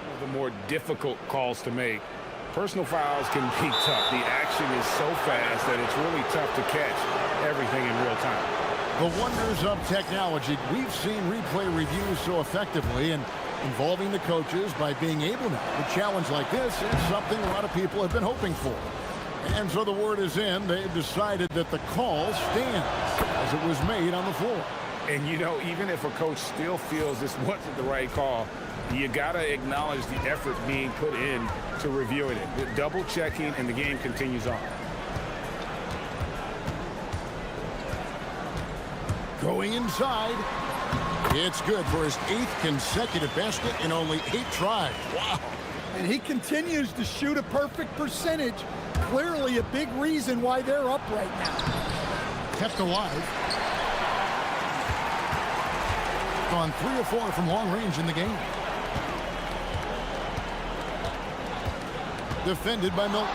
Speaker 2: One of the more difficult calls to make. Personal fouls can be tough. The action is so fast that it's really tough to catch everything in real time.
Speaker 1: The wonders of technology. We've seen replay reviews so effectively and involving the coaches by being able to challenge like this is something a lot of people have been hoping for. And so the word is in. They've decided that the call stands as it was made on the floor.
Speaker 2: And, you know, even if a coach still feels this wasn't the right call, you got to acknowledge the effort being put in to reviewing it. Double checking, and the game continues on.
Speaker 1: Going inside. It's good for his 8th consecutive basket in only 8 tries. Wow.
Speaker 13: And he continues to shoot a perfect percentage. Clearly a big reason why they're up right now.
Speaker 1: Kept alive. Gone 3 of 4 from long range in the game. Defended by Milton.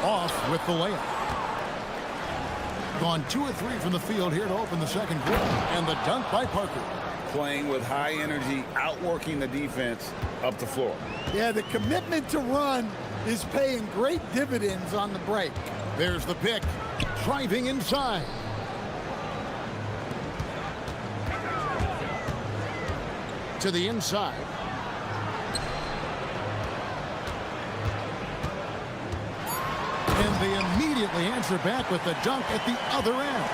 Speaker 1: Off with the layup. Gone 2 of 3 from the field here to open the second quarter. And the dunk by Parker.
Speaker 2: Playing with high energy, outworking the defense up the floor.
Speaker 13: Yeah, the commitment to run is paying great dividends on the break.
Speaker 1: There's the pick. Driving inside. To the inside. And they immediately answer back with the dunk at the other end.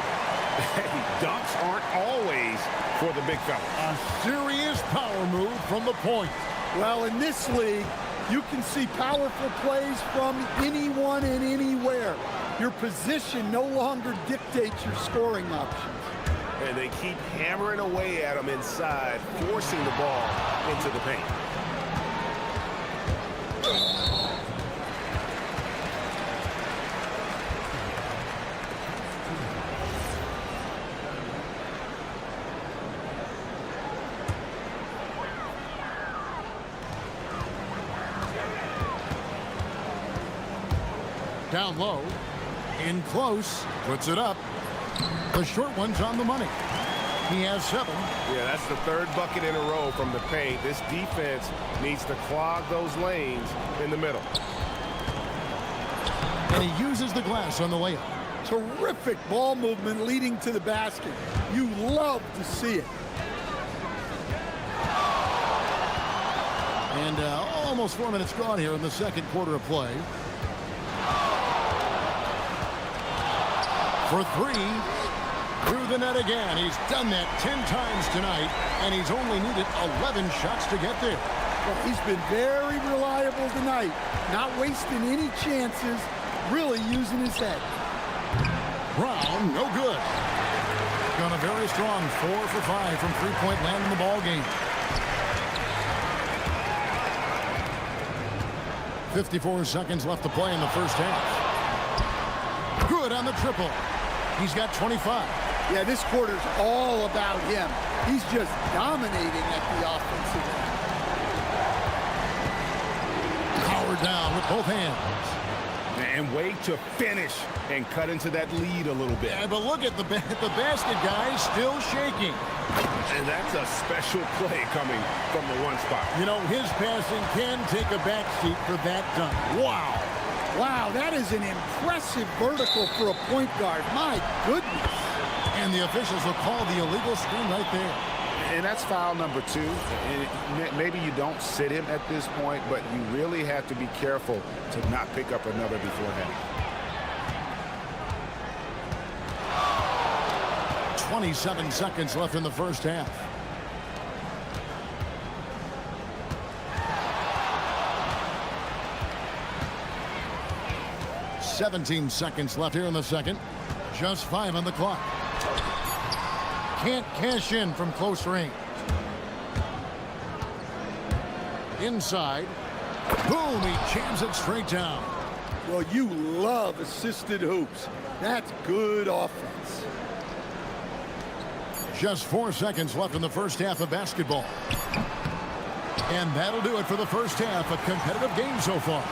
Speaker 2: Hey, dunks aren't always for the big fella.
Speaker 1: A serious power move from the point.
Speaker 13: Well, in this league, you can see powerful plays from anyone and anywhere. Your position no longer dictates your scoring options.
Speaker 2: And they keep hammering away at him inside, forcing the ball into the paint.
Speaker 1: Down low. In close. Puts it up. The short one's on the money. He has 7.
Speaker 2: Yeah, that's the 3rd bucket in a row from the paint. This defense needs to clog those lanes in the middle.
Speaker 1: And he uses the glass on the layup.
Speaker 13: Terrific ball movement leading to the basket. You love to see it.
Speaker 1: And almost 4 minutes gone here in the second quarter of play. For 3. Through the net again. He's done that 10 times tonight, and he's only needed 11 shots to get there.
Speaker 13: Well, he's been very reliable tonight. Not wasting any chances, really using his head.
Speaker 1: Brown, no good. Gone a very strong 4 for 5 from three-point land in the ball game. 54 seconds left to play in the first half. Good on the triple. He's got 25.
Speaker 13: Yeah, this quarter's all about him. He's just dominating at the offensive end.
Speaker 1: Powered down with both hands.
Speaker 2: And wait to finish and cut into that lead a little bit.
Speaker 1: Yeah, but look at the basket guy still shaking.
Speaker 2: And that's a special play coming from the one spot.
Speaker 1: You know, his passing can take a backseat for that dunk. Wow.
Speaker 13: Wow, that is an impressive vertical for a point guard. My goodness.
Speaker 1: And the officials will call the illegal screen right there.
Speaker 2: And that's foul number 2. And maybe you don't sit him at this point, but you really have to be careful to not pick up another beforehand.
Speaker 1: 27 seconds left in the first half. "17 seconds left here in the second. Just 5 on the clock. Can't cash in from close range. Inside. Boom, he jams it straight down.
Speaker 13: Well, you love assisted hoops. That's good offense.
Speaker 1: Just 4 seconds left in the first half of basketball. And that'll do it for the first half. A competitive game so far.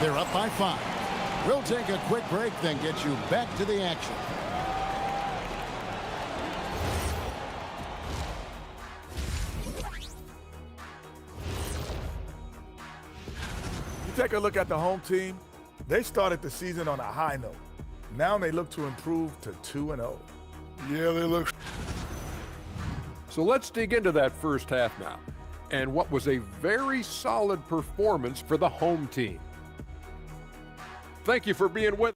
Speaker 1: They're up by 5. We'll take a quick break, then get you back to the action.
Speaker 10: You take a look at the home team. They started the season on a high note. Now they look to improve to 2-0.
Speaker 14: Yeah, they look.
Speaker 5: So let's dig into that first half now, and what was a very solid performance for the home team. Thank you for being with us.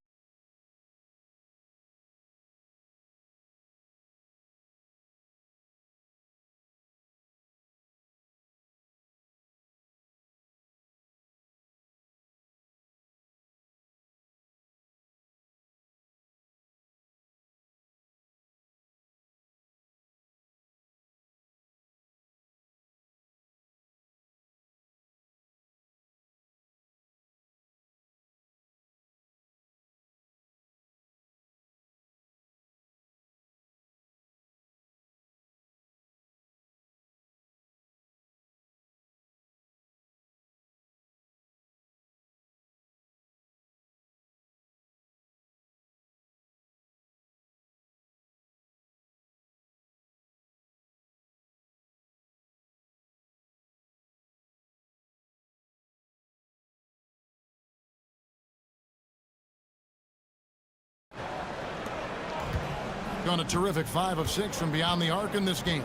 Speaker 1: Gone a terrific 5 of 6 from beyond the arc in this game.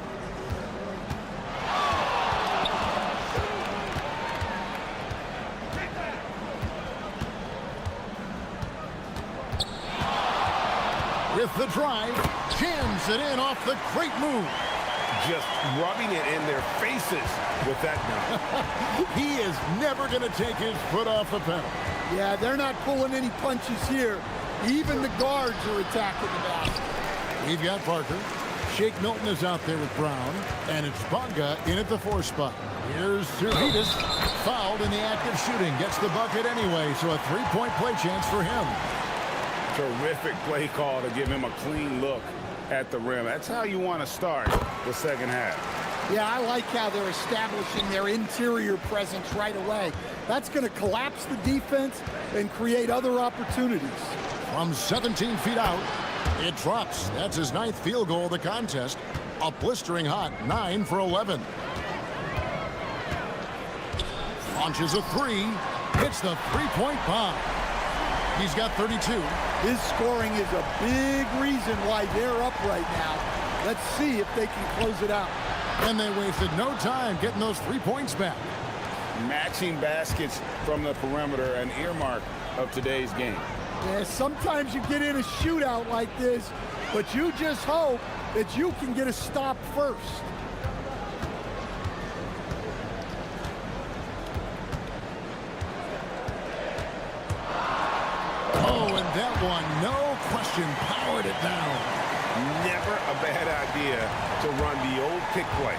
Speaker 1: With the drive, jams it in off the great move.
Speaker 2: Just rubbing it in their faces with that dunk.
Speaker 1: He is never going to take his foot off the pedal.
Speaker 13: Yeah, they're not pulling any punches here. Even the guards are attacking the basket.
Speaker 1: We've got Parker. Shake Milton is out there with Brown. And it's Bonga in at the 4 spot. Here's Servidis. Fouled in the act of shooting. Gets the bucket anyway, so a 3-point play chance for him.
Speaker 2: Terrific play call to give him a clean look at the rim. That's how you want to start the second half.
Speaker 13: Yeah, I like how they're establishing their interior presence right away. That's going to collapse the defense and create other opportunities.
Speaker 1: From 17 feet out, it drops. That's his 9th field goal of the contest. A blistering hot 9 for 11. Launches a 3. Hits the three-point bomb. He's got 32.
Speaker 13: His scoring is a big reason why they're up right now. Let's see if they can close it out.
Speaker 1: And they wasted no time getting those 3 points back.
Speaker 2: Matching baskets from the perimeter, an earmark of today's game.
Speaker 13: Yeah, sometimes you get in a shootout like this, but you just hope that you can get a stop first.
Speaker 1: Oh, and that one, no question, powered it down.
Speaker 2: Never a bad idea to run the old pick play.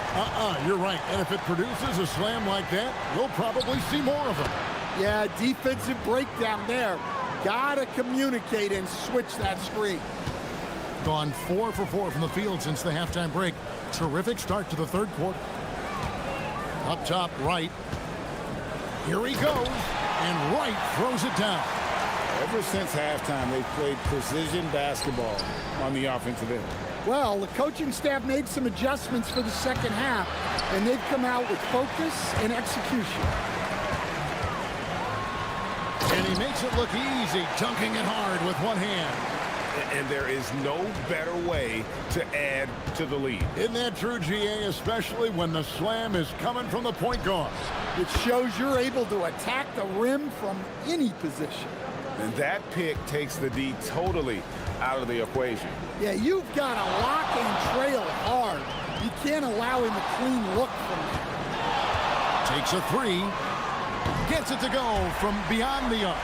Speaker 1: You're right. And if it produces a slam like that, you'll probably see more of them.
Speaker 13: Yeah, defensive breakdown there. Gotta communicate and switch that screen.
Speaker 1: Gone 4 for 4 from the field since the halftime break. Terrific start to the third quarter. Up top, Wright. Here he goes, and Wright throws it down.
Speaker 2: Ever since halftime, they've played precision basketball on the offensive end.
Speaker 13: Well, the coaching staff made some adjustments for the second half, and they've come out with focus and execution.
Speaker 1: And he makes it look easy, dunking it hard with one hand.
Speaker 2: And there is no better way to add to the lead.
Speaker 1: Isn't that true, GA, especially when the slam is coming from the point guard?
Speaker 13: It shows you're able to attack the rim from any position.
Speaker 2: And that pick takes the D totally out of the equation.
Speaker 13: Yeah, you've got to lock and trail hard. You can't allow him a clean look from there.
Speaker 1: Takes a 3. Gets it to go from beyond the arc.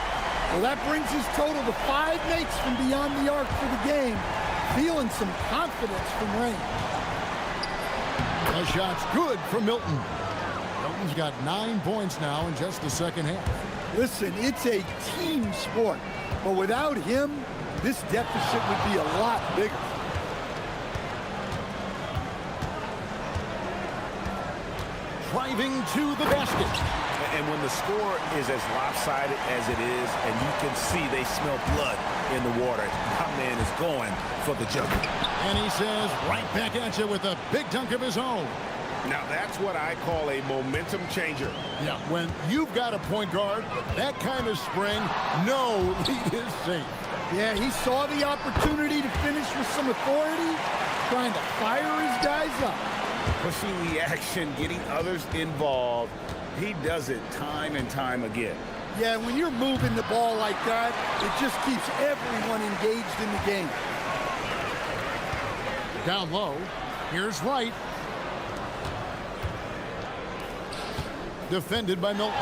Speaker 13: Well, that brings his total to 5 makes from beyond the arc for the game. Feeling some confidence from Rain.
Speaker 1: The shot's good from Milton. Milton's got 9 points now in just the second half.
Speaker 13: Listen, it's a team sport, but without him, this deficit would be a lot bigger.
Speaker 1: Driving to the basket.
Speaker 7: And when the score is as lopsided as it is, and you can see they smell blood in the water, my man is going for the jumper.
Speaker 1: And he says right back at you with a big dunk of his own.
Speaker 2: Now that's what I call a momentum changer.
Speaker 1: Yeah, when you've got a point guard, that kind of spring, no lead is safe.
Speaker 13: Yeah, he saw the opportunity to finish with some authority, trying to fire his guys up.
Speaker 2: Pushing the action, getting others involved. He does it time and time again.
Speaker 13: Yeah, when you're moving the ball like that, it just keeps everyone engaged in the game.
Speaker 1: Down low, here's Wright. Defended by Milton.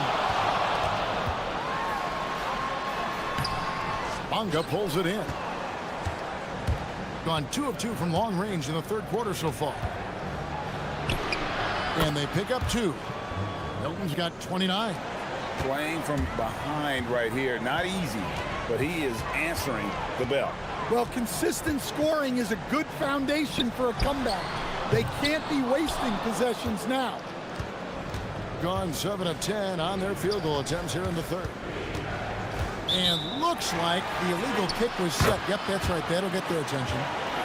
Speaker 1: Bonga pulls it in. Gone 2 of 2 from long range in the third quarter so far. And they pick up 2. Milton's got 29.
Speaker 2: Playing from behind right here. Not easy, but he is answering the bell.
Speaker 13: Well, consistent scoring is a good foundation for a comeback. They can't be wasting possessions now.
Speaker 1: Gone 7 of 10 on their field goal attempts here in the third. And looks like the illegal kick was set. Yep, that's right. That'll get their attention.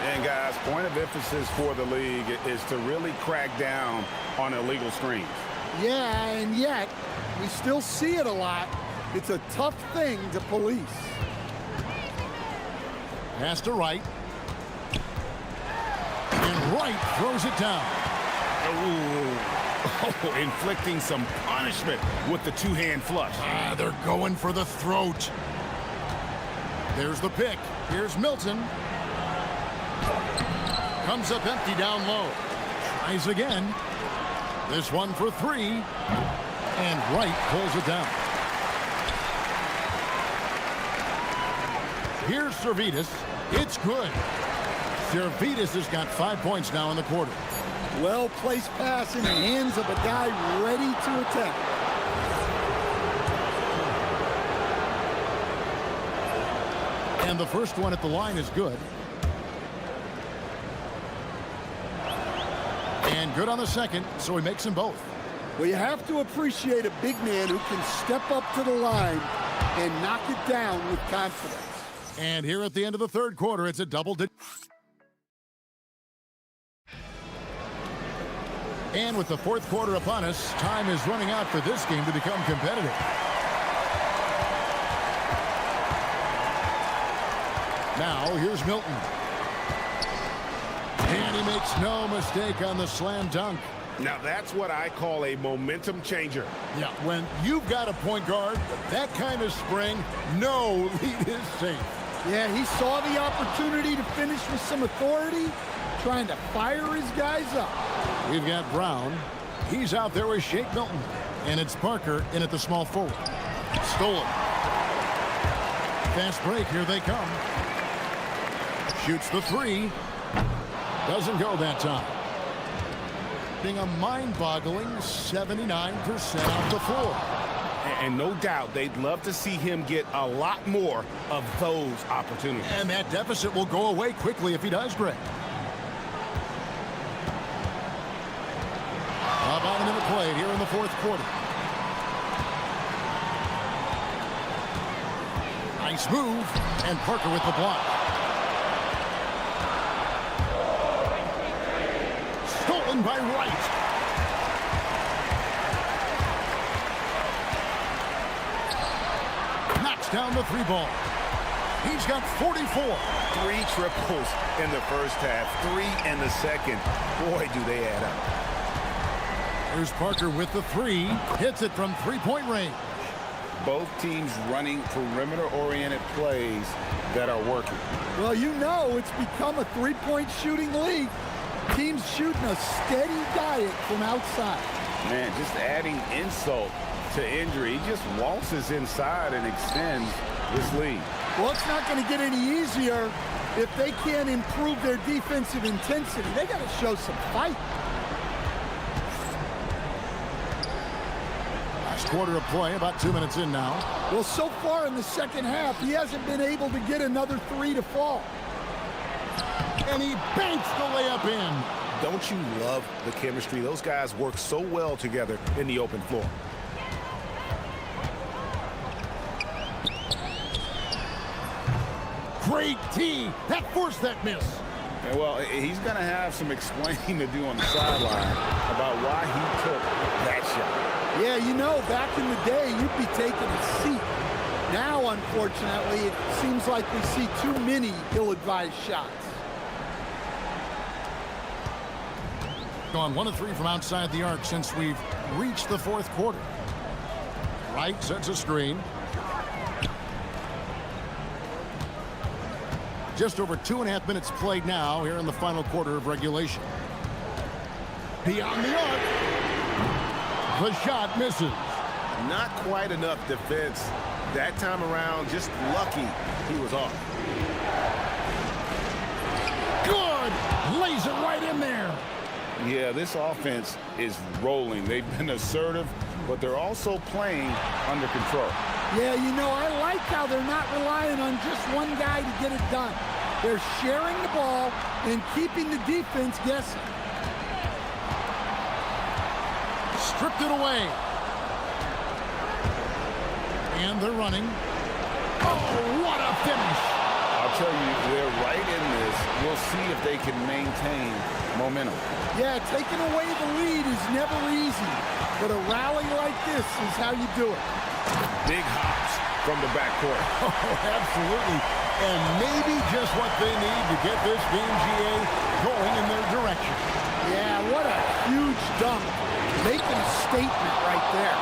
Speaker 2: And guys, point of emphasis for the league is to really crack down on illegal screens.
Speaker 13: Yeah, and yet we still see it a lot. It's a tough thing to police.
Speaker 1: Pass to Wright. And Wright throws it down.
Speaker 2: Oh, inflicting some punishment with the two-hand flush.
Speaker 1: They're going for the throat. There's the pick. Here's Milton. Comes up empty down low. Tries again. This one for 3. And Wright pulls it down. Here's Servetus. It's good. Servetus has got 5 points now in the quarter.
Speaker 13: Well-placed pass in the hands of a guy ready to attack.
Speaker 1: And the first one at the line is good. And good on the second, so he makes them both.
Speaker 13: Well, you have to appreciate a big man who can step up to the line and knock it down with confidence.
Speaker 1: And here at the end of the third quarter, it's a double-digit. And with the fourth quarter upon us, time is running out for this game to become competitive. Now, here's Milton. And he makes no mistake on the slam dunk.
Speaker 2: Now, that's what I call a momentum changer.
Speaker 1: Yeah, when you've got a point guard, that kind of spring, no lead is safe.
Speaker 13: Yeah, he saw the opportunity to finish with some authority, trying to fire his guys up.
Speaker 1: We've got Brown. He's out there with Shake Milton. And it's Parker in at the small forward. Stolen. Fast break, here they come. Shoots the three. Doesn't go that time. Being a mind-boggling 79% off the floor.
Speaker 2: And no doubt they'd love to see him get a lot more of those opportunities.
Speaker 1: And that deficit will go away quickly if he does, Greg. About a minute played here in the fourth quarter. Nice move, and Parker with the block. Stolen by Wright. Knocks down the three ball. He's got 44.
Speaker 2: 3 triples in the first half, 3 in the second. Boy, do they add up.
Speaker 1: Here's Parker with the three. Hits it from three-point range.
Speaker 2: Both teams running perimeter-oriented plays that are working.
Speaker 13: Well, you know it's become a three-point shooting league. Teams shooting a steady diet from outside.
Speaker 2: Man, just adding insult to injury. He just waltzes inside and extends this lead.
Speaker 13: Well, it's not going to get any easier if they can't improve their defensive intensity. They got to show some fight.
Speaker 1: Last quarter of play, about 2 minutes in now.
Speaker 13: Well, so far in the second half, he hasn't been able to get another three to fall.
Speaker 1: And he banks the layup in.
Speaker 2: Don't you love the chemistry? Those guys work so well together in the open floor.
Speaker 1: Great tee. That forced that miss.
Speaker 2: Yeah, well, he's going to have some explaining to do on the sideline about why he took that shot.
Speaker 13: Yeah, you know, back in the day, you'd be taking a seat. Now, unfortunately, it seems like we see too many ill-advised shots.
Speaker 1: Gone 1 of 3 from outside the arc since we've reached the fourth quarter. Wright sets a screen. Just over 2.5 minutes played now here in the final quarter of regulation. Beyond the arc. The shot misses.
Speaker 2: Not quite enough defense that time around. Just lucky he was off.
Speaker 1: Good. Lays it right in there.
Speaker 2: Yeah, this offense is rolling. They've been assertive, but they're also playing under control.
Speaker 13: Yeah, you know, I like how they're not relying on just one guy to get it done. They're sharing the ball and keeping the defense guessing.
Speaker 1: Stripped it away. And they're running. Oh, what a finish.
Speaker 2: I'll tell you, they're right in this. We'll see if they can maintain momentum.
Speaker 13: Yeah, taking away the lead is never easy, but a rally like this is how you do it.
Speaker 2: Big hops from the backcourt.
Speaker 1: Oh, absolutely. And maybe just what they need to get this game, GA, going in their direction.
Speaker 13: Yeah, what a huge dunk. Making a statement right there.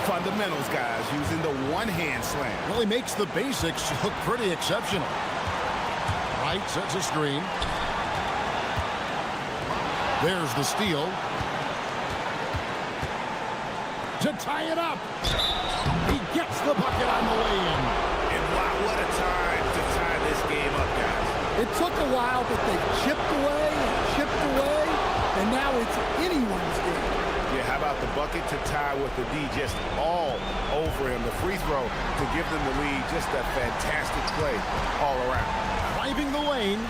Speaker 2: Fundamentals, guys, using the one-hand slam.
Speaker 1: Well, he makes the basics look pretty exceptional. Wright sets a screen. There's the steal. To tie it up. He gets the bucket on the way in.
Speaker 2: And wow, what a time to tie this game up, guys.
Speaker 13: It took a while, but they chipped away, and now it's anyone's game.
Speaker 2: Yeah, how about the bucket to tie with the D just all over him. The free throw to give them the lead. Just a fantastic play all around.
Speaker 1: Driving the lane.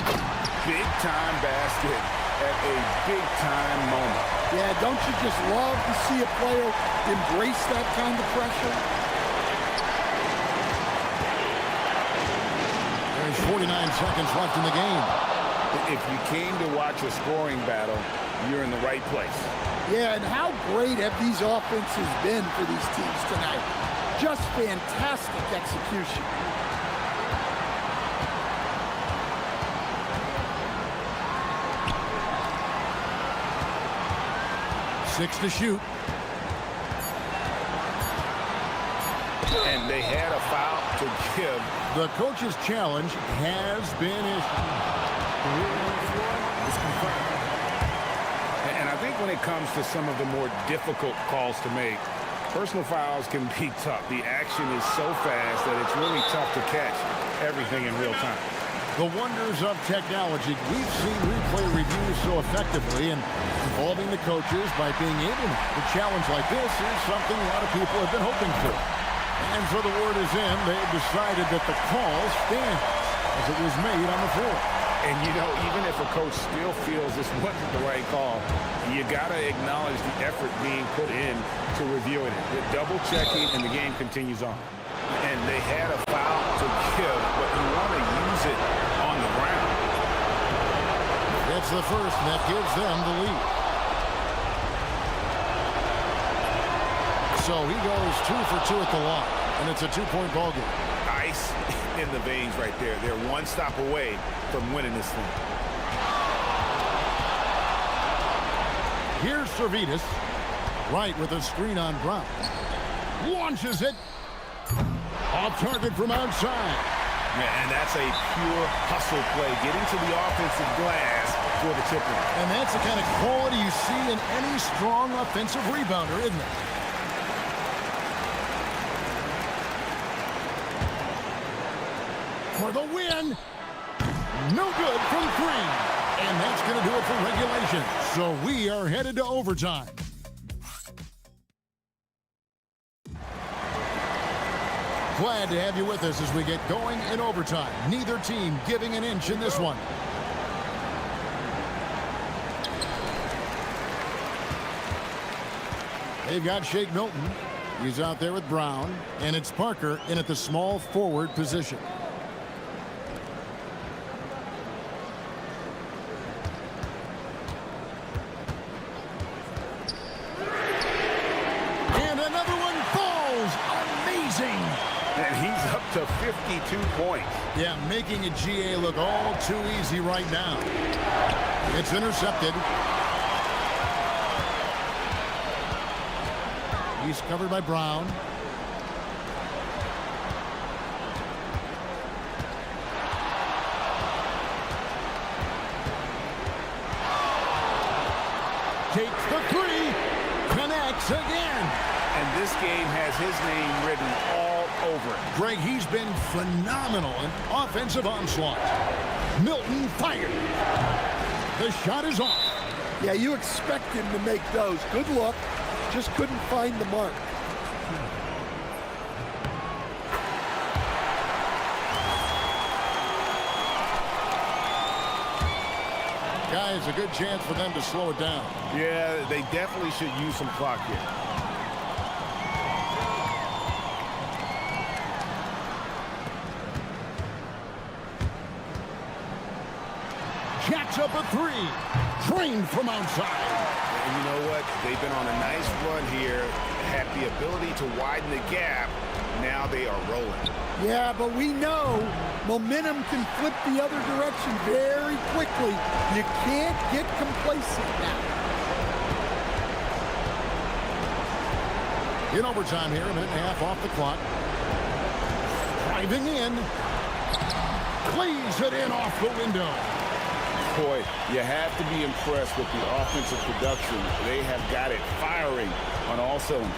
Speaker 2: Big-time basket at a big-time moment.
Speaker 13: Yeah, don't you just love to see a player embrace that kind of pressure?
Speaker 1: 39 seconds left in the game.
Speaker 2: If you came to watch a scoring battle, you're in the right place.
Speaker 13: Yeah, and how great have these offenses been for these teams tonight? Just fantastic execution.
Speaker 1: Six to shoot.
Speaker 2: And they had a foul to give.
Speaker 1: The coach's challenge has been issued.
Speaker 2: And I think when it comes to some of the more difficult calls to make, personal fouls can be tough. The action is so fast that it's really tough to catch everything in real time.
Speaker 1: The wonders of technology. We've seen replay reviews so effectively, and involving the coaches by being able to challenge like this is something a lot of people have been hoping for. And so the word is in, they've decided that the call stands as it was made on the floor.
Speaker 2: And, you know, even if a coach still feels this wasn't the right call, you got to acknowledge the effort being put in to reviewing it. The double checking, and the game continues on. And they had a foul to give, but you want to use it on the ground.
Speaker 1: That's the first, and that gives them the lead. So he goes 2 for 2 at the line, and it's a 2-point ball game.
Speaker 2: Ice in the veins right there. They're one stop away from winning this thing.
Speaker 1: Here's Servetus, right with a screen on Brown. Launches it. Off target from outside.
Speaker 2: Yeah, and that's a pure hustle play. Getting to the offensive glass for the tip-in.
Speaker 1: And that's the kind of quality you see in any strong offensive rebounder, isn't it? For the win. No good from 3. And that's going to do it for regulation. So we are headed to overtime. Glad to have you with us as we get going in overtime. Neither team giving an inch in this one. They've got Shake Milton. He's out there with Brown. And it's Parker in at the small forward position. And another one falls. Amazing.
Speaker 2: And he's up to 52 points.
Speaker 1: Yeah, making a GA look all too easy right now. It's intercepted. He's covered by Brown. Takes the 3. Connects again.
Speaker 2: And this game has his name written all over it.
Speaker 1: Greg, he's been phenomenal in offensive onslaught. Milton fired. The shot is off.
Speaker 13: Yeah, you expect him to make those. Good luck. Just couldn't find the mark.
Speaker 1: Guys, a good chance for them to slow it down.
Speaker 2: Yeah, they definitely should use some clock here.
Speaker 1: Jacks up a 3. Trained from outside.
Speaker 2: And you know what? They've been on a nice run here. Had the ability to widen the gap. Now they are rolling.
Speaker 13: Yeah, but we know momentum can flip the other direction very quickly. You can't get complacent now.
Speaker 1: In overtime here, a minute and a half off the clock. Driving in. Cleaves it in off the window.
Speaker 2: Boy, you have to be impressed with the offensive production. They have got it firing on all cylinders.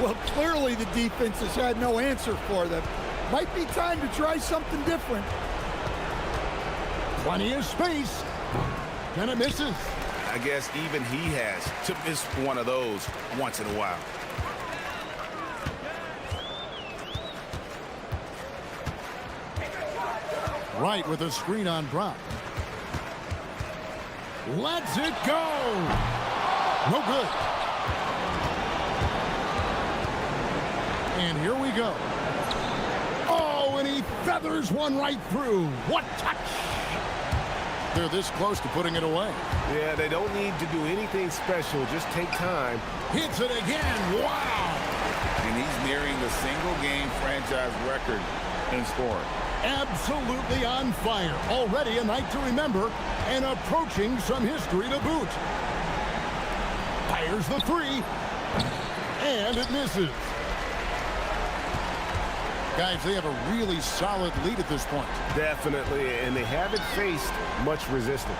Speaker 13: Well, clearly the defense has had no answer for them. Might be time to try something different.
Speaker 1: Plenty of space. And it misses.
Speaker 2: I guess even he has to miss one of those once in a while.
Speaker 1: Right with a screen on Brown. Lets it go. No good. And here we go. Oh, and he feathers one right through. What touch! They're this close to putting it away.
Speaker 2: Yeah, they don't need to do anything special. Just take time.
Speaker 1: Hits it again. Wow!
Speaker 16: And he's nearing the single-game franchise record in scoring.
Speaker 1: Absolutely on fire. Already a night to remember and approaching some history to boot. Fires the three. And it misses. Guys, they have a really solid lead at this point.
Speaker 2: Definitely, and they haven't faced much resistance.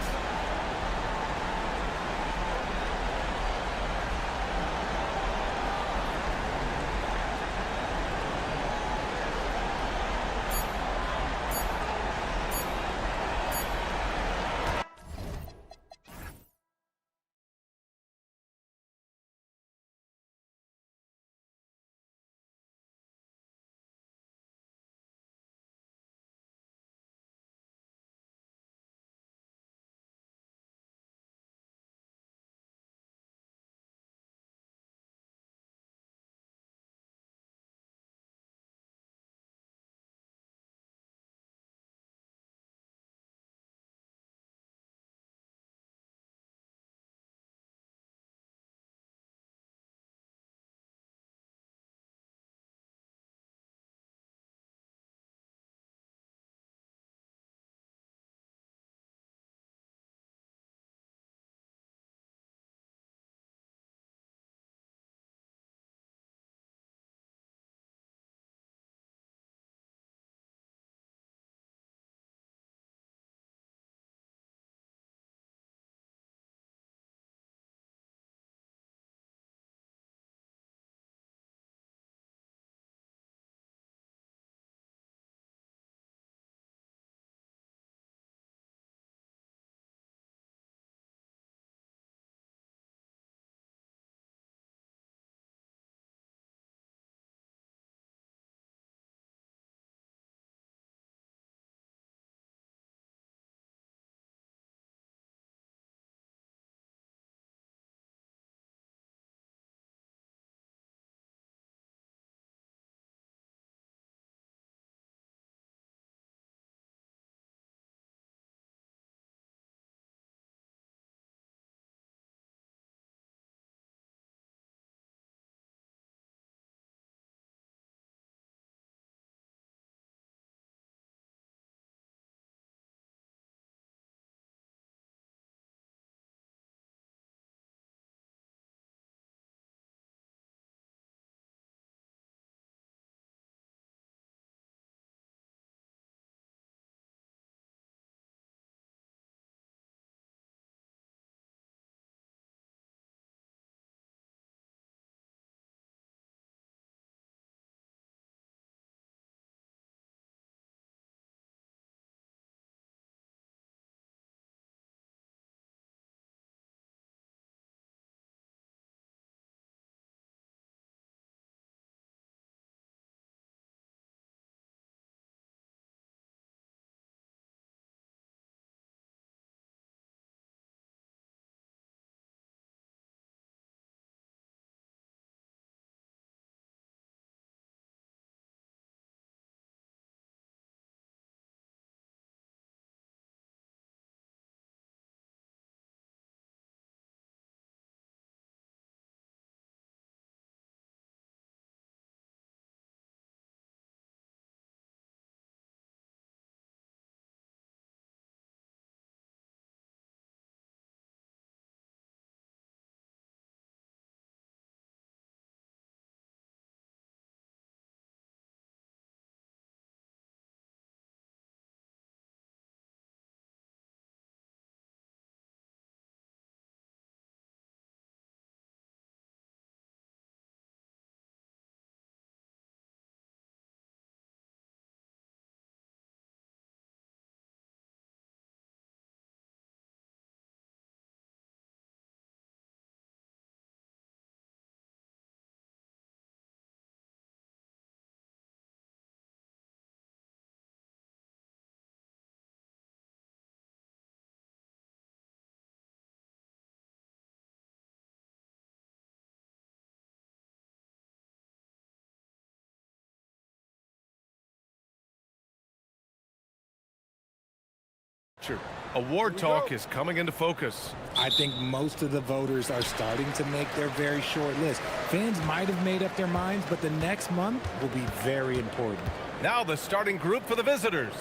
Speaker 8: picture. Award talk is coming into focus.
Speaker 11: I think most of the voters are starting to make their very short list. Fans might have made up their minds, but the next month will be very important.
Speaker 8: Now the starting group for the visitors.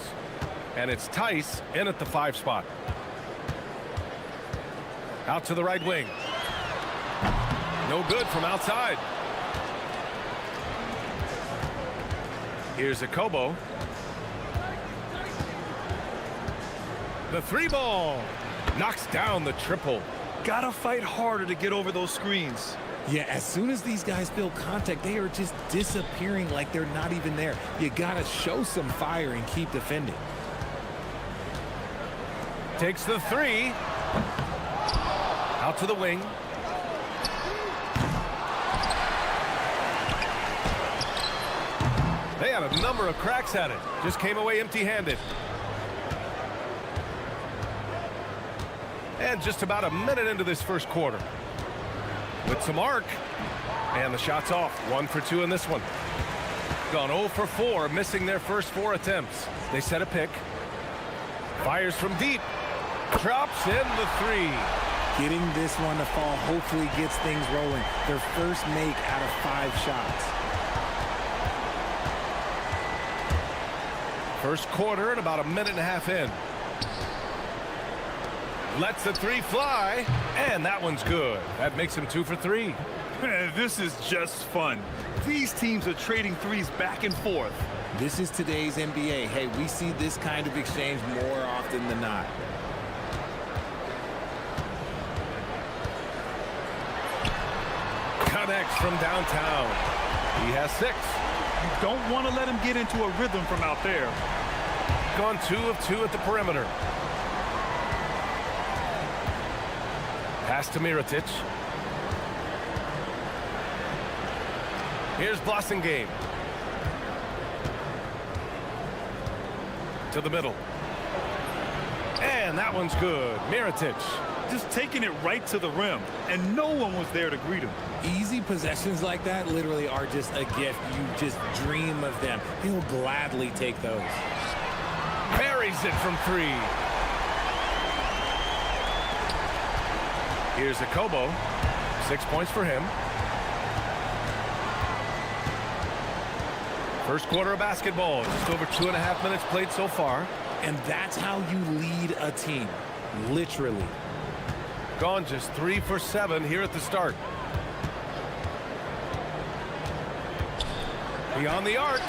Speaker 8: And it's Tice in at the 5 spot. Out to the right wing. No good from outside. Here's Akobo. The 3 ball. Knocks down the triple.
Speaker 9: Gotta fight harder to get over those screens.
Speaker 11: Yeah, as soon as these guys feel contact, they are just disappearing like they're not even there. You gotta show some fire and keep defending.
Speaker 8: Takes the 3. Out to the wing. They had a number of cracks at it. Just came away empty-handed. And just about a minute into this first quarter. With some arc. And the shot's off. 1 for 2 in this one. Gone 0 for 4, missing their first 4 attempts. They set a pick. Fires from deep. Drops in the 3.
Speaker 11: Getting this one to fall hopefully gets things rolling. Their first make out of 5 shots.
Speaker 8: First quarter and about a minute and a half in. Lets the 3 fly, and that one's good. That makes him 2 for 3.
Speaker 9: Man, this is just fun. These teams are trading threes back and forth.
Speaker 11: This is today's NBA. Hey, we see this kind of exchange more often than not.
Speaker 8: Connects from downtown. He has 6.
Speaker 9: You don't want to let him get into a rhythm from out there.
Speaker 8: Gone 2 of 2 at the perimeter. Pass to Mirotic. Here's Blossingame. To the middle. And that one's good. Mirotic.
Speaker 9: Just taking it right to the rim, and no one was there to greet him.
Speaker 11: Easy possessions like that literally are just a gift. You just dream of them. He'll gladly take those.
Speaker 8: Buries it from 3. Here's Akobo. 6 points for him. First quarter of basketball. Just over 2.5 minutes played so far.
Speaker 11: And that's how you lead a team. Literally.
Speaker 8: Gone just 3 for 7 here at the start. Beyond the arc.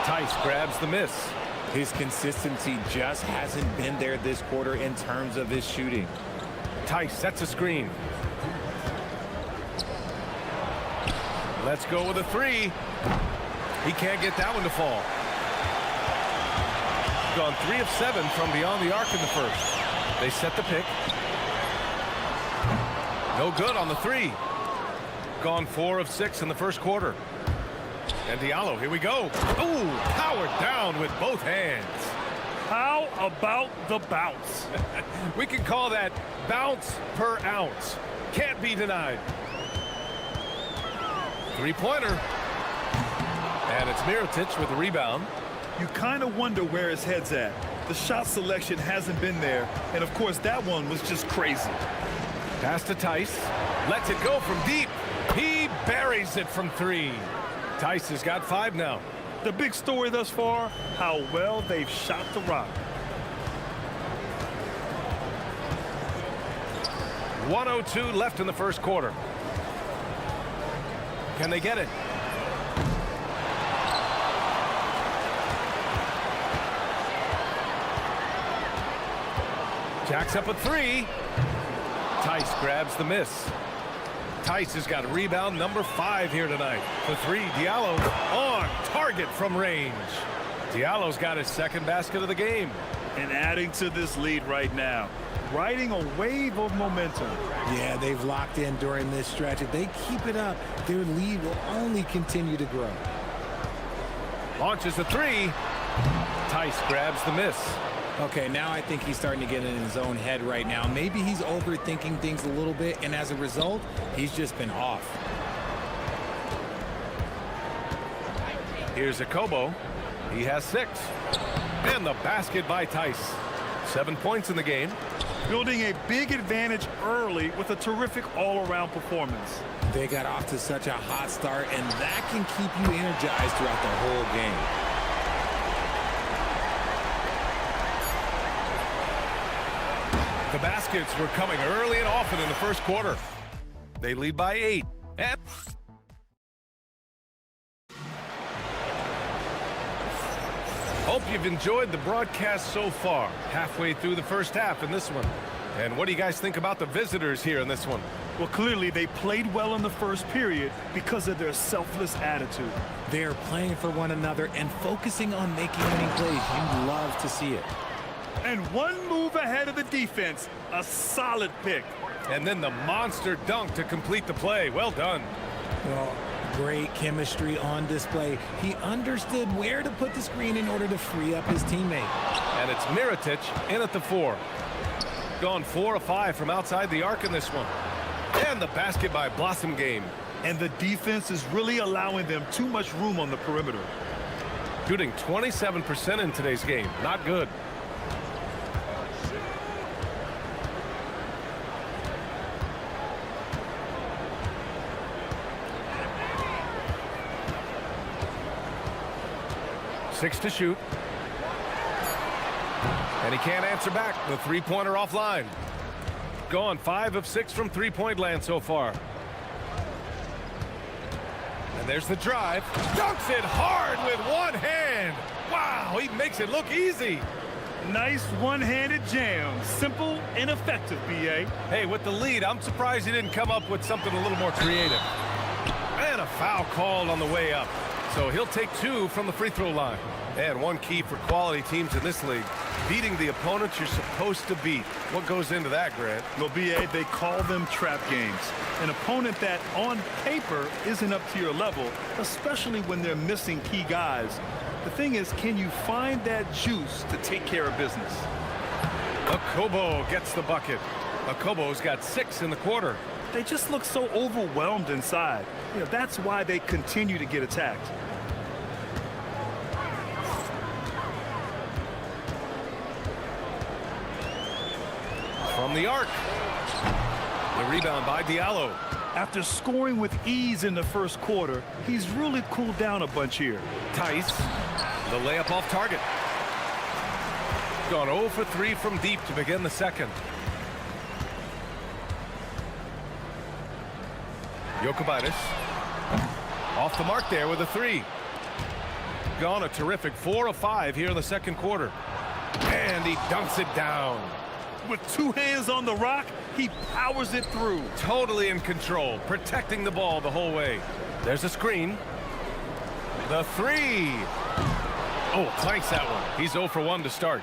Speaker 8: Tice grabs the miss.
Speaker 11: His consistency just hasn't been there this quarter in terms of his shooting.
Speaker 8: Tice sets a screen. Let's go with a 3. He can't get that one to fall. Gone 3 of 7 from beyond the arc in the first. They set the pick. No good on the 3. Gone 4 of 6 in the first quarter. And Diallo, here we go. Ooh, powered down with both hands.
Speaker 9: How about the bounce?
Speaker 8: We can call that bounce per ounce. Can't be denied. 3-pointer. And it's Mirotic with the rebound.
Speaker 9: You kind of wonder where his head's at. The shot selection hasn't been there, and of course that one was just crazy.
Speaker 8: Pass to Tice. Lets it go from deep. He buries it from 3. Tice has got 5 now.
Speaker 9: The big story thus far, how well they've shot the rock.
Speaker 8: 1:02 left in the first quarter. Can they get it? Jacks up a 3. Tice grabs the miss. Tice has got rebound number 5 here tonight. For 3, Diallo on target from range. Diallo's got his second basket of the game.
Speaker 9: And adding to this lead right now. Riding a wave of momentum.
Speaker 11: Yeah, they've locked in during this stretch. If they keep it up, their lead will only continue to grow.
Speaker 8: Launches a 3. Tice grabs the miss.
Speaker 11: Okay, now I think he's starting to get in his own head right now. Maybe he's overthinking things a little bit, and as a result, he's just been off.
Speaker 8: Here's Akobo. He has 6. And the basket by Tice. 7 points in the game.
Speaker 9: Building a big advantage early with a terrific all-around performance.
Speaker 11: They got off to such a hot start, and that can keep you energized throughout the whole game.
Speaker 8: The baskets were coming early and often in the first quarter. They lead by 8. And hope you've enjoyed the broadcast so far. Halfway through the first half in this one. And what do you guys think about the visitors here in this one?
Speaker 9: Well, clearly they played well in the first period because of their selfless attitude.
Speaker 11: They're playing for one another and focusing on making winning plays. You love to see it.
Speaker 9: And one move ahead of the defense, a solid pick.
Speaker 8: And then the monster dunk to complete the play. Well done.
Speaker 11: Well, great chemistry on display. He understood where to put the screen in order to free up his teammate.
Speaker 8: And it's Mirotic in at the 4. Gone 4 of 5 from outside the arc in this one. And the basket by Blossom Game.
Speaker 9: And the defense is really allowing them too much room on the perimeter.
Speaker 8: Shooting 27% in today's game. Not good. Six to shoot. And he can't answer back. The three-pointer offline. Gone 5 of 6 from three-point land so far. And there's the drive. Dunks it hard with one hand. Wow, he makes it look easy.
Speaker 9: Nice one-handed jam. Simple and effective, B.A.
Speaker 8: Hey, with the lead, I'm surprised he didn't come up with something a little more creative. And a foul called on the way up. So he'll take 2 from the free throw line. And one key for quality teams in this league, beating the opponents you're supposed to beat. What goes into that, Grant?
Speaker 9: Well, B.A., they call them trap games. An opponent that, on paper, isn't up to your level, especially when they're missing key guys. The thing is, can you find that juice to take care of business?
Speaker 8: Akobo gets the bucket. Akobo's got 6 in the quarter.
Speaker 9: They just look so overwhelmed inside. You know, that's why they continue to get attacked.
Speaker 8: From the arc. The rebound by Diallo.
Speaker 9: After scoring with ease in the first quarter, he's really cooled down a bunch here.
Speaker 8: Tice, the layup off target. Gone 0 for 3 from deep to begin the second. Jokubaitis off the mark there with a 3. Gone a terrific 4 of 5 here in the second quarter. And he dunks it down.
Speaker 9: With 2 hands on the rock, he powers it through.
Speaker 8: Totally in control, protecting the ball the whole way. There's a screen. The 3. Oh, clanks that one. He's 0 for 1 to start.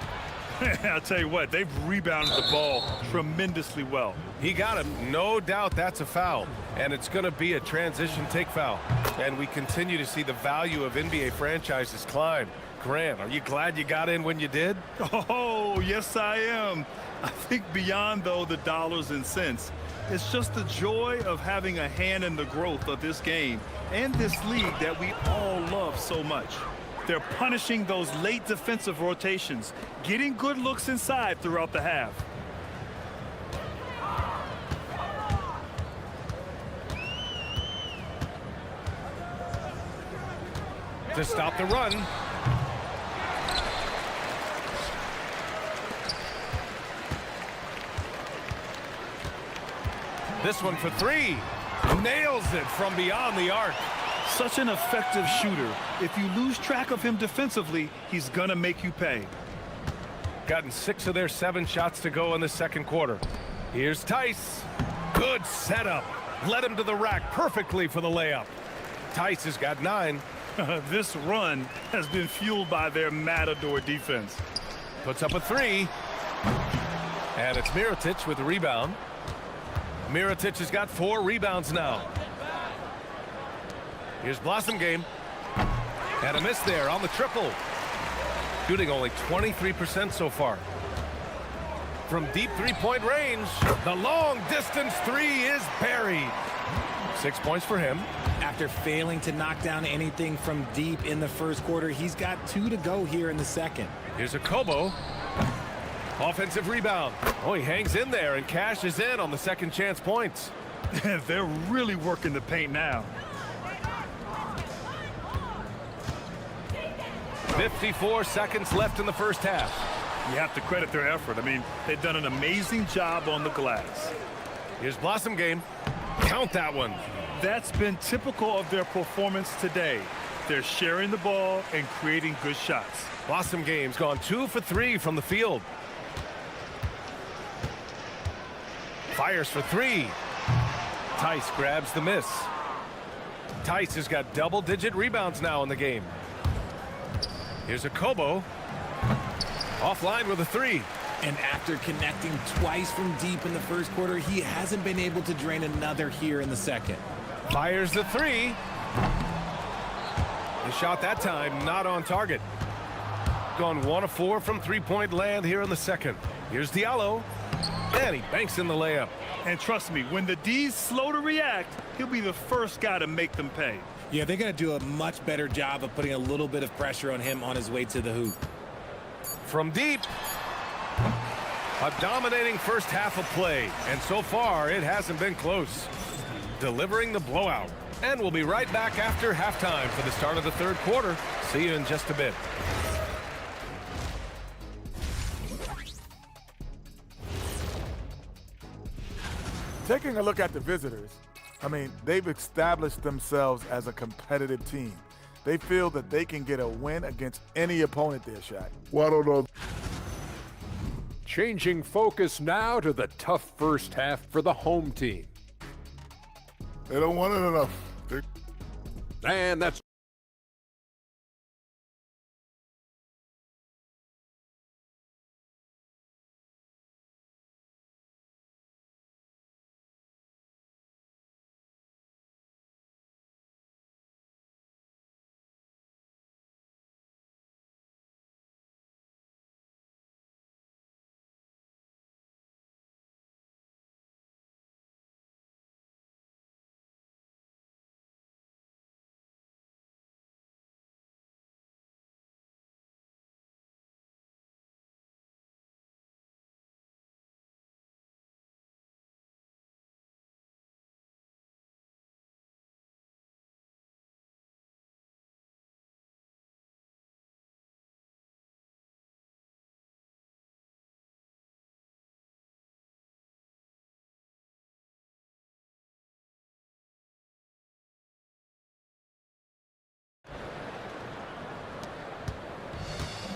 Speaker 9: I'll tell you what, they've rebounded the ball tremendously well.
Speaker 8: He got him. No doubt that's a foul. And it's going to be a transition take foul. And we continue to see the value of NBA franchises climb. Grant, are you glad you got in when you did?
Speaker 9: Oh, yes, I am. I think beyond, though, the dollars and cents, it's just the joy of having a hand in the growth of this game and this league that we all love so much. They're punishing those late defensive rotations, getting good looks inside throughout the half.
Speaker 8: To stop the run. This one for 3. Nails it from beyond the arc.
Speaker 9: Such an effective shooter. If you lose track of him defensively, he's gonna make you pay.
Speaker 8: Gotten 6 of their 7 shots to go in the second quarter. Here's Tice. Good setup. Led him to the rack perfectly for the layup. Tice has got 9.
Speaker 9: This run has been fueled by their matador defense.
Speaker 8: Puts up a 3. And it's Mirotic with the rebound. Mirotic has got 4 rebounds now. Here's Blossom Game. And a miss there on the triple. Shooting only 23% so far. From deep three-point range, the long-distance 3 is buried. 6 points for him.
Speaker 11: After failing to knock down anything from deep in the first quarter, he's got 2 to go here in the second.
Speaker 8: Here's a Kobo. Offensive rebound. Oh, he hangs in there and cashes in on the second chance points.
Speaker 9: They're really working the paint now.
Speaker 8: 54 seconds left in the first half.
Speaker 9: You have to credit their effort. I mean, they've done an amazing job on the glass.
Speaker 8: Here's Blossom Game. Count that one.
Speaker 9: That's been typical of their performance today. They're sharing the ball and creating good shots.
Speaker 8: Blossom Game's gone 2 for 3 from the field. Fires for 3. Tice grabs the miss. Tice has got double-digit rebounds now in the game. Here's a Kobo. Offline with a 3.
Speaker 11: And after connecting twice from deep in the first quarter, he hasn't been able to drain another here in the second.
Speaker 8: Fires the 3. The shot that time not on target. Gone 1 of 4 from three-point land here in the second. Here's Diallo. And he banks in the layup.
Speaker 9: And trust me, when the D's slow to react, he'll be the first guy to make them pay.
Speaker 11: Yeah, they're going to do a much better job of putting a little bit of pressure on him on his way to the hoop.
Speaker 8: From deep. A dominating first half of play. And so far, it hasn't been close. Delivering the blowout. And we'll be right back after halftime for the start of the third quarter. See you in just a bit.
Speaker 10: Taking a look at the visitors, I mean, they've established themselves as a competitive team. They feel that they can get a win against any opponent they're shot.
Speaker 14: Well, I don't know.
Speaker 5: Changing focus now to the tough first half for the home team.
Speaker 14: They don't want it enough.
Speaker 5: And that's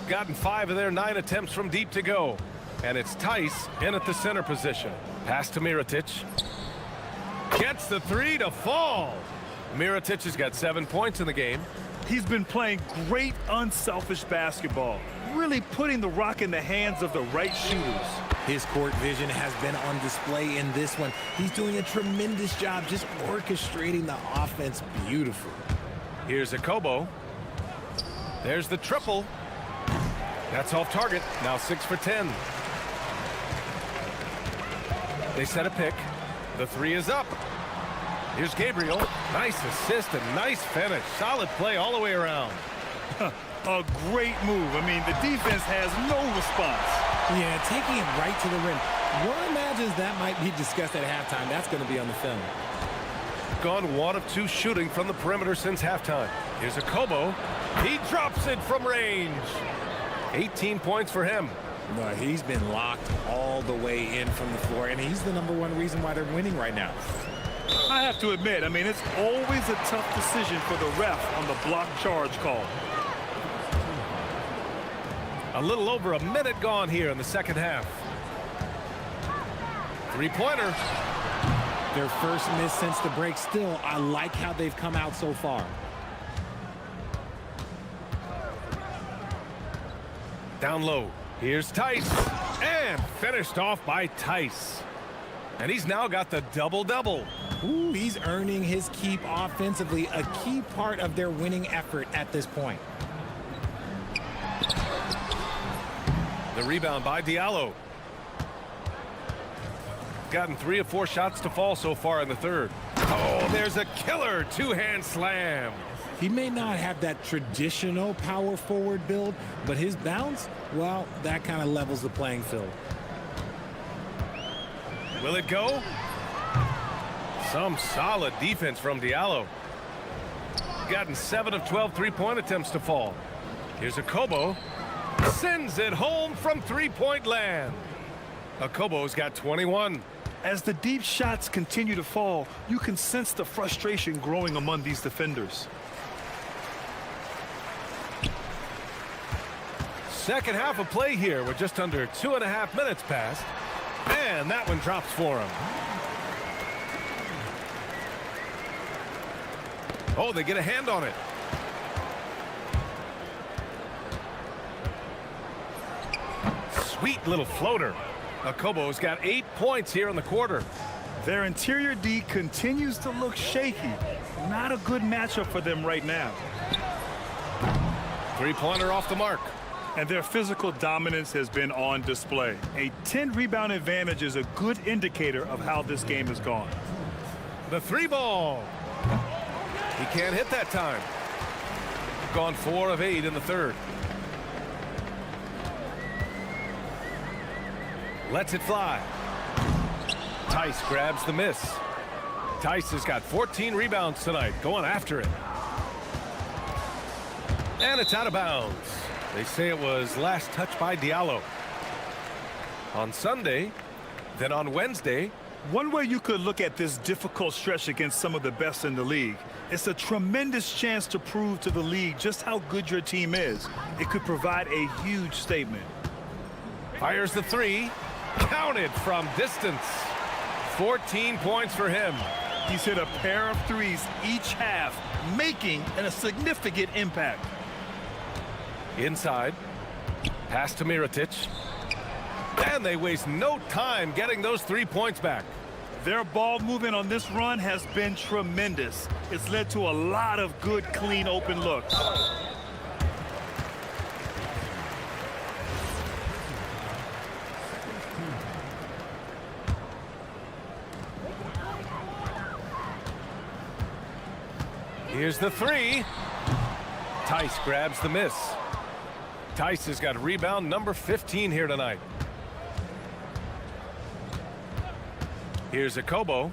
Speaker 8: gotten 5 of their 9 attempts from deep to go. And it's Tice in at the center position. Pass to Mirotic. Gets the 3 to fall. Mirotic has got 7 points in the game.
Speaker 9: He's been playing great unselfish basketball, really putting the rock in the hands of the right shooters.
Speaker 11: His court vision has been on display in this one. He's doing a tremendous job just orchestrating the offense beautifully.
Speaker 8: Here's a Kobo. There's the triple. That's off target. Now 6 for 10. They set a pick. The 3 is up. Here's Gabriel. Nice assist and nice finish. Solid play all the way around.
Speaker 9: A great move. I mean, the defense has no response.
Speaker 11: Yeah, taking it right to the rim. One imagines that might be discussed at halftime. That's going to be on the film.
Speaker 8: Gone 1 of 2 shooting from the perimeter since halftime. Here's a Kobo. He drops it from range. 18 points for him.
Speaker 11: No, he's been locked all the way in from the floor, and he's the #1 reason why they're winning right now.
Speaker 9: I have to admit, I mean, it's always a tough decision for the ref on the block charge call.
Speaker 8: A little over a minute gone here in the second half. 3-pointer.
Speaker 11: Their first miss since the break. Still, I like how they've come out so far.
Speaker 8: Down low. Here's Tice. And finished off by Tice. And he's now got the double-double.
Speaker 11: Ooh, he's earning his keep offensively, a key part of their winning effort at this point.
Speaker 8: The rebound by Diallo. Gotten 3 of 4 shots to fall so far in the third. Oh, there's a killer 2-hand slam.
Speaker 11: He may not have that traditional power forward build, but his bounce, well, that kind of levels the playing field.
Speaker 8: Will it go? Some solid defense from Diallo. Gotten 7 of 12 three-point attempts to fall. Here's Akobo. Sends it home from three-point land. Akobo's got 21.
Speaker 9: As the deep shots continue to fall, you can sense the frustration growing among these defenders.
Speaker 8: Second half of play here with just under 2.5 minutes passed. And that one drops for him. Oh, they get a hand on it. Sweet little floater. Akobo's got 8 points here in the quarter.
Speaker 9: Their interior D continues to look shaky. Not a good matchup for them right now.
Speaker 8: Three-pointer off the mark.
Speaker 9: And their physical dominance has been on display. A 10-rebound advantage is a good indicator of how this game has gone.
Speaker 8: The three ball. He can't hit that time. Gone 4 of 8 in the third. Lets it fly. Tice grabs the miss. Tice has got 14 rebounds tonight, going after it. And it's out of bounds. They say it was last touched by Diallo. On Sunday, then on Wednesday.
Speaker 9: One way you could look at this difficult stretch against some of the best in the league, it's a tremendous chance to prove to the league just how good your team is. It could provide a huge statement.
Speaker 8: Fires the three. Counted from distance. 14 points for him.
Speaker 9: He's hit a pair of threes each half, making a significant impact.
Speaker 8: Inside. Pass to Mirotic. And they waste no time getting those 3 points back.
Speaker 9: Their ball movement on this run has been tremendous. It's led to a lot of good, clean, open looks.
Speaker 8: Here's the three. Tice grabs the miss. Tice has got rebound number 15 here tonight. Here's Akobo.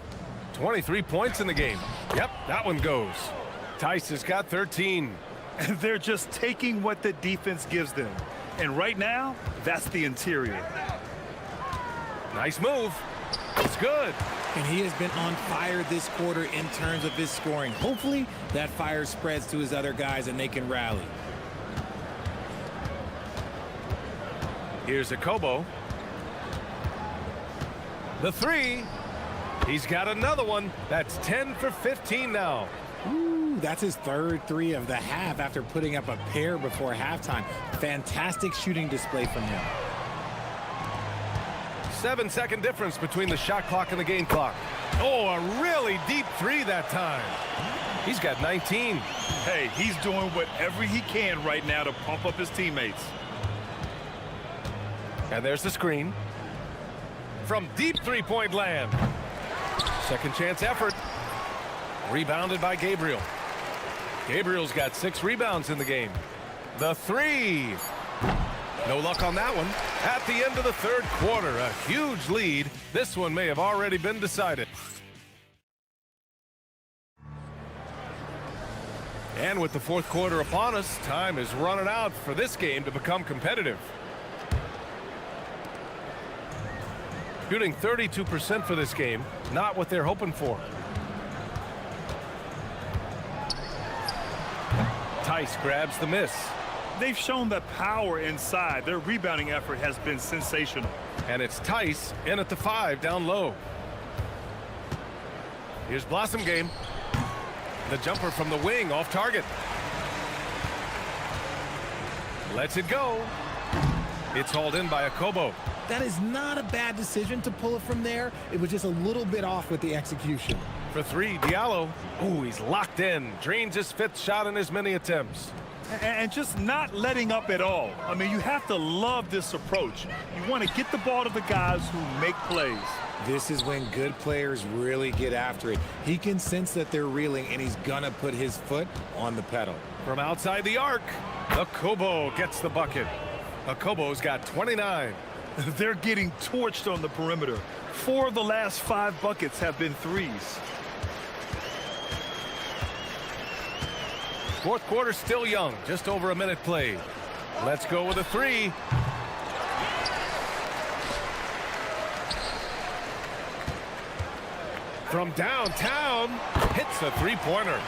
Speaker 8: 23 points in the game. Yep, that one goes. Tice has got 13.
Speaker 9: And they're just taking what the defense gives them. And right now, that's the interior.
Speaker 8: Nice move. It's good.
Speaker 11: And he has been on fire this quarter in terms of his scoring. Hopefully, that fire spreads to his other guys and they can rally.
Speaker 8: Here's Akobo. The three. He's got another one. That's 10 for 15 now.
Speaker 11: Ooh, that's his third three of the half after putting up a pair before halftime. Fantastic shooting display from him.
Speaker 8: 7-second difference between the shot clock and the game clock. Oh, a really deep three that time. He's got 19.
Speaker 9: Hey, he's doing whatever he can right now to pump up his teammates.
Speaker 8: And there's the screen. From deep three-point land. Second chance effort. Rebounded by Gabriel. Gabriel's got 6 rebounds in the game. The three. No luck on that one. At the end of the third quarter, a huge lead. This one may have already been decided. And with the fourth quarter upon us, time is running out for this game to become competitive. Shooting 32% for this game, not what they're hoping for. Tice grabs the miss.
Speaker 9: They've shown the power inside. Their rebounding effort has been sensational.
Speaker 8: And it's Tice in at the 5 down low. Here's Blossom Game. The jumper from the wing off target. Lets it go. It's hauled in by Akobo.
Speaker 11: That is not a bad decision to pull it from there. It was just a little bit off with the execution.
Speaker 8: For three, Diallo. Oh, he's locked in. Drains his 5th shot in as many attempts.
Speaker 9: And just not letting up at all. I mean, you have to love this approach. You want to get the ball to the guys who make plays.
Speaker 11: This is when good players really get after it. He can sense that they're reeling, and he's going to put his foot on the pedal.
Speaker 8: From outside the arc, Akobo gets the bucket. Akobo's got 29.
Speaker 9: They're getting torched on the perimeter. 4 of the last 5 buckets have been threes.
Speaker 8: Fourth quarter still young, just over a minute played. Let's go with a 3. From downtown, hits the three-pointer.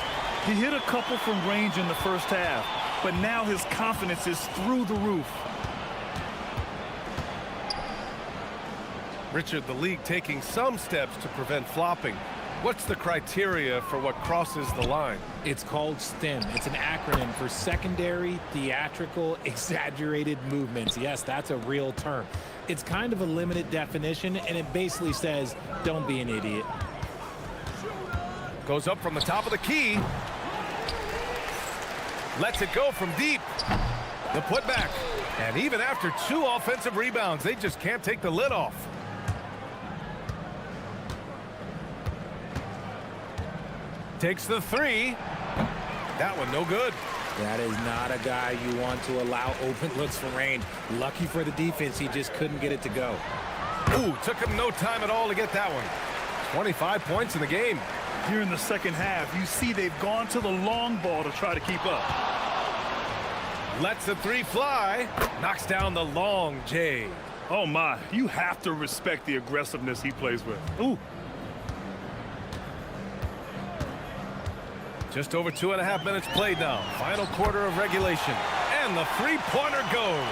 Speaker 9: He hit a couple from range in the first half, but now his confidence is through the roof.
Speaker 8: Richard, the league taking some steps to prevent flopping. What's the criteria for what crosses the line?
Speaker 11: It's called STEM. It's an acronym for secondary, theatrical, exaggerated movements. Yes, that's a real term. It's kind of a limited definition, and it basically says, don't be an idiot.
Speaker 8: Goes up from the top of the key. Lets it go from deep. The putback. And even after 2 offensive rebounds, they just can't take the lid off. Takes the 3. That one no good.
Speaker 11: That is not a guy you want to allow open looks from range. Lucky for the defense, he just couldn't get it to go.
Speaker 8: Ooh, took him no time at all to get that one. 25 points in the game.
Speaker 9: Here in the second half, you see they've gone to the long ball to try to keep up.
Speaker 8: Lets the 3 fly. Knocks down the long J.
Speaker 9: Oh, my. You have to respect the aggressiveness he plays with. Ooh.
Speaker 8: Just over 2.5 minutes played now. Final quarter of regulation. And the three-pointer goes.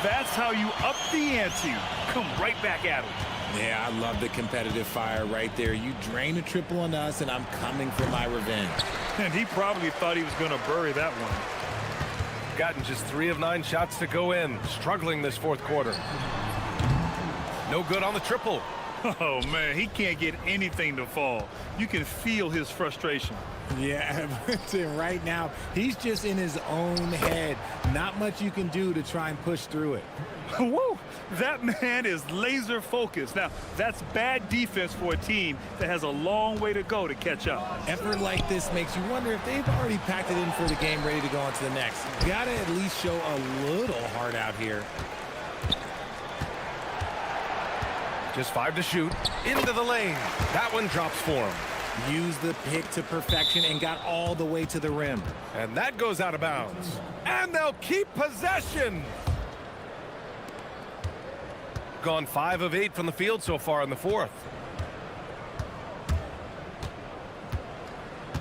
Speaker 9: That's how you up the ante. Come right back at him.
Speaker 11: Yeah, I love the competitive fire right there. You drain a triple on us, and I'm coming for my revenge.
Speaker 9: And he probably thought he was going to bury that one.
Speaker 8: Gotten just 3 of 9 shots to go in. Struggling this fourth quarter. No good on the triple.
Speaker 9: Oh, man, he can't get anything to fall. You can feel his frustration.
Speaker 11: Yeah, right now, he's just in his own head. Not much you can do to try and push through it.
Speaker 9: Woo! That man is laser focused. Now, that's bad defense for a team that has a long way to go to catch up.
Speaker 11: Effort like this makes you wonder if they've already packed it in for the game, ready to go on to the next. Gotta at least show a little heart out here.
Speaker 8: Just 5 to shoot. Into the lane. That one drops for him.
Speaker 11: Used the pick to perfection and got all the way to the rim.
Speaker 8: And that goes out of bounds. And they'll keep possession. Gone 5 of 8 from the field so far in the fourth.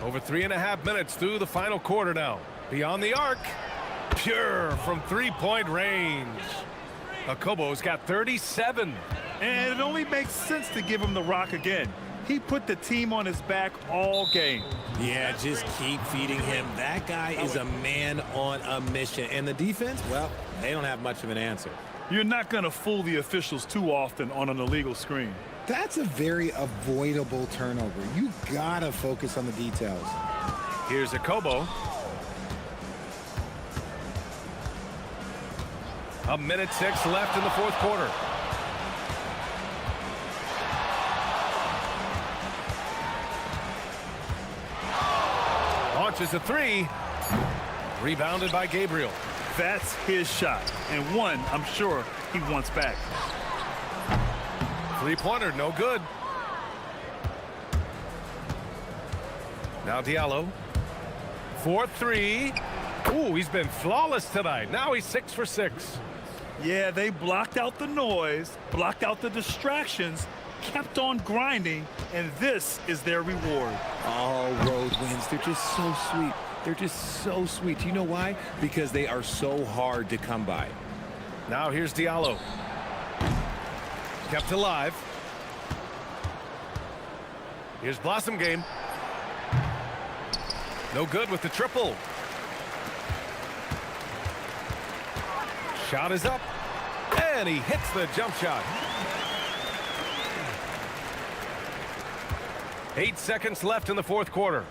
Speaker 8: Over 3.5 minutes through the final quarter now. Beyond the arc. Pure from three-point range. Akobo's got 37.
Speaker 9: And it only makes sense to give him the rock again. He put the team on his back all game.
Speaker 11: Yeah, just keep feeding him. That guy is a man on a mission. And the defense, well, they don't have much of an answer.
Speaker 9: You're not going to fool the officials too often on an illegal screen.
Speaker 11: That's a very avoidable turnover. You gotta focus on the details.
Speaker 8: Here's Akobo. A minute 6 left in the fourth quarter. Launches a 3. Rebounded by Gabriel.
Speaker 9: That's his shot, and one I'm sure he wants back.
Speaker 8: Three-pointer, no good. Now Diallo. 4-3. Ooh, he's been flawless tonight. Now he's 6 for 6.
Speaker 9: Yeah, they blocked out the noise, blocked out the distractions, kept on grinding, and this is their reward.
Speaker 11: All road wins. They're just so sweet. They're just so sweet. You know why? Because they are so hard to come by.
Speaker 8: Now here's Diallo. Kept alive. Here's Blossom Game. No good with the triple. Shot is up. And he hits the jump shot. 8 seconds left in the fourth quarter.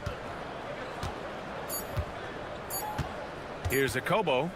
Speaker 8: Here's Akobo.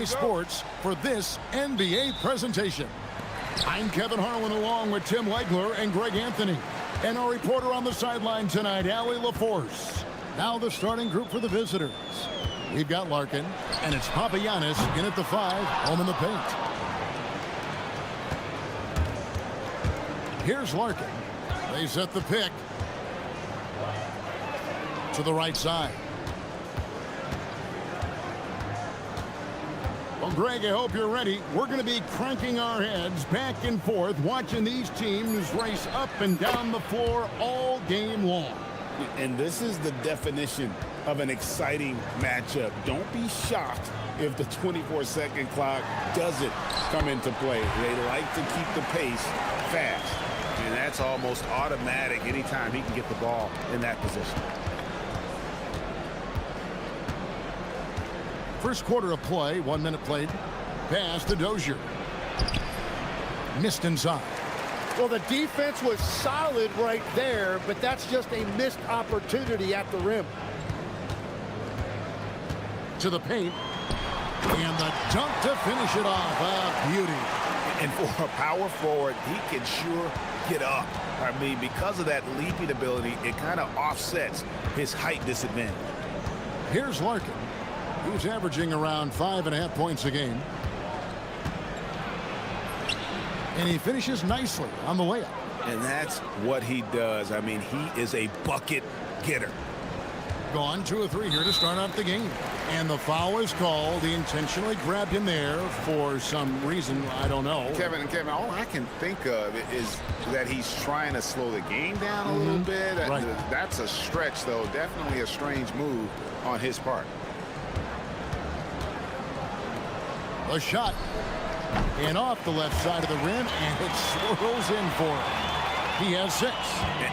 Speaker 1: EA Sports for this NBA presentation. I'm Kevin Harlan along with Tim Legler and Greg Anthony. And our reporter on the sideline tonight, Allie LaForce. Now the starting group for the visitors. We've got Larkin, and it's Papagiannis in at the 5, home in the paint. Here's Larkin. They set the pick to the right side. Well, Greg, I hope you're ready. We're going to be cranking our heads back and forth, watching these teams race up and down the floor all game long.
Speaker 2: And this is the definition of an exciting matchup. Don't be shocked if the 24-second clock doesn't come into play. They like to keep the pace fast. And that's almost automatic anytime he can get the ball in that position.
Speaker 1: First quarter of play, 1 minute played. Pass to Dozier. Missed inside.
Speaker 3: Well, the defense was solid right there, but that's just a missed opportunity at the rim.
Speaker 1: To the paint. And the dunk to finish it off. A beauty.
Speaker 2: And for a power forward, he can sure get up. I mean, because of that leaping ability, it kind of offsets his height disadvantage.
Speaker 1: Here's Larkin, who's averaging around 5.5 points a game. And he finishes nicely on the layup.
Speaker 2: And that's what he does. I mean, he is a bucket getter.
Speaker 1: Gone 2 of 3 here to start off the game. And the foul is called. He intentionally grabbed him there for some reason. I don't know.
Speaker 16: Kevin, all I can think of is that he's trying to slow the game down a little bit.
Speaker 1: Right.
Speaker 16: That's a stretch, though. Definitely a strange move on his part.
Speaker 1: A shot. And off the left side of the rim, and it swirls in for him. He has 6.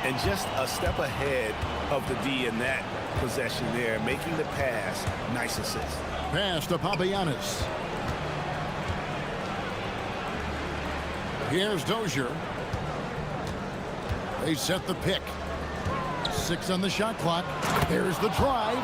Speaker 2: And just a step ahead of the D in that possession there, making the pass. Nice assist.
Speaker 1: Pass to Papagiannis. Here's Dozier. They set the pick. 6 on the shot clock. There's the drive.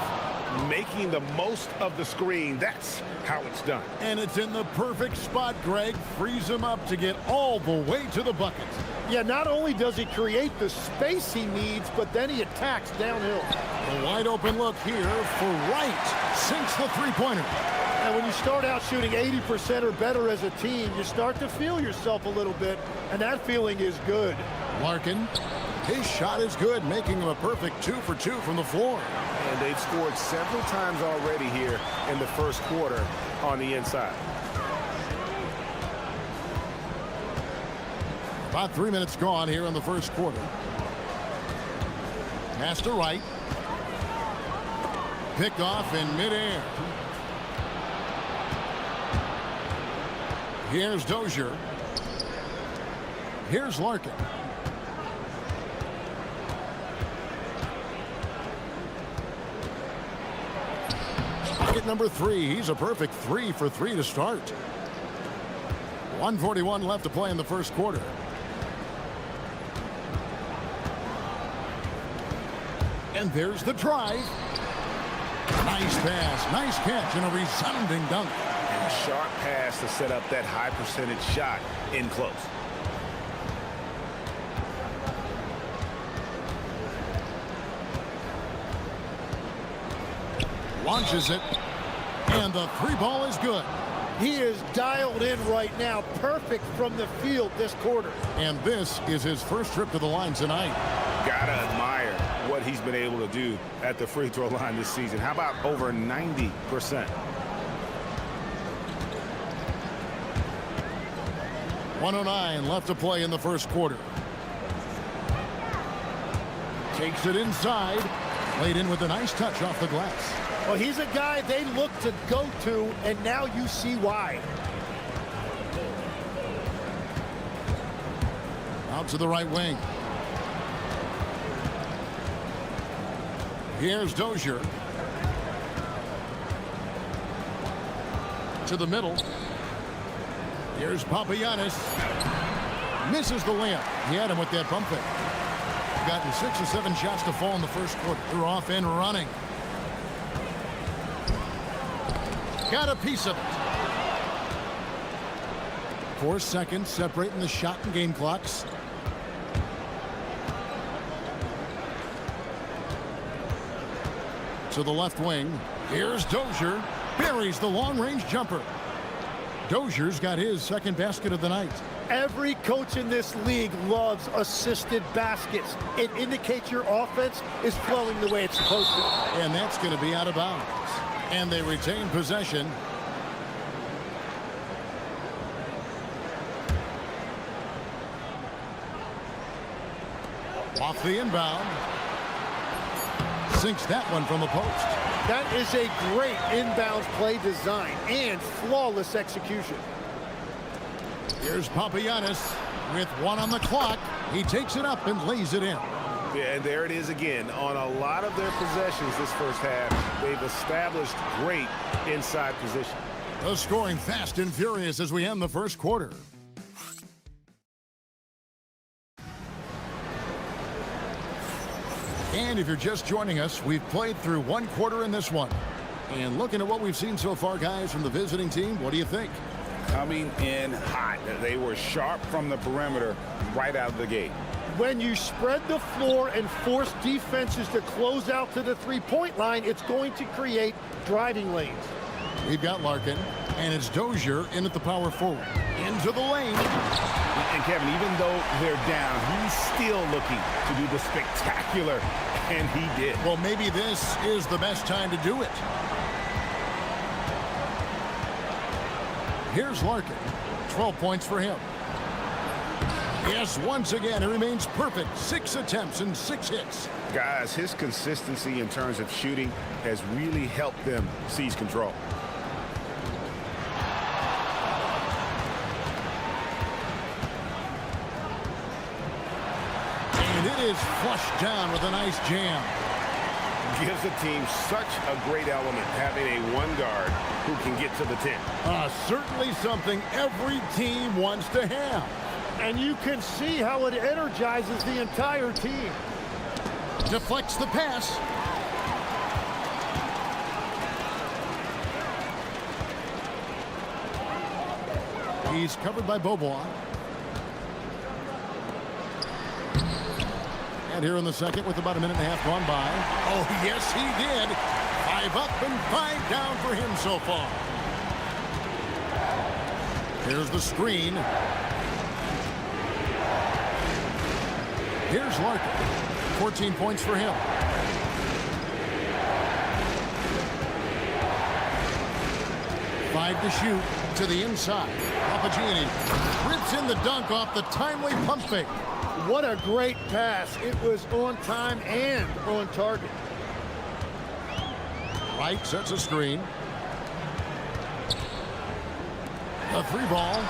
Speaker 2: Making the most of the screen. That's how it's done.
Speaker 1: And it's in the perfect spot, Greg. Frees him up to get all the way to the bucket.
Speaker 3: Yeah, not only does he create the space he needs, but then he attacks downhill.
Speaker 1: A wide open look here for Wright. Sinks the three-pointer.
Speaker 3: And when you start out shooting 80% or better as a team, you start to feel yourself a little bit, and that feeling is good.
Speaker 1: Larkin, his shot is good, making him a perfect 2 for 2 from the floor.
Speaker 2: And they've scored several times already here in the first quarter on the inside.
Speaker 1: About 3 minutes gone here in the first quarter. Pass to Wright. Pick off in midair. Here's Dozier. Here's Larkin. Bucket number 3. He's a perfect 3 for 3 to start. 1:41 left to play in the first quarter. And there's the drive. Nice pass, nice catch, and a resounding dunk.
Speaker 2: And a sharp pass to set up that high percentage shot in close.
Speaker 1: Launches it, and the 3 ball is good.
Speaker 3: He is dialed in right now, perfect from the field this quarter.
Speaker 1: And this is his first trip to the line tonight.
Speaker 2: Gotta admire what he's been able to do at the free throw line this season. How about over 90%?
Speaker 1: 1:09 left to play in the first quarter. Takes it inside. Laid in with a nice touch off the glass.
Speaker 3: Well, he's a guy they look to go to, and now you see why.
Speaker 1: Out to the right wing. Here's Dozier. To the middle. Here's Papagiannis. Misses the layup. He had him with that bump fake. Gotten 6 or 7 shots to fall in the first quarter. They're off and running. Got a piece of it. 4 seconds separating the shot and game clocks. To the left wing. Here's Dozier. Buries the long-range jumper. Dozier's got his second basket of the night.
Speaker 3: Every coach in this league loves assisted baskets. It indicates your offense is flowing the way it's supposed to.
Speaker 1: And that's going to be out of bounds. And they retain possession. Off the inbound. Sinks that one from the post.
Speaker 3: That is a great inbounds play design and flawless execution.
Speaker 1: Here's Papagiannis with 1 on the clock. He takes it up and lays it in.
Speaker 2: Yeah, and there it is again. On a lot of their possessions this first half, they've established great inside position.
Speaker 1: The scoring fast and furious as we end the first quarter. And if you're just joining us, we've played through 1 quarter in this one. And looking at what we've seen so far, guys, from the visiting team, what do you think?
Speaker 16: Coming in hot. They were sharp from the perimeter right out of the gate.
Speaker 3: When you spread the floor and force defenses to close out to the three-point line, it's going to create driving lanes.
Speaker 1: We've got Larkin, and it's Dozier in at the power forward. Into the lane.
Speaker 2: And Kevin, even though they're down, he's still looking to do the spectacular, and he did.
Speaker 1: Well, maybe this is the best time to do it. Here's Larkin. 12 points for him. Yes, once again, he remains perfect. 6 attempts and 6 hits.
Speaker 2: Guys, his consistency in terms of shooting has really helped them seize control.
Speaker 1: And it is flushed down with a nice jam.
Speaker 2: Gives the team such a great element having a 1 guard who can get to the 10.
Speaker 1: Certainly something every team wants to have.
Speaker 3: And you can see how it energizes the entire team.
Speaker 1: Deflects the pass. He's covered by Bobois. And here in the second with about a minute and a half gone by. Oh, yes, he did. 5 up and 5 down for him so far. Here's the screen. Here's Larkin. 14 points for him. Five to shoot to the inside. Papagiannis rips in the dunk off the timely pump fake.
Speaker 3: What a great pass. It was on time and on target.
Speaker 1: Wright sets a screen. The 3 ball.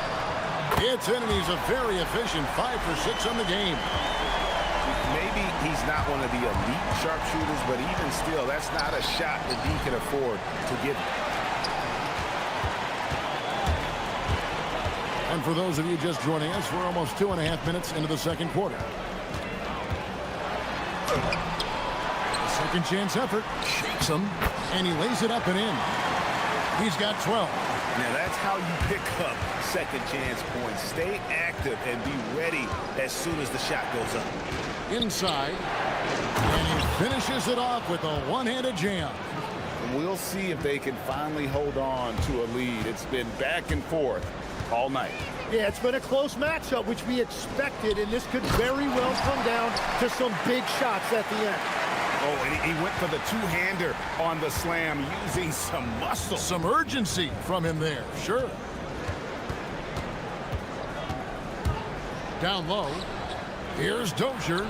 Speaker 1: It's in, and he's a very efficient 5 for 6 on the game.
Speaker 2: Maybe he's not one of the elite sharpshooters, but even still, that's not a shot that he can afford to give.
Speaker 1: And for those of you just joining us, we're almost 2.5 minutes into the second quarter. The second chance effort. Shakes him, and he lays it up and in. He's got 12.
Speaker 2: Now that's how you pick up second chance points. Stay active and be ready as soon as the shot goes up.
Speaker 1: Inside, and he finishes it off with a one-handed jam.
Speaker 16: We'll see if they can finally hold on to a lead. It's been back and forth all night.
Speaker 3: Yeah, it's been a close matchup, which we expected, and this could very well come down to some big shots at the end.
Speaker 2: Oh, and he went for the two-hander on the slam, using some muscle.
Speaker 1: Some urgency from him there, sure. Down low. Here's Dozier.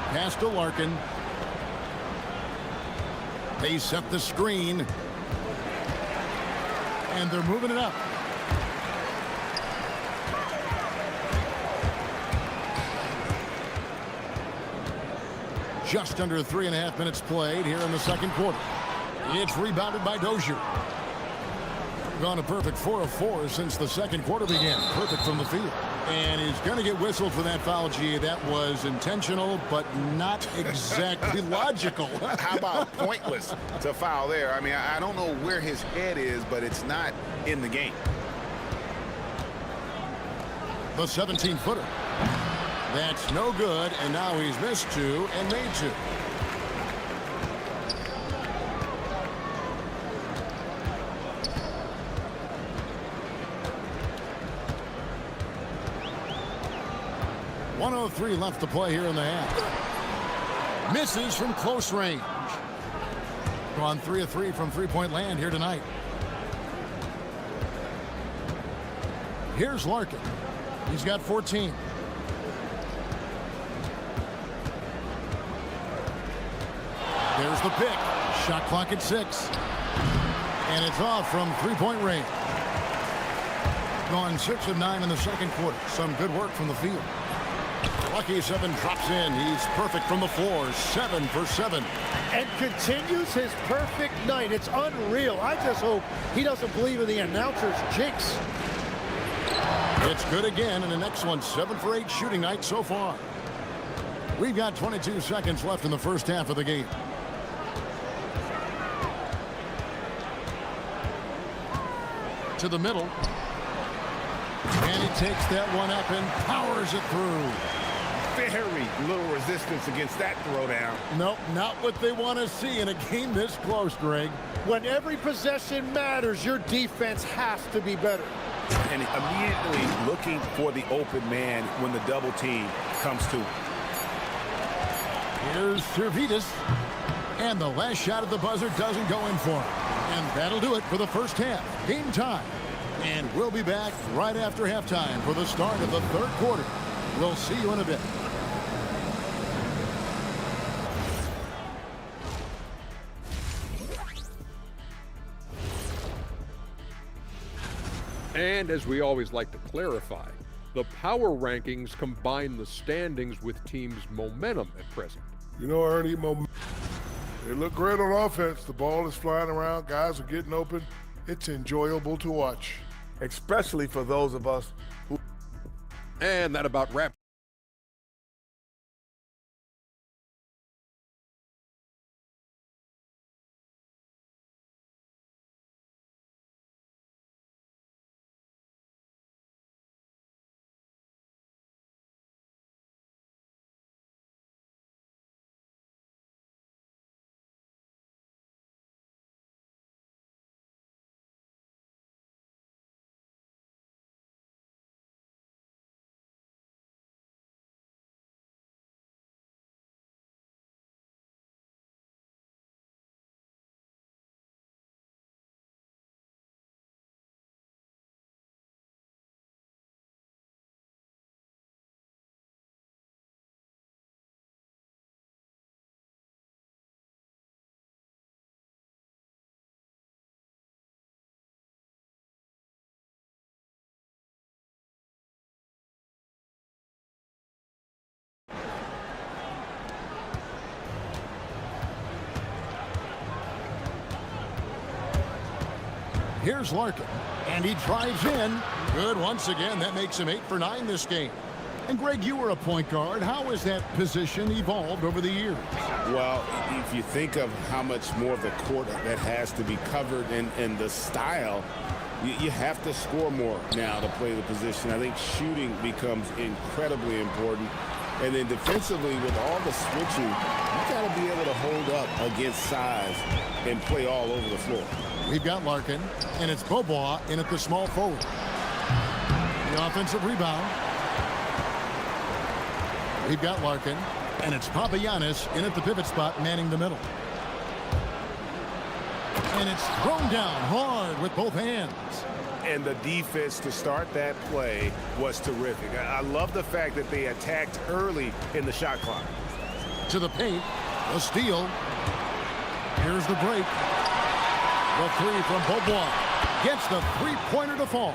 Speaker 1: Pass to Larkin. They set the screen. And they're moving it up. Just under 3.5 minutes played here in the second quarter. It's rebounded by Dozier. Gone a perfect 4 of 4 since the second quarter began. Perfect from the field. And he's going to get whistled for that foul, G. That was intentional, but not exactly logical.
Speaker 16: How about pointless to foul there? I mean, I don't know where his head is, but it's not in the game.
Speaker 1: The 17-footer. That's no good, and now he's missed two and made two. .103 left to play here in the half. Misses from close range. Gone 3 of 3 from three-point land here tonight. Here's Larkin. He's got 14. There's the pick. Shot clock at 6. And it's off from three-point range. Gone 6 of 9 in the second quarter. Some good work from the field. Lucky 7 drops in. He's perfect from the floor. 7 for 7.
Speaker 3: And continues his perfect night. It's unreal. I just hope he doesn't believe in the announcer's jinx.
Speaker 1: It's good again, and an excellent 7 for 8 shooting night so far. We've got 22 seconds left in the first half of the game. To the middle. And he takes that one up and powers it through.
Speaker 2: Very little resistance against that throwdown.
Speaker 1: Nope, not what they want to see in a game this close, Greg.
Speaker 3: When every possession matters, your defense has to be better.
Speaker 2: And immediately looking for the open man when the double team comes to him.
Speaker 1: Here's Servetus. And the last shot at the buzzer doesn't go in for him. And that'll do it for the first half. Game time. And we'll be back right after halftime for the start of the third quarter. We'll see you in a bit.
Speaker 5: And as we always like to clarify, the power rankings combine the standings with teams' momentum at present.
Speaker 14: You know, Ernie, they look great on offense. The ball is flying around. Guys are getting open. It's enjoyable to watch, especially for those of us who...
Speaker 5: And that about wraps.
Speaker 1: Here's Larkin, and he drives in. Good once again. That makes him 8 for 9 this game. And Greg, you were a point guard. How has that position evolved over the years?
Speaker 2: Well, if you think of how much more of the court that has to be covered and the style, you have to score more now to play the position. I think shooting becomes incredibly important. And then defensively, with all the switching, you got to be able to hold up against size and play all over the floor.
Speaker 1: We've got Larkin, and it's Bobois in at the small forward. The offensive rebound. We've got Larkin, and it's Papagiannis in at the pivot spot, manning the middle. And it's thrown down hard with both hands.
Speaker 2: And the defense to start that play was terrific. I love the fact that they attacked early in the shot clock.
Speaker 1: To the paint, a steal. Here's the break. The three from Bobois gets the three-pointer to fall.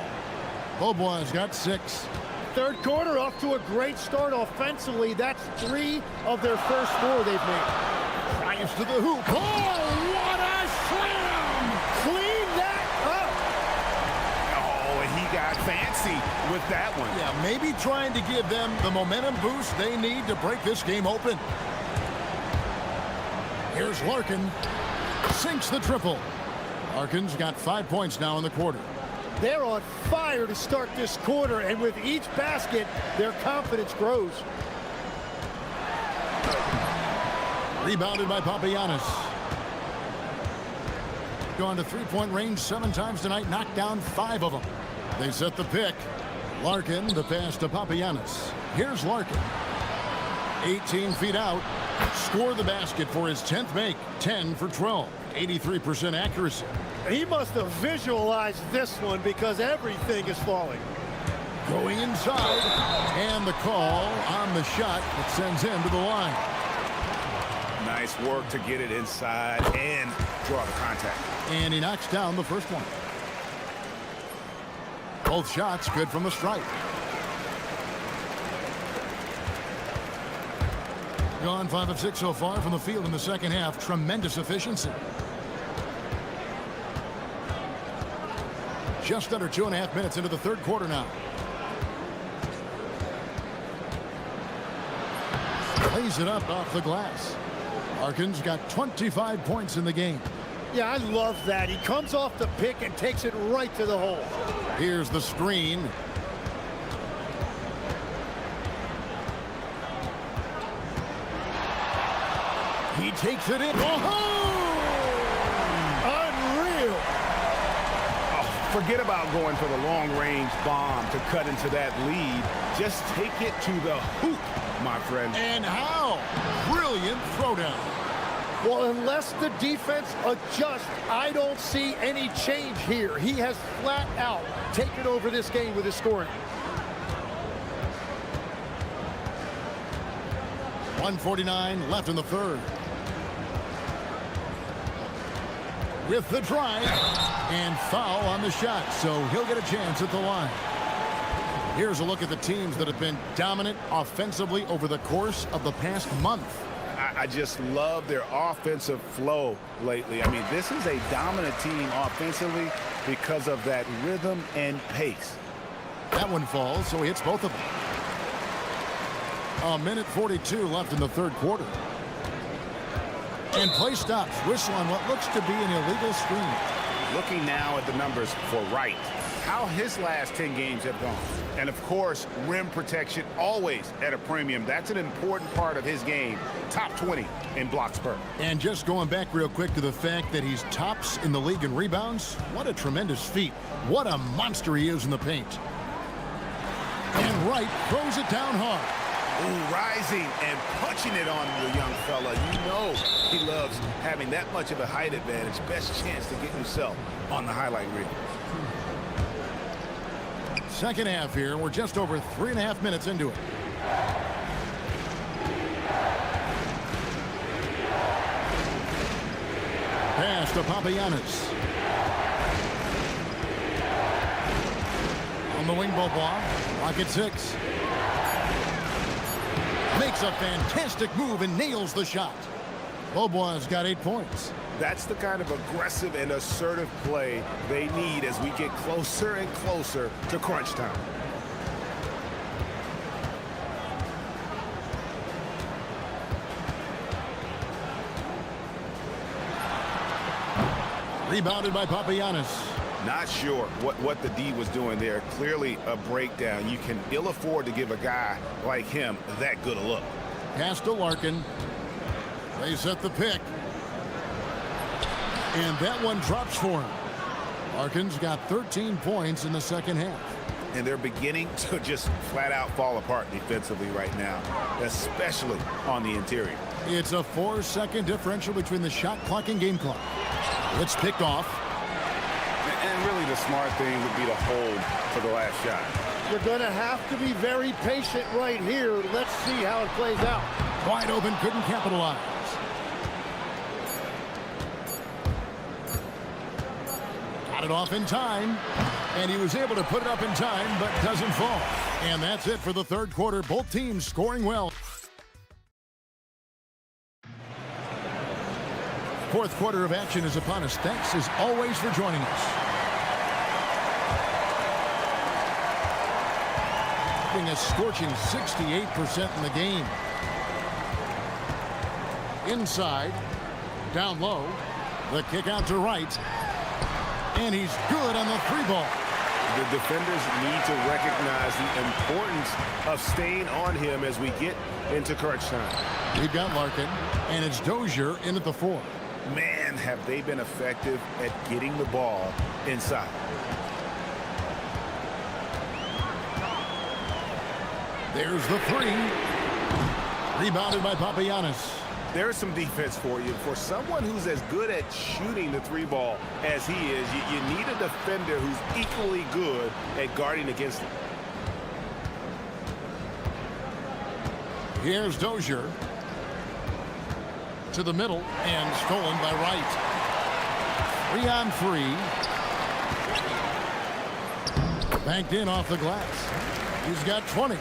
Speaker 1: Bobois got 6.
Speaker 3: Third quarter off to a great start offensively. That's 3 of their first 4 they've made.
Speaker 1: Drives to the hoop. Oh, what a slam!
Speaker 3: Clean that up.
Speaker 2: Oh, and he got fancy with that one.
Speaker 1: Yeah, maybe trying to give them the momentum boost they need to break this game open. Here's Larkin. Sinks the triple. Larkin's got 5 points now in the quarter.
Speaker 3: They're on fire to start this quarter, and with each basket, their confidence grows.
Speaker 1: Rebounded by Papagiannis. Gone to three-point range 7 times tonight, knocked down 5 of them. They set the pick. Larkin, the pass to Papagiannis. Here's Larkin. 18 feet out. Score the basket for his 10th make. 10 for 12. 83% accuracy.
Speaker 3: He must have visualized this one because everything is falling.
Speaker 1: Going inside. And the call on the shot that sends him to the line.
Speaker 2: Nice work to get it inside and draw the contact.
Speaker 1: And he knocks down the first one. Both shots good from the stripe. Gone 5 of 6 so far from the field in the second half. Tremendous efficiency. Just under 2.5 minutes into the third quarter now. Plays it up off the glass. Larkin's got 25 points in the game.
Speaker 3: Yeah, I love that. He comes off the pick and takes it right to the hole.
Speaker 1: Here's the screen. He takes it in. Oh!
Speaker 3: Unreal.
Speaker 2: Oh, forget about going for the long-range bomb to cut into that lead. Just take it to the hoop, my friend.
Speaker 1: And how? Brilliant throwdown.
Speaker 3: Well, unless the defense adjusts, I don't see any change here. He has flat out taken over this game with his scoring.
Speaker 1: 1:49 left in the third. With the drive and foul on the shot, so he'll get a chance at the line. Here's a look at the teams that have been dominant offensively over the course of the past month.
Speaker 2: I just love their offensive flow lately. I mean, this is a dominant team offensively because of that rhythm and pace.
Speaker 1: That one falls, so he hits both of them. 1:42 left in the third quarter. And play stops. Whistle on what looks to be an illegal screen.
Speaker 2: Looking now at the numbers for Wright, how his last 10 games have gone. And of course, rim protection always at a premium. That's an important part of his game. Top 20 in blocks per.
Speaker 1: And just going back real quick to the fact that he's tops in the league in rebounds. What a tremendous feat. What a monster he is in the paint. And Wright throws it down hard.
Speaker 2: Ooh, rising and punching it on the young fella. You know he loves having that much of a height advantage. Best chance to get himself on the highlight reel.
Speaker 1: Second half here. We're just over 3.5 minutes into it. Pass to Papagiannis. On the wing, Bobois. Rocket 6. Makes a fantastic move and nails the shot. Bobois got 8 points.
Speaker 2: That's the kind of aggressive and assertive play they need as we get closer and closer to crunch time.
Speaker 1: Rebounded by Papagiannis.
Speaker 2: Not sure what the D was doing there. Clearly a breakdown. You can ill afford to give a guy like him that good a look.
Speaker 1: Pass to Larkin. They set the pick. And that one drops for him. Larkin's got 13 points in the second half.
Speaker 2: And they're beginning to just flat out fall apart defensively right now, especially on the interior.
Speaker 1: It's a 4-second differential between the shot clock and game clock. It's picked off.
Speaker 2: And really the smart thing would be to hold for the last shot.
Speaker 3: You're going to have to be very patient right here. Let's see how it plays out.
Speaker 1: Wide open, couldn't capitalize. Got it off in time, and he was able to put it up in time, but doesn't fall. And that's it for the third quarter. Both teams scoring well. Fourth quarter of action is upon us. Thanks as always for joining us. Having a scorching 68% in the game. Inside, down low, the kick out to Wright. And he's good on the 3 ball.
Speaker 2: The defenders need to recognize the importance of staying on him as we get into crunch time.
Speaker 1: We've got Larkin, and it's Dozier in at the 4.
Speaker 2: Man, have they been effective at getting the ball inside.
Speaker 1: There's the 3. Rebounded by Papagiannis.
Speaker 2: There's some defense for you. For someone who's as good at shooting the 3 ball as he is, you need a defender who's equally good at guarding against him.
Speaker 1: Here's Dozier to the middle and stolen by Wright. 3 on 3. Banked in off the glass. He's got 20.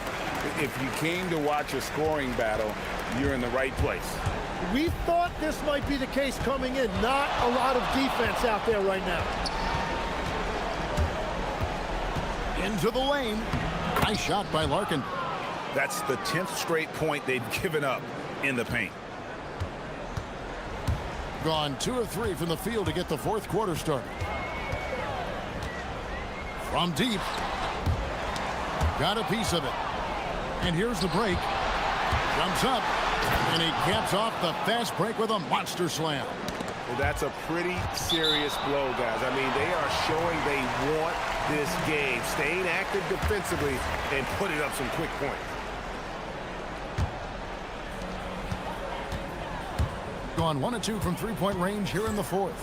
Speaker 16: If you came to watch a scoring battle, you're in the right place.
Speaker 3: We thought this might be the case coming in. Not a lot of defense out there right now.
Speaker 1: Into the lane. Nice shot by Larkin.
Speaker 16: That's the 10th straight point they've given up in the paint.
Speaker 1: Gone 2 of 3 from the field to get the 4th quarter started. From deep. Got a piece of it. And here's the break. Jumps up. And he caps off the fast break with a monster slam.
Speaker 2: Well, that's a pretty serious blow, guys. I mean, they are showing they want this game. Staying active defensively and putting up some quick points.
Speaker 1: Gone 1 of 2 from 3-point range here in the 4th.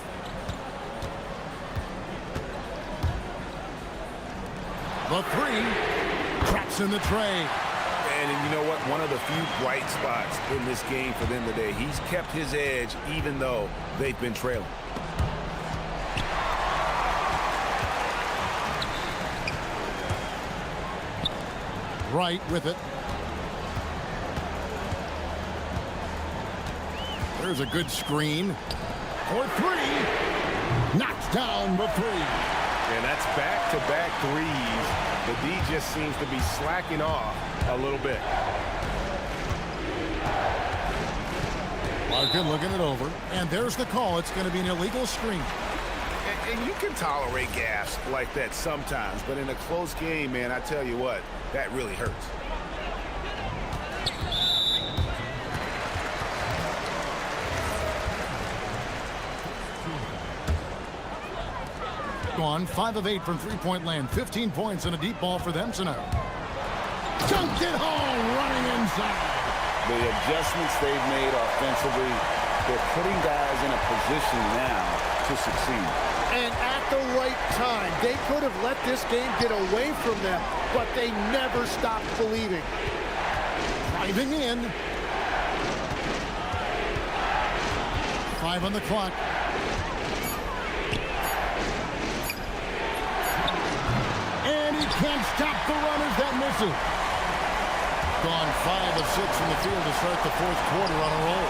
Speaker 1: The 3 traps in the tray.
Speaker 2: And you know what? One of the few bright spots in this game for them today. He's kept his edge even though they've been trailing.
Speaker 1: Right with it. There's a good screen. For 3. Knocks down the 3.
Speaker 2: And that's back-to-back threes. The D just seems to be slacking off a little bit.
Speaker 1: Larkin looking it over. And there's the call. It's going to be an illegal screen.
Speaker 2: And you can tolerate gaffes like that sometimes, but in a close game, man, I tell you what, that really hurts.
Speaker 1: Gone 5 of 8 from 3-point land. 15 points and a deep ball for them tonight. Dunked it home, running inside.
Speaker 16: The adjustments they've made offensively, they're putting guys in a position now to succeed.
Speaker 3: And at the right time, they could have let this game get away from them, but they never stopped believing.
Speaker 1: Driving in. 5 on the clock. And he can't stop the runners that miss it. Gone 5 of 6 from the field to start the 4th quarter on a roll.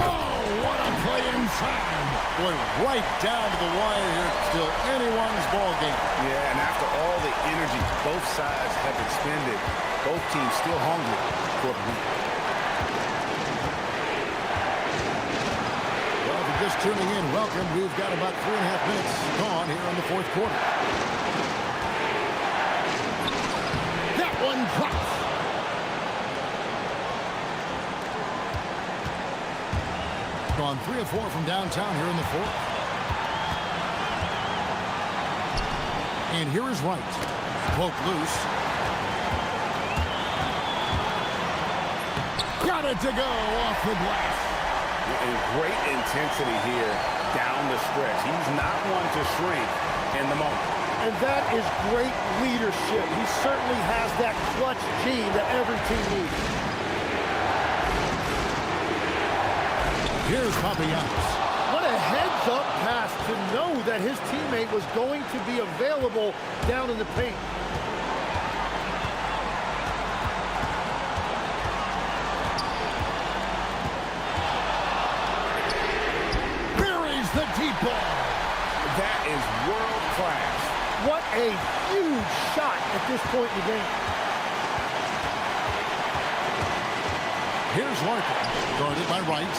Speaker 1: Oh, what a play inside. Boy, right down to the wire here. Still anyone's ball game.
Speaker 2: Yeah, and after all the energy both sides have expended, both teams still hungry for the win.
Speaker 1: Well, if you're just tuning in, welcome. We've got about 3.5 minutes gone here in the 4th quarter. That one drops. Gone 3 of 4 from downtown here in the 4th. And here is Wright. Poke loose. Got it to go off the glass.
Speaker 2: And great intensity here down the stretch. He's not one to shrink in the moment.
Speaker 3: And that is great leadership. He certainly has that clutch gene that every team needs.
Speaker 1: Here's Papagiannis.
Speaker 3: What a heads-up pass to know that his teammate was going to be available down in the paint.
Speaker 1: Buries the deep ball.
Speaker 2: That is world class.
Speaker 3: What a huge shot at this point in the game.
Speaker 1: Here's Larkin, guarded by Wright.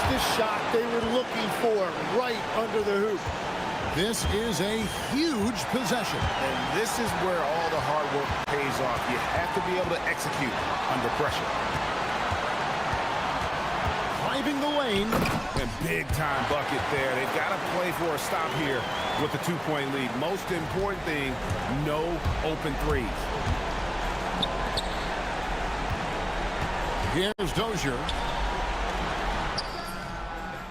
Speaker 3: the shot they were looking for right under the hoop.
Speaker 1: This is a huge possession.
Speaker 2: And this is where all the hard work pays off. You have to be able to execute under pressure.
Speaker 1: Driving the lane.
Speaker 2: And big-time bucket there. They've got to play for a stop here with the two-point lead. Most important thing, no open threes.
Speaker 1: Here's Dozier.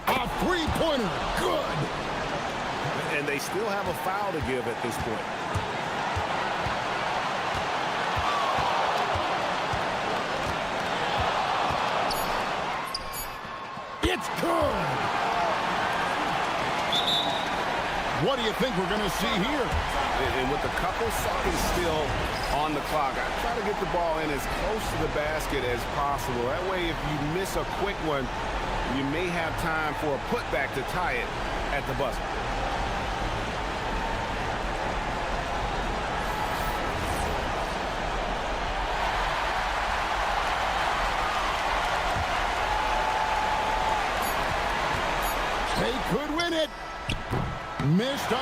Speaker 1: A three-pointer. Good.
Speaker 2: And they still have a foul to give at this point.
Speaker 1: It's good. What do you think we're going to see here?
Speaker 2: And with a couple seconds still on the clock, I try to get the ball in as close to the basket as possible. That way, if you miss a quick one, you may have time for a putback to tie it at the buzzer.
Speaker 1: They could win it. Missed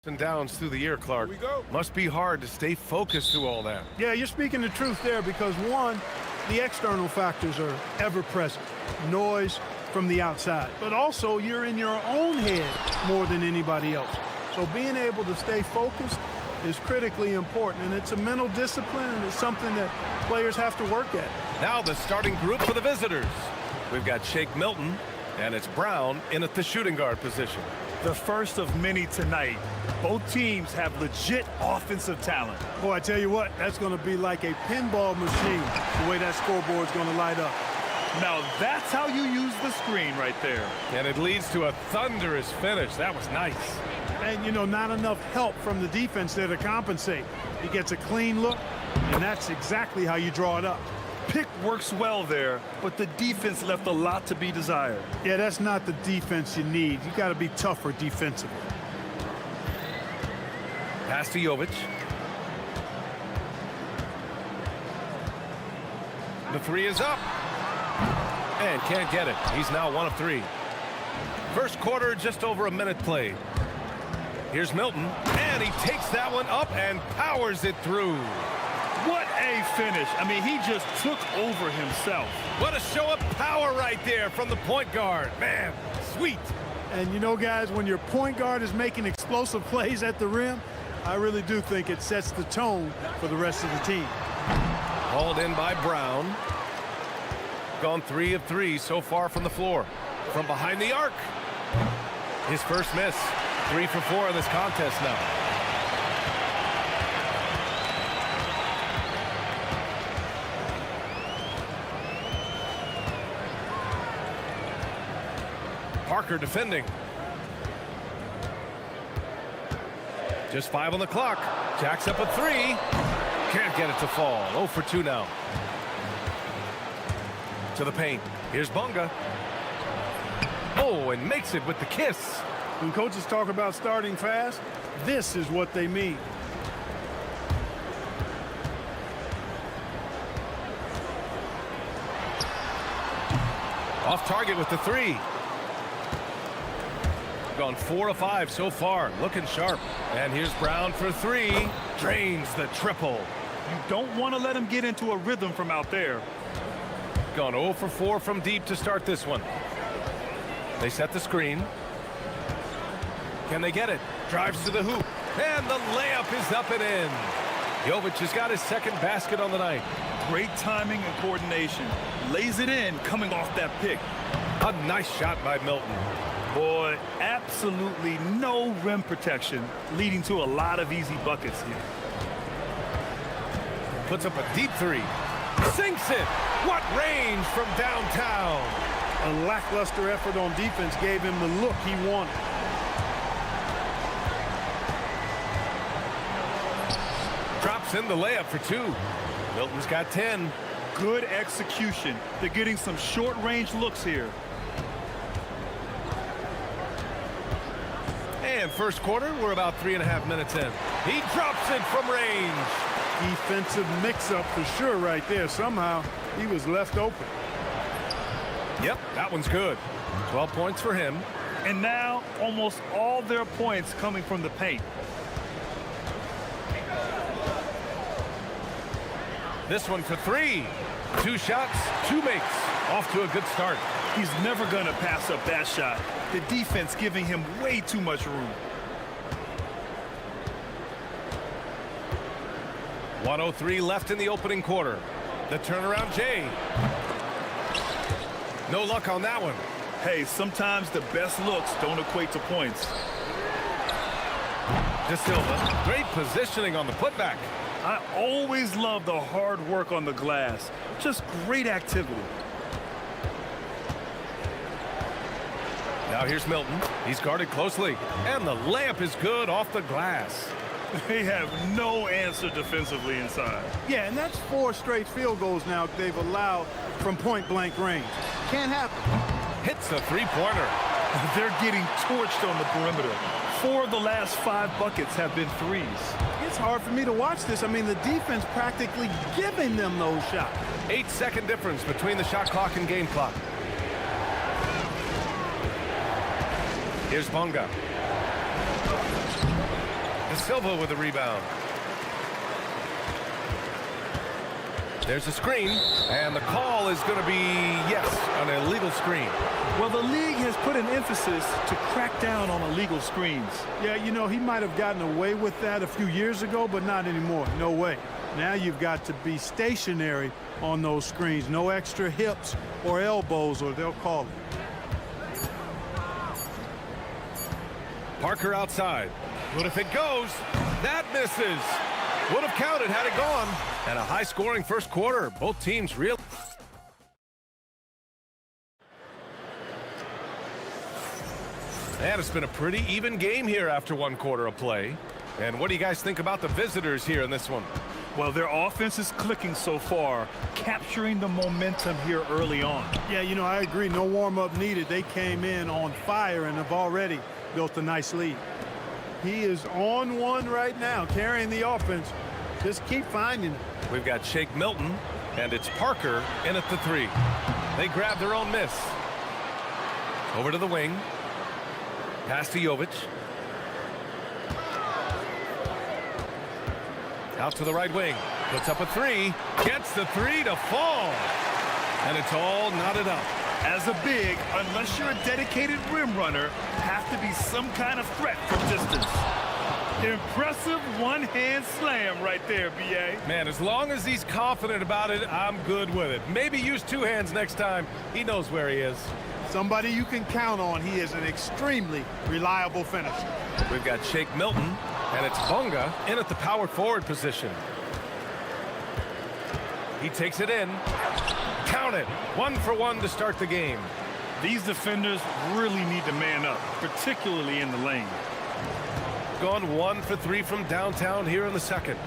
Speaker 8: And downs through the year, Clark.
Speaker 14: Here we go.
Speaker 8: Must be hard to stay focused through all that.
Speaker 6: Yeah, you're speaking the truth there because, one, the external factors are ever present. Noise from the outside. But also, you're in your own head more than anybody else. So being able to stay focused is critically important. And it's a mental discipline, and it's something that players have to work at.
Speaker 8: Now the starting group for the visitors. We've got Shake Milton, and it's Brown in at the shooting guard position.
Speaker 9: The first of many tonight. Both teams have legit offensive talent.
Speaker 6: Boy, I tell you what, that's going to be like a pinball machine, the way that scoreboard's going to light up.
Speaker 9: Now that's how you use the screen right there.
Speaker 8: And it leads to a thunderous finish. That was nice.
Speaker 6: And, you know, not enough help from the defense there to compensate. He gets a clean look, and that's exactly how you draw it up.
Speaker 9: Pick works well there, but the defense left a lot to be desired.
Speaker 6: Yeah, that's not the defense you need. You got to be tougher defensively.
Speaker 8: Pass to Jovic. The three is up. And can't get it. He's now 1 of 3. First quarter, just over a minute played. Here's Milton, and he takes that one up and powers it through.
Speaker 9: What a finish. I mean, he just took over himself.
Speaker 8: What a show of power right there from the point guard. Man, sweet.
Speaker 6: And you know, guys, when your point guard is making explosive plays at the rim, I really do think it sets the tone for the rest of the team.
Speaker 8: Hauled in by Brown. Gone 3 of 3 so far from the floor. From behind the arc. His first miss. 3 for 4 in this contest now. Parker defending. Just 5 on the clock. Jacks up a 3. Can't get it to fall. 0 for 2 now. To the paint. Here's Bunga. Oh, and makes it with the kiss.
Speaker 6: When coaches talk about starting fast, this is what they mean.
Speaker 8: Off target with the 3. Gone 4 of 5 so far. Looking sharp. And here's Brown for 3. Drains the triple.
Speaker 9: You don't want to let him get into a rhythm from out there.
Speaker 8: Gone 0 for 4 from deep to start this one. They set the screen. Can they get it? Drives to the hoop. And the layup is up and in. Jovic has got his second basket on the night.
Speaker 9: Great timing and coordination. Lays it in coming off that pick.
Speaker 8: A nice shot by Milton.
Speaker 9: Boy, absolutely no rim protection, leading to a lot of easy buckets here.
Speaker 8: Puts up a deep 3. Sinks it. What range from downtown.
Speaker 6: A lackluster effort on defense gave him the look he wanted.
Speaker 8: Drops in the layup for 2. Milton's got 10.
Speaker 9: Good execution. They're getting some short-range looks here.
Speaker 8: And first quarter, we're about 3.5 minutes in. He drops it from range.
Speaker 6: Defensive mix-up for sure right there. Somehow, he was left open.
Speaker 8: Yep, that one's good. 12 points for him.
Speaker 9: And now, almost all their points coming from the paint.
Speaker 8: This one for 3. 2 shots, 2 makes. Off to a good start.
Speaker 9: He's never going to pass up that shot. The defense giving him way too much room.
Speaker 8: 1:03 left in the opening quarter. The turnaround, Jay. No luck on that one.
Speaker 9: Hey, sometimes the best looks don't equate to points.
Speaker 8: De Silva, great positioning on the putback.
Speaker 9: I always love the hard work on the glass. Just great activity.
Speaker 8: Now here's Milton. He's guarded closely. And the layup is good off the glass.
Speaker 9: They have no answer defensively inside.
Speaker 6: Yeah, and that's 4 straight field goals now they've allowed from point-blank range. Can't happen.
Speaker 8: Hits a 3-pointer.
Speaker 9: They're getting torched on the perimeter. 4 of the last 5 buckets have been threes.
Speaker 6: It's hard for me to watch this. I mean, the defense practically giving them those shots.
Speaker 8: 8-second difference between the shot clock and game clock. Here's Bunga. Silva with the rebound. There's a screen, and the call is going to be, yes, an illegal screen.
Speaker 9: Well, the league has put an emphasis to crack down on illegal screens.
Speaker 6: Yeah, you know, he might have gotten away with that a few years ago, but not anymore. No way. Now you've got to be stationary on those screens. No extra hips or elbows, or they'll call it.
Speaker 8: Parker outside. What if it goes? That misses. Would have counted had it gone. And a high-scoring first quarter. Both teams real. And it's been a pretty even game here after one quarter of play. And what do you guys think about the visitors here in this one?
Speaker 9: Well, their offense is clicking so far, capturing the momentum here early on.
Speaker 6: Yeah, you know, I agree. No warm-up needed. They came in on fire and have already built a nice lead. He is on one right now, carrying the offense. Just keep finding it.
Speaker 8: We've got Shake Milton, and it's Parker in at the three. They grab their own miss. Over to the wing. Pass to Jovic. Out to the right wing. Puts up a three. Gets the three to fall. And it's all knotted up.
Speaker 9: As a big, unless you're a dedicated rim runner, have to be some kind of threat from distance. Impressive one-hand slam right there, B.A.
Speaker 8: Man, as long as he's confident about it, I'm good with it. Maybe use two hands next time. He knows where he is.
Speaker 6: Somebody you can count on. He is an extremely reliable finisher.
Speaker 8: We've got Shake Milton, and it's Bunga in at the power forward position. He takes it in. Count it. 1 for 1 to start the game.
Speaker 9: These defenders really need to man up, particularly in the lane.
Speaker 8: Gone 1 for 3 from downtown here in the second.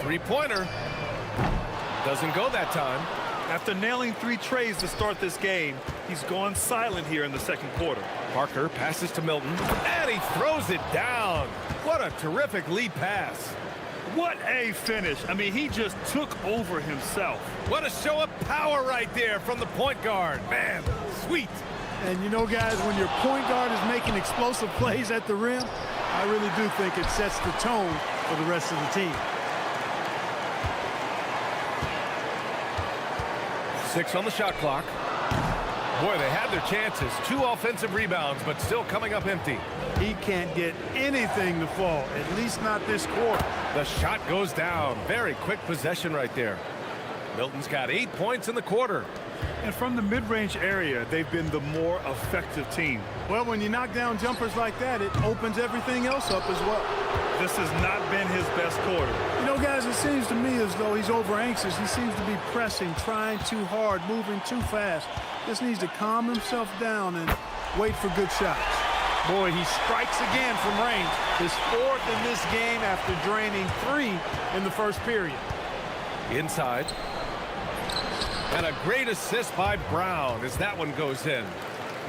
Speaker 8: Three-pointer. Doesn't go that time.
Speaker 9: After nailing 3 trays to start this game, he's gone silent here in the second quarter.
Speaker 8: Parker passes to Milton, and he throws it down. What a terrific lead pass.
Speaker 9: What a finish. I mean, he just took over himself.
Speaker 8: What a show of power right there from the point guard. Man, sweet.
Speaker 6: And you know, guys, when your point guard is making explosive plays at the rim, I really do think it sets the tone for the rest of the team.
Speaker 8: 6 on the shot clock. Boy, they had their chances. 2 offensive rebounds, but still coming up empty.
Speaker 6: He can't get anything to fall, at least not this quarter.
Speaker 8: The shot goes down. Very quick possession right there. Milton's got 8 points in the quarter.
Speaker 9: And from the mid-range area, they've been the more effective team.
Speaker 6: Well, when you knock down jumpers like that, it opens everything else up as well.
Speaker 9: This has not been his best quarter.
Speaker 6: You know, guys, it seems to me as though he's over-anxious. He seems to be pressing, trying too hard, moving too fast. Just needs to calm himself down and wait for good shots. Boy, he strikes again from range. His 4th in this game after draining 3 in the first period.
Speaker 8: Inside. And a great assist by Brown as that one goes in.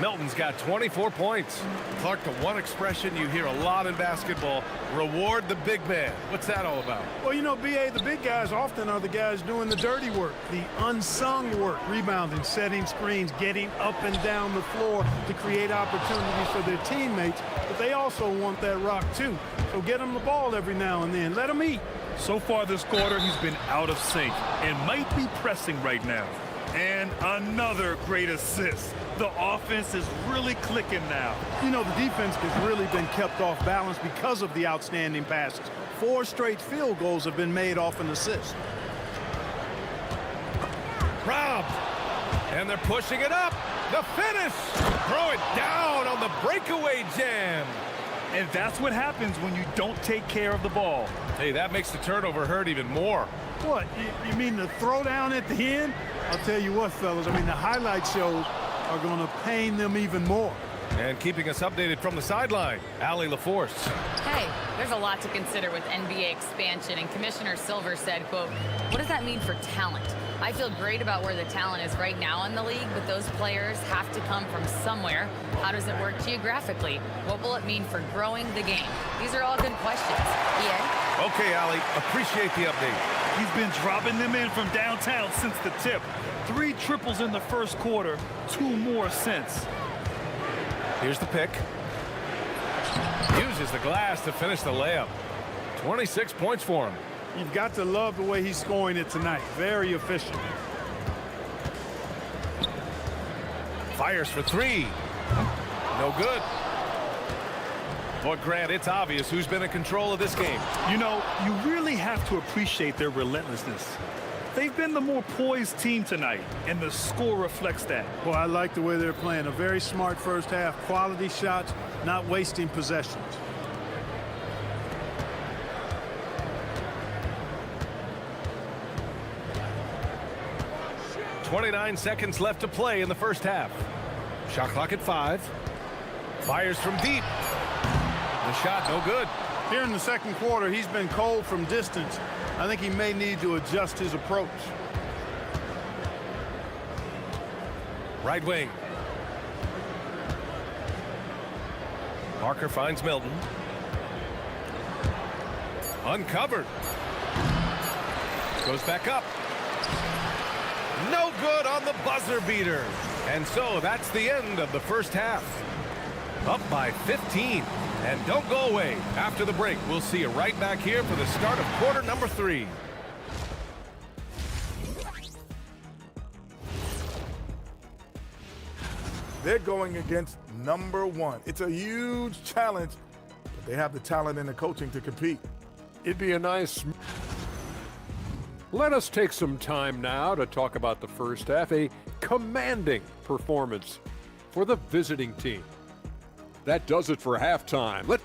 Speaker 8: Milton's got 24 points. Clark, the one expression you hear a lot in basketball, reward the big man. What's that all about?
Speaker 6: Well, you know, B.A., the big guys often are the guys doing the dirty work, the unsung work, rebounding, setting screens, getting up and down the floor to create opportunities for their teammates. But they also want that rock, too. So get them the ball every now and then. Let them eat.
Speaker 9: So far this quarter, he's been out of sync and might be pressing right now. And another great assist. The offense is really clicking now.
Speaker 6: You know, the defense has really been kept off balance because of the outstanding passes. 4 straight field goals have been made off an assist.
Speaker 8: Robbed. And they're pushing it up. The finish. Throw it down on the breakaway jam.
Speaker 9: And that's what happens when you don't take care of the ball.
Speaker 8: Hey, that makes the turnover hurt even more.
Speaker 6: What? You mean the throwdown at the end? I'll tell you what, fellas. I mean, the highlight shows are going to pain them even more.
Speaker 8: And keeping us updated from the sideline, Allie LaForce.
Speaker 4: Hey, there's a lot to consider with NBA expansion, and Commissioner Silver said, quote, what does that mean for talent? I feel great about where the talent is right now in the league, but those players have to come from somewhere. How does it work geographically? What will it mean for growing the game? These are all good questions. Yeah?
Speaker 8: Okay, Allie, appreciate the update.
Speaker 9: He's been dropping them in from downtown since the tip. 3 triples in the first quarter, 2 more since.
Speaker 8: Here's the pick. Uses the glass to finish the layup. 26 points for him.
Speaker 6: You've got to love the way he's scoring it tonight. Very efficient.
Speaker 8: Fires for three. No good. But Grant, it's obvious who's been in control of this game.
Speaker 9: You know, you really have to appreciate their relentlessness. They've been the more poised team tonight, and the score reflects that.
Speaker 6: Well, I like the way they're playing. A very smart first half. Quality shots, not wasting possessions.
Speaker 8: 29 seconds left to play in the first half. Shot clock at 5. Fires from deep. The shot no good.
Speaker 6: Here in the second quarter, he's been cold from distance. I think he may need to adjust his approach.
Speaker 8: Right wing. Parker finds Milton. Uncovered. Goes back up. No good on the buzzer beater. And so that's the end of the first half. Up by 15. And don't go away. After the break, we'll see you right back here for the start of quarter number 3.
Speaker 10: They're going against number 1. It's a huge challenge, but they have the talent and the coaching to compete.
Speaker 5: It'd be a nice... Let us take some time now to talk about the first half, a commanding performance for the visiting team. That does it for halftime.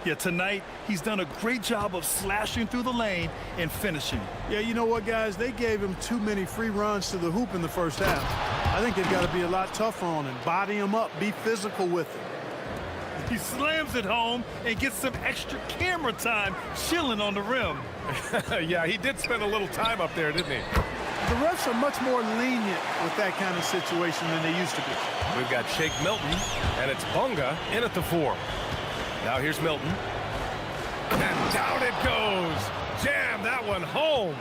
Speaker 9: Yeah, tonight, he's done a great job of slashing through the lane and finishing.
Speaker 6: Yeah, you know what, guys? They gave him too many free runs to the hoop in the first half. I think they've got to be a lot tougher on him. Body him up. Be physical with him.
Speaker 9: He slams it home and gets some extra camera time chilling on the rim.
Speaker 8: Yeah, he did spend a little time up there, didn't he?
Speaker 6: The refs are much more lenient with that kind of situation than they used to be.
Speaker 8: We've got Shake Milton, and it's Bunga in at the 4. Now here's Milton. And down it goes. Jam that one home.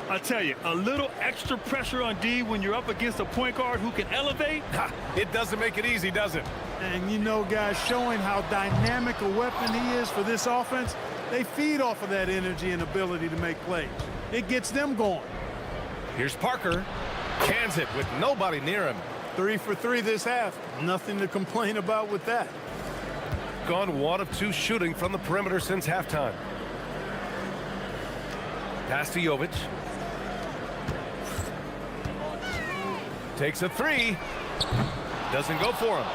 Speaker 9: I tell you, a little extra pressure on D when you're up against a point guard who can elevate.
Speaker 8: It doesn't make it easy, does it?
Speaker 6: And you know, guys, showing how dynamic a weapon he is for this offense, they feed off of that energy and ability to make plays. It gets them going.
Speaker 8: Here's Parker. Cans it with nobody near him.
Speaker 6: 3 for 3 this half. Nothing to complain about with that.
Speaker 8: Gone 1 of 2 shooting from the perimeter since halftime. Pass to Jovic. Takes a 3. Doesn't go for him.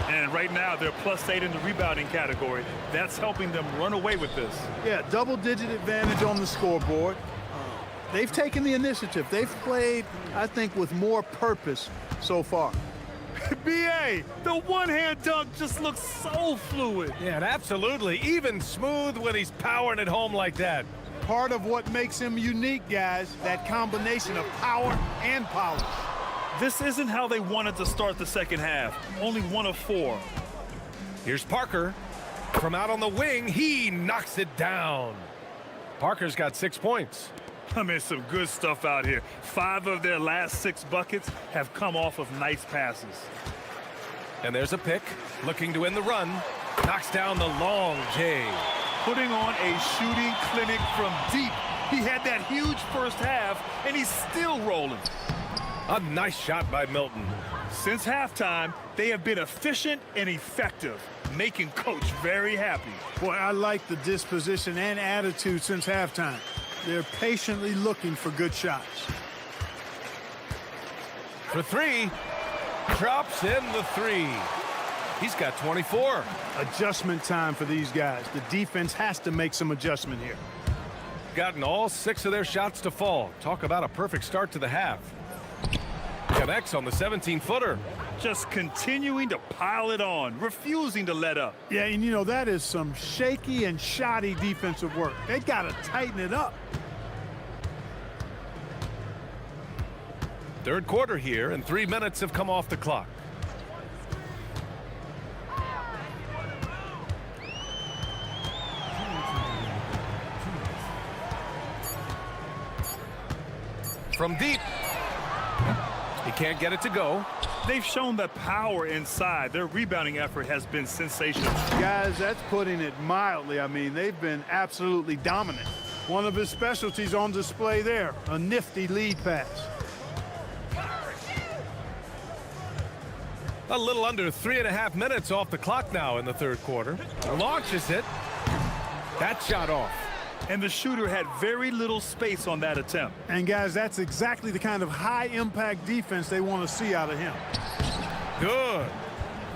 Speaker 9: And right now, they're +8 in the rebounding category. That's helping them run away with this.
Speaker 6: Yeah, double-digit advantage on the scoreboard. They've taken the initiative. They've played, I think, with more purpose so far.
Speaker 9: B.A., the one-hand dunk just looks so fluid.
Speaker 8: Yeah, and absolutely. Even smooth when he's powering it home like that.
Speaker 6: Part of what makes him unique, guys, that combination of power and polish.
Speaker 9: This isn't how they wanted to start the second half. Only 1 of 4.
Speaker 8: Here's Parker. From out on the wing, he knocks it down. Parker's got 6 points.
Speaker 9: I mean, some good stuff out here. 5 of their last 6 buckets have come off of nice passes.
Speaker 8: And there's a pick. Looking to end the run. Knocks down the long J.
Speaker 9: Putting on a shooting clinic from deep. He had that huge first half, and he's still rolling.
Speaker 8: A nice shot by Milton.
Speaker 9: Since halftime, they have been efficient and effective, making Coach very happy.
Speaker 6: Boy, I like the disposition and attitude since halftime. They're patiently looking for good shots.
Speaker 8: For three, drops in the three. He's got 24.
Speaker 6: Adjustment time for these guys. The defense has to make some adjustment here.
Speaker 8: Gotten all 6 of their shots to fall. Talk about a perfect start to the half. Connects on the 17-footer.
Speaker 9: Just continuing to pile it on, refusing to let up.
Speaker 6: Yeah, and you know, that is some shaky and shoddy defensive work. They got to tighten it up.
Speaker 8: Third quarter here, and 3 minutes have come off the clock. From deep. He can't get it to go.
Speaker 9: They've shown the power inside. Their rebounding effort has been sensational.
Speaker 6: Guys, that's putting it mildly. I mean, they've been absolutely dominant. One of his specialties on display there, a nifty lead pass.
Speaker 8: A little under 3.5 minutes off the clock now in the third quarter. Launches it. That shot off.
Speaker 9: And the shooter had very little space on that attempt.
Speaker 6: And guys, that's exactly the kind of high-impact defense they want to see out of him.
Speaker 8: Good.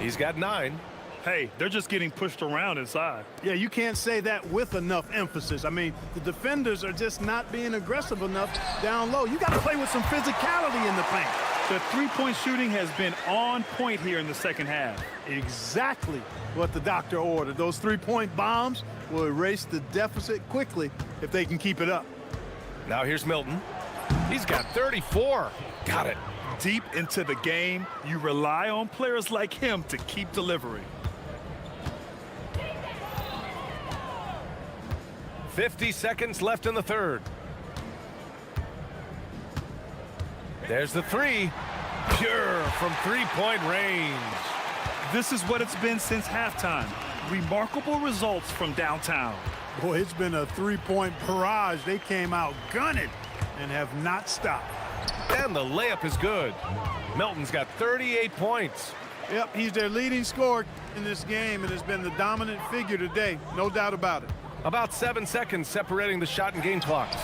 Speaker 8: He's got 9.
Speaker 9: Hey, they're just getting pushed around inside.
Speaker 6: Yeah, you can't say that with enough emphasis. I mean, the defenders are just not being aggressive enough down low. You got to play with some physicality in the paint.
Speaker 9: The three-point shooting has been on point here in the second half.
Speaker 6: Exactly what the doctor ordered. Those three-point bombs will erase the deficit quickly if they can keep it up.
Speaker 8: Now here's Milton. He's got 34. Got it.
Speaker 9: Deep into the game, you rely on players like him to keep delivering.
Speaker 8: 50 seconds left in the third. There's the three. Pure from three-point range.
Speaker 9: This is what it's been since halftime. Remarkable results from downtown.
Speaker 6: Boy, it's been a three-point barrage. They came out gunning and have not stopped.
Speaker 8: And the layup is good. Milton's got 38 points.
Speaker 6: Yep, he's their leading scorer in this game and has been the dominant figure today. No doubt about it.
Speaker 8: About 7 seconds separating the shot and game clocks.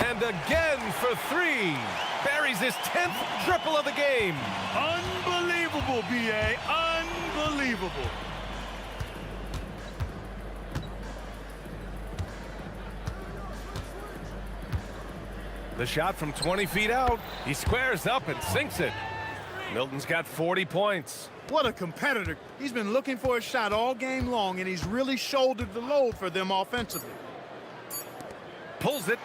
Speaker 8: And again for three. Buries his 10th triple of the game.
Speaker 9: Unbelievable, B.A. Unbelievable.
Speaker 8: The shot from 20 feet out. He squares up and sinks it. Milton's got 40 points.
Speaker 6: What a competitor. He's been looking for a shot all game long, and he's really shouldered the load for them offensively.
Speaker 8: Pulls it.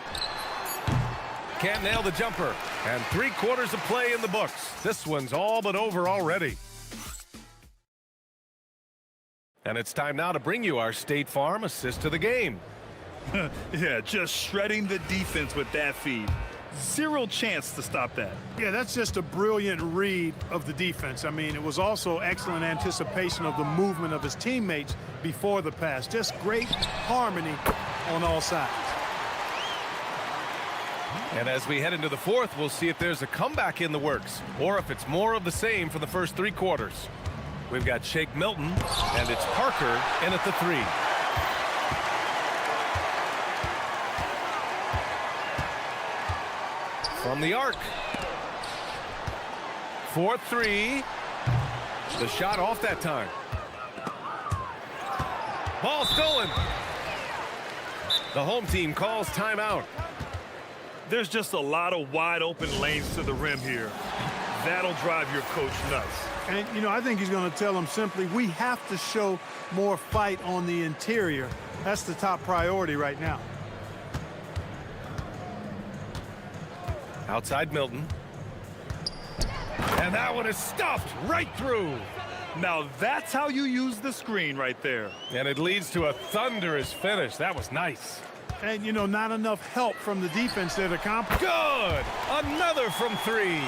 Speaker 8: Can't nail the jumper. And 3/4 of play in the books. This one's all but over already. And it's time now to bring you our State Farm assist to the game.
Speaker 9: Yeah, just shredding the defense with that feed. Zero chance to stop that.
Speaker 6: Yeah, that's just a brilliant read of the defense. I mean, it was also excellent anticipation of the movement of his teammates before the pass. Just great harmony on all sides.
Speaker 8: And as we head into the fourth, we'll see if there's a comeback in the works or if it's more of the same for the first 3 quarters. We've got Shake Milton, and it's Parker in at the 3. From the arc. 4-3. The shot off that time. Ball stolen. The home team calls timeout.
Speaker 9: There's just a lot of wide open lanes to the rim here. That'll drive your coach nuts.
Speaker 6: And, you know, I think he's going to tell them simply, we have to show more fight on the interior. That's the top priority right now.
Speaker 8: Outside Milton. And that one is stuffed right through.
Speaker 9: Now that's how you use the screen right there.
Speaker 8: And it leads to a thunderous finish. That was nice.
Speaker 6: And, you know, not enough help from the defense there to accomplish.
Speaker 8: Good! Another from 3.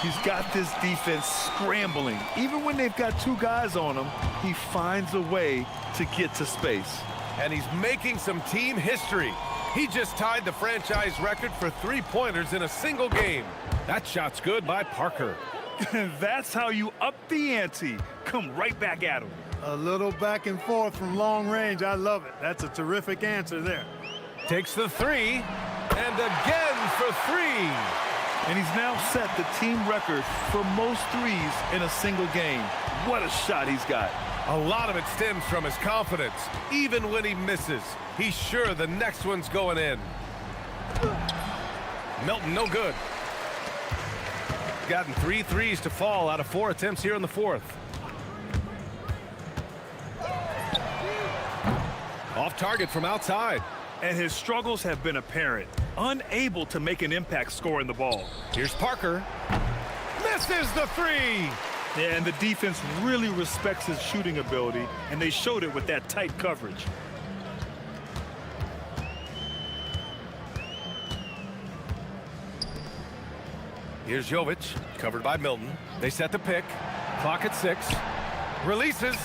Speaker 9: He's got this defense scrambling. Even when they've got 2 guys on him, he finds a way to get to space.
Speaker 8: And he's making some team history. He just tied the franchise record for 3-pointers in a single game. That shot's good by Parker.
Speaker 9: That's how you up the ante. Come right back at him.
Speaker 6: A little back and forth from long range. I love it. That's a terrific answer there.
Speaker 8: Takes the three, and again for three.
Speaker 9: And he's now set the team record for most threes in a single game. What a shot he's got.
Speaker 8: A lot of it stems from his confidence. Even when he misses, he's sure the next one's going in. Milton, no good. Gotten 3 threes to fall out of 4 attempts here in the fourth. Off target from outside.
Speaker 9: And his struggles have been apparent. Unable to make an impact scoring the ball.
Speaker 8: Here's Parker. Misses the three.
Speaker 9: Yeah, and the defense really respects his shooting ability, and they showed it with that tight coverage.
Speaker 8: Here's Jovic, covered by Milton. They set the pick. Clock at 6. Releases.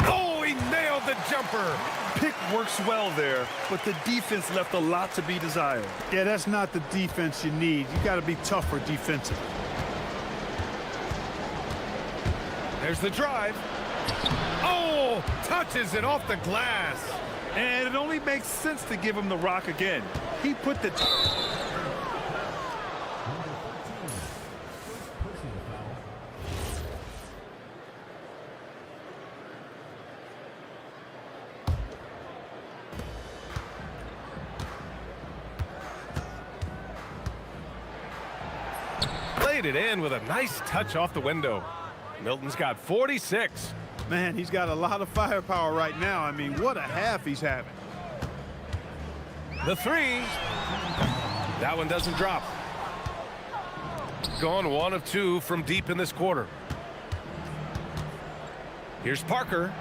Speaker 8: Oh, he nailed the jumper.
Speaker 9: Pick works well there, but the defense left a lot to be desired.
Speaker 6: Yeah, that's not the defense you need. You got to be tougher defensively.
Speaker 8: There's the drive. Oh, touches it off the glass.
Speaker 9: And it only makes sense to give him the rock again. He put the...
Speaker 8: Laid it in with a nice touch off the window. Milton's got 46.
Speaker 6: Man, he's got a lot of firepower right now. I mean, what a half he's having.
Speaker 8: The three. That one doesn't drop. Gone 1 of 2 from deep in this quarter. Here's Parker.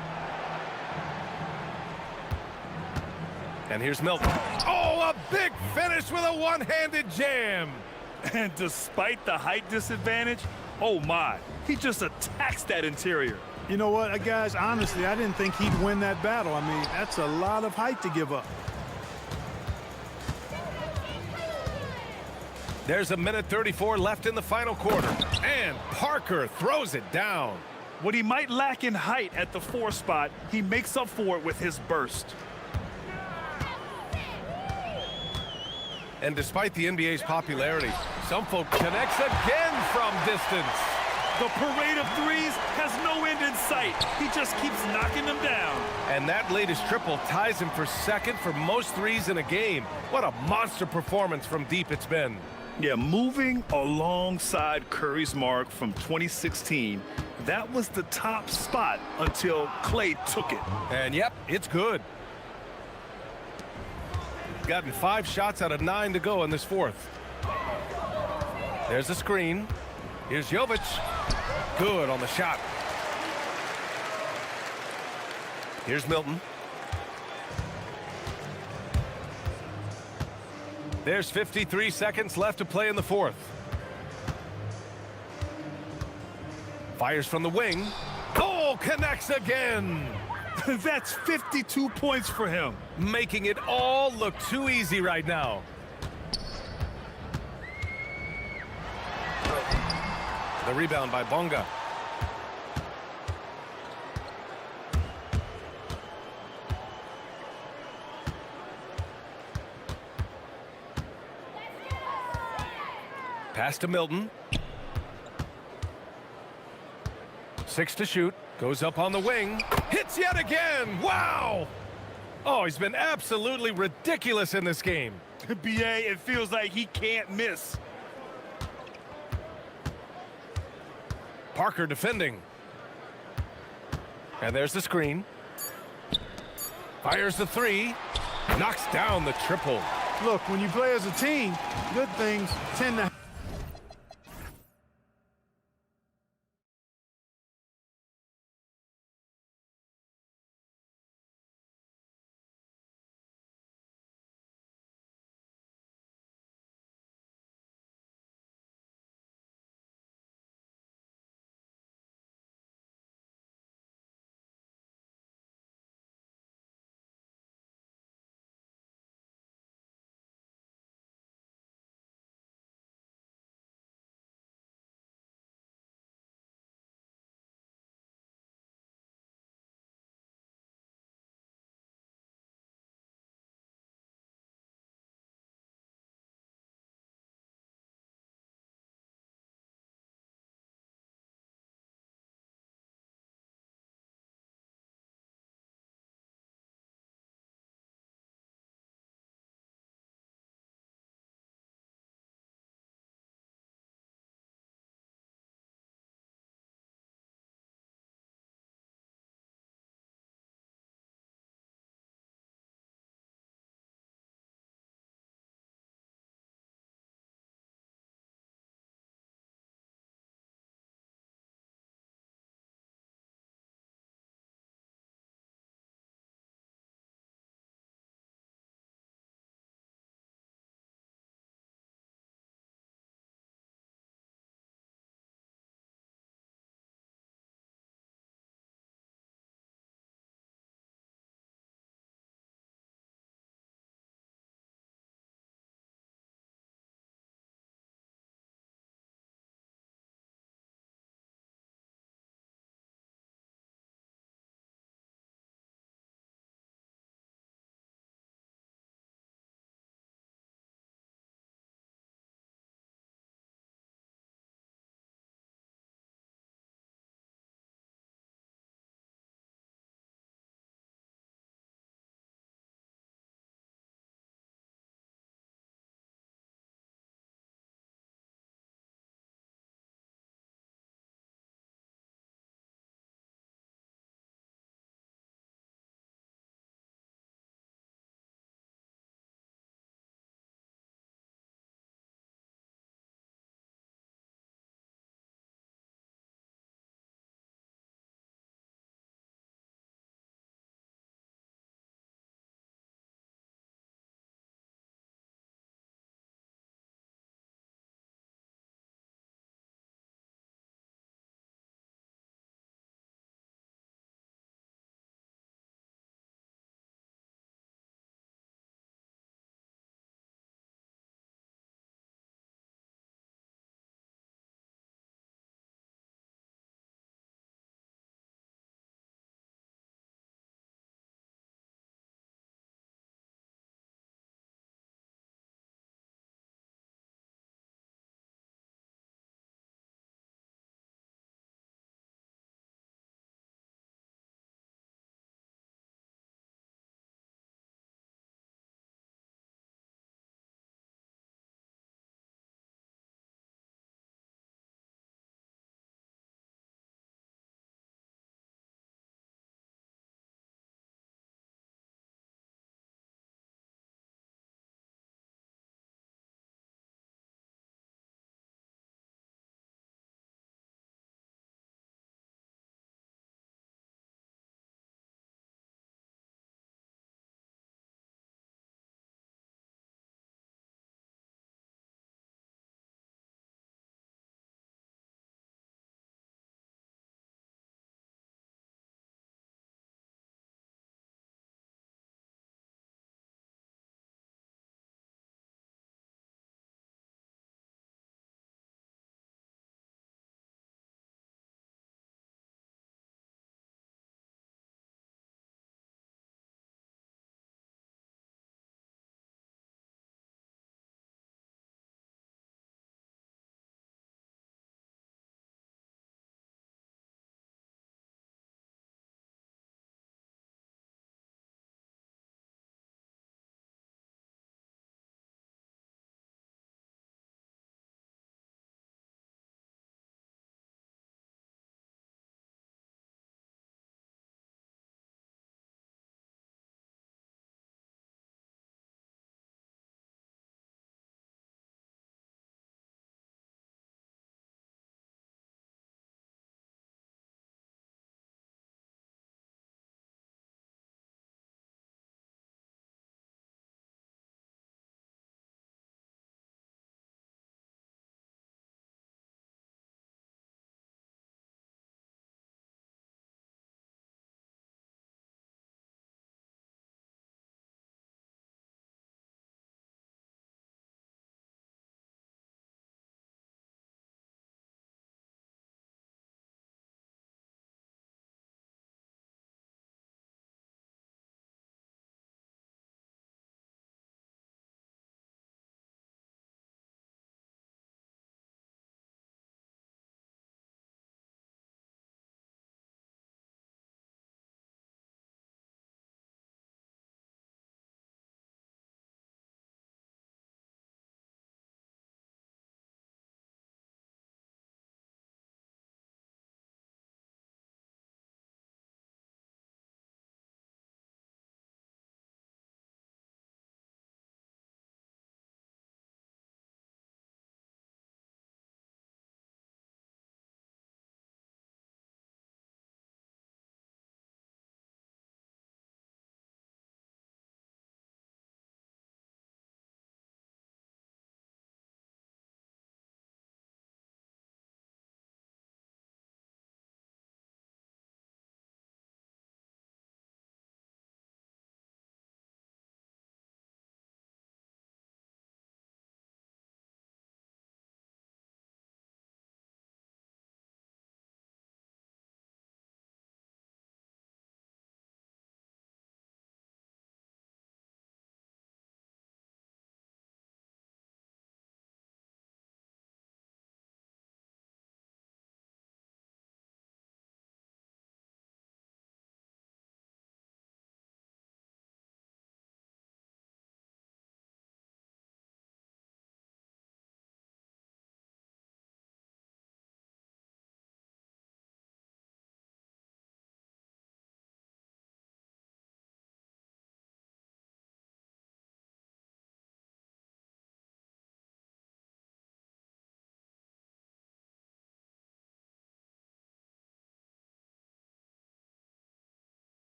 Speaker 8: And here's Milton. Oh, a big finish with a one-handed jam.
Speaker 9: And despite the height disadvantage, oh my, he just attacks that interior.
Speaker 6: You know what, guys, honestly, I didn't think he'd win that battle. I mean, that's a lot of height to give up.
Speaker 8: There's 1:34 left in the final quarter. And Parker throws it down.
Speaker 9: What he might lack in height at the 4 spot, he makes up for it with his burst.
Speaker 8: And despite the NBA's popularity, some folk connects again from distance.
Speaker 9: The parade of threes has no end in sight. He just keeps knocking them down.
Speaker 8: And that latest triple ties him for second for most threes in a game. What a monster performance from deep it's been.
Speaker 9: Yeah, moving alongside Curry's mark from 2016, that was the top spot until Clay took it.
Speaker 8: And yep, it's good. Gotten 5 shots out of 9 to go in this fourth. There's a screen. Here's Jovic. Good on the shot. Here's Milton. There's 53 seconds left to play in the fourth. Fires from the wing. Oh, connects again.
Speaker 9: That's 52 points for him.
Speaker 8: Making it all look too easy right now. The rebound by Bonga. Pass to Milton. 6 to shoot. Goes up on the wing. Hits yet again. Wow! Oh, he's been absolutely ridiculous in this game.
Speaker 9: BA, it feels like he can't miss.
Speaker 8: Parker defending. And there's the screen. Fires the 3. Knocks down the triple.
Speaker 6: Look, when you play as a team, good things tend to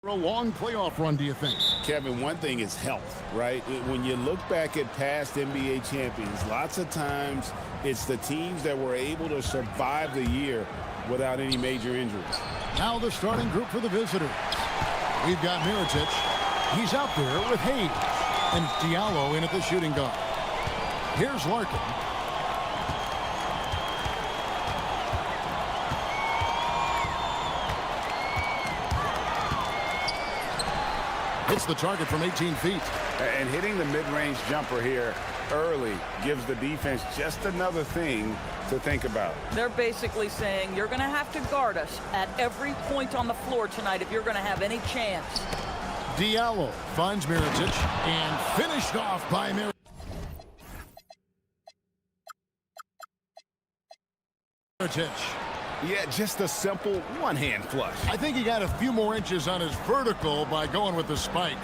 Speaker 1: A long playoff run, do you think?
Speaker 2: Kevin, one thing is health, right? When you look back at past NBA champions, lots of times it's the teams that were able to survive the year without any major injuries.
Speaker 1: Now the starting group for the visitors. We've got Mirotic. He's out there with Hayes. And Diallo in at the shooting guard. Here's Larkin. Hits the target from 18 feet.
Speaker 16: And hitting the mid-range jumper here early gives the defense just another thing to think about.
Speaker 15: They're basically saying you're going to have to guard us at every point on the floor tonight if you're going to have any chance.
Speaker 1: Diallo finds Mirotic and finished off by Mirotic.
Speaker 2: Yeah, just a simple one-hand flush.
Speaker 1: I think he got a few more inches on his vertical by going with the spike.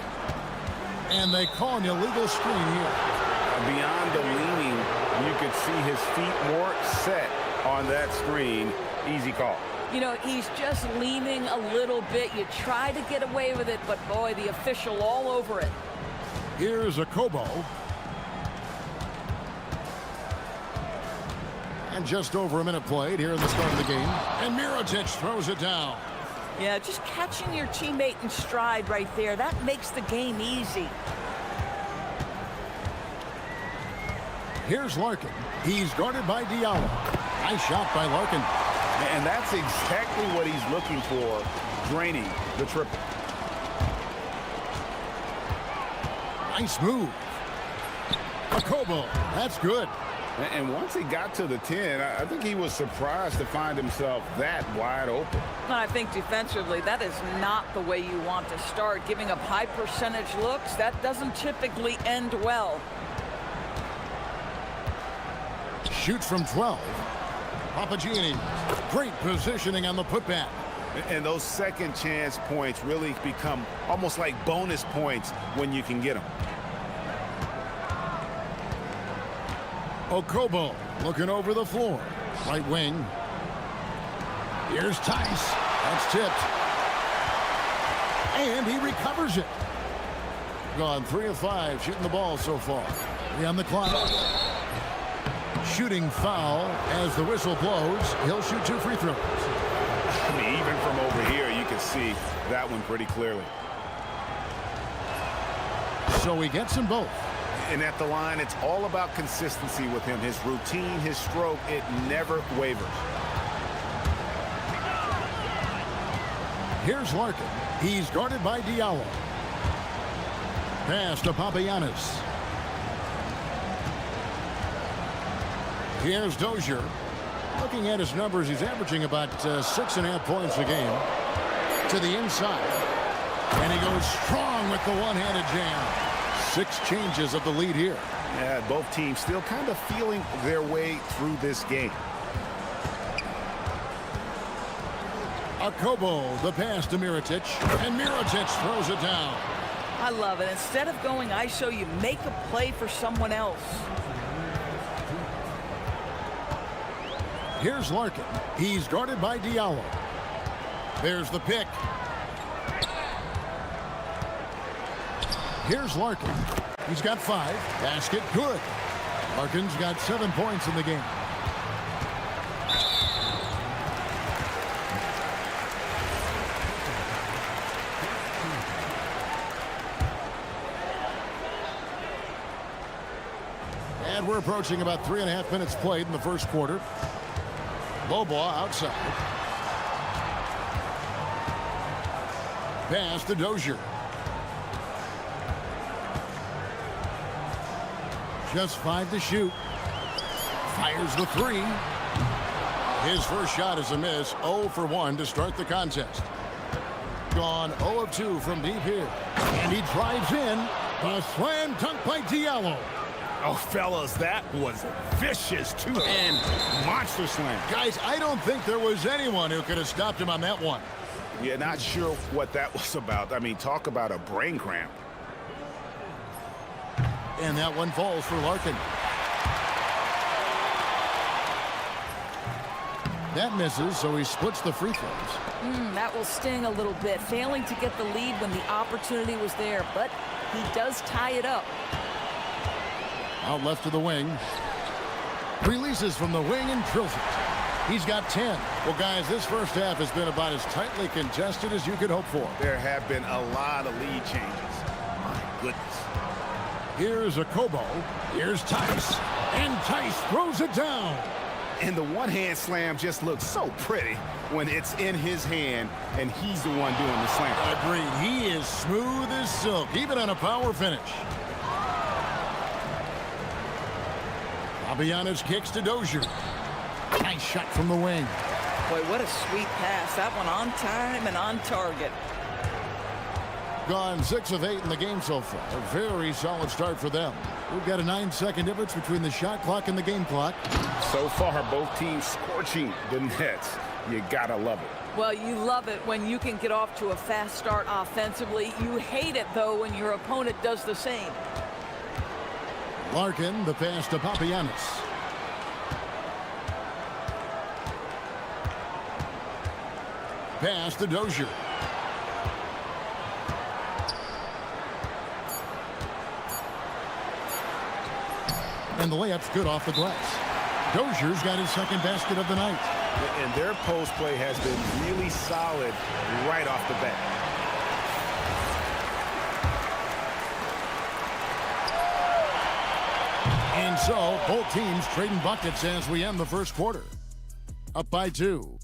Speaker 1: And they call an illegal screen here.
Speaker 16: Beyond the leaning, you could see his feet more set on that screen. Easy call.
Speaker 15: You know, he's just leaning a little bit. You try to get away with it, but boy, the official all over it.
Speaker 1: Here's a Kobo. And just over a minute played here in the start of the game. And Mirotic throws it down.
Speaker 15: Yeah, just catching your teammate in stride right there. That makes the game easy.
Speaker 1: Here's Larkin. He's guarded by Diallo. Nice shot by Larkin.
Speaker 16: And that's exactly what he's looking for, draining the triple.
Speaker 1: Nice move. A Kobo. That's good.
Speaker 16: And once he got to the 10, I think he was surprised to find himself that wide open.
Speaker 15: I think defensively, that is not the way you want to start. Giving up high percentage looks, that doesn't typically end well.
Speaker 1: Shoots from 12. Papagianni. Great positioning on the putback.
Speaker 2: And those second chance points really become almost like bonus points when you can get them.
Speaker 1: Okobo looking over the floor. Right wing. Here's Tice. That's tipped. And he recovers it. Gone 3 of 5 shooting the ball so far. 3 on the clock. Shooting foul as the whistle blows. He'll shoot 2 free throws.
Speaker 2: I mean, even from over here, you can see that one pretty clearly.
Speaker 1: So he gets them both.
Speaker 2: And at the line, it's all about consistency with him. His routine, his stroke, it never wavers.
Speaker 1: Here's Larkin. He's guarded by Diallo. Pass to Papagiannis. Here's Dozier. Looking at his numbers, he's averaging about 6.5 points a game. To the inside. And he goes strong with the one-handed jam. 6 changes of the lead here.
Speaker 2: Yeah, both teams still kind of feeling their way through this game.
Speaker 1: Okobo, the pass to Mirotic, and Mirotic throws it down.
Speaker 15: I love it. Instead of going ISO, you make a play for someone else.
Speaker 1: Here's Larkin. He's guarded by Diallo. There's the pick. Here's Larkin. He's got 5. Basket good. Larkin's got 7 points in the game. And we're approaching about 3.5 minutes played in the first quarter. Bobois outside. Pass to Dozier. Just 5 to shoot. Fires the 3. His first shot is a miss. 0 for 1 to start the contest. Gone 0 of 2 from deep here. And he drives in. A slam dunk by Diallo.
Speaker 2: Oh, fellas, that was vicious two-hand monster slam.
Speaker 1: Guys, I don't think there was anyone who could have stopped him on that one.
Speaker 2: Yeah, not sure what that was about. I mean, talk about a brain cramp.
Speaker 1: And that one falls for Larkin. That misses, so he splits the free throws.
Speaker 15: That will sting a little bit, failing to get the lead when the opportunity was there, but he does tie it up.
Speaker 1: Out left to the wing. Releases from the wing and drills it. He's got 10. Well, guys, this first half has been about as tightly contested as you could hope for.
Speaker 2: There have been a lot of lead changes. My goodness.
Speaker 1: Here's a Kobo. Here's Tice. And Tice throws it down.
Speaker 2: And the one-hand slam just looks so pretty when it's in his hand and he's the one doing the slam.
Speaker 1: Agreed. He is smooth as silk, even on a power finish. Fabianis kicks to Dozier. Nice shot from the wing.
Speaker 15: Boy, what a sweet pass. That one on time and on target.
Speaker 1: Gone 6 of 8 in the game so far. A very solid start for them. We've got a 9-second difference between the shot clock and the game clock.
Speaker 2: So far, both teams scorching the nets. You gotta love it.
Speaker 15: Well, you love it when you can get off to a fast start offensively. You hate it, though, when your opponent does the same.
Speaker 1: Larkin, the pass to Papagiannis. Pass to Dozier. And the layup's good off the glass. Dozier's got his second basket of the night.
Speaker 2: And their post play has been really solid right off the bat.
Speaker 1: And so, both teams trading buckets as we end the first quarter. Up by 2.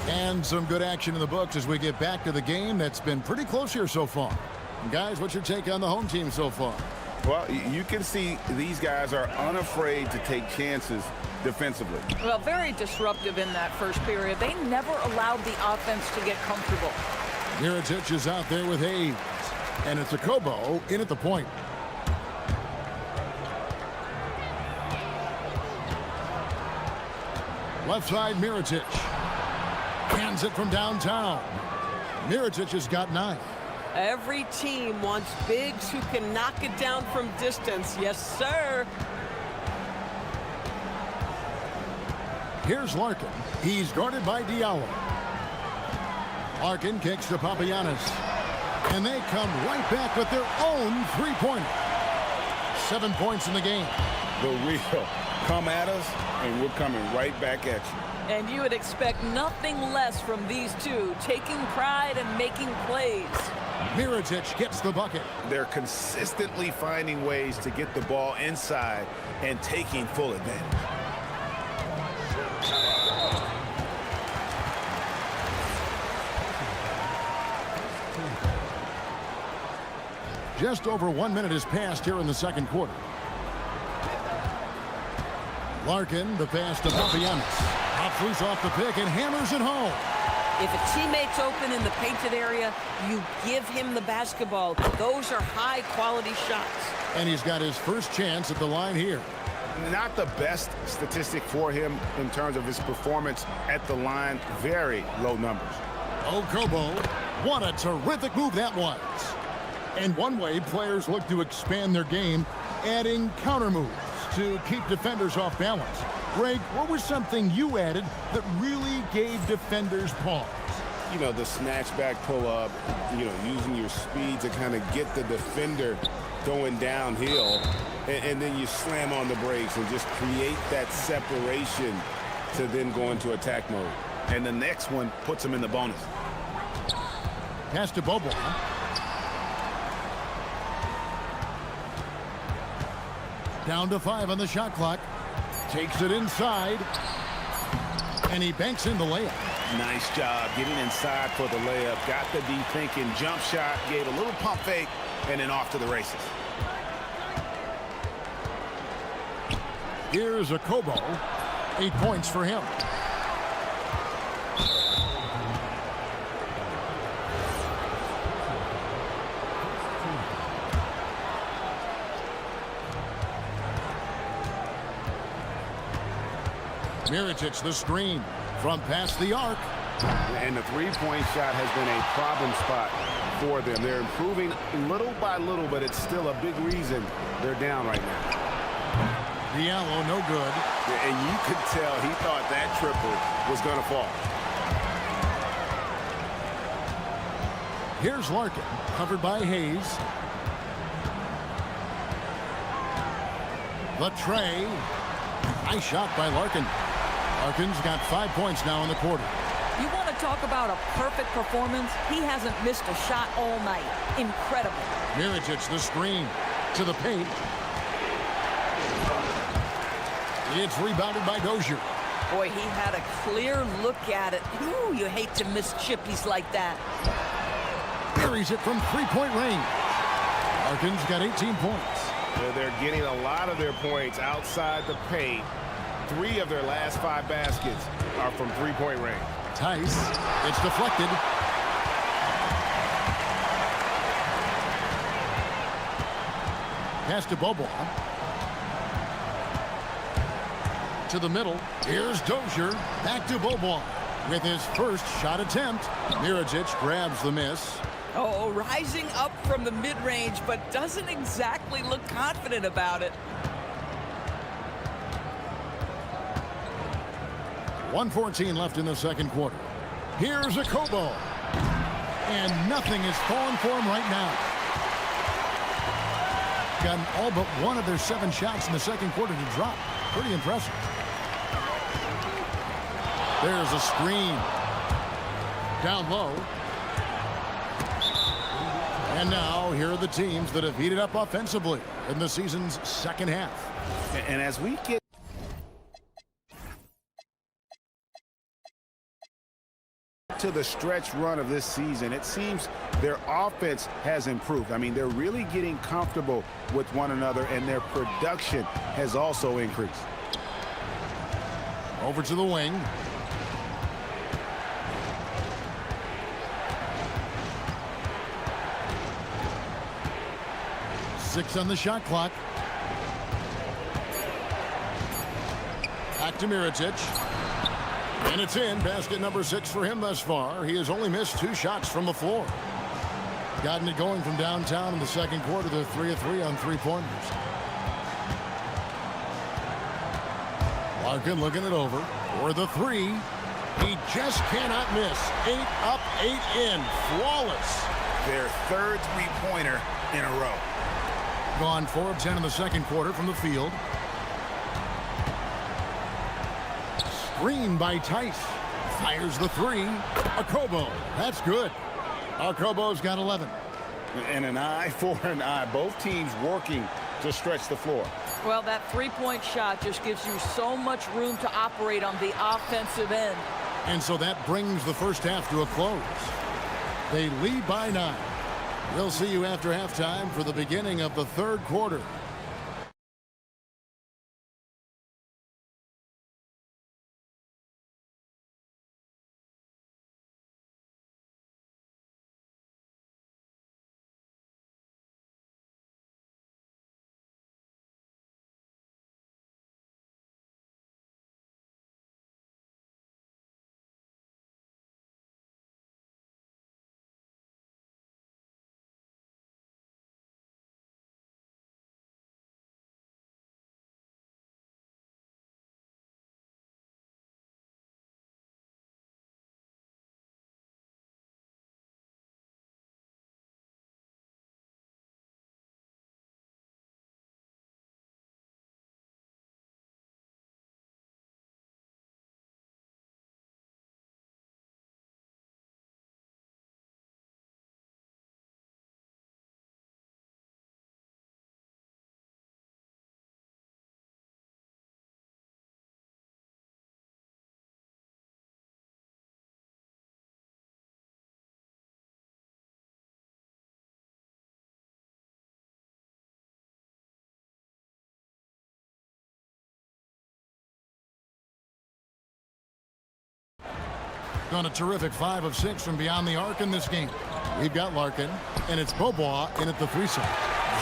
Speaker 1: And some good action in the books as we get back to the game that's been pretty close here so far. And guys, what's your take on the home team so far?
Speaker 2: Well, you can see these guys are unafraid to take chances defensively.
Speaker 15: Well, very disruptive in that first period. They never allowed the offense to get comfortable.
Speaker 1: Mirotic is out there with Hayes. And it's a Kobo in at the point. Left side, Mirotic. Hands it from downtown. Mirotic has got 9.
Speaker 17: Every team wants bigs who can knock it down from distance. Yes, sir.
Speaker 1: Here's Larkin. He's guarded by Diallo. Larkin kicks to Papagiannis. And they come right back with their own three-pointer. 7 points in the game.
Speaker 2: The real come at us, and we're coming right back at you.
Speaker 15: And you would expect nothing less from these two, taking pride and making plays.
Speaker 1: Mirotic gets the bucket.
Speaker 2: They're consistently finding ways to get the ball inside and taking full advantage.
Speaker 1: Just over 1 minute has passed here in the second quarter. Larkin, the pass to Papagiannis. Pops loose off the pick and hammers it home.
Speaker 17: If a teammate's open in the painted area, you give him the basketball. Those are high-quality shots.
Speaker 1: And he's got his first chance at the line here.
Speaker 2: Not the best statistic for him in terms of his performance at the line. Very low numbers.
Speaker 1: Oh, Kobo, what a terrific move that was. And one way players look to expand their game, adding counter moves to keep defenders off balance. Greg, what was something you added that really gave defenders pause?
Speaker 2: You know, the snatch back pull-up, you know, using your speed to kind of get the defender going downhill, and then you slam on the brakes and just create that separation to then go into attack mode. And the next one puts him in the bonus.
Speaker 1: Pass to Bobo. Down to 5 on the shot clock. Takes it inside. And he banks in the layup.
Speaker 2: Nice job getting inside for the layup. Got the deep thinking jump shot. Gave a little pump fake. And then off to the races.
Speaker 1: Here's a Kobo. 8 points for him. Mirotic, the screen from past the arc.
Speaker 2: And the three-point shot has been a problem spot for them. They're improving little by little, but it's still a big reason they're down right now.
Speaker 1: Diallo, no good.
Speaker 2: Yeah, and you could tell he thought that triple was going to fall.
Speaker 1: Here's Larkin, covered by Hayes. The tray. Nice shot by Larkin. Larkin's got 5 points now in the quarter.
Speaker 15: You want to talk about a perfect performance? He hasn't missed a shot all night. Incredible.
Speaker 1: Mirotic, the screen to the paint. It's rebounded by Dozier.
Speaker 15: Boy, he had a clear look at it. Ooh, you hate to miss chippies like that.
Speaker 1: Buries it from three-point range. Larkin's got 18 points.
Speaker 2: They're getting a lot of their points outside the paint. 3 of their last 5 baskets are from three-point range.
Speaker 1: Tice, it's deflected. Pass to Bobois. To the middle. Here's Dozier. Back to Bobois. With his first shot attempt. Mirotic grabs the miss.
Speaker 15: Oh, rising up from the mid-range, but doesn't exactly look confident about it.
Speaker 1: 1:14 left in the second quarter. Here's a Kobo. And nothing is falling for him right now. Gotten all but one of their 7 shots in the second quarter to drop. Pretty impressive. There's a screen. Down low. And now, here are the teams that have heated up offensively in the season's second half.
Speaker 2: And as we get to the stretch run of this season, it seems their offense has improved. I mean, they're really getting comfortable with one another, and their production has also increased.
Speaker 1: Over to the wing. Six on the shot clock. Back to Mirotic. And it's in. Basket number 6 for him thus far. He has only missed 2 shots from the floor. Gotten it going from downtown in the second quarter. They're 3 of 3 on 3-pointers. Larkin looking it over. For the 3. He just cannot miss. 8 up, 8 in. Flawless.
Speaker 2: Their third 3-pointer in a row.
Speaker 1: Gone 4 of 10 in the second quarter from the field. Screen by Tice. Fires the 3. Akobo. That's good. Akobo's got 11.
Speaker 2: And an eye for an eye. Both teams working to stretch the floor.
Speaker 15: Well, that 3-point shot just gives you so much room to operate on the offensive end.
Speaker 1: And so that brings the first half to a close. They lead by 9. We'll see you after halftime for the beginning of the third quarter. Done a terrific 5 of 6 from beyond the arc in this game. We've got Larkin, and it's Bobois in at the 3 side.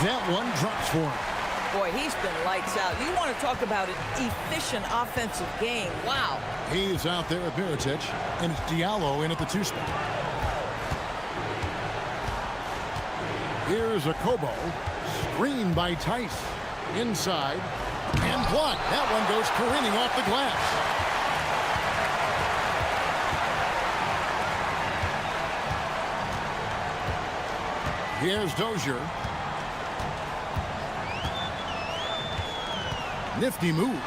Speaker 1: That one drops for him.
Speaker 15: Boy, he's been lights out. You want to talk about an efficient offensive game. Wow.
Speaker 1: He's out there at Mirotic, and it's Diallo in at the 2 spot. Here's a Kobo. Screen by Tice. Inside. And blocked. That one goes careening off the glass. Here's Dozier. Nifty move.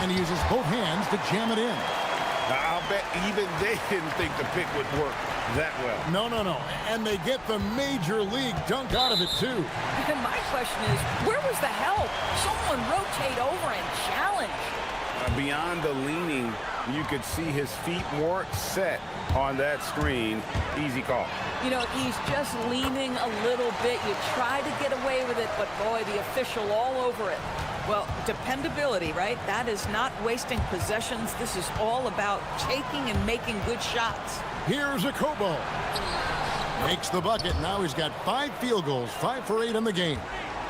Speaker 1: And he uses both hands to jam it in.
Speaker 2: I'll bet even they didn't think the pick would work that well.
Speaker 1: No. And they get the major league dunk out of it, too.
Speaker 15: And my question is, where was the help? Someone rotate over and challenge.
Speaker 2: Beyond the leaning, you could see his feet more set on that screen. Easy call.
Speaker 15: You know, he's just leaning a little bit. You try to get away with it, but boy, the official all over it. Well, dependability, right? That is not wasting possessions. This is all about taking and making good shots.
Speaker 1: Here's a Kobo. Makes the bucket. Now he's got 5 field goals, 5 for 8 in the game.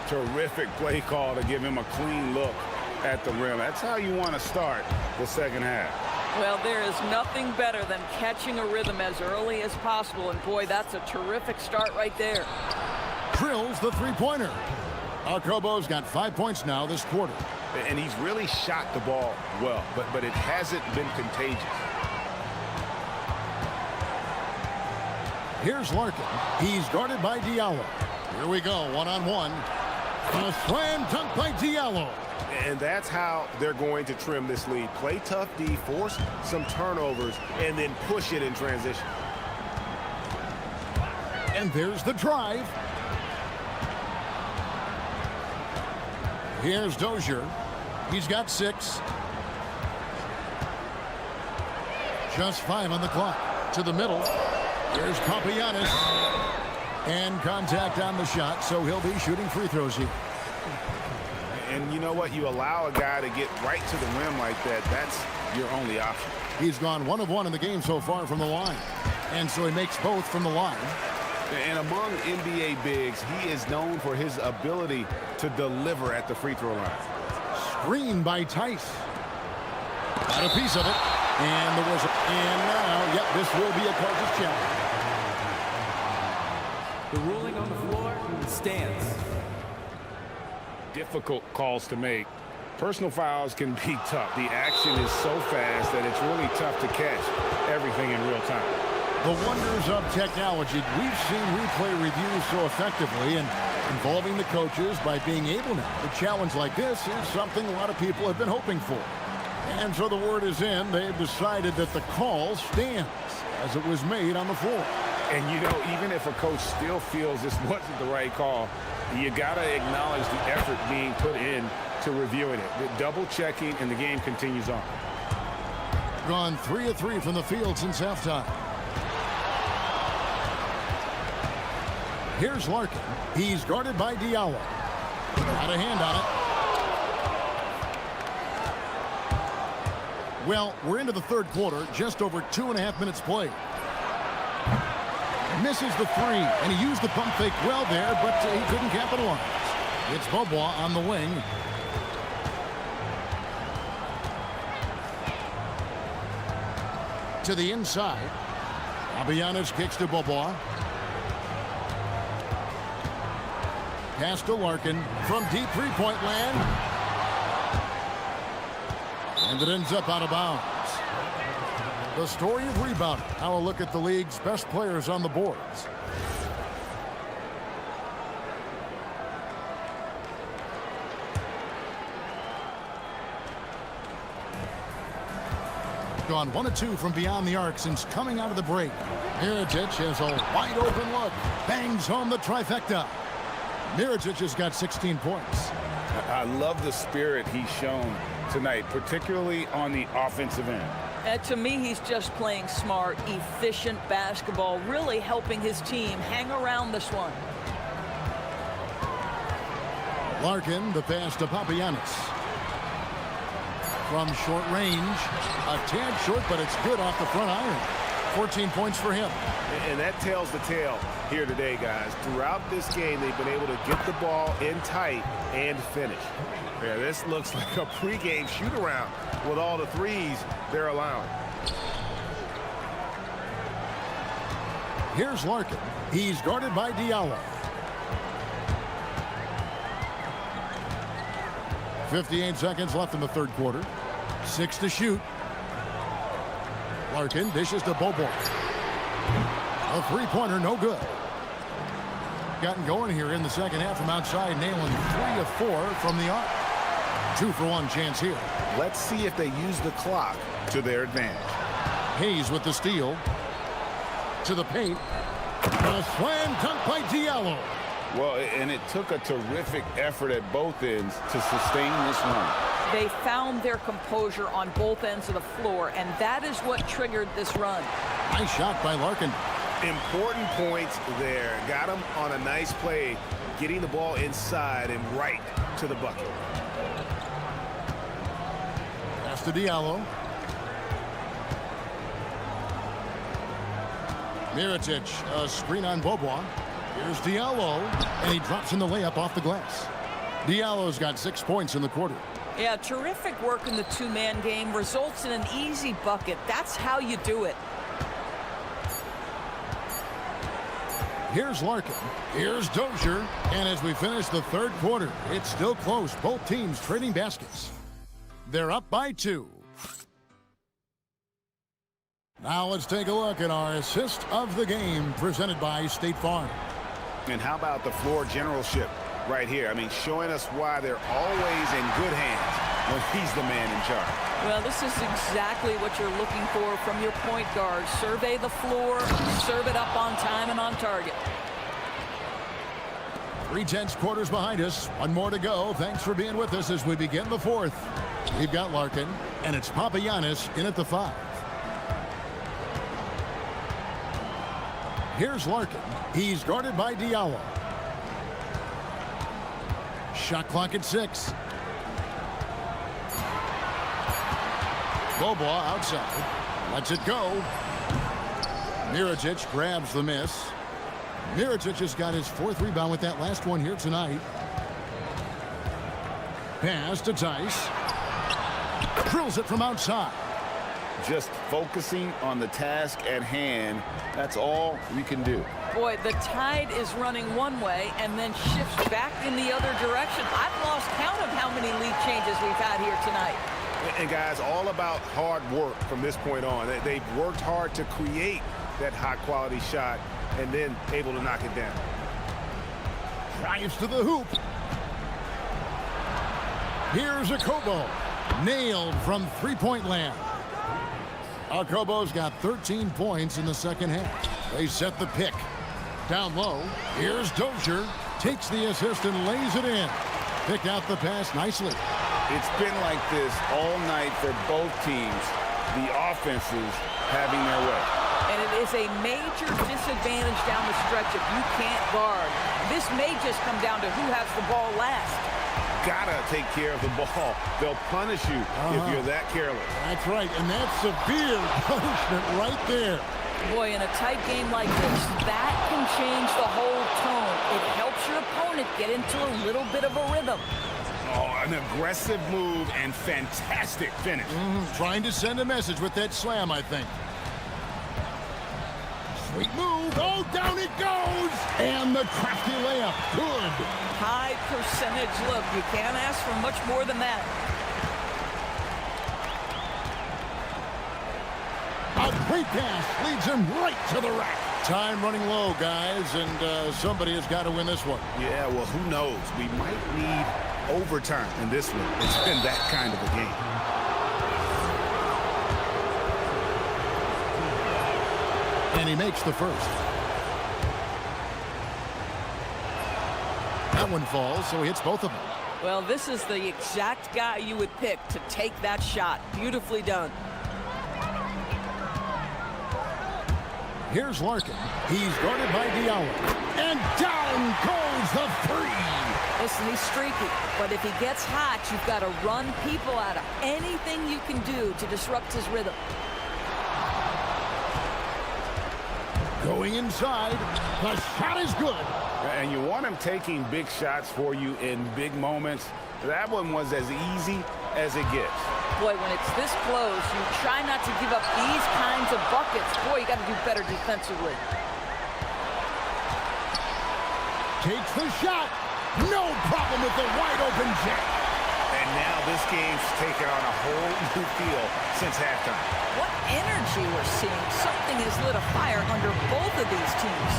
Speaker 2: Terrific play call to give him a clean look at the rim. That's how you want to start the second half.
Speaker 15: Well, there is nothing better than catching a rhythm as early as possible. And boy, that's a terrific start right there.
Speaker 1: Drills the three-pointer. Kobo's got 5 points now this quarter.
Speaker 2: And he's really shot the ball well, but it hasn't been contagious.
Speaker 1: Here's Larkin. He's guarded by Diallo. Here we go, one-on-one. A slam dunk by Diallo.
Speaker 2: And that's how they're going to trim this lead. Play tough D, force some turnovers, and then push it in transition.
Speaker 1: And there's the drive. Here's Dozier. He's got 6. Just 5 on the clock. To the middle. Here's Papagiannis. And contact on the shot, so he'll be shooting free throws here.
Speaker 2: And you know what? You allow a guy to get right to the rim like that. That's your only option.
Speaker 1: He's gone 1 of 1 in the game so far from the line. And so he makes both from the line.
Speaker 2: And among NBA bigs, he is known for his ability to deliver at the free throw line.
Speaker 1: Screen by Tice. Got a piece of it. And the whistle. And now, yep, this will be a coach's challenge.
Speaker 18: The ruling on the floor stands.
Speaker 2: Difficult calls to make. Personal fouls can be tough. The action is so fast that it's really tough to catch everything in real time.
Speaker 1: The wonders of technology. We've seen replay reviews so effectively and involving the coaches by being able now. A challenge like this is something a lot of people have been hoping for. And so the word is in. They've decided that the call stands as it was made on the floor.
Speaker 2: And, you know, even if a coach still feels this wasn't the right call, you got to acknowledge the effort being put in to reviewing it. The double checking, and the game continues on.
Speaker 1: Gone 3 of 3 from the field since halftime. Here's Larkin. He's guarded by Diallo. Got a hand on it. Well, we're into the third quarter, just over 2.5 minutes played. Misses the 3, and he used the pump fake well there, but he couldn't capitalize. It's Bobois on the wing. To the inside. Papagiannis kicks to Bobois. Pass to Larkin from deep three-point land. And it ends up out of bounds. The story of rebounding. Now a look at the league's best players on the boards. Gone 1 of 2 from beyond the arc since coming out of the break. Mirotic has a wide open look. Bangs home the trifecta. Mirotic has got 16 points.
Speaker 2: I love the spirit he's shown tonight, particularly on the offensive end.
Speaker 15: To me, he's just playing smart, efficient basketball, really helping his team hang around this one.
Speaker 1: Larkin, the pass to Papagiannis. From short range, a tad short, but it's good off the front iron. 14 points for him.
Speaker 2: And that tells the tale here today, guys. Throughout this game, they've been able to get the ball in tight and finish. Yeah, this looks like a pregame shoot-around with all the threes they're allowing.
Speaker 1: Here's Larkin. He's guarded by Diallo. 58 seconds left in the third quarter. 6 to shoot. Larkin dishes to Bobo. A three-pointer, no good. Gotten going here in the second half from outside, nailing 3 of 4 from the arc. 2-for-1 chance here.
Speaker 16: Let's see if they use the clock to their advantage.
Speaker 1: Hayes with the steal. To the paint. A slam dunk by Diallo.
Speaker 16: Well, and it took a terrific effort at both ends to sustain this run.
Speaker 15: They found their composure on both ends of the floor, and that is what triggered this run.
Speaker 1: Nice shot by Larkin.
Speaker 2: Important points there. Got him on a nice play, getting the ball inside and right to the bucket.
Speaker 1: Pass to Diallo. Mirotic, a screen on Bobois. Here's Diallo, and he drops in the layup off the glass. Diallo's got 6 points in the quarter.
Speaker 15: Yeah, terrific work in the two-man game results in an easy bucket. That's how you do it.
Speaker 1: Here's Larkin. Here's Dozier. And as we finish the third quarter, it's still close. Both teams trading baskets. They're up by 2. Now let's take a look at our assist of the game presented by State Farm.
Speaker 2: And how about the floor generalship right here? I mean, showing us why they're always in good hands when he's the man in charge.
Speaker 15: Well, this is exactly what you're looking for from your point guard. Survey the floor, serve it up on time and on target.
Speaker 1: 3/10 quarters behind us. One more to go. Thanks for being with us as we begin the fourth. We've got Larkin, and it's Papagiannis in at the 5. Here's Larkin. He's guarded by Diallo. Shot clock at 6. Bobois outside. Lets it go. Mirotic grabs the miss. Mirotic has got his 4th rebound with that last one here tonight. Pass to Tice. Drills it from outside.
Speaker 16: Just focusing on the task at hand, that's all we can do.
Speaker 15: Boy, the tide is running one way and then shifts back in the other direction. I've lost count of how many lead changes we've had here tonight.
Speaker 2: And guys, all about hard work from this point on. They've worked hard to create that high-quality shot and then able to knock it down.
Speaker 1: Drives to the hoop. Here's Akobo. Nailed from three-point land. Akobo's got 13 points in the second half. They set the pick. Down low. Here's Dozier. Takes the assist and lays it in. Pick out the pass nicely.
Speaker 16: It's been like this all night for both teams. The offenses having their way.
Speaker 15: And it is a major disadvantage down the stretch if you can't guard. This may just come down to who has the ball last.
Speaker 2: Gotta take care of the ball. They'll punish you if you're that careless.
Speaker 1: That's right, and that's severe punishment right there.
Speaker 15: Boy, in a tight game like this, that can change the whole tone. It helps your opponent get into a little bit of a rhythm.
Speaker 2: Oh, an aggressive move and fantastic finish.
Speaker 1: Trying to send a message with that slam, I think. Sweet move. Oh, down it goes. And the crafty layup. Good.
Speaker 15: High percentage look. You can't ask for much more than that.
Speaker 1: A great pass leads him right to the rack. Time running low, guys, and somebody has got to win this one.
Speaker 2: Yeah, well, who knows? We might need overtime in this one. It's been that kind of a game.
Speaker 1: And he makes the first. That one falls, so he hits both of them.
Speaker 15: Well, this is the exact guy you would pick to take that shot. Beautifully done.
Speaker 1: Here's Larkin. He's guarded by Diallo. And down goes the 3.
Speaker 15: Listen, he's streaky, but if he gets hot, you've got to run people at him. Anything you can do to disrupt his rhythm.
Speaker 1: Going inside. The shot is good.
Speaker 2: And you want him taking big shots for you in big moments. That one was as easy as it gets.
Speaker 15: Boy, when it's this close, you try not to give up these kinds of buckets. Boy, you got to do better defensively.
Speaker 1: Takes the shot. No problem with the wide open jam.
Speaker 2: And now this game's taken on a whole new feel since halftime.
Speaker 15: What energy we're seeing. Something has lit a fire under both of these teams.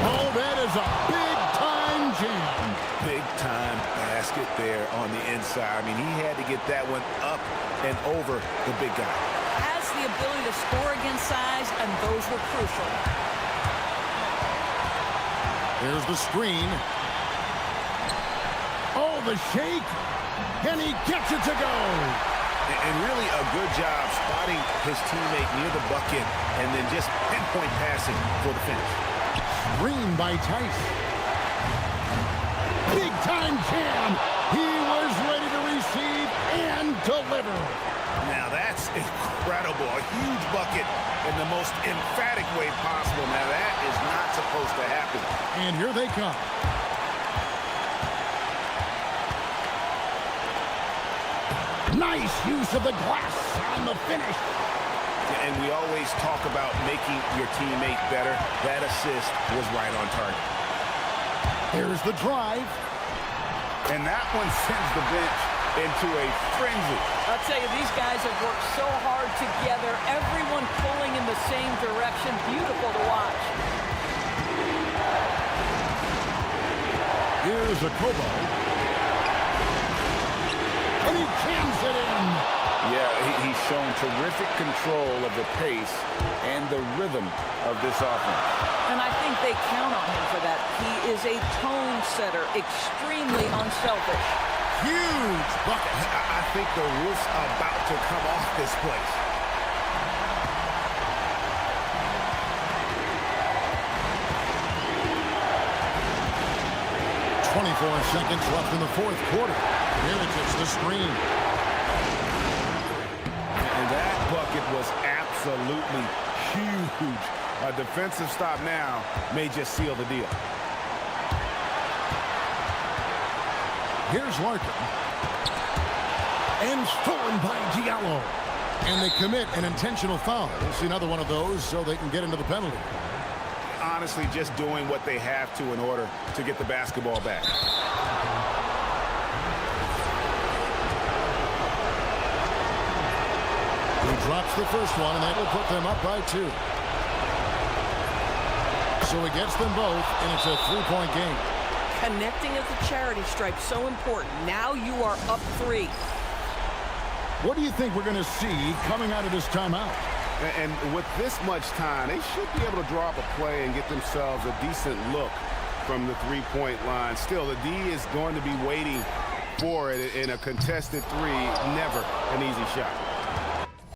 Speaker 1: Oh, that is a big-time jam.
Speaker 2: Big-time basket there on the inside. I mean, he had to get that one up and over the big guy.
Speaker 15: Has the ability to score against size, and those were crucial.
Speaker 1: Here's the screen. Oh, the shake. And he gets it to go.
Speaker 2: And really a good job spotting his teammate near the bucket and then just pinpoint passing for the finish.
Speaker 1: Screen by Tice. Big time jam. He was ready to receive and deliver.
Speaker 2: Now that's incredible. A huge bucket in the most emphatic way possible. Now that is not supposed to happen.
Speaker 1: And here they come. Nice use of the glass on the finish.
Speaker 2: And we always talk about making your teammate better. That assist was right on target.
Speaker 1: Here's the drive.
Speaker 2: And that one sends the bench into a frenzy.
Speaker 15: I'll tell you, these guys have worked so hard together. Everyone pulling in the same direction. Beautiful to watch.
Speaker 1: Here's a Kobo. And he jams it in.
Speaker 16: Yeah, he's shown terrific control of the pace and the rhythm of this offense.
Speaker 15: And I think they count on him for that. He is a tone setter, extremely unselfish.
Speaker 2: Huge bucket. I think the roof's about to come off this place.
Speaker 1: Seconds left in the fourth quarter. Here it is, the screen.
Speaker 2: And that bucket was absolutely huge. A defensive stop now may just seal the deal.
Speaker 1: Here's Larkin. And stolen by Diallo. And they commit an intentional foul. We'll see another one of those so they can get into the penalty.
Speaker 2: Honestly, just doing what they have to in order to get the basketball back.
Speaker 1: He drops the first one, and that will put them up by 2. So he gets them both, and it's a 3-point game.
Speaker 17: Connecting at the charity stripe, so important. Now you are up 3.
Speaker 1: What do you think we're going to see coming out of this timeout?
Speaker 2: And with this much time, they should be able to draw up a play and get themselves a decent look from the three-point line. Still, the D is going to be waiting for it in a contested 3. Never an easy shot.